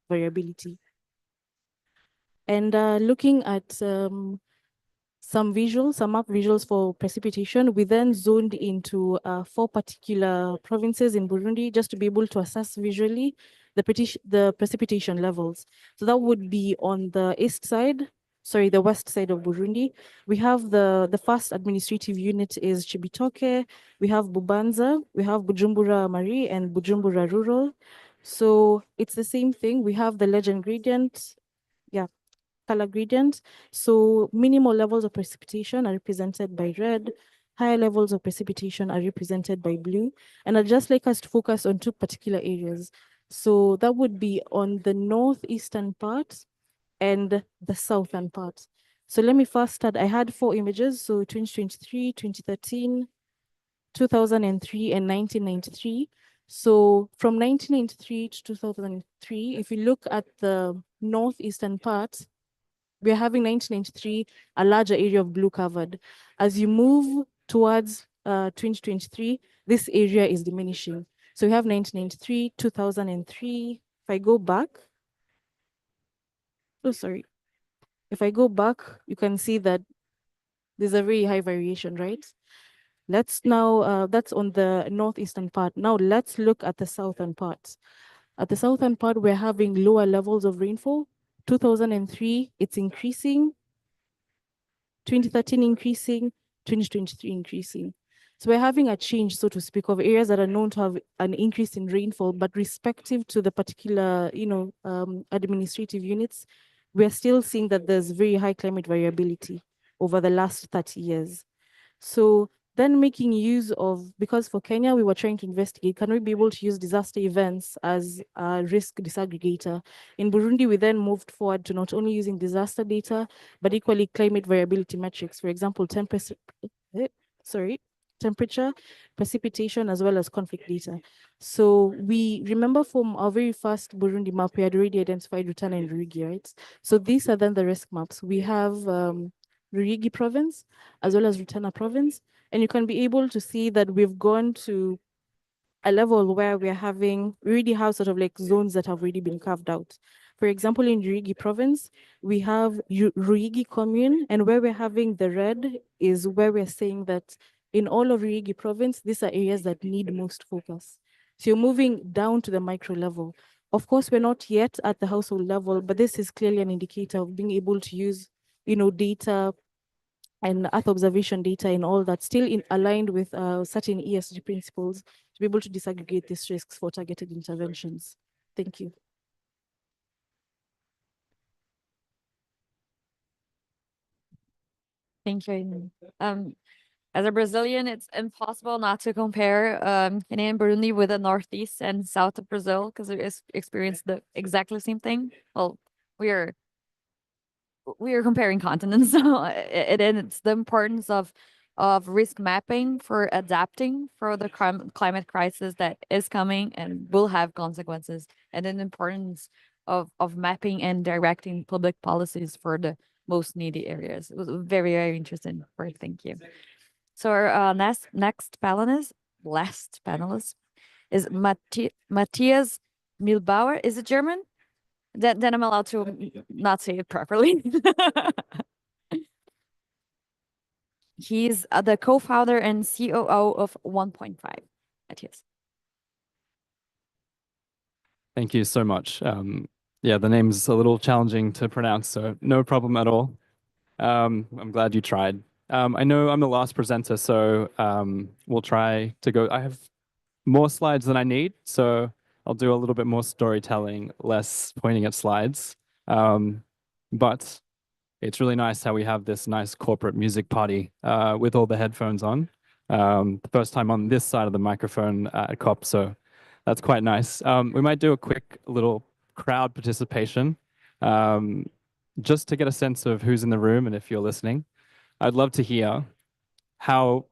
S17: variability. And looking at some map visuals for precipitation, we then zoned into 4 particular provinces in Burundi just to be able to assess visually the precipitation levels. So that would be on the the west side of Burundi. We have the first administrative unit is Chibitoke, we have Bubanza, we have Bujumbura Mari and Bujumbura Rural. So it's the same thing. We have the legend gradient, color gradient. So minimal levels of precipitation are represented by red, higher levels of precipitation are represented by blue. And I'd just like us to focus on 2 particular areas. So that would be on the northeastern part and the southern part. So let me first start. I had 4 images, so 2023, 2013, 2003, and 1993. So from 1993 to 2003, if you look at the northeastern part, we are having 1993, a larger area of blue covered. As you move towards 2023, this area is diminishing. So we have 1993, 2003. If I go back, if I go back, you can see that there's a very high variation, right? Let's now, that's on the northeastern part. Now let's look at the southern part. At the southern part, we're having lower levels of rainfall. 2003, it's increasing. 2013 increasing, 2023 increasing. So we're having a change, so to speak, of areas that are known to have an increase in rainfall, but respective to the particular, administrative units, we're still seeing that there's very high climate variability over the last 30 years. So then making use of, because for Kenya, we were trying to investigate, can we be able to use disaster events as a risk disaggregator? In Burundi, we then moved forward to not only using disaster data, but equally climate variability metrics. For example, temperature, precipitation, as well as conflict data. So we remember from our very first Burundi map, we had already identified Rutana and Ruyigi, right? So these are then the risk maps. We have Ruyigi province, as well as Rutana province. And you can be able to see that we've gone to a level where we already have sort of like zones that have already been carved out. For example, in Ruyigi province, we have Ruyigi commune, and where we're having the red is where we're saying that in all of Ruyigi province, these are areas that need most focus. So you're moving down to the micro level. Of course, we're not yet at the household level, but this is clearly an indicator of being able to use, data and Earth observation data and all that, still aligned with certain ESG principles to be able to disaggregate these risks for targeted interventions. Thank you.
S10: Thank you. As a Brazilian, it's impossible not to compare Kenya and Burundi with the Northeast and South of Brazil because we experienced the exactly same thing. Well, we are comparing continents, so it's the importance of risk mapping for adapting for the climate crisis that is coming and will have consequences, and then the importance of mapping and directing public policies for the most needy areas. It was very, very interesting work. Thank you. So our next panelist, last panelist, is Matthias Milbauer. Is it German? Then I'm allowed to not say it properly. He's the co-founder and COO of 1.5. Matthias.
S18: Thank you so much. Yeah, the name's a little challenging to pronounce, so no problem at all. I'm glad you tried. I know I'm the last presenter, so we'll try to go. I have more slides than I need, so I'll do a little bit more storytelling, less pointing at slides. But It's really nice how we have this nice corporate music party with all the headphones on. The first time on this side of the microphone at COP, so that's quite nice. We might do a quick little crowd participation just to get a sense of who's in the room and if you're listening. I'd love to hear how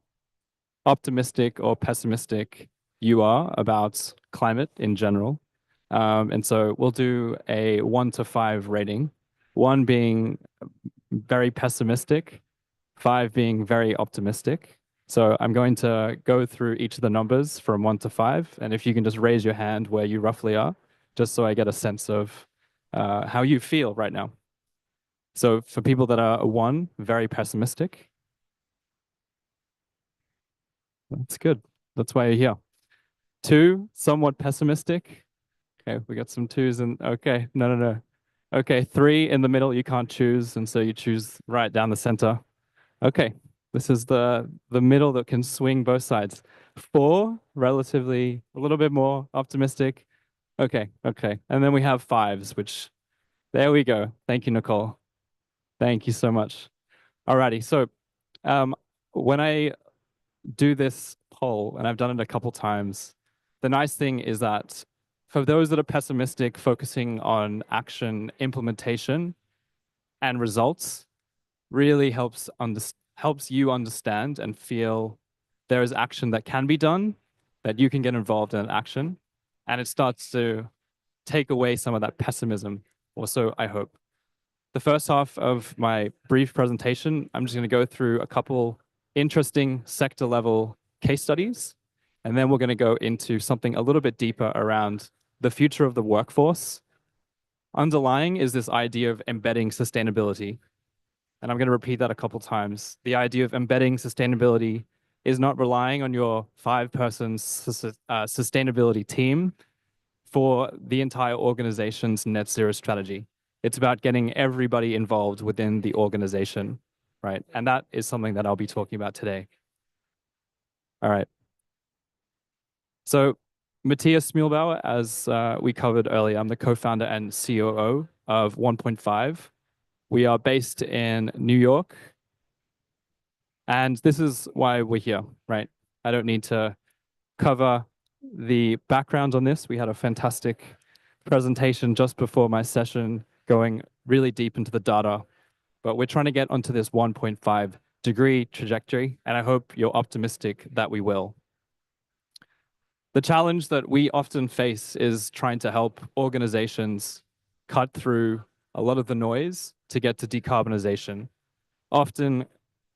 S18: optimistic or pessimistic you are about climate in general. And so we'll do a 1 to 5 rating, 1 being very pessimistic, 5 being very optimistic. So I'm going to go through each of the numbers from 1 to 5, and if you can just raise your hand where you roughly are, just so I get a sense of how you feel right now. So for people that are 1, very pessimistic. That's good. That's why you're here. 2, somewhat pessimistic. Okay, we got some 2s and okay, no. Okay, 3 in the middle, you can't choose, and so you choose right down the center. Okay, this is the middle that can swing both sides. 4, relatively a little bit more optimistic. Okay, and then we have 5s, which there we go. Thank you, Nicole. Thank you so much. Alrighty, so when I do this poll, and I've done it a couple times, the nice thing is that for those that are pessimistic, focusing on action, implementation, and results really helps you understand and feel there is action that can be done, that you can get involved in action, and it starts to take away some of that pessimism, or so I hope. The first half of my brief presentation, I'm just going to go through a couple interesting sector level case studies, and then we're going to go into something a little bit deeper around the future of the workforce. Underlying is this idea of embedding sustainability. And I'm going to repeat that a couple times. The idea of embedding sustainability is not relying on your 5-person sustainability team for the entire organization's net zero strategy. It's about getting everybody involved within the organization, right? And that is something that I'll be talking about today. All right. So Matthias Mühlbauer, as we covered earlier, I'm the co-founder and COO of 1.5. We are based in New York. And this is why we're here, right? I don't need to cover the background on this. We had a fantastic presentation just before my session going really deep into the data. But we're trying to get onto this 1.5 degree trajectory, and I hope you're optimistic that we will. The challenge that we often face is trying to help organizations cut through a lot of the noise to get to decarbonization. Often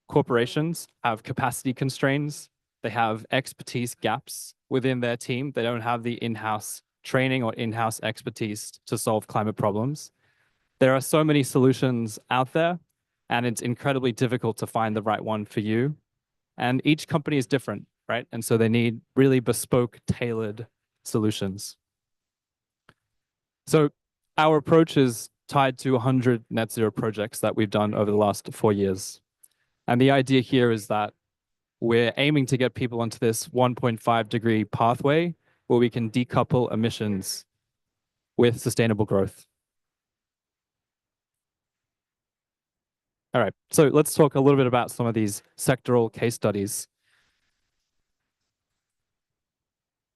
S18: corporations have capacity constraints. They have expertise gaps within their team. They don't have the in-house training or in-house expertise to solve climate problems. There are so many solutions out there, and it's incredibly difficult to find the right one for you. And each company is different, right? And so they need really bespoke, tailored solutions. So our approach is tied to 100 net zero projects that we've done over the last 4 years. And the idea here is that we're aiming to get people onto this 1.5 degree pathway where we can decouple emissions with sustainable growth. All right, so let's talk a little bit about some of these sectoral case studies.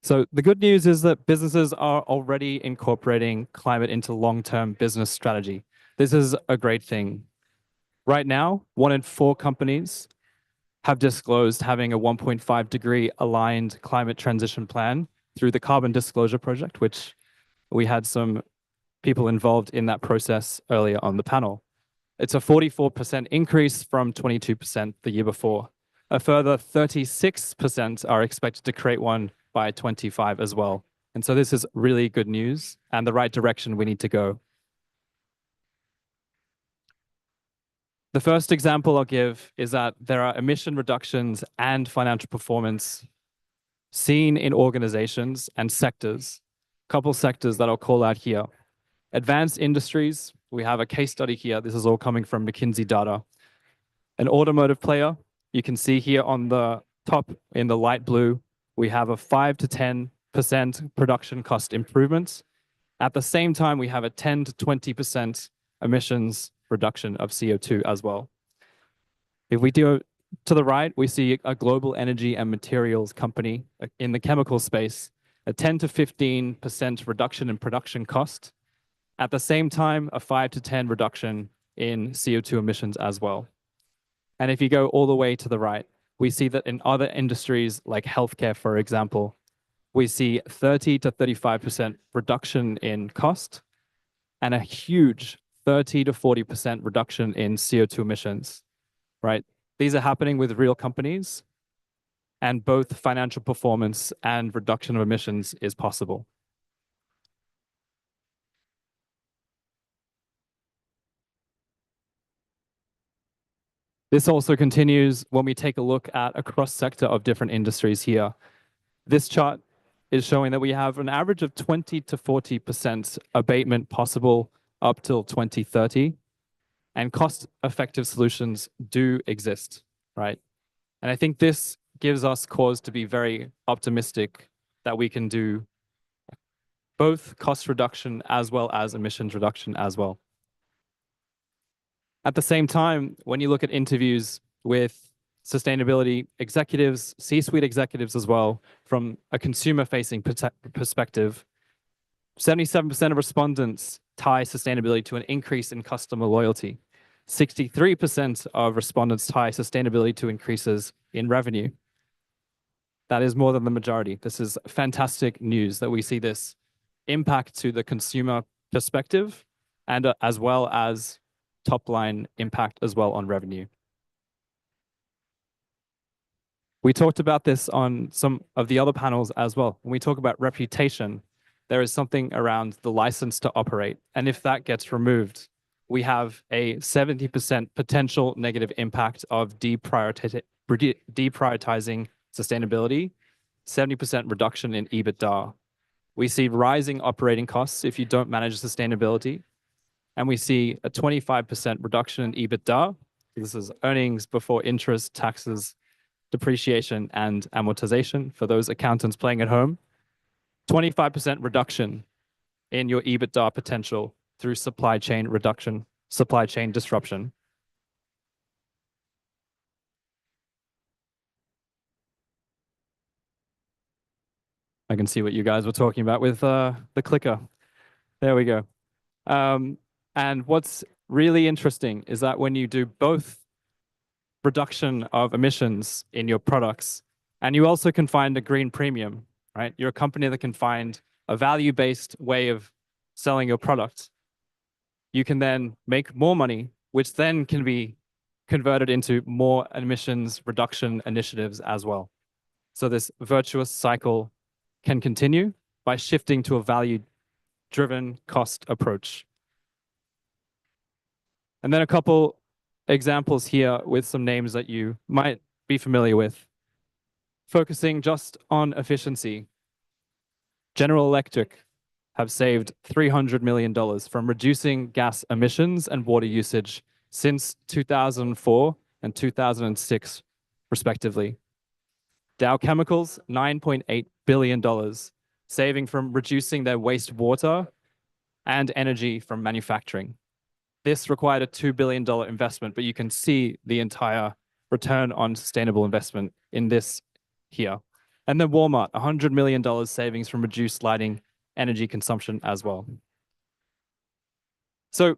S18: So the good news is that businesses are already incorporating climate into long-term business strategy. This is a great thing. Right now, 1 in 4 companies have disclosed having a 1.5 degree aligned climate transition plan through the Carbon Disclosure Project, which we had some people involved in that process earlier on the panel. It's a 44% increase from 22% the year before. A further 36% are expected to create one by 25 as well. And so this is really good news and the right direction we need to go. The first example I'll give is that there are emission reductions and financial performance seen in organizations and sectors. A couple sectors that I'll call out here. Advanced industries, we have a case study here. This is all coming from McKinsey data. An automotive player, you can see here on the top in the light blue, we have a 5 to 10% production cost improvements. At the same time, we have a 10 to 20% emissions reduction of CO2 as well. If we do to the right, we see a global energy and materials company in the chemical space, a 10 to 15% reduction in production cost. At the same time, a 5 to 10 reduction in CO2 emissions as well. And if you go all the way to the right, we see that in other industries like healthcare, for example, we see 30 to 35% reduction in cost and a huge 30 to 40% reduction in CO2 emissions, right? These are happening with real companies, and both financial performance and reduction of emissions is possible. This also continues when we take a look at a cross sector of different industries here. This chart is showing that we have an average of 20 to 40% abatement possible up till 2030, and cost-effective solutions do exist, right? And I think this gives us cause to be very optimistic that we can do both cost reduction as well as emissions reduction as well. At the same time, when you look at interviews with sustainability executives, C-suite executives as well, from a consumer-facing perspective, 77% of respondents tie sustainability to an increase in customer loyalty. 63% of respondents tie sustainability to increases in revenue. That is more than the majority. This is fantastic news that we see this impact to the consumer perspective and as well as top line impact as well on revenue. We talked about this on some of the other panels as well. When we talk about reputation, there is something around the license to operate. And if that gets removed, we have a 70% potential negative impact of deprioritizing sustainability, 70% reduction in EBITDA. We see rising operating costs if you don't manage sustainability. And we see a 25% reduction in EBITDA. This is earnings before interest, taxes, depreciation, and amortization for those accountants playing at home. 25% reduction in your EBITDA potential through supply chain reduction, supply chain disruption. I can see what you guys were talking about with the clicker. There we go. And what's really interesting is that when you do both reduction of emissions in your products, and you also can find a green premium, right? You're a company that can find a value-based way of selling your product. You can then make more money, which then can be converted into more emissions reduction initiatives as well. So this virtuous cycle can continue by shifting to a value-driven cost approach. And then a couple examples here with some names that you might be familiar with. Focusing just on efficiency, General Electric have saved $300 million from reducing gas emissions and water usage since 2004 and 2006, respectively. Dow Chemicals, $9.8 billion, saving from reducing their wastewater and energy from manufacturing. This required a $2 billion investment, but you can see the entire return on sustainable investment in this here. And then Walmart, $100 million savings from reduced lighting energy consumption as well. So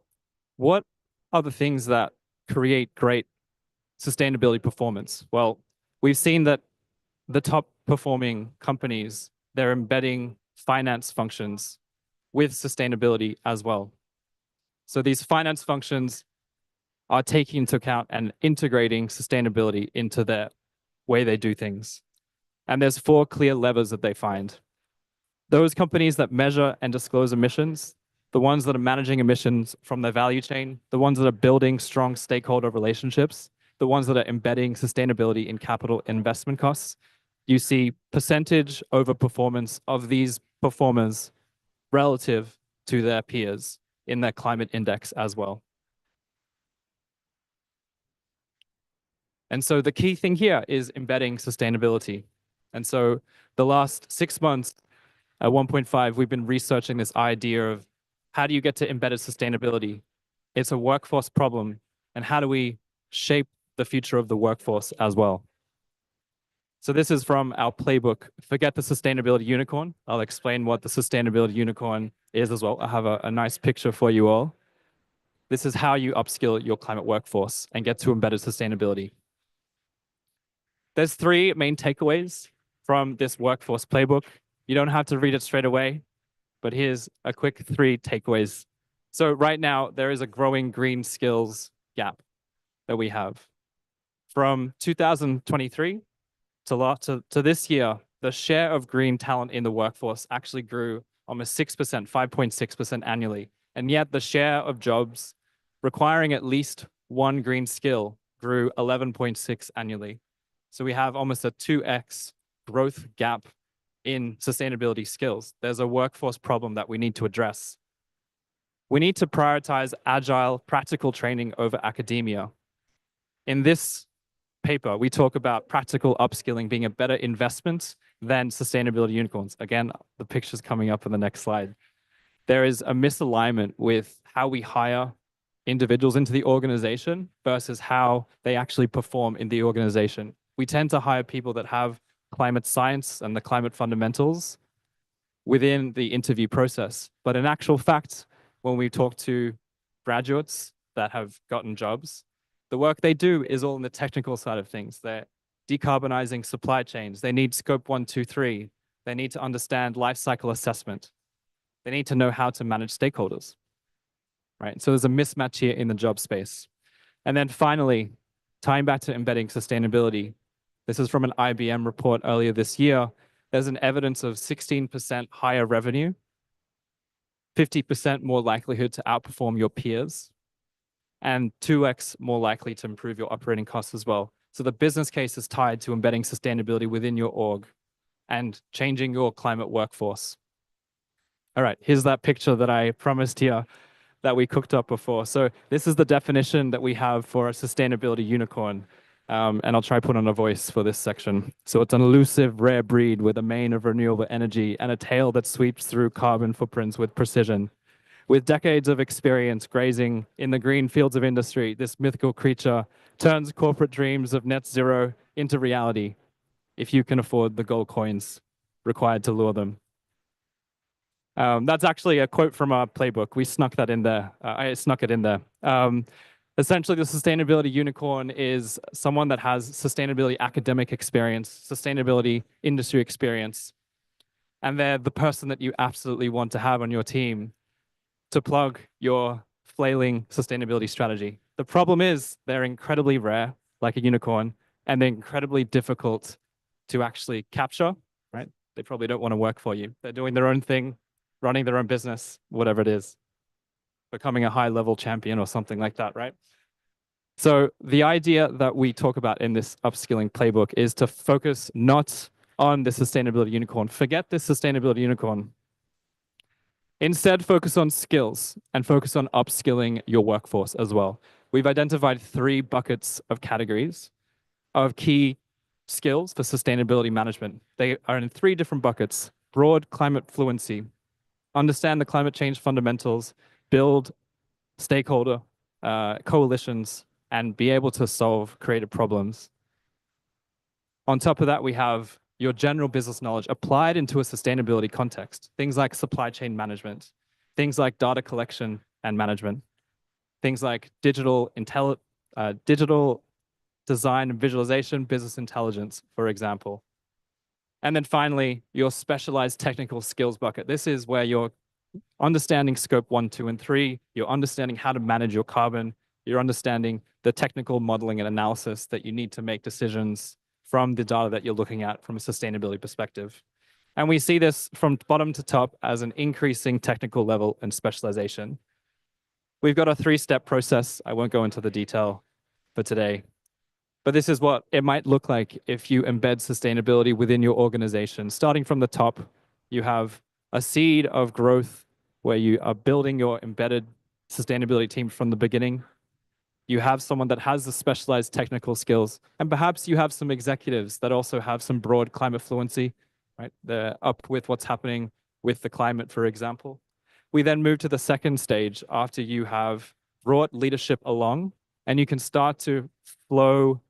S18: what are the things that create great sustainability performance? Well, we've seen that the top performing companies, they're embedding finance functions with sustainability as well. So these finance functions are taking into account and integrating sustainability into their way they do things. And there's 4 clear levers that they find. Those companies that measure and disclose emissions, the ones that are managing emissions from their value chain, the ones that are building strong stakeholder relationships, the ones that are embedding sustainability in capital investment costs, you see percentage over performance of these performers relative to their peers in their climate index as well. And so the key thing here is embedding sustainability. And so the last 6 months at 1.5, we've been researching this idea of how do you get to embedded sustainability? It's a workforce problem. And how do we shape the future of the workforce as well? So this is from our playbook, Forget the Sustainability Unicorn. I'll explain what the Sustainability Unicorn is as well. I have a nice picture for you all. This is how you upskill your climate workforce and get to embedded sustainability. There's 3 main takeaways from this workforce playbook. You don't have to read it straight away, but here's a quick 3 takeaways. So right now, there is a growing green skills gap that we have. From 2023 to this year, the share of green talent in the workforce actually grew almost 6%, 5.6% annually. And yet the share of jobs requiring at least 1 green skill grew 11.6 annually. So we have almost a 2x growth gap in sustainability skills. There's a workforce problem that we need to address. We need to prioritize agile, practical training over academia. In this paper, we talk about practical upskilling being a better investment than sustainability unicorns. Again, the picture's coming up on the next slide. There is a misalignment with how we hire individuals into the organization versus how they actually perform in the organization. We tend to hire people that have climate science and the climate fundamentals within the interview process. But in actual fact, when we talk to graduates that have gotten jobs, the work they do is all in the technical side of things. They're decarbonizing supply chains. They need scope 1, 2, 3. They need to understand life cycle assessment. They need to know how to manage stakeholders, right? So there's a mismatch here in the job space. And then finally, tying back to embedding sustainability, this is from an IBM report earlier this year. There's an evidence of 16% higher revenue, 50% more likelihood to outperform your peers, and 2x more likely to improve your operating costs as well. So the business case is tied to embedding sustainability within your org and changing your climate workforce. All right, here's that picture that I promised here that we cooked up before. So this is the definition that we have for a sustainability unicorn. And I'll try to put on a voice for this section. So it's an elusive rare breed with a mane of renewable energy and a tail that sweeps through carbon footprints with precision. With decades of experience grazing in the green fields of industry, this mythical creature turns corporate dreams of net zero into reality if you can afford the gold coins required to lure them. That's actually a quote from our playbook. We snuck that in there. I snuck it in there. Essentially, the sustainability unicorn is someone that has sustainability academic experience, sustainability industry experience, and they're the person that you absolutely want to have on your team to plug your flailing sustainability strategy. The problem is they're incredibly rare, like a unicorn, and they're incredibly difficult to actually capture, right? They probably don't want to work for you. They're doing their own thing, running their own business, whatever it is, becoming a high-level champion or something like that, right? So the idea that we talk about in this upskilling playbook is to focus not on the sustainability unicorn. Forget this sustainability unicorn. Instead, focus on skills and focus on upskilling your workforce as well. We've identified 3 buckets of categories of key skills for sustainability management. They are in 3 different buckets: broad climate fluency, understand the climate change fundamentals, build stakeholder coalitions, and be able to solve creative problems. On top of that, we have your general business knowledge applied into a sustainability context. Things like supply chain management, things like data collection and management, things like digital design and visualization, business intelligence, for example. And then finally, your specialized technical skills bucket. This is where you're understanding scope 1, 2, and 3. You're understanding how to manage your carbon. You're understanding the technical modeling and analysis that you need to make decisions from the data that you're looking at from a sustainability perspective. And we see this from bottom to top as an increasing technical level and specialization. We've got a 3-step process. I won't go into the detail for today, but this is what it might look like if you embed sustainability within your organization. Starting from the top, you have a seed of growth where you are building your embedded sustainability team from the beginning. You have someone that has the specialized technical skills, and perhaps you have some executives that also have some broad climate fluency, right? They're up with what's happening with the climate, for example. We then move to the second stage after you have brought leadership along, and you can start to flow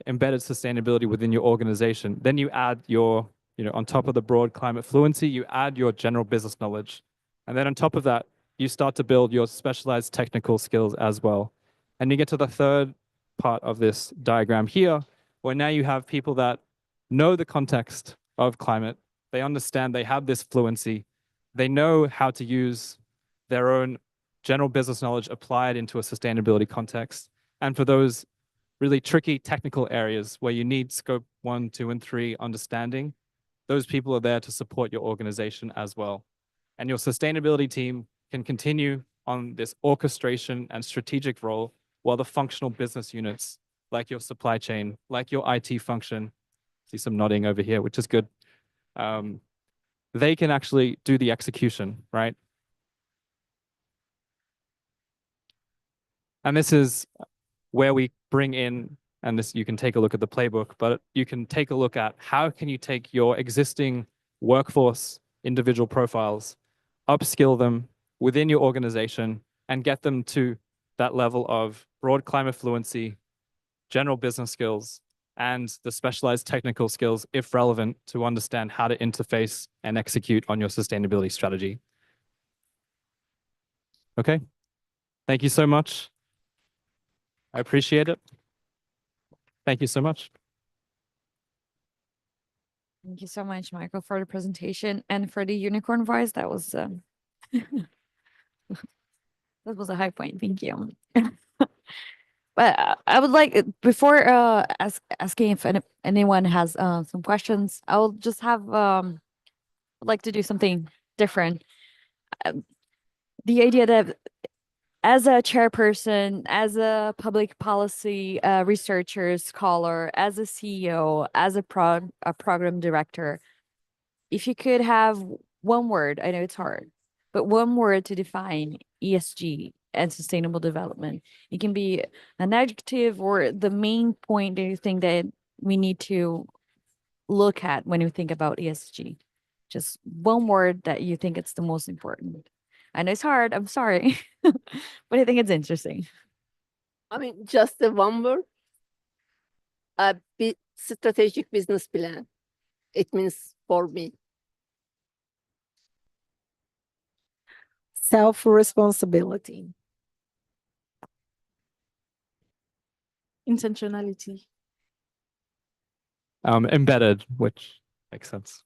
S18: embedded sustainability within your organization. Then you add your, on top of the broad climate fluency, you add your general business knowledge. And then on top of that, you start to build your specialized technical skills as well. And you get to the third part of this diagram here, where now you have people that know the context of climate. They understand, they have this fluency. They know how to use their own general business knowledge applied into a sustainability context. And for those really tricky technical areas where you need scope 1, 2, and 3 understanding, those people are there to support your organization as well. And your sustainability team can continue on this orchestration and strategic role, while the functional business units, like your supply chain, like your IT function, see some nodding over here, which is good. They can actually do the execution, right? And this is where we bring in, and this, you can take a look at the playbook, but you can take a look at how can you take your existing workforce individual profiles, upskill them within your organization, and get them to that level of broad climate fluency, general business skills, and the specialized technical skills, if relevant, to understand how to interface and execute on your sustainability strategy. Okay, thank you so much. I appreciate it. Thank you so much.
S10: Thank you so much, Michael, for the presentation and for the unicorn voice. That was that was a high point. Thank you. But I would like, before asking if anyone has some questions, I will just have like to do something different. The idea that as a chairperson, as a public policy researcher, scholar, as a CEO, as a program director, if you could have one word, I know it's hard, but one word to define ESG and sustainable development. It can be an adjective or the main point that you think that we need to look at when you think about ESG. Just one word that you think it's the most important. I know it's hard, I'm sorry, but I think it's interesting.
S3: I mean, just the one word, strategic business plan. It means for me.
S14: Self-responsibility.
S5: Intentionality.
S18: Embedded, which makes sense.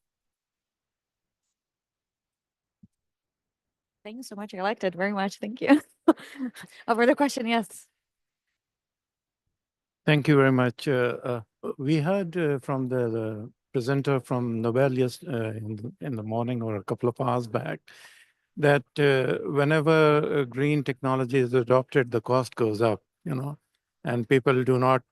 S10: Thank you so much. I liked it very much. Thank you. A further question? Yes.
S20: Thank you very much. We heard from the presenter from Nobel in the morning or a couple of hours back that whenever green technology is adopted, the cost goes up, and people do not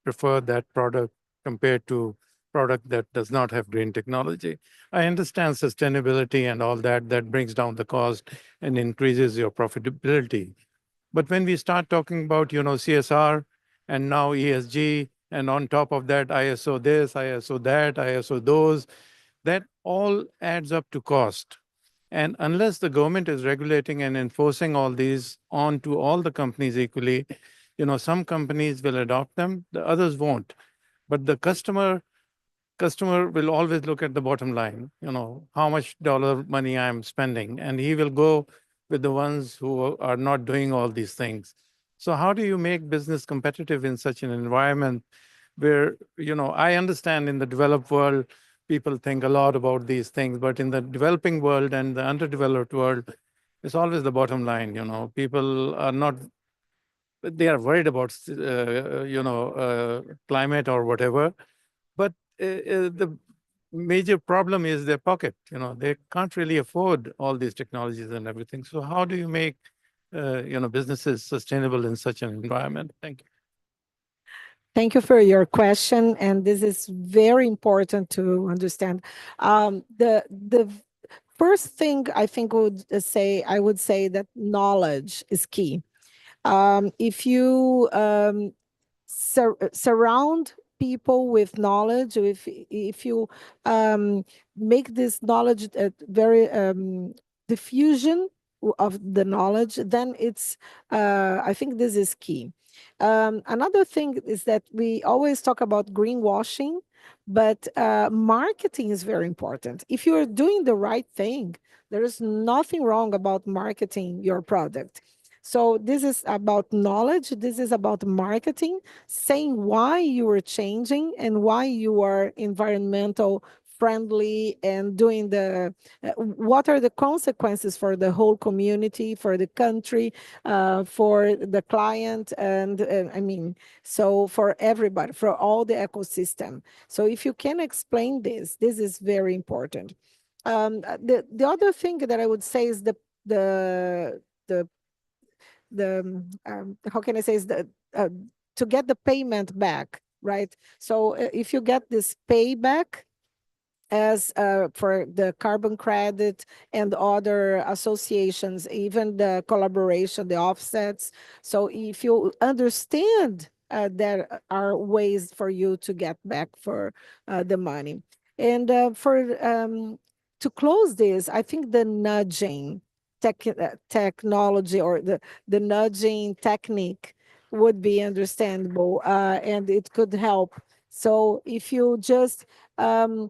S20: prefer that product compared to product that does not have green technology. I understand sustainability and all that brings down the cost and increases your profitability. But when we start talking about, CSR and now ESG, and on top of that, ISO this, ISO that, ISO those, that all adds up to cost. And unless the government is regulating and enforcing all these onto all the companies equally, some companies will adopt them, the others won't. But the customer will always look at the bottom line, how much money I'm spending, and he will go with the ones who are not doing all these things. So how do you make business competitive in such an environment where, I understand in the developed world, people think a lot about these things, but in the developing world and the underdeveloped world, it's always the bottom line, people are not, they are worried about, climate or whatever, but the major problem is their pocket. They can't really afford all these technologies and everything. So how do you make, businesses sustainable in such an environment? Thank you.
S14: Thank you for your question, and this is very important to understand. The first thing I think I would say that knowledge is key. If you surround people with knowledge, if you make this knowledge very diffusion of the knowledge, then it's, I think this is key. Another thing is that we always talk about greenwashing, but marketing is very important. If you're doing the right thing, there is nothing wrong about marketing your product. So this is about knowledge. This is about marketing, saying why you are changing and why you are environmental friendly and doing what are the consequences for the whole community, for the country, for the client, and I mean, so for everybody, for all the ecosystem. So if you can explain this is very important. The other thing that I would say is the how can I say, is to get the payment back, right? So if you get this payback as for the carbon credit and other associations, even the collaboration, the offsets. So if you understand there are ways for you to get back for the money. And to close this, I think the nudging technology, or the nudging technique would be understandable, and it could help. So if you just have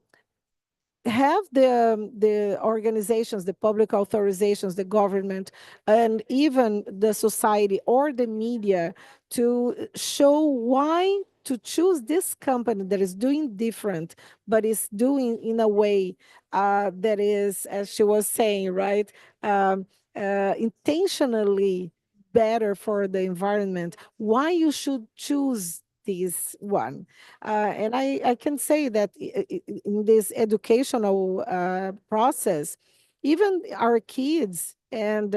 S14: the organizations, the public authorizations, the government, and even the society or the media to show why to choose this company that is doing different, but is doing in a way that is, as she was saying, right, intentionally better for the environment, why you should choose this one. And I can say that in this educational process, even our kids and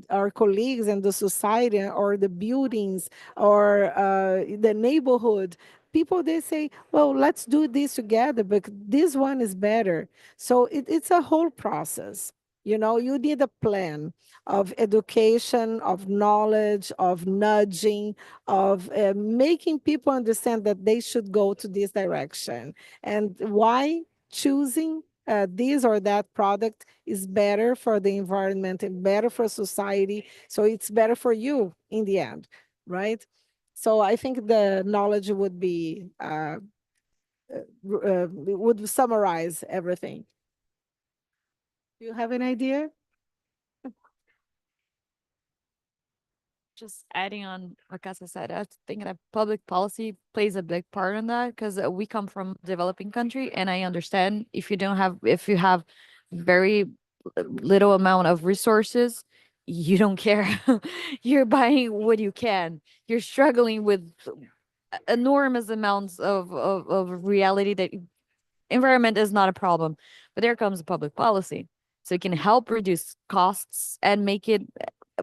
S14: our colleagues and the society or the buildings or the neighborhood, people, they say, well, let's do this together, but this one is better. So it's a whole process. You know, you need a plan of education, of knowledge, of nudging, of making people understand that they should go to this direction, and why choosing this or that product is better for the environment and better for society. So it's better for you in the end, right? So I think the knowledge would be would summarize everything. Do you have an idea?
S10: Just adding on what Casa said, I think that public policy plays a big part in that, because we come from a developing country, and I understand if you have very little amount of resources, you don't care. You're buying what you can. You're struggling with enormous amounts of reality that environment is not a problem, but there comes public policy. So it can help reduce costs and make it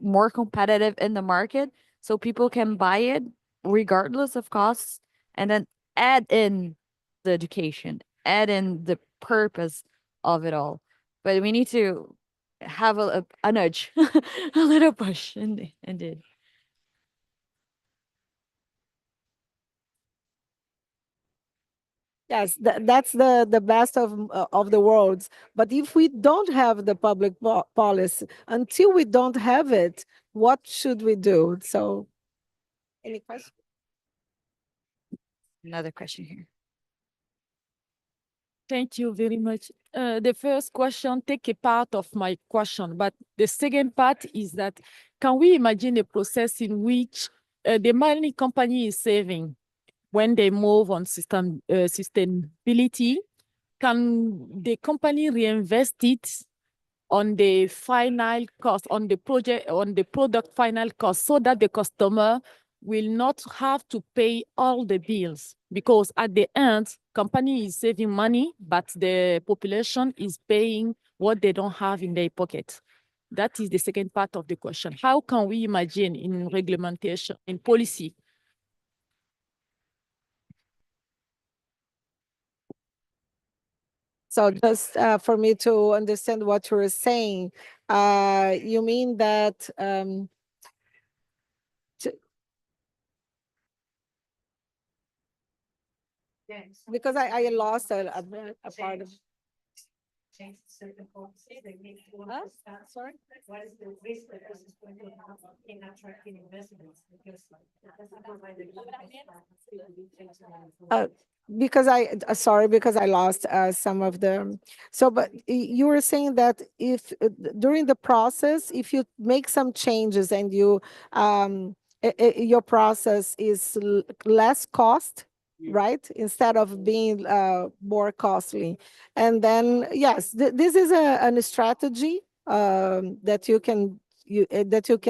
S10: more competitive in the market, so people can buy it regardless of costs, and then add in the education, add in the purpose of it all. But we need to have a nudge, a little push, indeed.
S14: Yes, that's the best of the worlds. But if we don't have the public policy, until we don't have it, what should we do? So, any questions?
S10: Another question here.
S5: Thank you very much. The first question take a part of my question, but the second part is that, can we imagine a process in which the money company is saving when they move on sustainability? Can the company reinvest it on the final cost, on the project, on the product final cost, so that the customer will not have to pay all the bills? Because at the end, company is saving money, but the population is paying what they don't have in their pocket. That is the second part of the question. How can we imagine in regulation, in policy?
S14: So just for me to understand what you were saying, you mean that because I lost a part of. Sorry?
S21: What is the risk that this is going to have in attracting investments? Because
S14: Because sorry, because I lost some of them. So, but you were saying that if during the process, if you make some changes and you your process is less cost, right, instead of being more costly, and then yes, this is a strategy that you can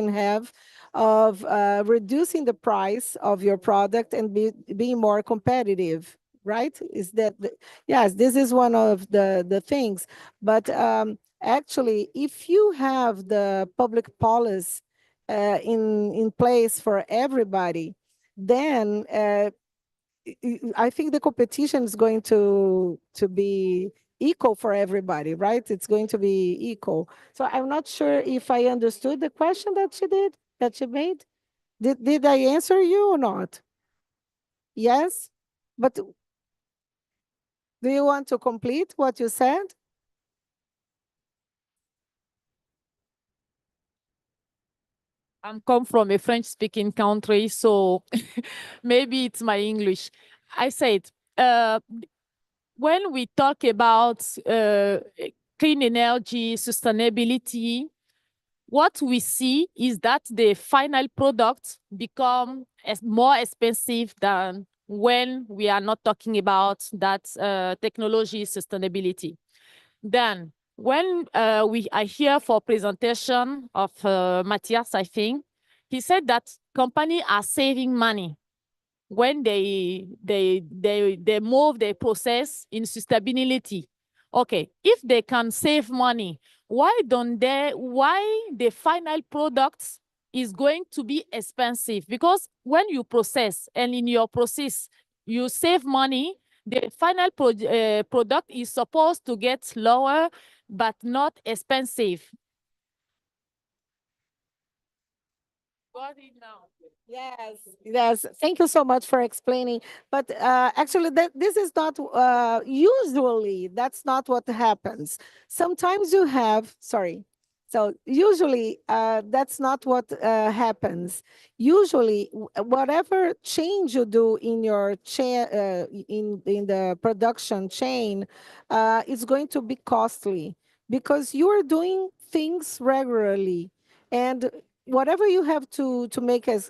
S14: have of reducing the price of your product and being more competitive, right? Is that yes, this is one of the things. But actually, if you have the public policy in place for everybody, then I think the competition is going to be equal for everybody, right? It's going to be equal. So I'm not sure if I understood the question that she made. Did I answer you or not? Yes? But do you want to complete what you said?
S5: I'm come from a French-speaking country, so maybe it's my English. I said, when we talk about clean energy, sustainability, what we see is that the final product become more expensive than when we are not talking about that technology sustainability. Then when I hear for presentation of Matthias, I think, he said that companies are saving money when they move their process in sustainability. Okay, if they can save money, why the final product is going to be expensive? Because when you process and in your process you save money, the final product is supposed to get lower but not expensive. Got it now.
S14: Yes, yes. Thank you so much for explaining. But actually, this is not usually. That's not what happens. Sometimes you have. Sorry. So usually, that's not what happens. Usually, whatever change you do in your chain, in the production chain, is going to be costly because you are doing things regularly, and whatever you have to make as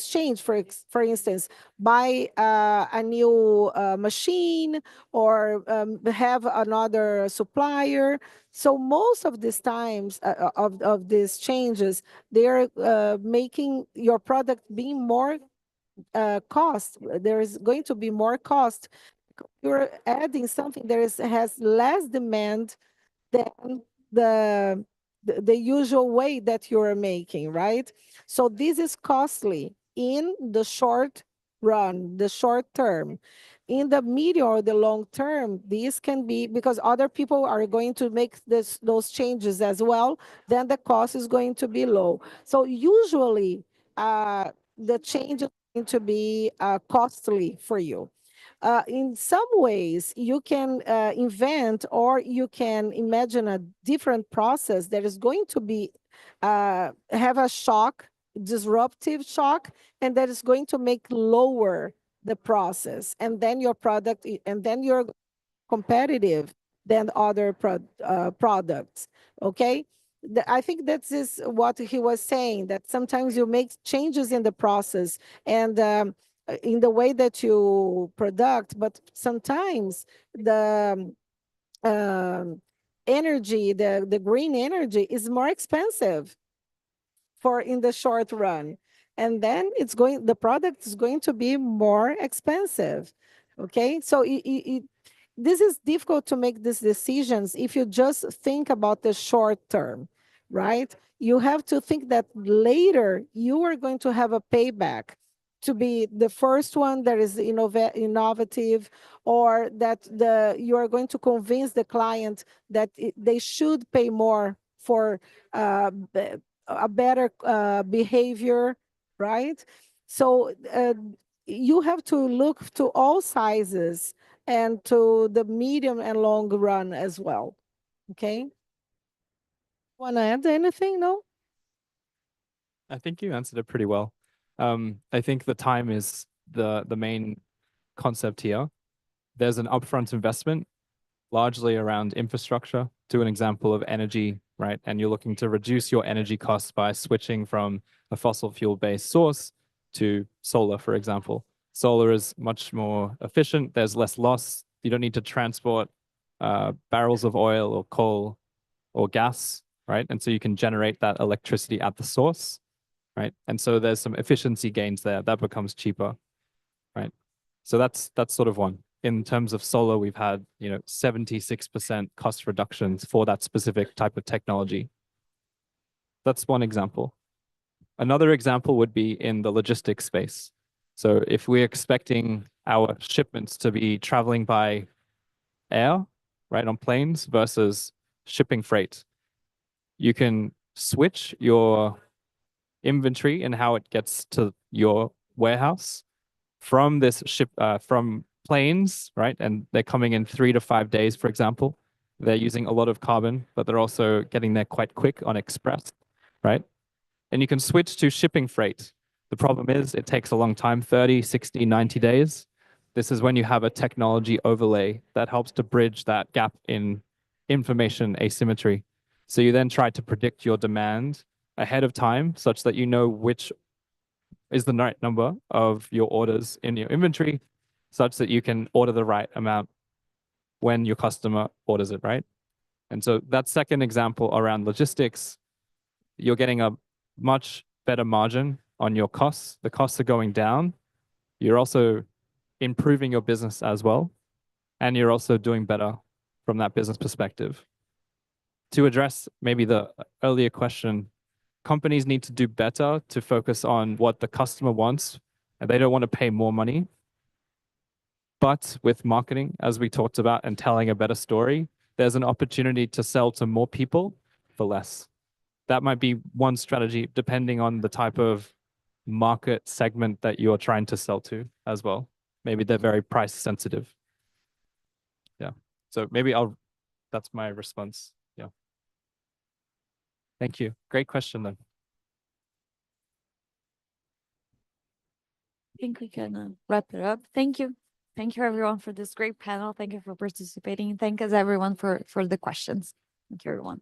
S14: change, for instance, buy a new machine or have another supplier. So most of these times of these changes, they are making your product being more cost. There is going to be more cost. You're adding something has less demand than the usual way that you're making, right? So this is costly in the short run, the short term. In the medium or the long term, this can be because other people are going to make those changes as well, then the cost is going to be low. So usually the change is going to be costly for you. In some ways, you can invent or you can imagine a different process that is going to be have a shock, disruptive shock, and that is going to make lower the process, and then your product, and then you're competitive than other products. Okay. I think that is what he was saying, that sometimes you make changes in the process and in the way that you product, but sometimes the energy, the green energy is more expensive for in the short run. And then the product is going to be more expensive. Okay, so this is difficult to make these decisions if you just think about the short term, right? You have to think that later you are going to have a payback to be the first one that is innovative, or that you are going to convince the client that they should pay more for a better behavior, right? So you have to look to all sizes and to the medium and long run as well. Okay. Want to add anything? No?
S18: I think you answered it pretty well. I think the time is the main concept here. There's an upfront investment, largely around infrastructure, to an example of energy, right? And you're looking to reduce your energy costs by switching from a fossil fuel-based source to solar, for example. Solar is much more efficient. There's less loss. You don't need to transport barrels of oil or coal or gas, right? And so you can generate that electricity at the source, right? And so there's some efficiency gains there. That becomes cheaper, right? So that's sort of one. In terms of solar, we've had 76% cost reductions for that specific type of technology. That's one example. Another example would be in the logistics space. So if we're expecting our shipments to be traveling by air, right, on planes versus shipping freight, you can switch your inventory and how it gets to your warehouse from from planes, right? And they're coming in 3 to 5 days, for example. They're using a lot of carbon, but they're also getting there quite quick on express, right? And you can switch to shipping freight. The problem is it takes a long time, 30, 60, 90 days. This is when you have a technology overlay that helps to bridge that gap in information asymmetry. So you then try to predict your demand ahead of time such that you know which is the right number of your orders in your inventory such that you can order the right amount when your customer orders it, right? And so that second example around logistics, you're getting a much better margin on your costs. The costs are going down. You're also improving your business as well. And you're also doing better from that business perspective. To address maybe the earlier question, companies need to do better to focus on what the customer wants, and they don't want to pay more money. But with marketing, as we talked about, and telling a better story, there's an opportunity to sell to more people for less. That might be one strategy, depending on the type of market segment that you're trying to sell to as well. Maybe they're very price sensitive. Yeah. So maybe that's my response. Yeah. Thank you. Great question then.
S10: I think we can wrap it up. Thank you. Thank you everyone for this great panel. Thank you for participating. Thank you everyone for the questions. Thank you everyone.